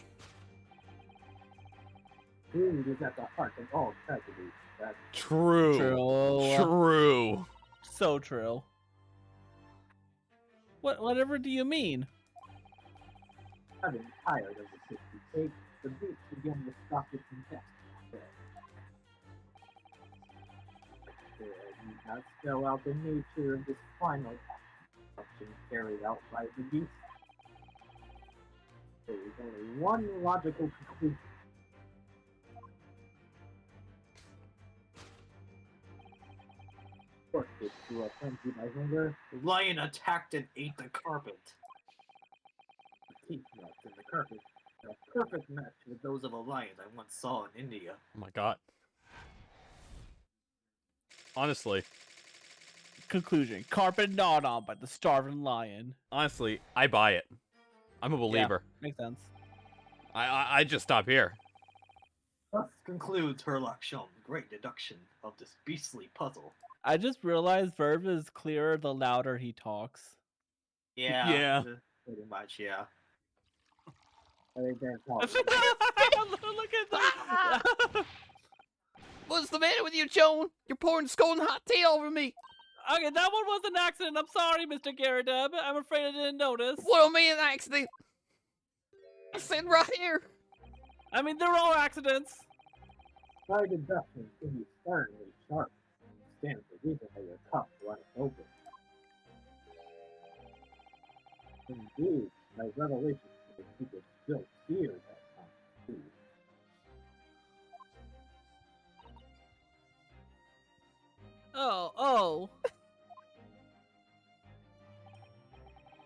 Food is at the heart of all tragedy. That True. true. True. So true. Whatever do you mean? having tired of the 60 cake, the beast began to stalk its intestines. There need not spell out the nature of this final function carried out by the beast. There is only one logical conclusion. Forced to a frenzy by hunger, The lion attacked and ate the carpet. the teeth nuts in the carpet, a perfect match with Those of a lion I once saw in India. Oh my god. Honestly, Conclusion: carpet gnawed on by the starving lion. I buy it. I'm a believer. Makes sense. I just stop here. Thus concludes Herlock Sholmes' great deduction of this beastly puzzle. I just realized Verb is clearer the louder he talks. Yeah. Yeah. Pretty much, yeah. I think that's all. Look at that. What's the matter with you, Joan? You're pouring scalding hot tea over me. Okay, that one was an accident. I'm sorry, Mr. Garrideb. I'm afraid I didn't notice. What do you mean an accident? I said right here. I mean, they're all accidents. My deduction can be sternly sharp. Stands the reason that your cup runs open. Indeed, my revelation to the people still fear that time too. Oh.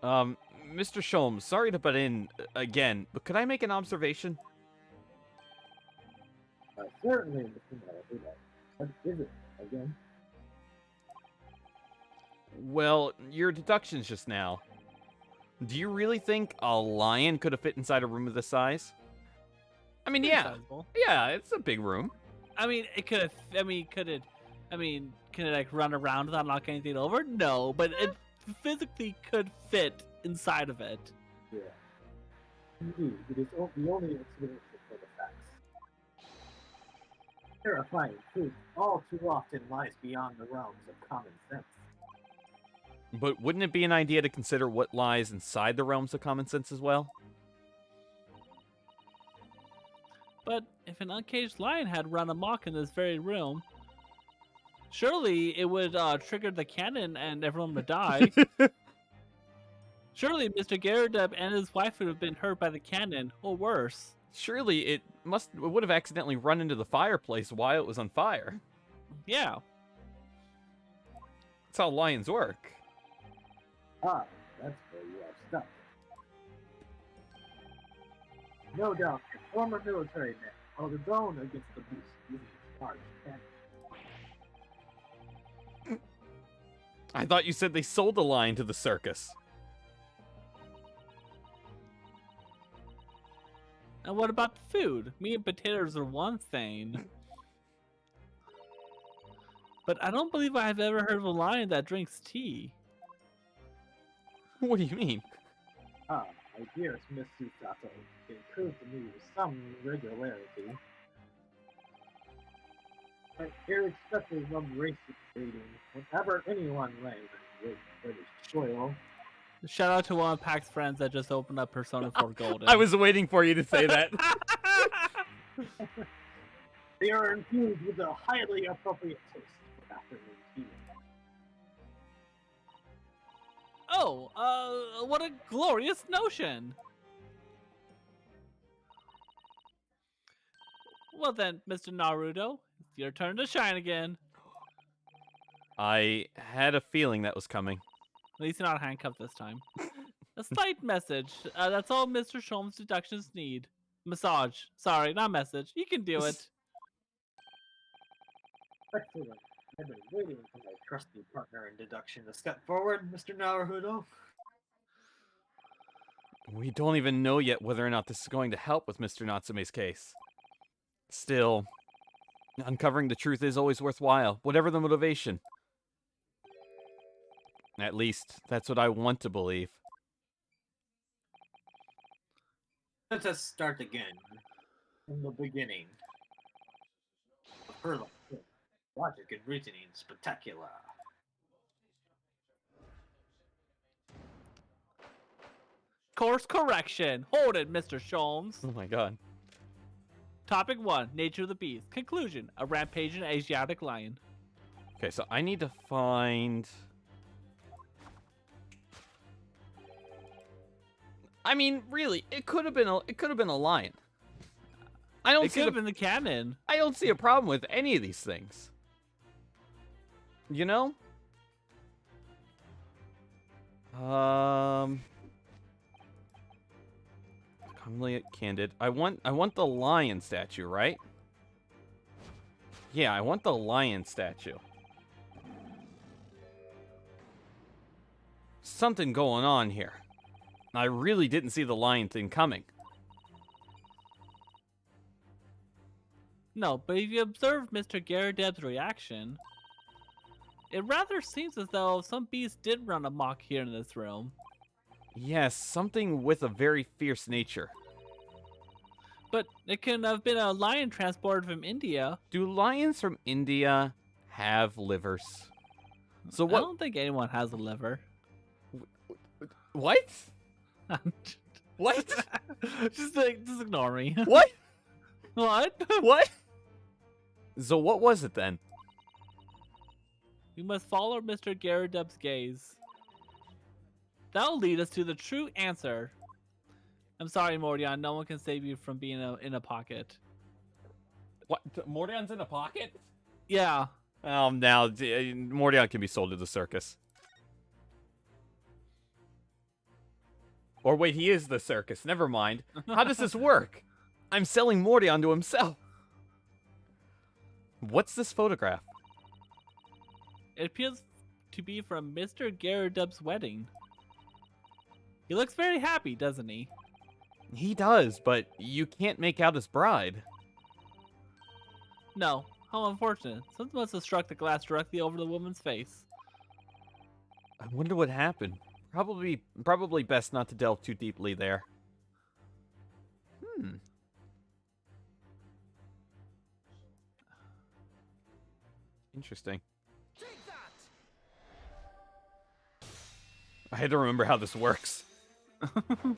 Mr. Sholmes, sorry to butt in again, but could I make an observation? Certainly, Mr. Melody, what is it again? Well, your deductions just now. Do you really think a lion could have fit inside a room of this size? I mean, Pretty yeah. sizable. Yeah, it's a big room. I mean, it could have. Can it like run around without knocking anything over? No, but it physically could fit inside of it. Yeah. Indeed, it is the only explanation for the facts. Terrifying truth all too often lies beyond the realms of common sense. But wouldn't it be an idea to consider what lies inside the realms of common sense as well? But if an uncaged lion had run amok in this very room, surely it would trigger the cannon and everyone would die. Surely Mr. Garrideb and his wife would have been hurt by the cannon, or worse. Surely it would have accidentally run into the fireplace while it was on fire. Yeah. That's how lions work. Ah, that's where you are stuck. No doubt, the former military man held his own against the beast using his large cannon. I thought you said they sold the lion to the circus. And what about the food? Meat and potatoes are one thing. But I don't believe I've ever heard of a lion that drinks tea. What do you mean? Ah, my dearest Miss Susato, it occurs to me with some regularity that irrespective of race breeding, whenever anyone lands in great British soil, Shout out to one of Pack's friends that just opened up Persona 4 Golden. I was waiting for you to say that. they are infused with a highly appropriate taste for afternoon tea. Oh, what a glorious notion! Well then, Mr. Naruto, it's your turn to shine again. I had a feeling that was coming. At least you're not handcuffed this time. A slight message. That's all Mr. Sholmes' deductions need. Massage. Sorry, not message. You can do it. Excellent. I've been waiting for my trusty partner in deduction to step forward, Mr. Naruto. We don't even know yet whether or not this is going to help with Mr. Natsume's case. Still, uncovering the truth is always worthwhile, whatever the motivation. At least, that's what I want to believe. Let us start again. From the beginning. Her logic and reasoning spectacular. Course correction. Hold it, Mr. Sholmes. Oh my god. Topic 1. Nature of the beast. Conclusion. A rampaging Asiatic lion. Okay, so I need to find... I mean, really, it could have been a lion. I don't It see could have been the canon. I don't see a problem with any of these things. You know? Commonly candid. I want the lion statue, right? Yeah, I want the lion statue. Something going on here. I really didn't see the lion thing coming. No, but if you observe Mr. Garadeb's reaction, it rather seems as though some beast did run amok here in this room. Yes, something with a very fierce nature. But it couldn't have been a lion transported from India. Do lions from India have livers? So I what? don't think anyone has a liver. What? What? just ignore me. What? What? What? So what was it then? We must follow Mr. Garadeb's gaze. That'll lead us to the true answer. I'm sorry, Mordion. No one can save you from being in a pocket. What? Mordion's in a pocket? Yeah. Now Mordion can be sold to the circus. Or wait, he is the circus. Never mind. How does this work? I'm selling Mordion to himself. What's this photograph? It appears to be from Mr. Garadeb's wedding. He looks very happy, doesn't he? He does, but you can't make out his bride. No. How unfortunate. Something must have struck the glass directly over the woman's face. I wonder what happened. Probably best not to delve too deeply there. Interesting. I had to remember how this works. It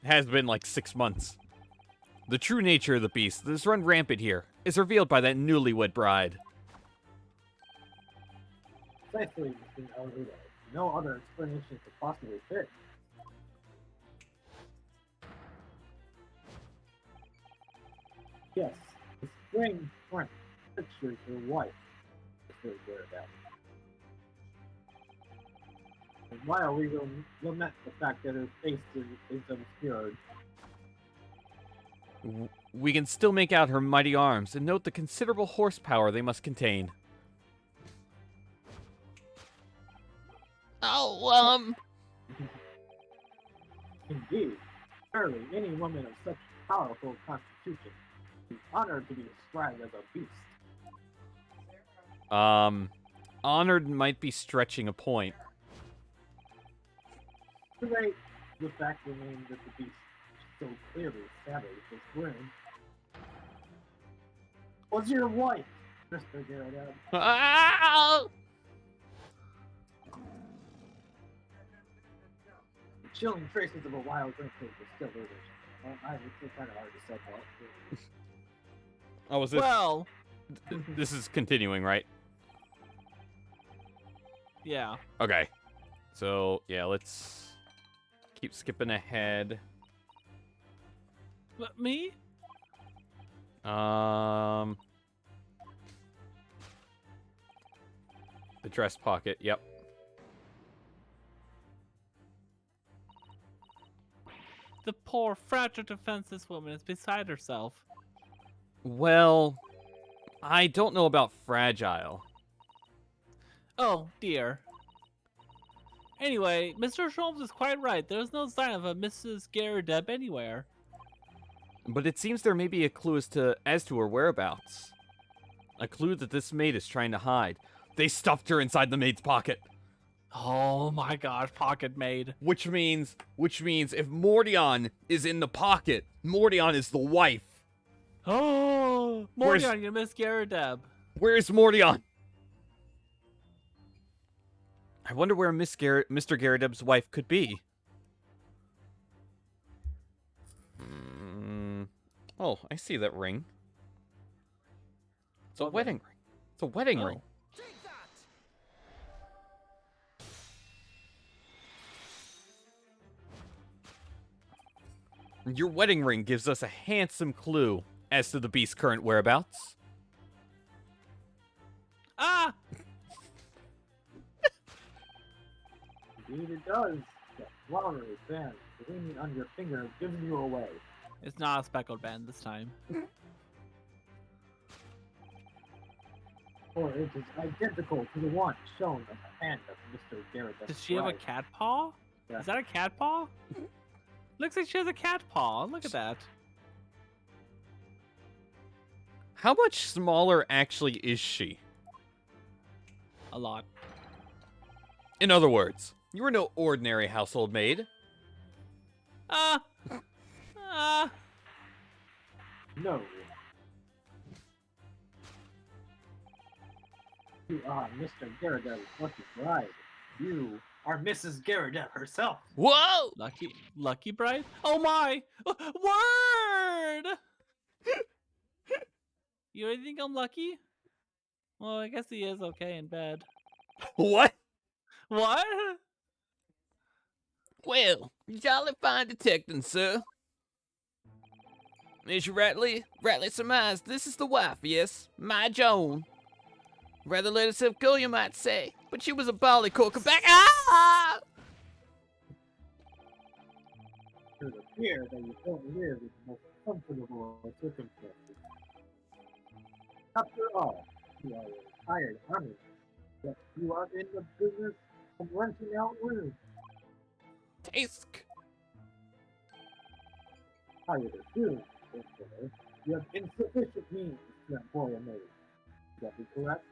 has been like 6 months. The true nature of the beast that has run rampant here is revealed by that newlywed bride. Precisely, Mr. Naruto. No other explanation could possibly fit. Yes, the spring friend pictures your wife, Mr. Garadeb. And while we will lament the fact that her face is obscured, We can still make out her mighty arms and note the considerable horsepower they must contain. Oh, indeed, surely any woman of such powerful constitution is honored to be described as a beast. Honored might be stretching a point. Today, the fact remains that the beast so clearly established this room was your wife, Mr. Garadeb. oh, The chilling traces of a wild rampage are still visible. It's kind of hard to set out. Oh, is this? Well, This is continuing, right? yeah. Okay. So, yeah, let's keep skipping ahead. But me? The dress pocket, yep. The poor, fragile, defenseless woman is beside herself. Well, I don't know about fragile. Oh, dear. Anyway, Mr. Sholmes is quite right. There's no sign of a Mrs. Garrideb anywhere. But it seems there may be a clue as to her whereabouts. A clue that this maid is trying to hide. They stuffed her inside the maid's pocket. Oh my gosh, pocket maid. Which means if Mordion is in the pocket, Mordion is the wife. Oh, Mordion, you miss Garrideb. Where's Mordion? I wonder where Mr. Garrideb's wife could be. Oh, I see that ring. It's a wedding ring. It's a wedding ring. Your wedding ring gives us a handsome clue as to the beast's current whereabouts. Ah! Indeed it does. That flowery band gleaming on your finger gives you away. It's not a speckled band this time. Or it is identical to the one shown on the hand of Mr. Garrideb's Does she have a bride. cat paw? Yeah. Is that a cat paw? Looks like she has a cat paw. Look at that. How much smaller actually is she? A lot. In other words, you are no ordinary household maid. Ah! No. You are Mr. Garrideb's lucky bride. You are Mrs. Garrideb herself. Whoa! Lucky bride? Oh my! Word! You really think I'm lucky? Well, I guess he is okay in bed. What? What? Well, jolly fine detecting, sir. As you rightly surmised, this is the wife, yes, my Joan. Rather let herself go, you might say, but she was a bally corker back. Ah! It would appear that you don't live in the most comfortable of circumstances. After all, you are a retired army, yet you are in the business of renting out rooms. Task. I would assume, therefore, you have insufficient means to employ a maid. Would that be correct?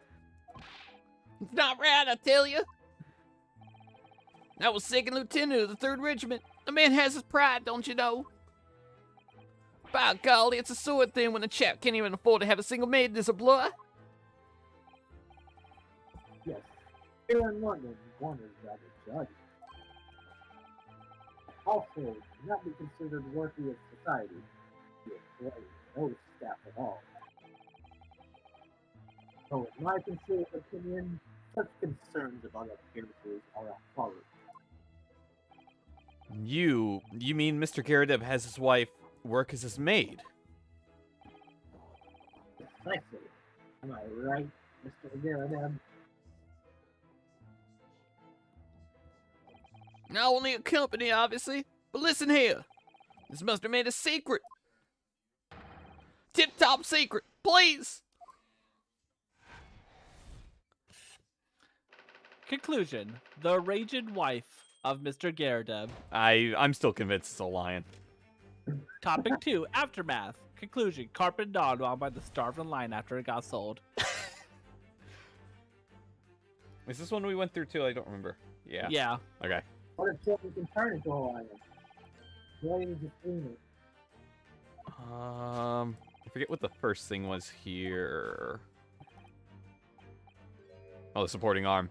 It's not right, I tell you. I was second lieutenant of the 3rd Regiment. A man has his pride, don't you know? By golly, it's a sore thing when a chap can't even afford to have a single maid in his employ. Yes. Here in London, one is rather judged. Also, cannot be considered worthy of society. You employ no staff at all. So, in my considered opinion, such concerns about appearances are unfollowed. You mean Mr. Garrideb has his wife work as his maid? Precisely. Am I right, Mr. Garrideb? Not only a company, obviously, but listen here. This must remain a secret. Tip-top secret, please. Conclusion. The raging wife of Mr. Garrideb. I'm still convinced it's a lion. Topic 2. Aftermath. Conclusion. Carpet dog wound by the starving lion after it got sold. Is this one we went through too? I don't remember. Yeah. Yeah. Okay. What if children can turn into a lion? Why did you scream it? I forget what the first thing was here. Oh, the supporting arm.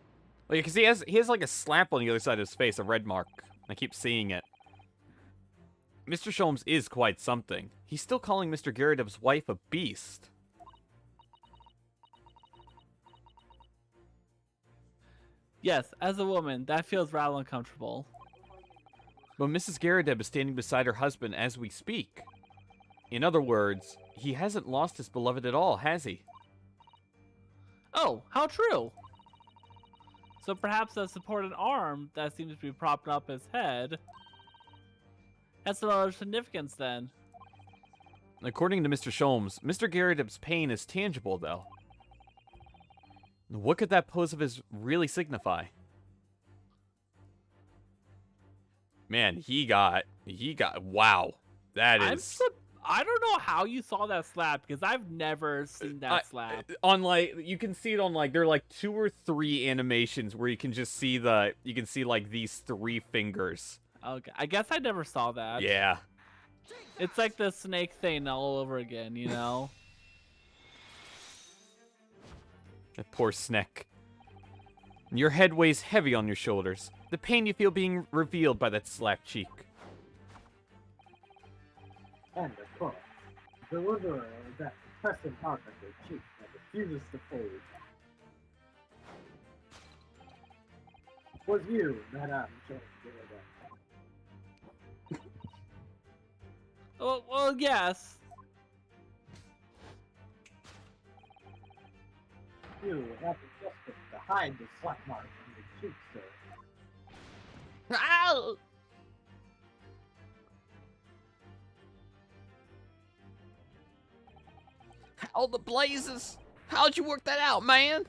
Well, yeah, because he has like a slap on the other side of his face, a red mark. I keep seeing it. Mr. Sholmes is quite something. He's still calling Mr. Garrideb's wife a beast. Yes, as a woman, that feels rather uncomfortable. But Mrs. Garrideb is standing beside her husband as we speak. In other words, he hasn't lost his beloved at all, has he? Oh, how true. So perhaps the supported arm that seems to be propping up his head has some other significance then. According to Mr. Sholmes, Mr. Garrideb's pain is tangible, though. What could that pose of his really signify? Man, he got, wow. That is... I don't know how you saw that slap, because I've never seen that slap. On, like, you can see it on, like, there are, like, 2 or 3 animations where you can just see like, these 3 fingers. Okay, I guess I never saw that. Yeah. It's like the snake thing all over again, you know? That poor Sneck. Your head weighs heavy on your shoulders. The pain you feel being revealed by that slapped cheek. And of course, the deliverer of that pressing mark on your cheek that refuses to fade. Was you, Madame Jane Garrideb. Well, yes. You have adjusted to hide the slap mark on your cheek, sir. Ow! How the blazes? How'd you work that out, man?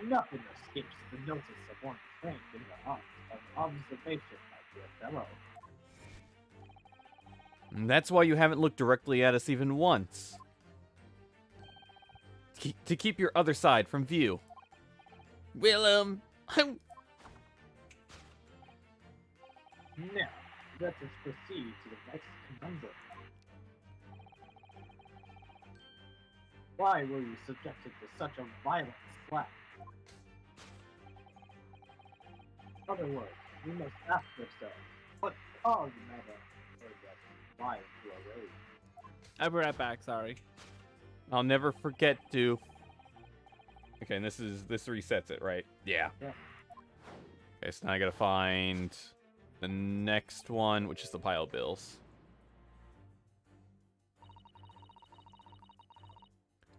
Nothing escapes the notice of one trained in the art of observation, my dear fellow. And that's why you haven't looked directly at us even once. To keep your other side from view. Well, Now, let us proceed to the next conundrum. Why were you subjected to such a violent slap? In other words, we must ask ourselves, what caused Madame Garrideb's mind to erode? I'll be right back, sorry. I'll never forget to... Okay, and this resets it, right? Yeah. Yeah. Okay, so now I gotta find the next one, which is the pile of bills.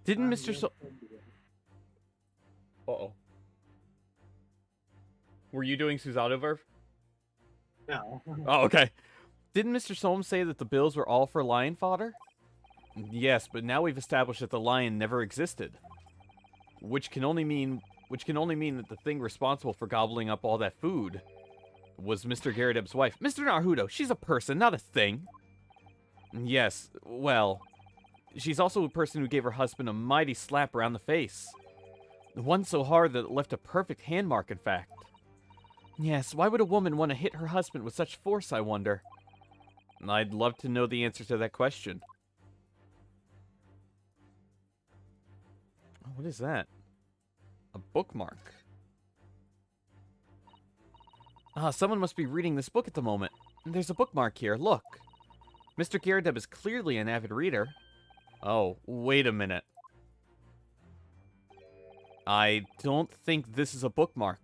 Didn't Mr. So... Uh-oh. Were you doing Susato Verve? No. Oh, okay. Didn't Mr. Solms say that the bills were all for lion fodder? Yes, but now we've established that the lion never existed. Which can only mean that the thing responsible for gobbling up all that food was Mr. Garrideb's wife. Mr. Naruto, she's a person, not a thing. Yes, well, she's also a person who gave her husband a mighty slap around the face. One so hard that it left a perfect hand mark, in fact. Yes, why would a woman want to hit her husband with such force, I wonder? I'd love to know the answer to that question. Oh, what is that? A bookmark. Ah, someone must be reading this book at the moment. There's a bookmark here, look. Mr. Garrideb is clearly an avid reader. Oh, wait a minute. I don't think this is a bookmark.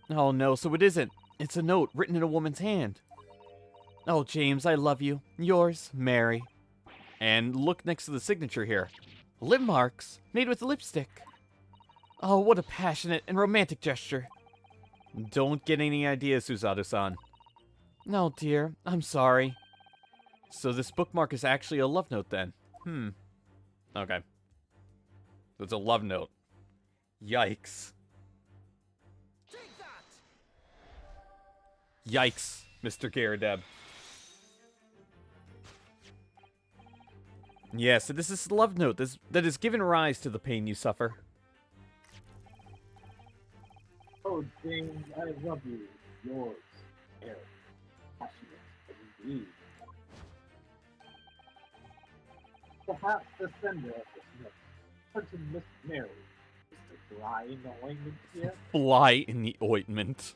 Oh no, so it isn't. It's a note written in a woman's hand. Oh, James, I love you. Yours, Mary. And look next to the signature here. Lip marks, made with lipstick. Oh, what a passionate and romantic gesture. Don't get any ideas, Susato-san. No, dear, I'm sorry. So this bookmark is actually a love note then? Okay. So it's a love note. Yikes. Yikes, Mr. Garrideb. Yes, so this is a love note that has given rise to the pain you suffer. Oh, James, I love you. Yours, Mary. Passionate, indeed. Perhaps the sender of this note, certain Miss Mary, is the fly in the ointment here? Fly in the ointment.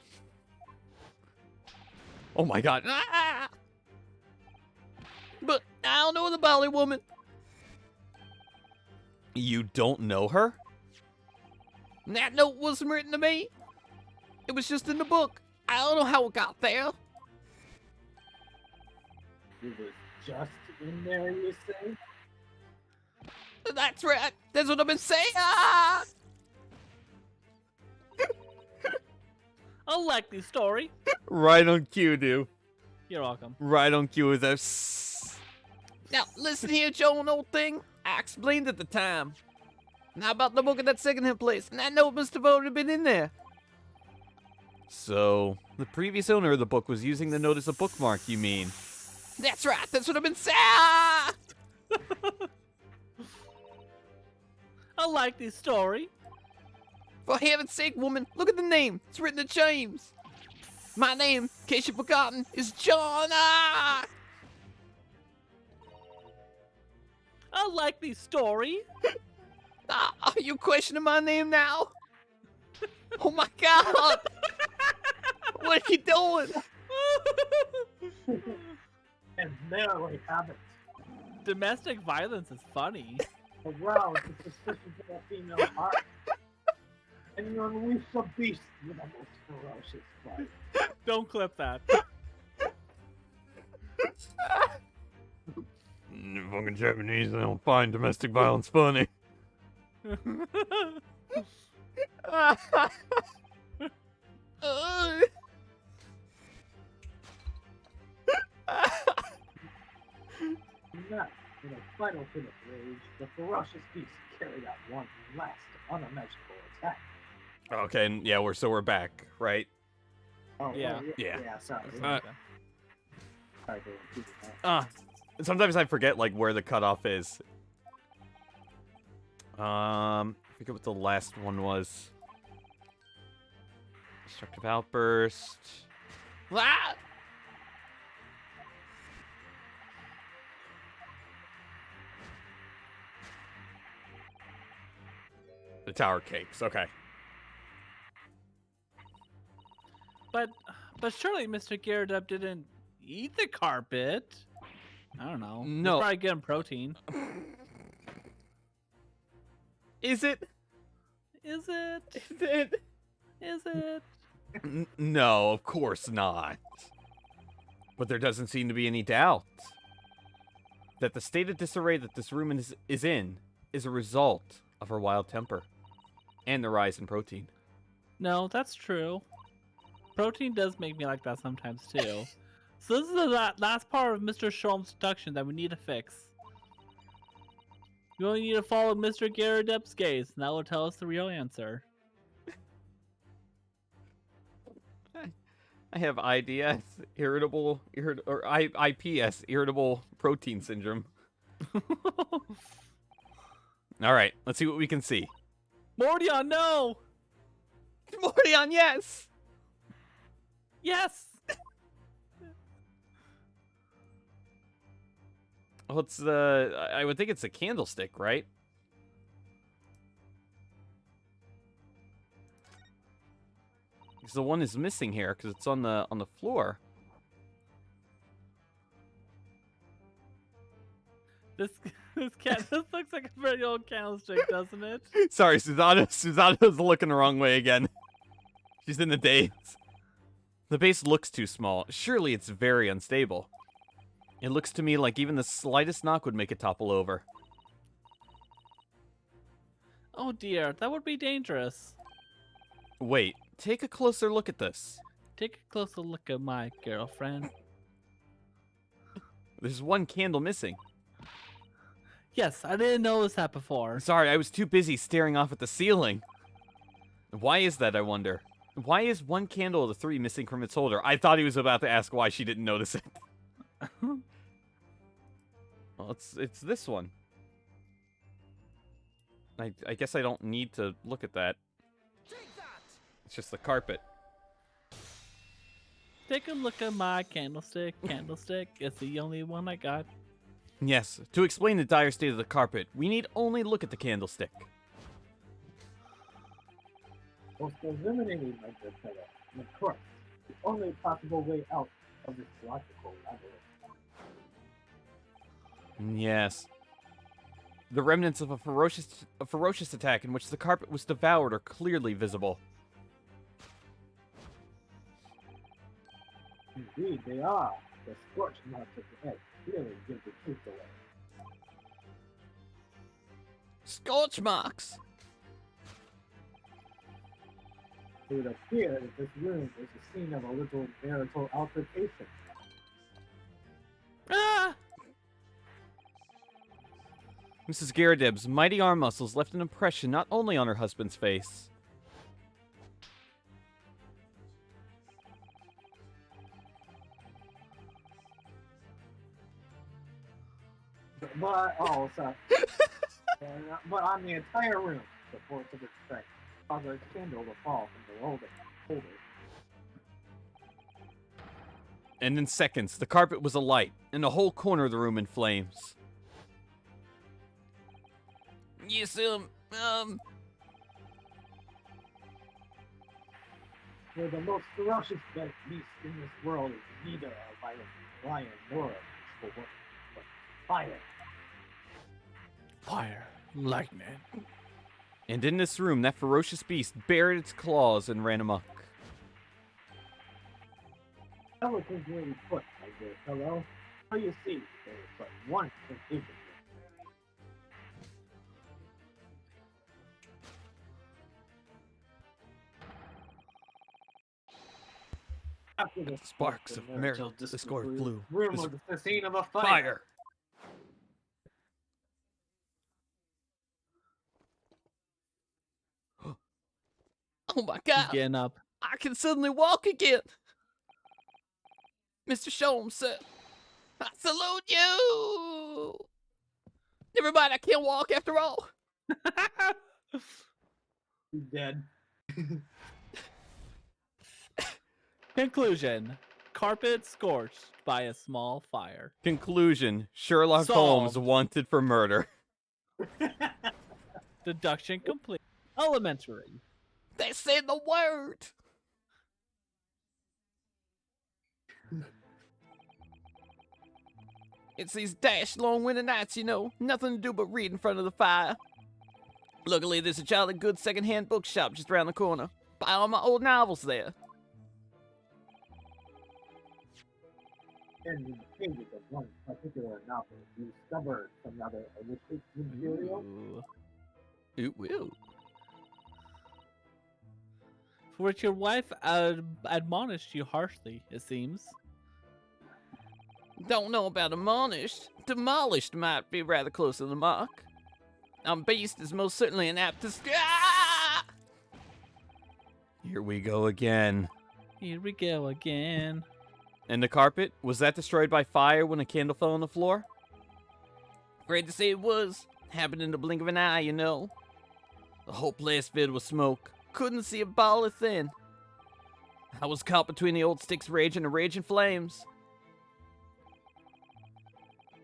Oh my god. Ah! But I don't know the Bali woman. You don't know her? That note wasn't written to me. It was just in the book. I don't know how it got there. It was just in there, you say? That's right. That's what I've been saying. Ah! A likely story. Right on cue, dude. You're welcome. Right on cue with us. Now, listen here, Joan, old thing. I explained at the time. Now about the book at that secondhand place, and I know it must have already been in there. So, the previous owner of the book was using the note as a bookmark, you mean? That's right. That's what I've been saying. Ah! A likely story. For heaven's sake, woman, look at the name. It's written in James. My name, in case you've forgotten, is John. Ah! A likely story. Ah, are you questioning my name now? Oh my God! What are you doing? And there we have it. Domestic violence is funny. Arouse the suspicions of a female heart. And you unleash a beast with a most ferocious bite. Don't clip that. Fucking Japanese, they don't find domestic violence funny. Next, in a final fit of rage, the ferocious beast carried out one last unimaginable attack. Okay, and yeah, we're back, right? Oh, Yeah. Yeah, sorry. Uh, Sorry for repeating that. Sometimes I forget like where the cutoff is. I forget what the last one was. Destructive outburst. Ah! The tower cakes. Okay. But surely Mr. Gyarados didn't eat the carpet. I don't know. No. He's probably getting protein. Is it? Is it? Is it? Is it? No, of course not. But there doesn't seem to be any doubt that the state of disarray that this room is in is a result of her wild temper and the rise in protein. No, that's true. Protein does make me like that sometimes too. So this is the last part of Mr. Shulm's seduction that we need to fix. We only need to follow Mr. Gyarados' gaze, and that will tell us the real answer. I have IDS, IPS, irritable protein syndrome. All right, let's see what we can see. Mordion, no! Mordion, yes! Yes! Well, it's I would think it's a candlestick, right? Because the one is missing here because it's on the floor. This looks like a very old candlestick, doesn't it? Sorry, Susanna's looking the wrong way again. She's in the daze. The base looks too small. Surely it's very unstable. It looks to me like even the slightest knock would make it topple over. Oh dear, that would be dangerous. Wait, take a closer look at this. Take a closer look at my girlfriend. There's one candle missing. Yes, I didn't notice that before. Sorry, I was too busy staring off at the ceiling. Why is that, I wonder? Why is one candle of the three missing from its holder? I thought he was about to ask why she didn't notice it. Well, it's this one. I guess I don't need to look at that. It's just the carpet. Take a look at my candlestick. Candlestick, it's the only one I got. Yes, to explain the dire state of the carpet, we need only look at the candlestick. Most eliminating my good fellow. And of course, the only possible way out of this logical labyrinth. Yes. The remnants of a ferocious attack in which the carpet was devoured are clearly visible. Indeed, they are. The scorch marks at the edge clearly give the truth away. Scorch marks. It would appear that this room is the scene of a little marital altercation. Ah! Mrs. Garrideb's mighty arm muscles left an impression not only on her husband's face. But also, but on the entire room, the force of its strength caused a candle to fall from the holder. And in seconds, the carpet was alight, and the whole corner of the room in flames. Yes, For the most ferocious beast in this world is neither a violent lion nor a peaceful one, but fire. Fire, lightning. And in this room, that ferocious beast bared its claws and ran amok. Eloquently put, my dear fellow. So you see, there is but one conclusion. After the Sparks of marital discord flew. room This was the scene of a fire! oh my He's god. getting up. I can suddenly walk again. Mr. Sholmes, sir. I salute you. Never mind, I can't walk after all. He's dead. Conclusion. Carpet scorched by a small fire. Conclusion, Sherlock Solved. Holmes wanted for murder. Deduction complete. Elementary. They said the word. It's these dash long winter nights, you know. Nothing to do but read in front of the fire. Luckily, there's a jolly good second-hand bookshop just around the corner. Buy all my old novels there. And in the pages of one particular novel, you discover some rather illicit material. Ooh. It will. For which your wife admonished you harshly, it seems. Don't know about admonished. Demolished might be rather close to the mark. Beast is most certainly an apt Ah! Here we go again. Here we go again. And the carpet, was that destroyed by fire when a candle fell on the floor? Afraid to say it was. Happened in the blink of an eye, you know. The whole place filled with smoke. Couldn't see a ball of thin. I was caught between the old stick's rage and the raging flames.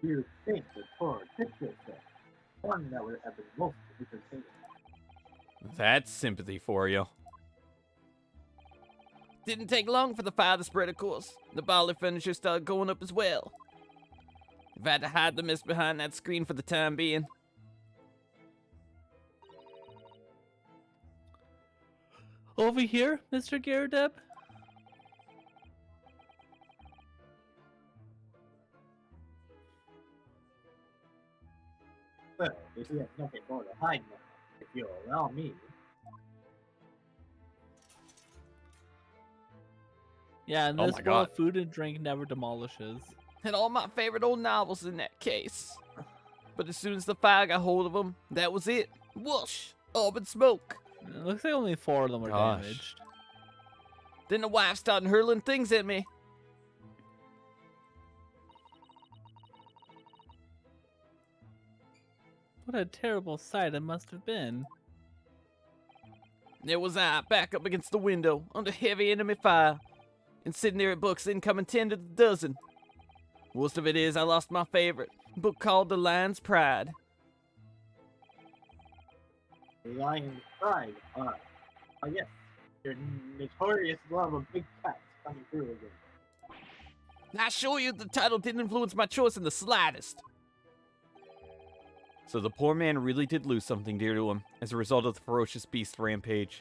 You think the Torah picture set, one that would have been most entertaining. That's sympathy for you. Didn't take long for the fire to spread, of course. The ball of furniture started going up as well. I've had to hide the mist behind that screen for the time being. Over here, Mr. Garrideb? Well, if you have nothing more to hide now, if you'll allow me. Yeah, in Oh this my world, God. food and drink never demolishes. And all my favorite old novels in that case. But as soon as the fire got hold of them, that was it. Whoosh! Up in smoke. It looks like only 4 of them were Gosh. damaged. Then the wife started hurling things at me. What a terrible sight it must have been. There was I, back up against the window, under heavy enemy fire. And sitting there at books incoming 10 to the dozen. Worst of it is, I lost my favorite. A book called The Lion's Pride. Lion's Pride. Yes. Your notorious love of big cats coming through again. I assure you the title didn't influence my choice in the slightest. So the poor man really did lose something dear to him as a result of the ferocious beast rampage.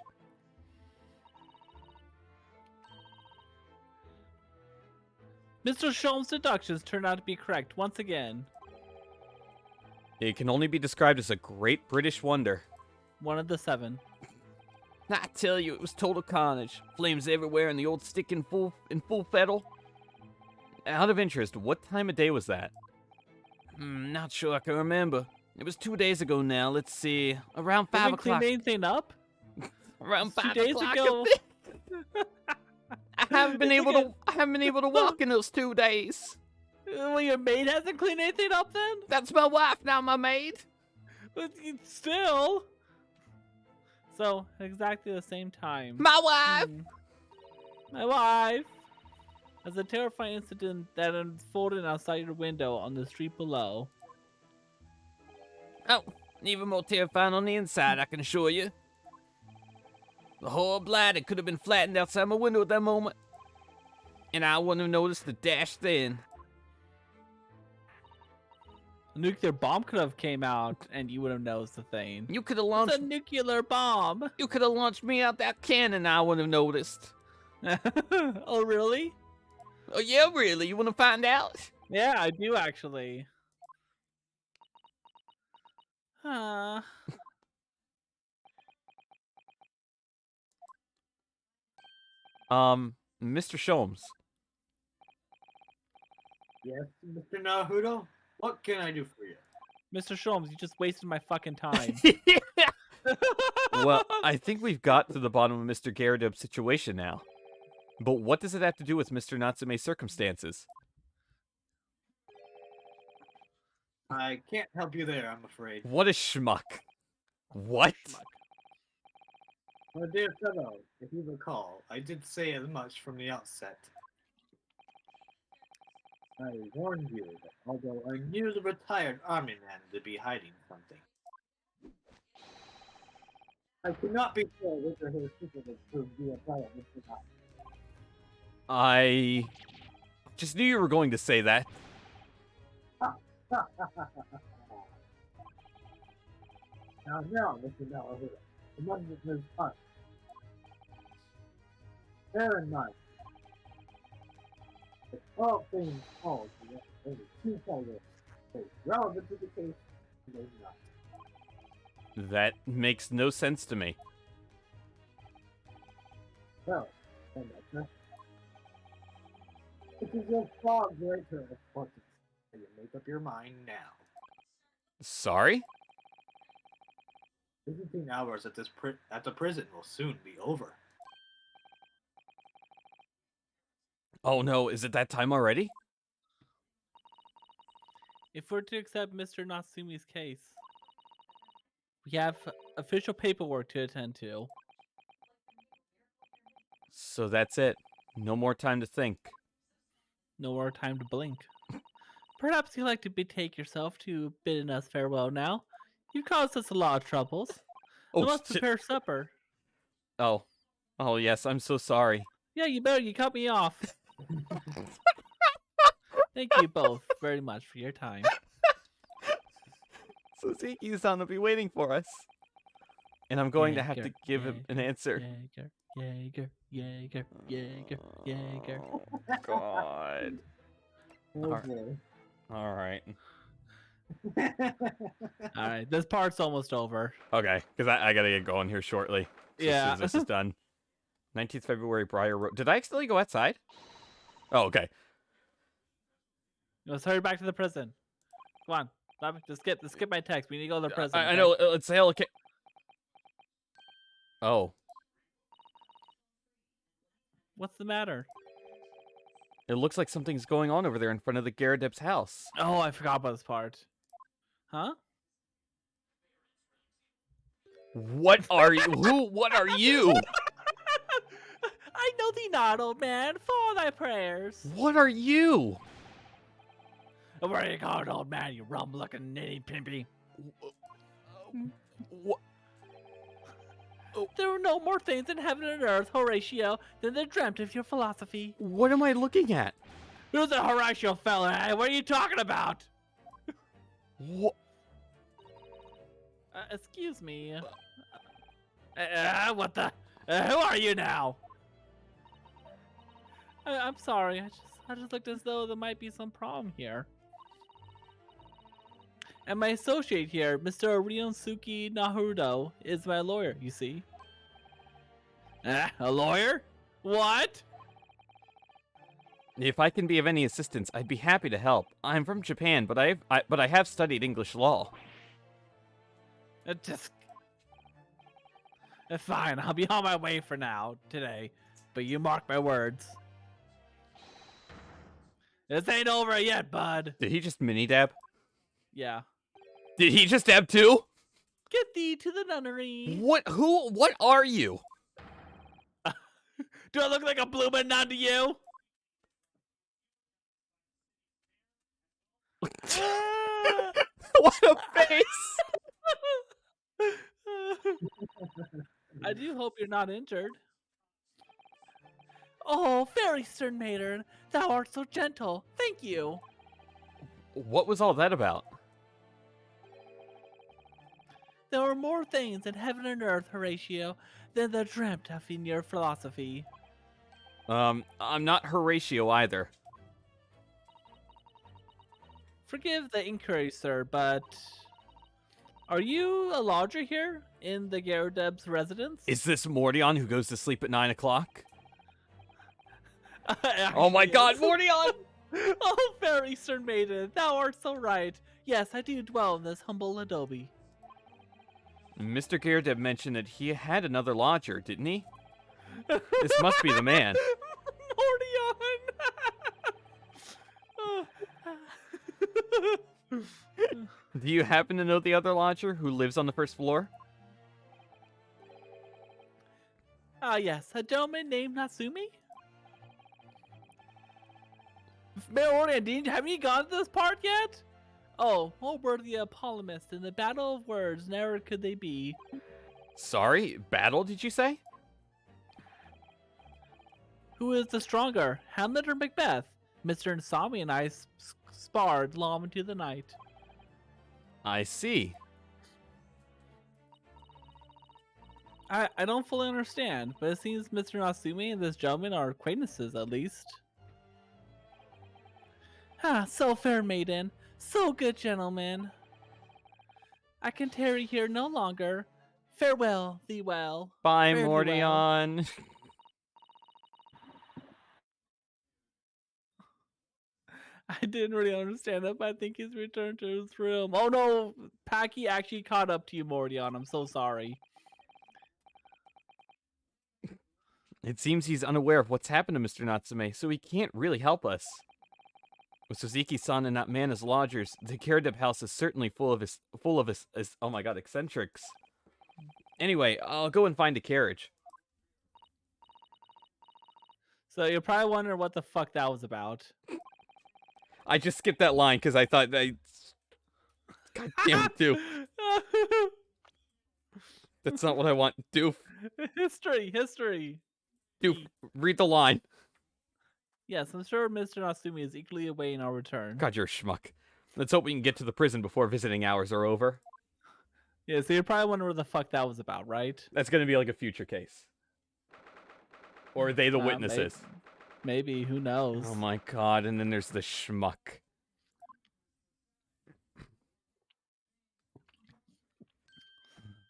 Mr. Sholmes' deductions turned out to be correct once again. It can only be described as a great British wonder. One of the 7. I tell you, it was total carnage. Flames everywhere and the old stick in full fettle. Out of interest, what time of day was that? Not sure I can remember. It was 2 days ago now. Let's see. Around 5 Haven't o'clock. cleaned anything up? Around It's 2 5 days o'clock. ago. I haven't been able to walk in those 2 days. Well, your maid hasn't cleaned anything up then? That's my wife now, my maid. But still. So, exactly the same time. My wife. My wife. As a terrifying incident that unfolded outside your window on the street below. Oh, even more terrifying on the inside, I can assure you. The whole bladder could have been flattened outside my window at that moment. And I wouldn't have noticed the dash then. A nuclear bomb could have came out and you would have noticed the thing. You could have It's launched a nuclear bomb. You could have launched me out that cannon and I wouldn't have noticed. Oh, really? Oh yeah, really? You wanna find out? Yeah, I do actually. Huh. Mr. Sholmes. Yes, Mr. Naruto? What can I do for you? Mr. Sholmes, you just wasted my fucking time. Well, I think we've got to the bottom of Mr. Gyarados' situation now. But what does it have to do with Mr. Natsume's circumstances? I can't help you there, I'm afraid. What a schmuck. What? My dear fellow, if you recall, I did say as much from the outset. I warned you that although I knew the retired army man to be hiding something, I could not be sure whether his secret was proved to be a private or not. I just knew you were going to say that. Now, Mr. Naruto, among his heart. Bear in mind, that all things fall to only 2 players, they relevant to the case, and they not. That makes no sense to me. Well, then that's it. It is of far greater importance that you make up your mind now. Sorry? Visiting hours at the prison will soon be over. Oh no, is it that time already? If we're to accept Mr. Natsume's case, we have official paperwork to attend to. So that's it. No more time to think. No more time to blink. Perhaps you'd like to betake yourself to bidding us farewell now. You've caused us a lot of troubles. Oh, I must shit. prepare supper. Oh. Oh, yes, I'm so sorry. Yeah, you better. You cut me off. Thank you both very much for your time. Suzuki-san will be waiting for us. And I'm going to have to give him an answer. Jaeger. Oh, God. Okay. Alright. Alright, this part's almost over. Okay, because I gotta get going here shortly. So Yeah. As soon as this is done. 19th February, Briar Road. Did I accidentally go outside? Oh, okay. Let's hurry back to the prison. Come on. Stop it. Just skip my text. We need to go to the prison. I okay? know. Let's say okay. Oh. What's the matter? It looks like something's going on over there in front of the Gyarados house. Oh, I forgot about this part. Huh? What are you? What are you? I know thee not, old man. Follow thy prayers. What are you? Where are you going, old man? You rum-looking nitty pimpy. What? There are no more things in heaven and earth, Horatio, than the dreamt of your philosophy. What am I looking at? Who's the Horatio fella? Hey, what are you talking about? What? Excuse me. What the? Who are you now? I'm sorry. I just looked as though there might be some problem here. And my associate here, Mr. Ryosuke Naruto, is my lawyer, you see. A lawyer? What? If I can be of any assistance, I'd be happy to help. I'm from Japan, but I have studied English law. Fine, I'll be on my way for now, today. But you mark my words. This ain't over yet, bud. Did he just mini dab? Yeah. Did he just dab too? Get thee to the nunnery. What are you? Do I look like a bloomin' nun to you? What a face! I do hope you're not injured. Oh, very stern maiden, thou art so gentle. Thank you. What was all that about? There are more things in heaven and earth, Horatio, than the dreamt of in your philosophy. I'm not Horatio either. Forgive the inquiry, sir, but are you a lodger here in the Garudeb's residence? Is this Mordion who goes to sleep at 9 o'clock? Oh my god, Mordion! Oh, very stern maiden, thou art so right. Yes, I do dwell in this humble adobe. Mr. Garudeb mentioned that he had another lodger, didn't he? This must be the man. Mordion! Do you happen to know the other lodger who lives on the first floor? Ah, yes, a gentleman named Natsumi? Mordion, haven't you gone to this part yet? Oh, more worthy a polemist in the battle of words, never could they be. Sorry, battle, did you say? Who is the stronger, Hamlet or Macbeth? Mr. Insami and I sparred long into the night. I see. I don't fully understand, but it seems Mr. Natsumi and this gentleman are acquaintances at least. Ah, so fair maiden, so good gentleman. I can tarry here no longer. Farewell, thee well. Bye, Fare thee well. Mordion. I didn't really understand that, but I think he's returned to his room. Oh no, Packy actually caught up to you, Mordion. I'm so sorry. It seems he's unaware of what's happened to Mr. Natsume, so he can't really help us. With Suzuki-san and that man as lodgers, the Garudeb house is certainly full of his oh my god, eccentrics. Anyway, I'll go and find a carriage. So you're probably wondering what the fuck that was about. I just skipped that line because I thought God damn it, Doof. That's not what I want. Doof. History. Doof, read the line. Yes, I'm sure Mr. Natsumi is equally awaiting our return. God, you're a schmuck. Let's hope we can get to the prison before visiting hours are over. Yeah, so you're probably wondering what the fuck that was about, right? That's going to be like a future case. Or are they the witnesses? Maybe, who knows? Oh my god, and then there's the schmuck.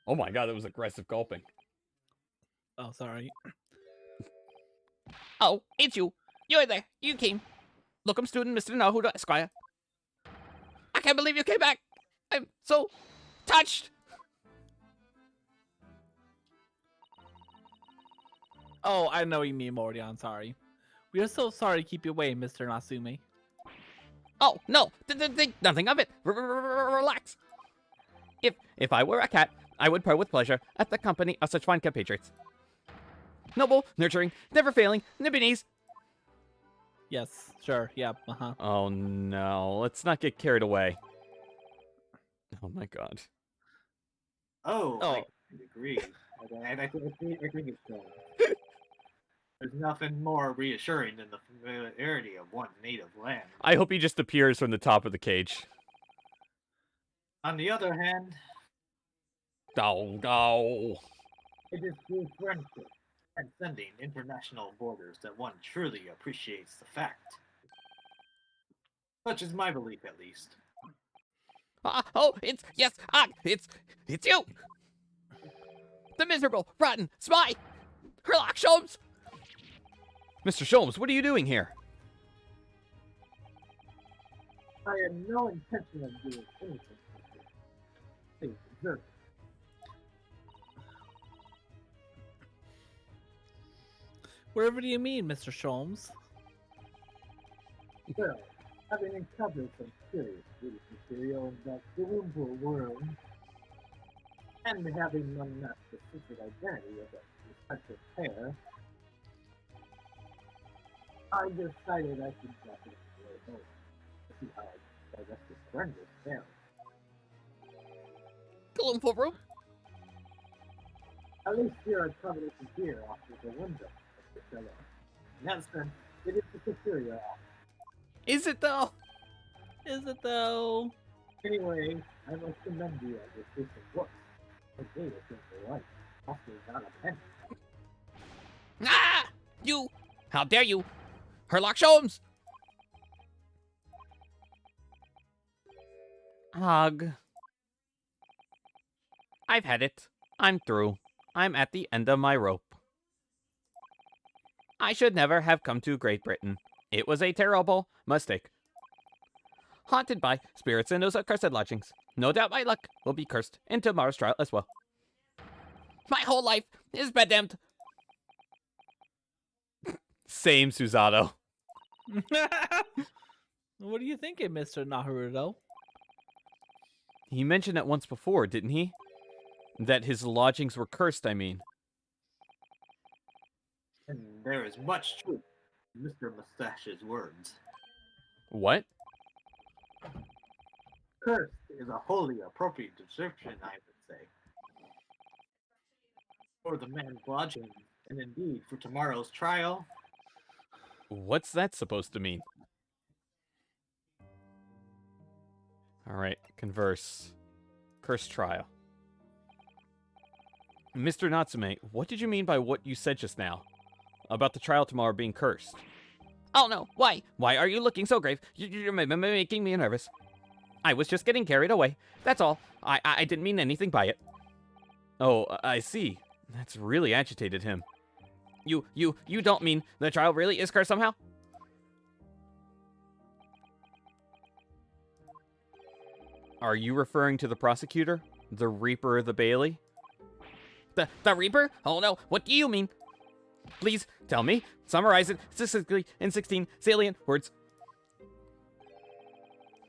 Oh my god, that was aggressive gulping. Oh, sorry. Oh, it's you. You're there. You came. Locum student, Mr. Naruto Esquire. I can't believe you came back. I'm so touched. Oh, I know what you mean, Mordion. Sorry. We are so sorry to keep you away, Mr. Natsumi. Oh, no. Think nothing of it. Relax. If I were a cat, I would purr with pleasure at the company of such fine compatriots. Noble, nurturing, never failing, Nibbies. Yes, sure, yep, uh-huh. Oh no, let's not get carried away. Oh my god. Oh. I agree. I think it's good. There's nothing more reassuring than the familiarity of one's native land. I hope he just appears from the top of the cage. On the other hand, No. it is through friendship transcending international borders that one truly appreciates the fact Such is my belief, at least. It's you! The miserable, rotten spy! Herlock Sholmes! Mr. Sholmes, what are you doing here? I had no intention of doing anything. Please observe. Wherever do you mean, Mr. Sholmes? Well, having uncovered some curious British material in that Goomba world, and having unmasked the secret identity of that respective pair, I decided I should definitely go home to see how I guess this friend is faring. Gloomful room? At least here I covered some beer off the window. In that sense, it is the superior offer. Is it though? Is it though? Anyway, I must commend you on your recent work. I gave it for life, costing not a penny. Ah! You! How dare you! Herlock Sholmes! Ugh. I've had it. I'm through. I'm at the end of my rope. I should never have come to Great Britain. It was a terrible mistake. Haunted by spirits in those accursed lodgings. No doubt my luck will be cursed in tomorrow's trial as well. My whole life is bedamned. Same, Susato. What are you thinking, Mr. Naruto? He mentioned it once before, didn't he? That his lodgings were cursed, I mean. And there is much truth in Mr. Mustache's words. What? Cursed is a wholly appropriate description, I would say. For the man's lodging, and indeed for tomorrow's trial. What's that supposed to mean? Alright, converse. Curse trial. Mr. Natsume, what did you mean by what you said just now? About the trial tomorrow being cursed? Oh no, why? Why are you looking so grave? You're making me nervous. I was just getting carried away. That's all. I didn't mean anything by it. Oh, I see. That's really agitated him. You don't mean the trial really is cursed somehow? Are you referring to the prosecutor? The Reaper of the Bailey? The Reaper? Oh no, what do you mean? Please, tell me. Summarize it specifically in 16 salient words.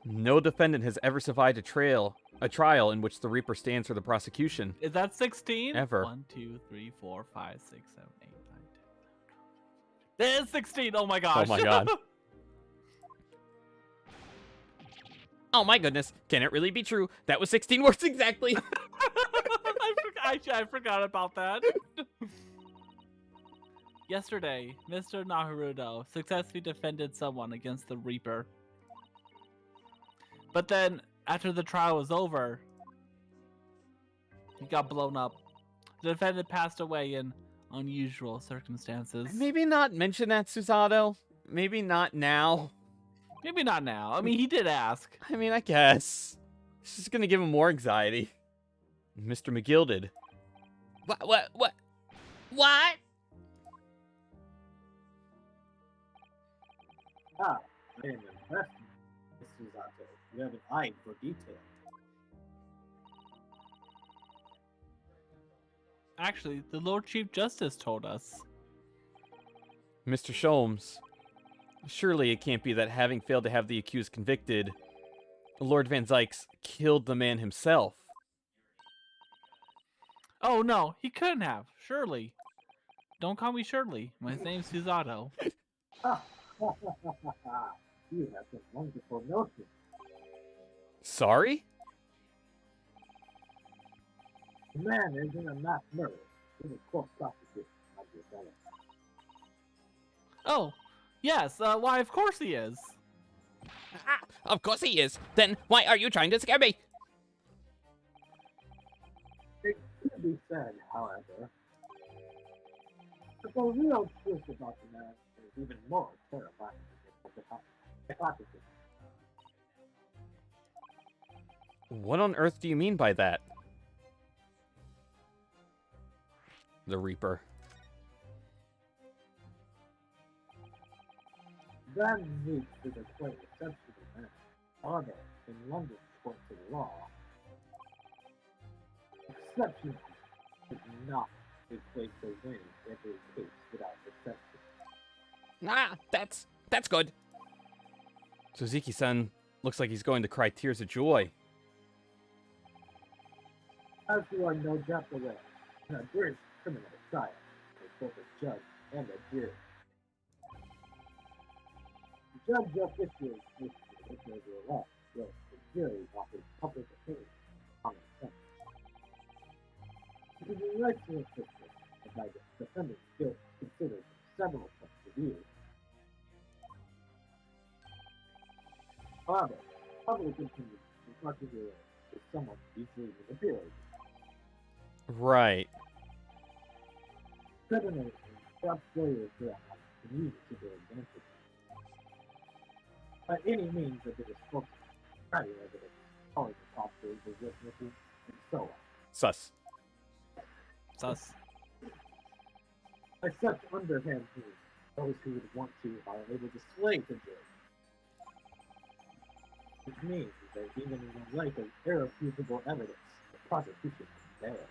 No defendant has ever survived a trial in which the Reaper stands for the prosecution. Is that 16? Ever. 1, 2, 3, 4, 5, 6, 7, 8, 9, 10. That is 16! Oh my gosh! Oh my god. Oh my goodness, can it really be true? That was 16 words exactly. I forgot about that. Yesterday, Mr. Naruto successfully defended someone against the Reaper. But then, after the trial was over, he got blown up. The defendant passed away in unusual circumstances. Maybe not mention that, Susato. Maybe not now. Maybe not now. I mean, he did ask. I mean, I guess. It's just gonna give him more anxiety. Mr. McGill did. What? Ah, I am impressed, Miss Susato. You have an eye for detail. Actually, the Lord Chief Justice told us. Mr. Sholmes, surely it can't be that having failed to have the accused convicted, Lord Van Zykes killed the man himself. Oh no, he couldn't have. Surely. Don't call me Shirley. My name's Susato. You have some wonderful notions. Sorry? The man is in a mass murder. In a court prosecution, my dear fellow. Oh, yes. Why, of course he is. Of course he is. Then why are you trying to scare me? It could be said, however, that the real truth about the man is even more terrifying than the hypothesis. What on earth do you mean by that? The Reaper. That needs to be quite exceptional man. However, in London, according to the law, exception is not equate to winning every case without exception. Ah, that's good. Suzuki-san looks like he's going to cry tears of joy. As you are no doubt aware, in a British criminal trial, there's both a judge and a jury. The judge of issues with the law, while the jury offers public opinion on the offense. It is a rightful system, and by the defendant's guilt considered from several points of view. However, public opinion, in particular, is somewhat easily manipulated. Right. Criminals and corrupt lawyers can use it to their advantage. By any means that it is spoken, prior evidence, calling the officers as witnesses, and so on. Sus. Sus. By such underhand means, those who would want to are able to sway the jury. Which means that even in the light of irrefutable evidence, the prosecution is there.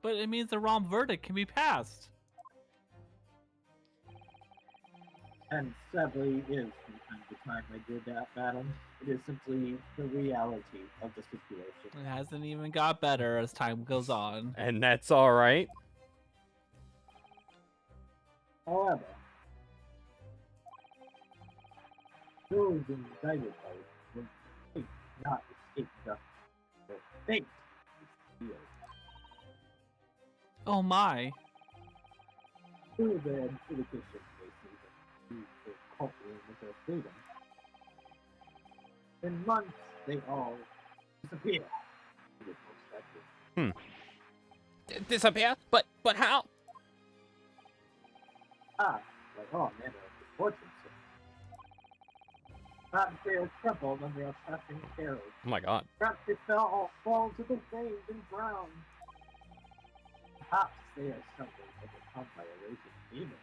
But it means the wrong verdict can be passed. And sadly is from time to time, my dear madam. It is simply the reality of the situation. It hasn't even got better as time goes on. And that's alright. However, those indicted by will not escape justice. Their fate is sealed. Oh my. Through the adjudication cases that use their culture with their freedom, in months they all disappear. It is most likely. Disappear? But how? Ah, like all manner of misfortunes. Perhaps they are crumpled under a passing carriage. Oh my god. Perhaps they fall to the waves and drown. Perhaps they are suddenly overcome by a raging demon.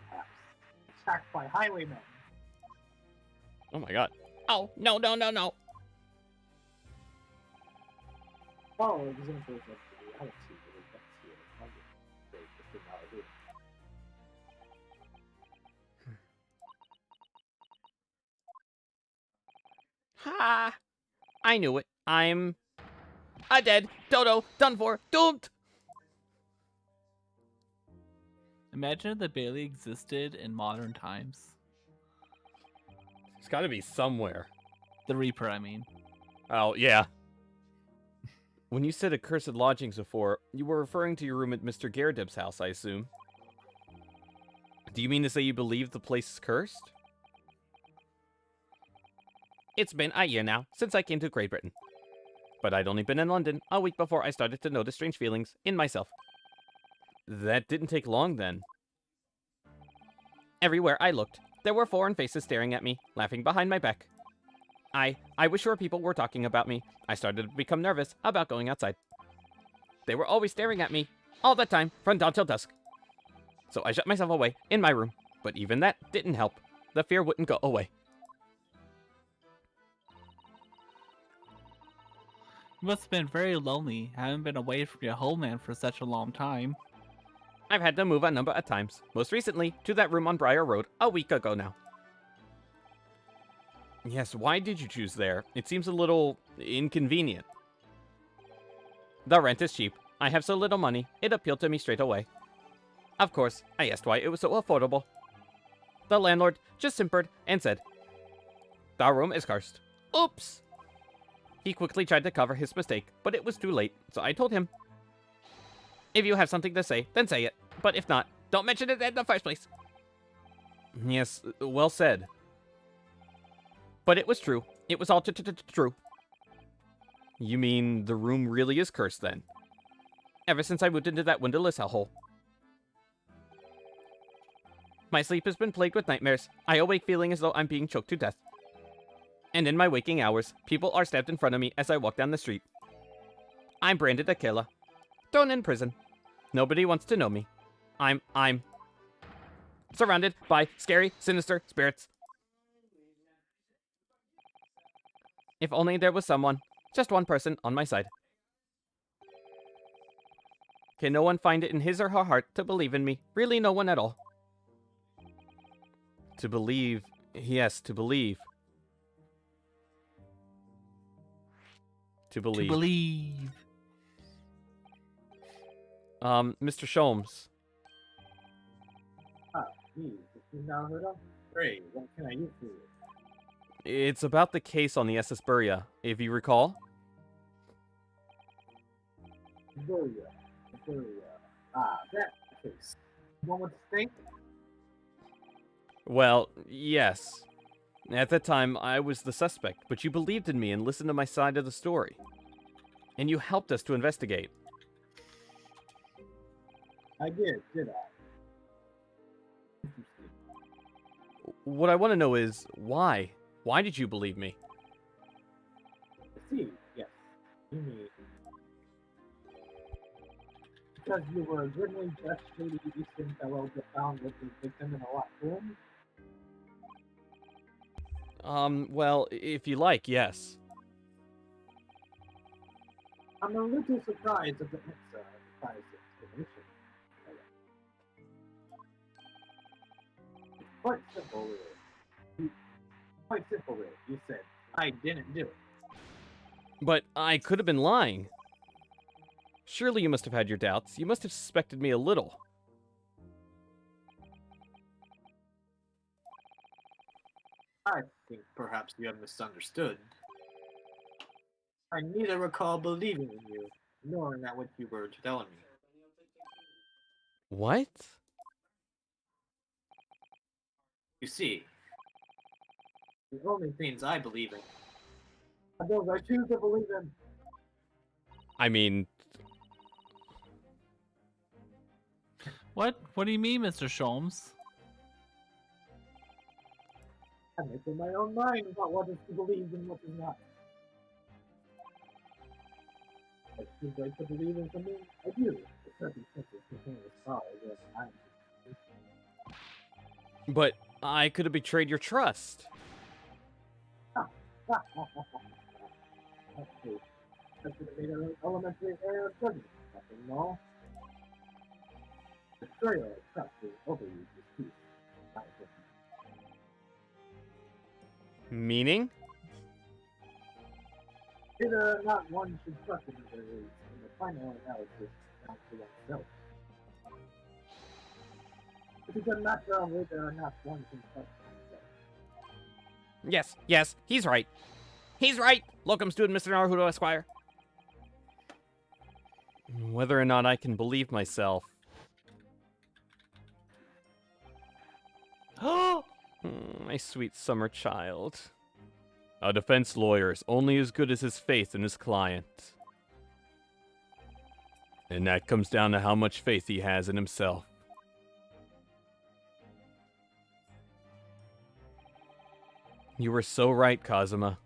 Perhaps attacked by highwaymen. Oh my god. Oh, no. All examples of the reality that events here in London. They just did not agree. Ha! I knew it. I'm dead. Dodo. Done for. Doomed. Imagine if the Bailey existed in modern times. It's gotta be somewhere. The Reaper, I mean. Oh, yeah. When you said accursed lodgings before, you were referring to your room at Mr. Garrideb's house, I assume. Do you mean to say you believe the place is cursed? It's been a year now since I came to Great Britain. But I'd only been in London a week before I started to notice strange feelings in myself. That didn't take long then. Everywhere I looked, there were foreign faces staring at me, laughing behind my back. I was sure people were talking about me. I started to become nervous about going outside. They were always staring at me, all the time, from dawn till dusk. So I shut myself away in my room, but even that didn't help. The fear wouldn't go away. You must have been very lonely, having been away from your homeland for such a long time. I've had to move a number of times, most recently to that room on Briar Road a week ago now. Yes, why did you choose there? It seems a little inconvenient. The rent is cheap. I have so little money, it appealed to me straight away. Of course, I asked why it was so affordable. The landlord just simpered and said, "The room is cursed." Oops! He quickly tried to cover his mistake, but it was too late, so I told him, "If you have something to say, then say it. But if not, don't mention it in the first place." Yes, well said. But it was true. It was all true. You mean the room really is cursed then? Ever since I moved into that windowless hellhole. My sleep has been plagued with nightmares. I awake feeling as though I'm being choked to death. And in my waking hours, people are stabbed in front of me as I walk down the street. I'm branded a killer. Thrown in prison. Nobody wants to know me. I'm surrounded by scary, sinister spirits. If only there was someone, just one person on my side. Can no one find it in his or her heart to believe in me? Really no one at all. To believe, yes, to believe. To believe. To believe. Mr. Sholmes. Geez, this is now heard of? Great, what can I do for you? It's about the case on the SS Buria, if you recall. Buria. That case. The one with the snake? Well, yes. At that time, I was the suspect, but you believed in me and listened to my side of the story. And you helped us to investigate. I did I? Interesting. What I want to know is, why? Why did you believe me? See, yes. You mean... Because you were a grimly dressed shady Eastern fellow that found with his victim in a locked room? Well, if you like, yes. I'm a little surprised at the surprised explanation. It's quite simple, really. Quite simple, really. You said, I didn't do it. But I could have been lying. Surely you must have had your doubts. You must have suspected me a little. I think perhaps you have misunderstood. I neither recall believing in you, nor in that what you were telling me. What? You see, the only things I believe in are those I choose to believe in. I mean, What? What do you mean, Mr. Sholmes? I make up my own mind about what is to believe and what is not. I choose right to believe in something, I do. The circumstances contain as far as I'm but I could have betrayed your trust. That's true. That could have made an elementary error of judgment. Nothing more. Betrayal of trust is overused as truth. My opinion. Meaning? Whether or not one should trust another is, in the final analysis, down to oneself. It is a matter of whether or not one can trust oneself. Yes, he's right. He's right! Locum student Mr. Naruto Esquire. Whether or not I can believe myself. My sweet summer child. A defense lawyer is only as good as his faith in his client. And that comes down to how much faith he has in himself. You were so right, Kazuma.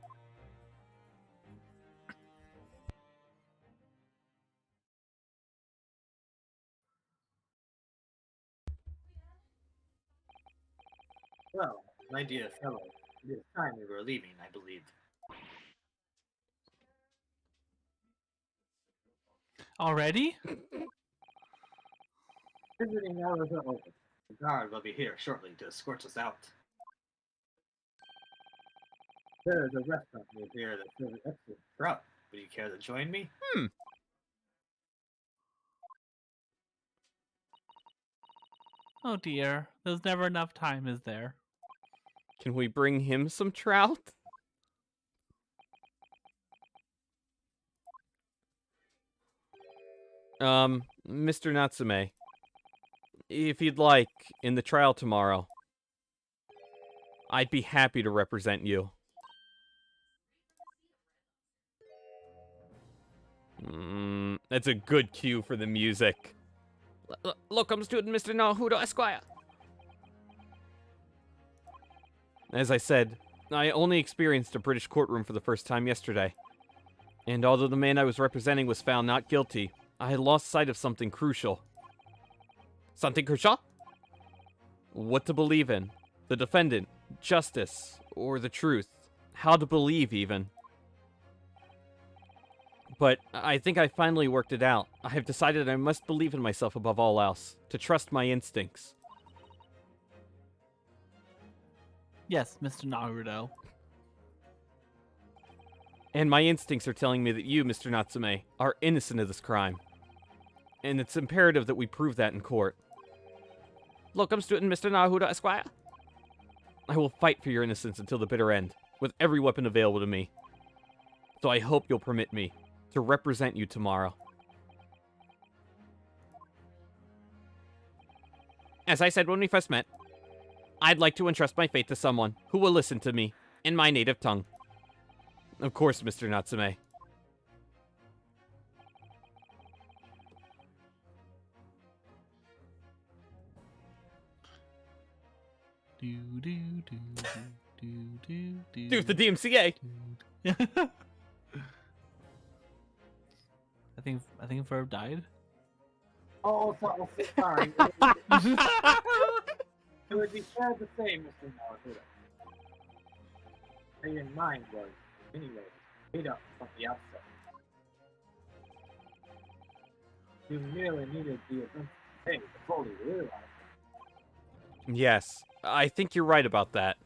Well, my dear fellow, it is time we were leaving, I believe. Already? Visiting hours are over. The guard will be here shortly to escort us out. There is a restaurant near here. Here that serves excellent trout. Would you care to join me? Oh dear. There's never enough time, is there? Can we bring him some trout? Mr. Natsume. If you'd like, in the trial tomorrow, I'd be happy to represent you. That's a good cue for the music. Locum student Mr. Naruto Esquire. As I said, I only experienced a British courtroom for the first time yesterday. And although the man I was representing was found not guilty, I had lost sight of something crucial. Something crucial? What to believe in. The defendant, justice, or the truth. How to believe, even. But I think I finally worked it out. I have decided I must believe in myself above all else, to trust my instincts. Yes, Mr. Naruto. And my instincts are telling me that you, Mr. Natsume, are innocent of this crime. And it's imperative that we prove that in court. Locum student, Mr. Naruto, Esquire. I will fight for your innocence until the bitter end, with every weapon available to me. So I hope you'll permit me to represent you tomorrow. As I said when we first met, I'd like to entrust my fate to someone who will listen to me in my native tongue. Of course, Mr. Natsume. Dude, the DMCA. I think Verb died. Oh, sorry. It would be fair to say, Mr. Naruto, that your mind was, anyway, made up from the outset. You merely needed the events to take to fully realize it. Yes, I think you're right about that.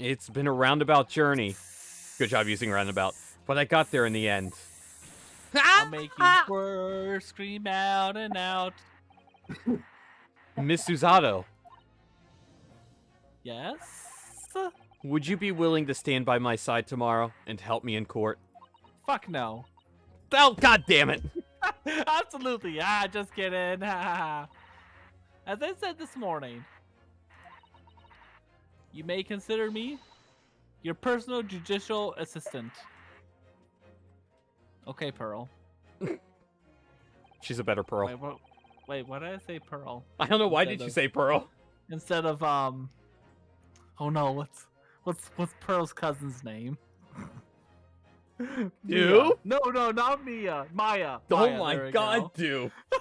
It's been a roundabout journey. Good job using roundabout. But I got there in the end. I'll make you squirt, scream out and out. Miss Susato, Yes? would you be willing to stand by my side tomorrow and help me in court? Fuck no. Oh, god damn it! Absolutely. Just kidding. As I said this morning, you may consider me your personal judicial assistant. Okay, Pearl. She's a better Pearl. Wait, what did I say, Pearl? I don't know, why did you say Pearl? Instead of oh no, what's Pearl's cousin's name? You? Mia. No, not Mia. Maya. Oh Maya, my god, dude. I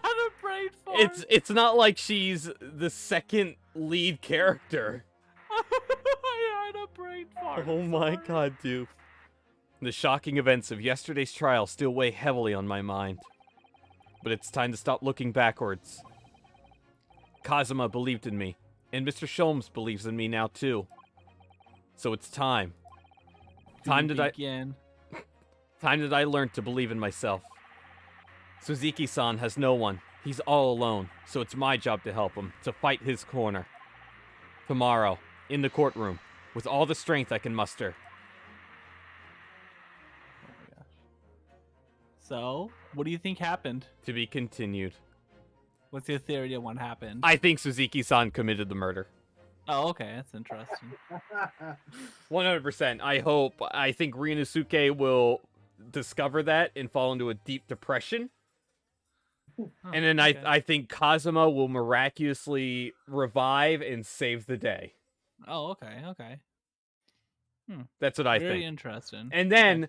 had a brain fart. It's not like she's the second lead character. I had a brain fart. Oh my god, dude. The shocking events of yesterday's trial still weigh heavily on my mind. But it's time to stop looking backwards. Kazuma believed in me, and Mr. Sholmes believes in me now too. So it's time. Time that I learned to believe in myself. Suzuki-san has no one. He's all alone, so it's my job to help him, to fight his corner. Tomorrow, in the courtroom, with all the strength I can muster. Oh my gosh. So, what do you think happened? To be continued. What's your theory on what happened? I think Suzuki-san committed the murder. Oh, okay, that's interesting. 100%. I think Ryunosuke will discover that and fall into a deep depression. Oh, And then okay. I think Kazuma will miraculously revive and save the day. Oh, okay. That's what I Very think. interesting. And then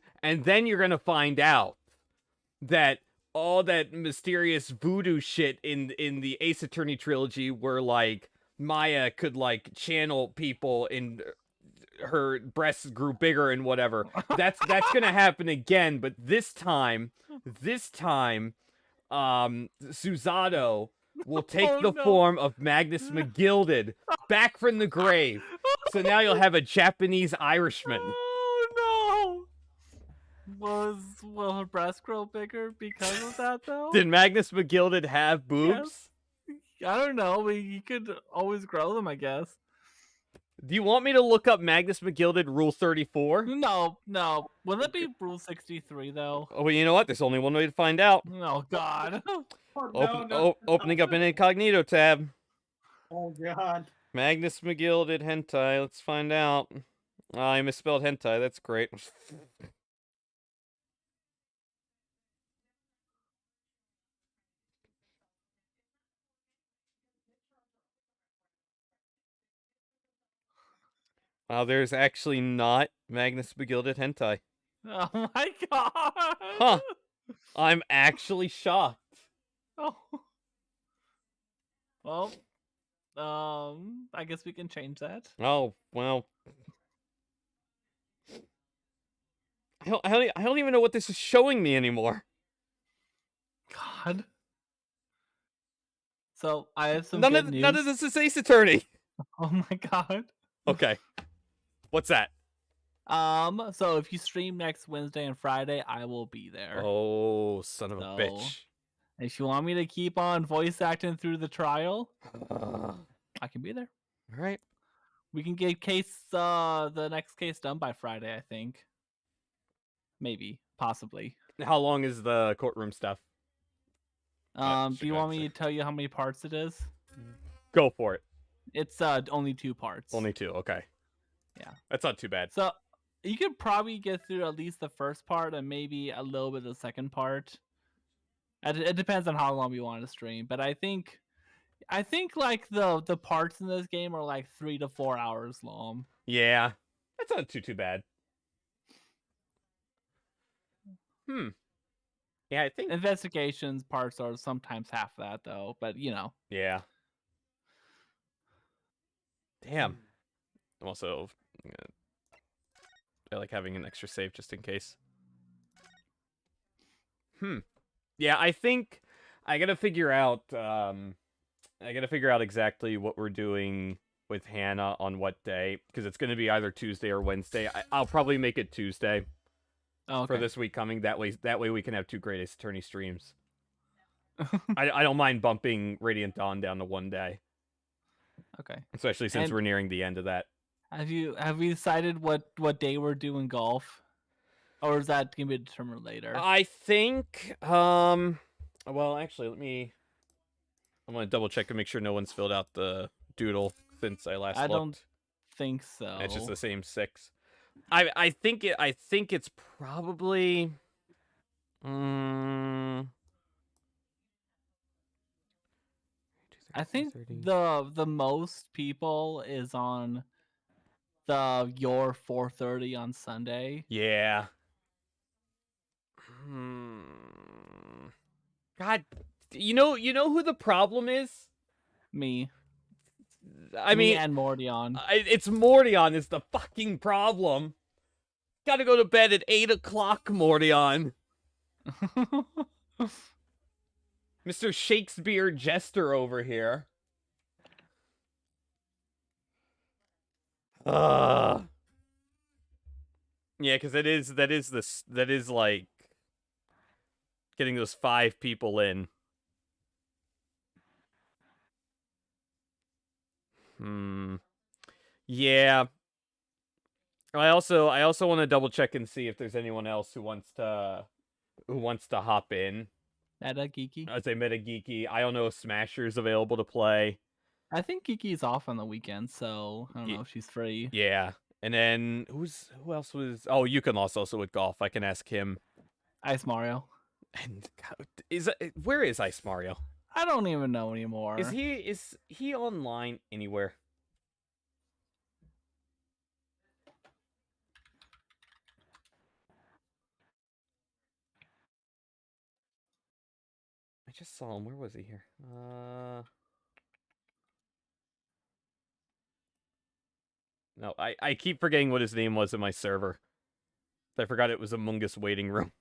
you're gonna find out that all that mysterious voodoo shit in the Ace Attorney trilogy, where like Maya could like channel people and her breasts grew bigger and whatever. That's gonna happen again, but this time, Susato will take the form of Magnus McGilded back from the grave. So now you'll have a Japanese Irishman. Oh no! Will her breasts grow bigger because of that though? Did Magnus McGilded have boobs? I don't know. You could always grow them, I guess. Do you want me to look up Magnus McGilded Rule 34? No. Will it be Rule 63 though? Oh, well, you know what? There's only one way to find out. Oh God! Opening up an incognito tab. Oh god. Magnus McGilded hentai. Let's find out. I misspelled hentai. That's great. There's actually not Magnus Begilded Hentai. Oh my god. Huh. I'm actually shocked. Oh. Well, I guess we can change that. Oh, well. I don't even know what this is showing me anymore. God. So I have some None good of news. this is Ace Attorney. Oh my god. Okay. What's that? So if you stream next Wednesday and Friday, I will be there. Oh, son of a So, bitch. if you want me to keep on voice acting through the trial, I can be there. All right. We can get the next case done by Friday, I think. Maybe, possibly. How long is the courtroom stuff? Do you want me to tell you how many parts it is? Go for it. It's only 2 parts. Only 2. Okay. Yeah. That's not too bad. So you could probably get through at least the first part and maybe a little bit of the second part. It depends on how long we want to stream, but I think like the parts in this game are like 3 to 4 hours long. Yeah. That's not too bad. Yeah, I think Investigations parts are sometimes half that though, but you know. Yeah. Damn. I'm also I like having an extra save just in case. Yeah, I think I gotta figure out exactly what we're doing with Hannah on what day, because it's gonna be either Tuesday or Wednesday. I'll probably make it Tuesday for this week coming. That way we can have 2 Great Ace Attorney streams. I don't mind bumping Radiant Dawn down to 1 day. Okay. Especially since we're nearing the end of that. Have you decided what day we're doing golf? Or is that gonna be determined later? I think well, actually, I'm gonna double check to make sure no one's filled out the doodle since I last looked. I don't think so. It's just the same 6. I think it's probably I think the most people is on your 4:30 on Sunday. Yeah. God, you know who the problem is? Me. I mean, and Mordion. It's Mordion is the fucking problem. Gotta go to bed at 8 o'clock, Mordion. Mr. Shakespeare Jester over here. Yeah, because that is like getting those 5 people in. Yeah. I also want to double check and see if there's anyone else who wants to hop in. Meta Geeky. I'd say Meta Geeky. I don't know if Smasher's available to play. I think Geeky's off on the weekend, so I don't know if she's free. Yeah. And then who else was? Oh, Yukon Lost also with golf. I can ask him. Ice Mario. And where is Ice Mario? I don't even know anymore. Is he online anywhere? I just saw him. Where was he here? No, I keep forgetting what his name was in my server. I forgot it was Among Us waiting room.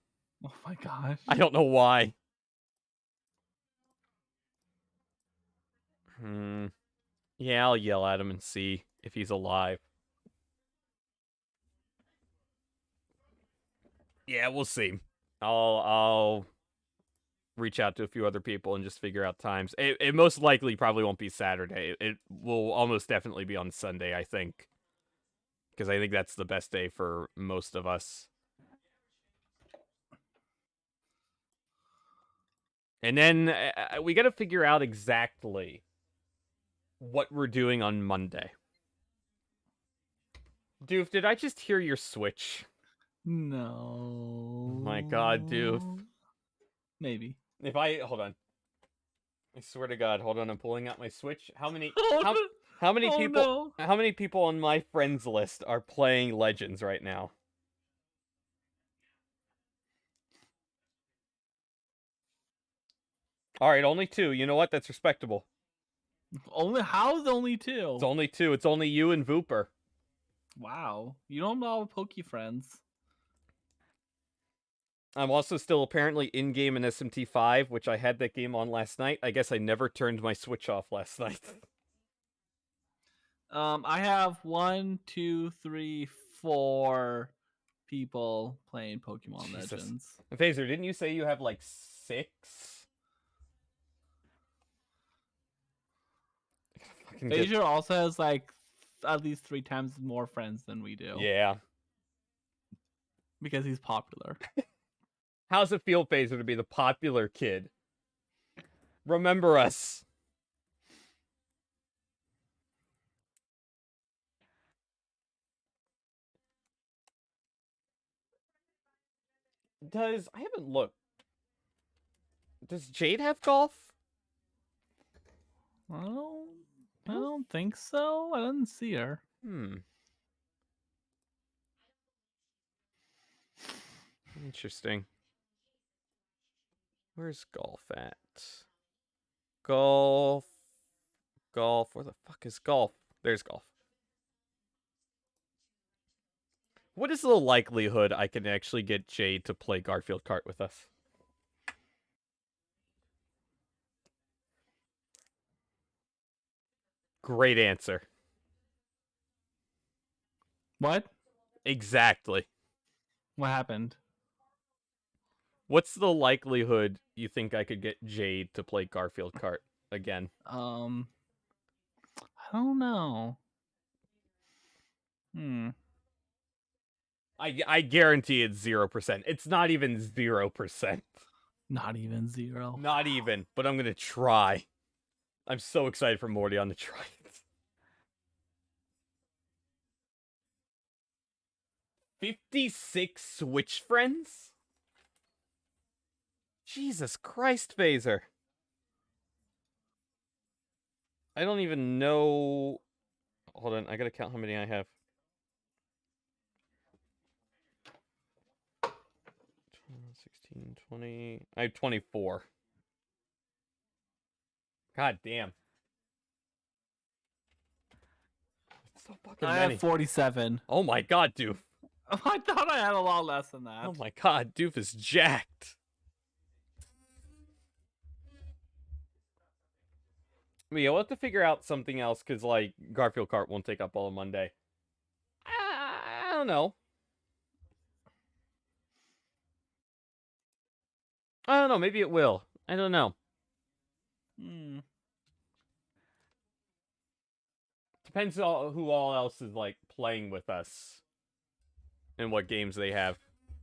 Oh my gosh. I don't know why. Yeah, I'll yell at him and see if he's alive. Yeah, we'll see. I'll reach out to a few other people and just figure out times. It most likely probably won't be Saturday. It will almost definitely be on Sunday, I think. Because I think that's the best day for most of us. And then we got to figure out exactly what we're doing on Monday. Doof, did I just hear your Switch? No. Oh my god, Doof. Maybe. Hold on. I swear to God, hold on, I'm pulling out my Switch. How many How many Oh, people? no. How many people on my friends list are playing Legends right now? All right, only 2. You know what? That's respectable. How's only It's 2? only 2. It's only you and Vooper. Wow. You don't know Poke friends. I'm also still apparently in-game in SMT5, which I had that game on last night. I guess I never turned my Switch off last night. I have 1, 2, 3, 4 people playing Pokemon Jesus. Legends. Phaser, didn't you say you have like 6? Phaser also has like at least 3 times more friends than we do. Yeah. Because he's popular. How's it feel, Phaser, to be the popular kid? Remember us. I haven't looked. Does Jade have golf? I don't think so. I didn't see her. Interesting. Where's golf at? Golf. Where the fuck is golf? There's golf. What is the likelihood I can actually get Jade to play Garfield Kart with us? Great answer. What? Exactly. What happened? What's the likelihood you think I could get Jade to play Garfield Kart again? I don't know. I guarantee it's 0%. It's not even 0%. Not even 0. Not even, but I'm gonna try. I'm so excited for Mordion to try it. 56 Switch friends? Jesus Christ, Phaser. I don't even know... Hold on, I gotta count how many I have. 16, 20... I have 24. God damn. It's so fucking I many. have 47. Oh my god, Doof. I thought I had a lot less than that. Oh my god, Doof is jacked. But yeah, we'll have to figure out something else, because, like, Garfield Kart won't take up all of Monday. I don't know. I don't know, maybe it will. I don't know. Depends on who all else is, like, playing with us. And what games they have.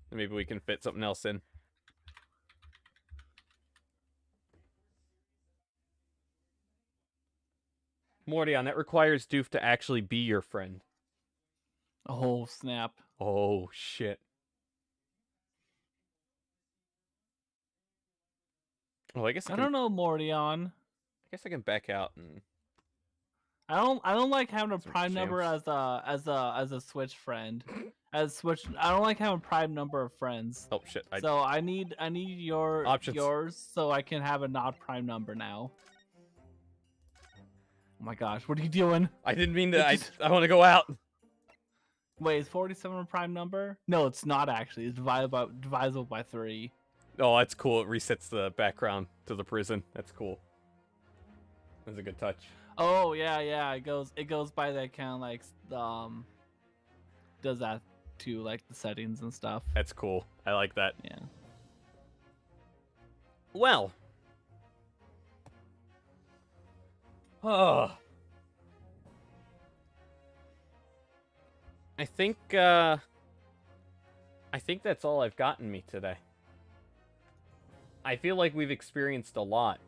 And maybe we can fit something else in. Mordion, that requires Doof to actually be your friend. Oh, snap. Oh, shit. Oh, I guess I don't know, Mordion. I guess I can back out and... I don't like having a prime jams. number as a Switch friend. I don't like having a prime number of friends. Oh shit. So I need Options. yours so I can have a not prime number now. Oh my gosh, what are you doing? I didn't mean to. I want to go out. Wait, is 47 a prime number? No, it's not actually. It's divisible by 3. Oh, that's cool. It resets the background to the prison. That's cool. That's a good touch. Oh yeah. It goes by that kind of like does that to like the settings and stuff. That's cool. I like that. Yeah. Well. Oh. I think that's all I've gotten me today. I feel like we've experienced a lot.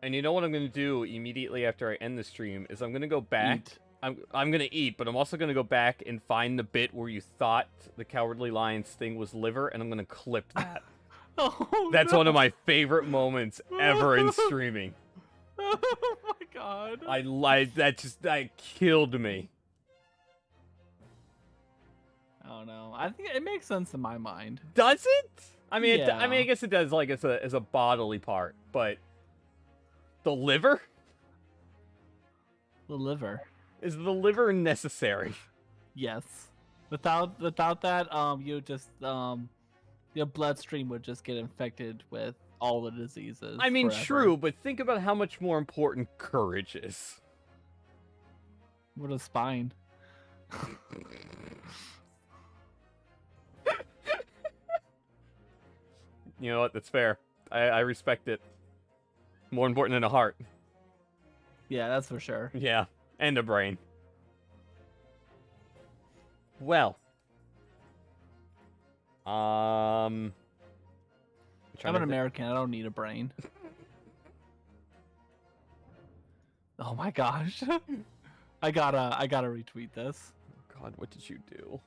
And you know what I'm going to do immediately after I end the stream is I'm going to go back. Eat. I'm going to eat, but I'm also going to go back and find the bit where you thought the Cowardly Lions thing was liver, and I'm going to clip that. Oh, That's no. one of my favorite moments ever in streaming. Oh my god. I lied. That killed me. I don't know. I think it makes sense in my mind. Does it? I mean, Yeah. I guess it does. Like as a bodily part, but the liver. The liver. Is the liver necessary? Yes. Without that, your bloodstream would just get infected with all the diseases. I mean, forever. true, but think about how much more important courage is. What a spine. You know what? That's fair. I respect it. More important than a heart. Yeah, that's for sure. Yeah, and a brain. Well. I'm an American. I don't need a brain. Oh my gosh. I gotta retweet this. God, what did you do?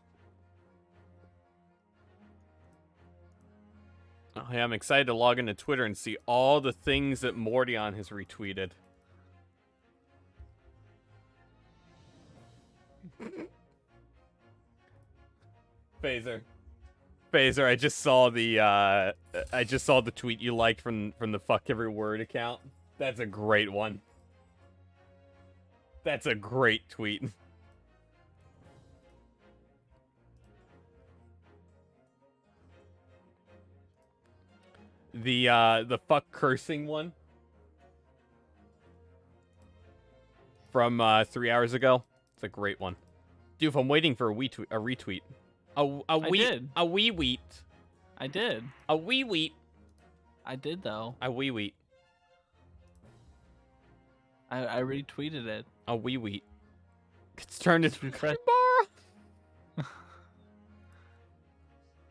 Oh, yeah, I'm excited to log into Twitter and see all the things that Mordion has retweeted. Phaser, I just saw the tweet you liked from the Fuck Every Word account. That's a great one. That's a great tweet. The fuck cursing one from 3 hours ago. It's a great one. Dude, I'm waiting for a retweet. A wee wheat. I did. A wee wheat. I did though. A wee wheat. I retweeted it. A wee wheat. It's turned into refresh. bar.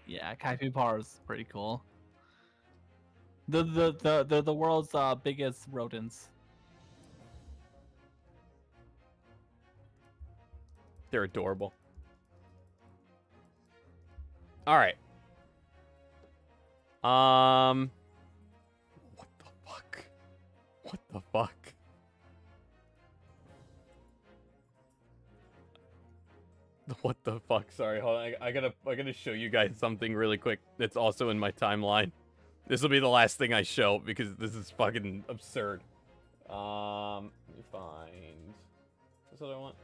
Yeah, capybara is pretty cool. They're the world's biggest rodents. They're adorable. All right. What the fuck? What the fuck? What the fuck? Sorry, hold on. I gotta show you guys something really quick that's also in my timeline. This will be the last thing I show because this is fucking absurd. Let me find. Is this what I want?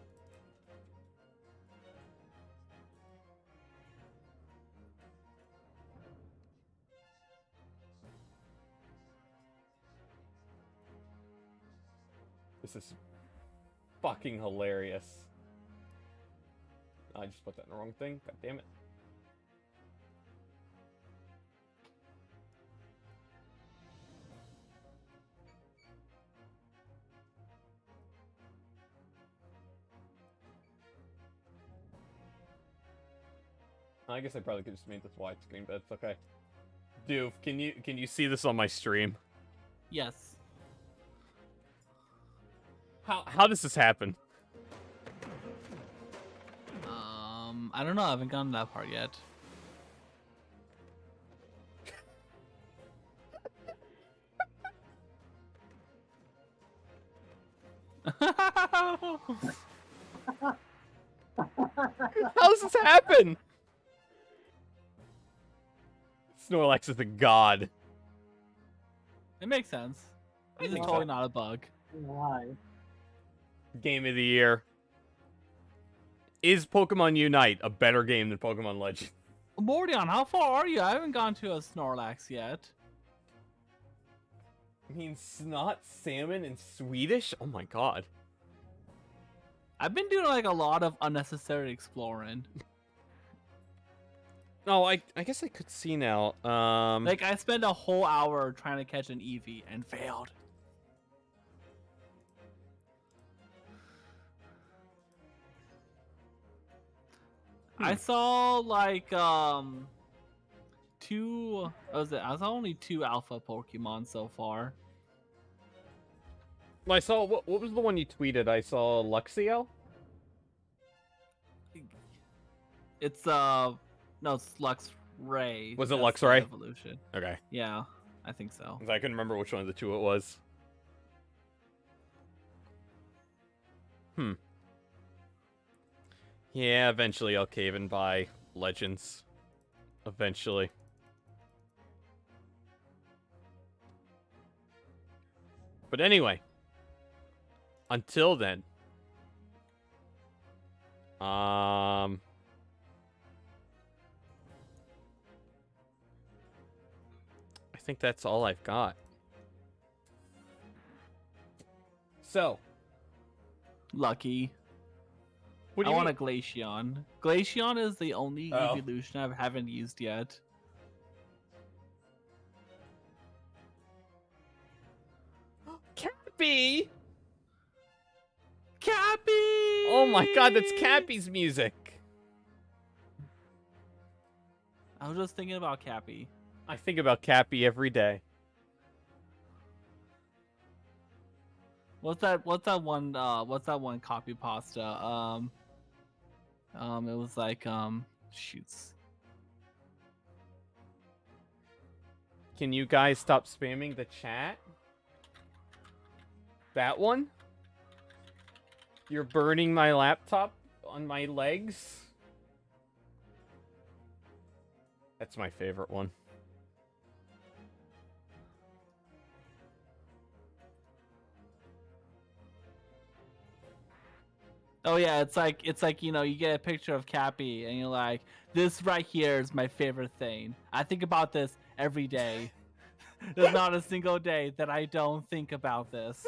This is fucking hilarious. I just put that in the wrong thing. God damn it. I guess I probably could just made this widescreen, but it's okay. Doof, can you see this on my stream? Yes. How does this happen? I don't know. I haven't gotten that part yet. How does this happen? Snorlax is a god. It makes sense. This is totally not a bug. Why? Game of the year. Is Pokemon Unite a better game than Pokemon Legends? Mordion, how far are you? I haven't gone to a Snorlax yet. I mean, snot, salmon, and Swedish? Oh my god. I've been doing like a lot of unnecessary exploring. Oh, I guess I could see now. Like I spent a whole hour trying to catch an Eevee and failed. I saw like I saw only 2 alpha Pokemon so far. I saw what was the one you tweeted? I saw Luxio. It's no, it's Luxray. Was it That's the Luxray? Evolution. Okay. Yeah, I think so. I couldn't remember which one of the two it was. Yeah, eventually I'll cave and buy Legends. Eventually. But anyway. Until then. I think that's all I've got. So. Lucky. What do I you want mean? a Glaceon. Glaceon is the only evolution I haven't used yet. Cappy! Cappy! Oh my god, that's Cappy's music. I was just thinking about Cappy. I think about Cappy every day. What's that one copy pasta? It was like shoots. Can you guys stop spamming the chat? That one? You're burning my laptop on my legs? That's my favorite one. Oh yeah, it's like you know, you get a picture of Cappy and you're like, this right here is my favorite thing. I think about this every day. There's not a single day that I don't think about this.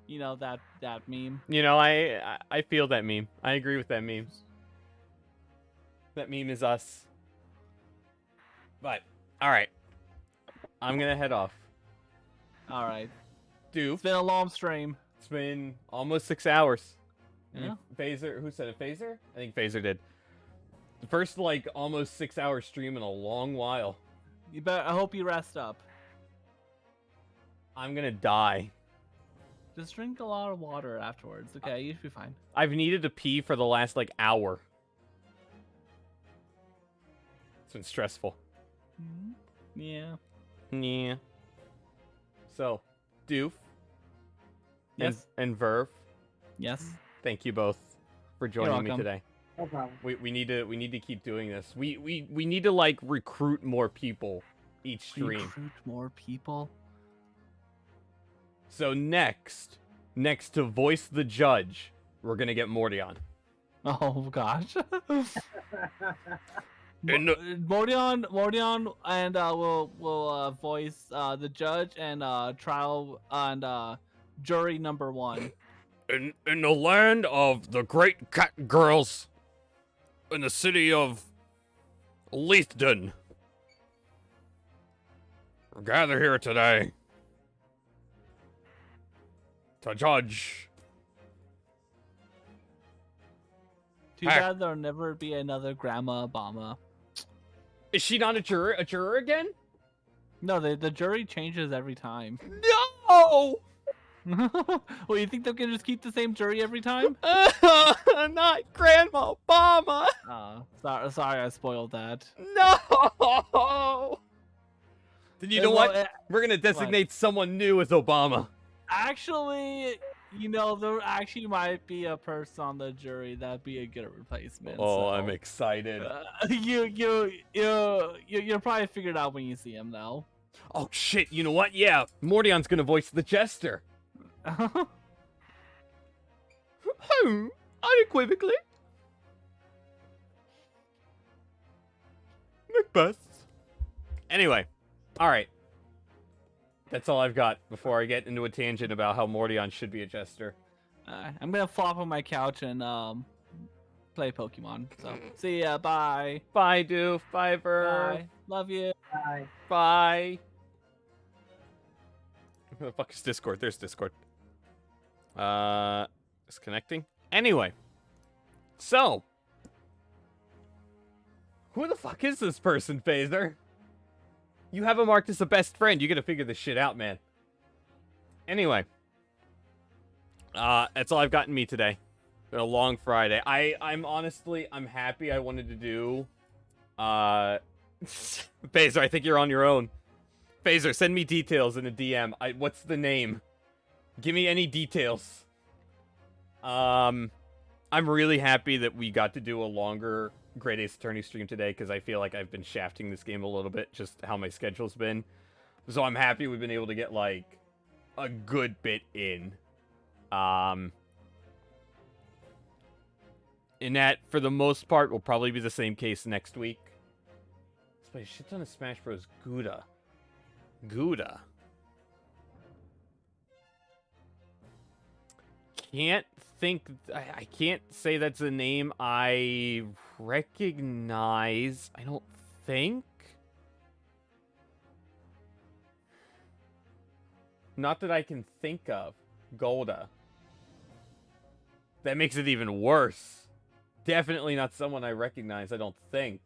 You know that meme. You know, I feel that meme. I agree with that meme. That meme is us. But, alright. I'm gonna head off. Alright. Doof. It's been a long stream. It's been almost 6 hours. Yeah. Phaser, who said it? Phaser? I think Phaser did. The first, like, almost 6 hour stream in a long while. I hope you rest up. I'm gonna die. Just drink a lot of water afterwards, okay? You should be fine. I've needed to pee for the last, like, hour. It's been stressful. Yeah. Yeah. So, Doof. Yes. And Verve. Yes. Thank you both for joining me welcome. today. No problem. We need to keep doing this. We need to like recruit more people each stream. Recruit more people. So next to voice the judge, we're gonna get Mordion. Oh gosh. And the- Mordion, and will voice the judge and trial and jury number 1. In the land of the great cat girls, in the city of Leithden, we're gathered here today to judge. Too bad there'll never be another Grandma Obama. Is she not a juror again? No, the jury changes every time. No! Well, you think they can just keep the same jury every time? Not Grandma Obama! Sorry, I spoiled that. No! Then you know Well, what? We're gonna designate someone new as Obama. Actually, you know, there actually might be a person on the jury that'd be a good replacement. Oh, so. I'm excited. You'll probably figure it out when you see him, though. Oh shit! You know what? Yeah, Mordion's gonna voice the jester. Unequivocally. Macbeth. Anyway, all right. That's all I've got before I get into a tangent about how Mordion should be a jester. I'm gonna flop on my couch and play Pokemon. So see ya. Bye. Bye, Doof. Bye, Verve. Bye. Love you. Bye. Bye. Where the fuck is Discord? There's Discord. It's connecting. Anyway. So. Who the fuck is this person, Phaser? You have him marked as a best friend. You gotta figure this shit out, man. Anyway. That's all I've gotten me today. Been a long Friday. I'm happy I wanted to do, Phaser, I think you're on your own. Phaser, send me details in a DM. What's the name? Give me any details. I'm really happy that we got to do a longer Great Ace Attorney stream today, because I feel like I've been shafting this game a little bit, just how my schedule's been. So I'm happy we've been able to get, like, a good bit in. And that, for the most part, will probably be the same case next week. Let's play a shit ton of Smash Bros. Gouda. Gouda. Can't think... I can't say that's a name I recognize. I don't think. Not that I can think of. Golda. That makes it even worse. Definitely not someone I recognize, I don't think.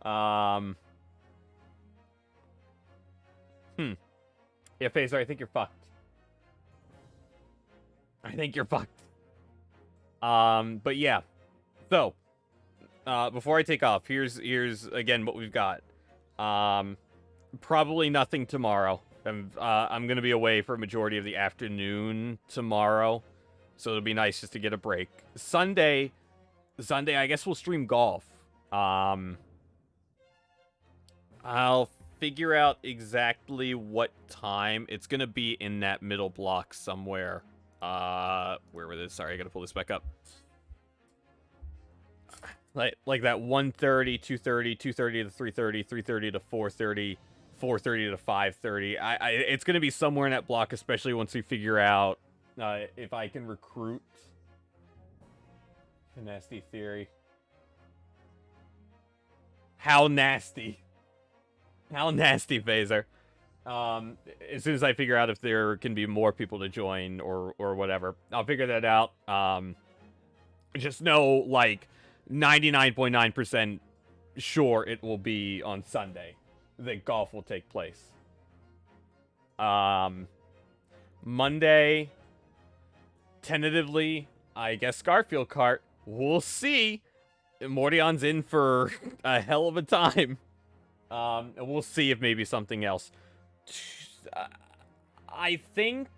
Yeah, Phaser, I think you're fucked. I think you're fucked. But yeah. So, before I take off, here's again what we've got. Probably nothing tomorrow. I'm gonna be away for a majority of the afternoon tomorrow, so it'll be nice just to get a break. Sunday, I guess we'll stream golf. I'll figure out exactly what time. It's gonna be in that middle block somewhere. Where was it? Sorry, I gotta pull this back up. Like that 1:30, 2:30, 2:30 to 3:30, 3:30 to 4:30, 4:30 to 5:30. It's gonna be somewhere in that block, especially once we figure out if I can recruit. A nasty theory. How nasty? How nasty, Phaser? As soon as I figure out if there can be more people to join or whatever, I'll figure that out. Just know, like, 99.9% sure it will be on Sunday that golf will take place. Monday, tentatively, I guess Garfield Kart. We'll see. Mordion's in for a hell of a time. And we'll see if maybe something else. I think,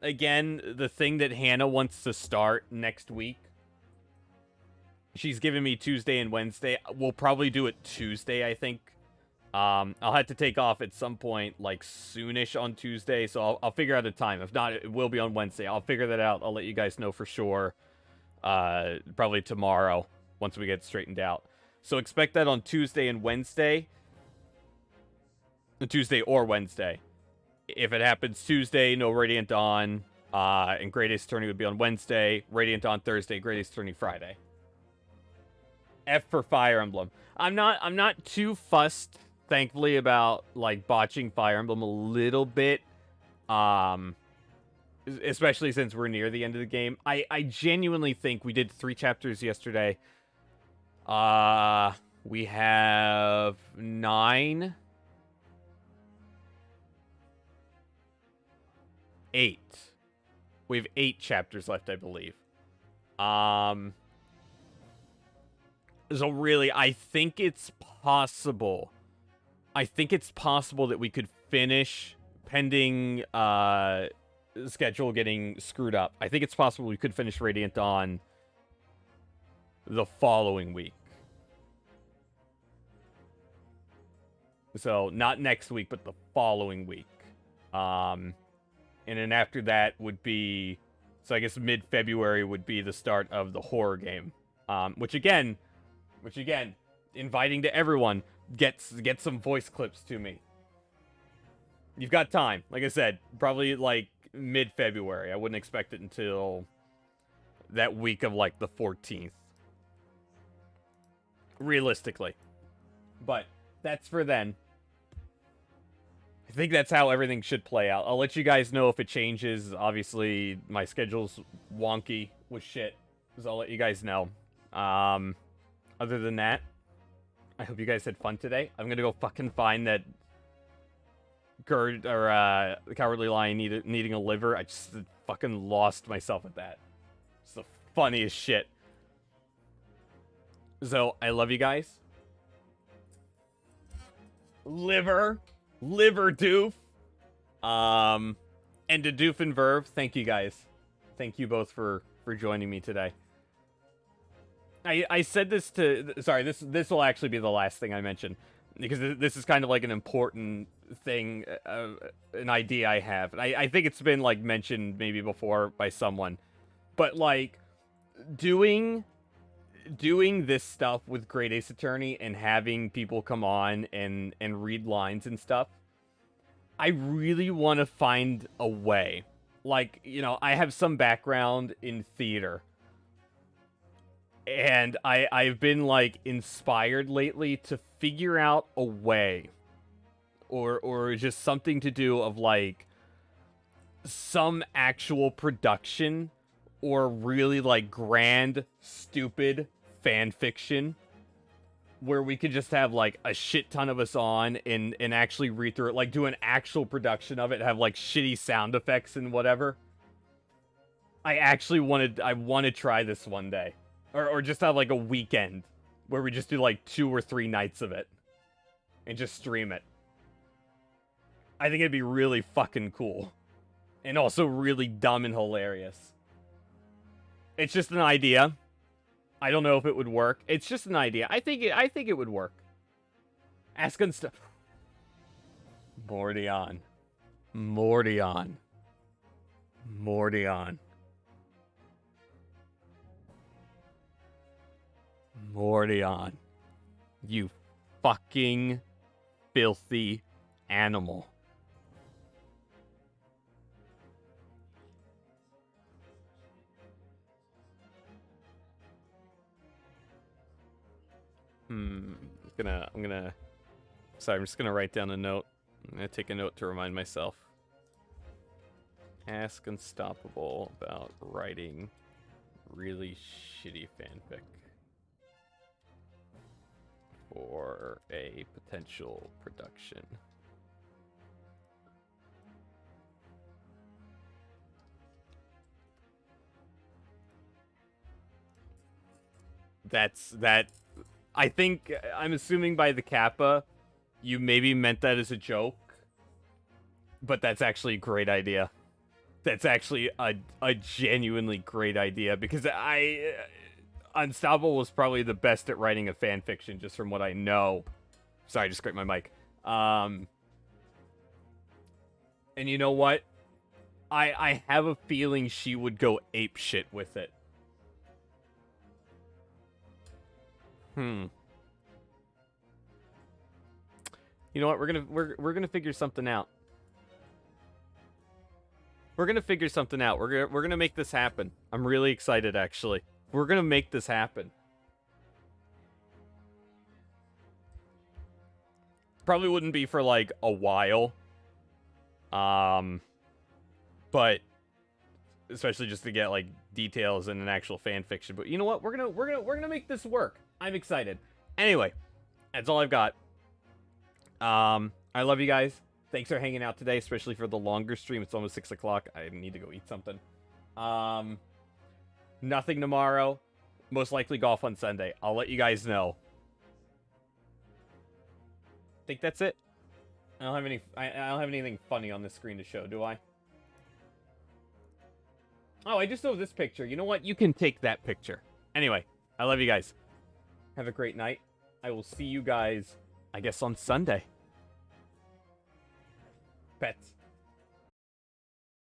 again, the thing that Hannah wants to start next week, she's giving me Tuesday and Wednesday. We'll probably do it Tuesday, I think. I'll have to take off at some point, like, soonish on Tuesday, so I'll figure out a time. If not, it will be on Wednesday. I'll figure that out. I'll let you guys know for sure. Probably tomorrow, once we get straightened out. So expect that on Tuesday and Wednesday. Tuesday or Wednesday. If it happens Tuesday, no Radiant Dawn, and Great Ace Attorney would be on Wednesday. Radiant Dawn Thursday, Great Ace Attorney Friday. F for Fire Emblem. I'm not too fussed, thankfully, about like botching Fire Emblem a little bit. Especially since we're near the end of the game. I genuinely think we did 3 chapters yesterday. We have 9. 8. We have 8 chapters left, I believe. So really, I think it's possible. I think it's possible that we could finish, pending schedule getting screwed up. I think it's possible we could finish Radiant Dawn the following week. So, not next week, but the following week. And then after that would be, so I guess mid-February would be the start of the horror game. Which again, inviting to everyone, get some voice clips to me. You've got time. Like I said, probably like mid-February. I wouldn't expect it until that week of like the 14th. Realistically. But that's for then. I think that's how everything should play out. I'll let you guys know if it changes. Obviously, my schedule's wonky with shit, so I'll let you guys know. Other than that, I hope you guys had fun today. I'm gonna go fucking find that the Cowardly Lion needing a liver. I just fucking lost myself at that. It's the funniest shit. So, I love you guys. Liver doof. And to Doof and Verve, thank you guys. Thank you both for joining me today. I said this to... Sorry, this will actually be the last thing I mention. Because this is kind of like an important thing, an idea I have. And I think it's been, like, mentioned maybe before by someone. But, like, doing this stuff with Great Ace Attorney and having people come on and read lines and stuff, I really want to find a way. Like, you know, I have some background in theater. And I've been, like, inspired lately to figure out a way. Or just something to do of, like, some actual production. Or really, like, grand, stupid fan fiction. Where we could just have, like, a shit ton of us on and actually read through it. Like, do an actual production of it. Have, like, shitty sound effects and whatever. I want to try this one day. Or just have, like, a weekend where we just do, like, 2 or 3 nights of it. And just stream it. I think it'd be really fucking cool. And also really dumb and hilarious. It's just an idea. I don't know if it would work. It's just an idea. I think it would work. Ask on stuff. Mordion. You fucking filthy animal. Sorry, I'm just gonna write down a note. I'm gonna take a note to remind myself. Ask Unstoppable about writing really shitty fanfic for a potential production. I think, I'm assuming by the kappa, you maybe meant that as a joke, but that's actually a great idea. That's actually a genuinely great idea, because Unstoppable was probably the best at writing a fan fiction, just from what I know. Sorry, I just scraped my mic. And you know what? I have a feeling she would go ape shit with it. You know what? We're gonna figure something out. We're gonna figure something out. We're gonna make this happen. I'm really excited, actually. We're gonna make this happen. Probably wouldn't be for like a while. But especially just to get like details in an actual fan fiction. But you know what? We're gonna make this work. I'm excited. Anyway, that's all I've got. I love you guys. Thanks for hanging out today, especially for the longer stream. It's almost 6 o'clock. I need to go eat something. Nothing tomorrow. Most likely golf on Sunday. I'll let you guys know. I think that's it. I don't have anything funny on the screen to show, do I? Oh, I just saw this picture. You know what? You can take that picture. Anyway, I love you guys. Have a great night. I will see you guys, I guess, on Sunday. Pets.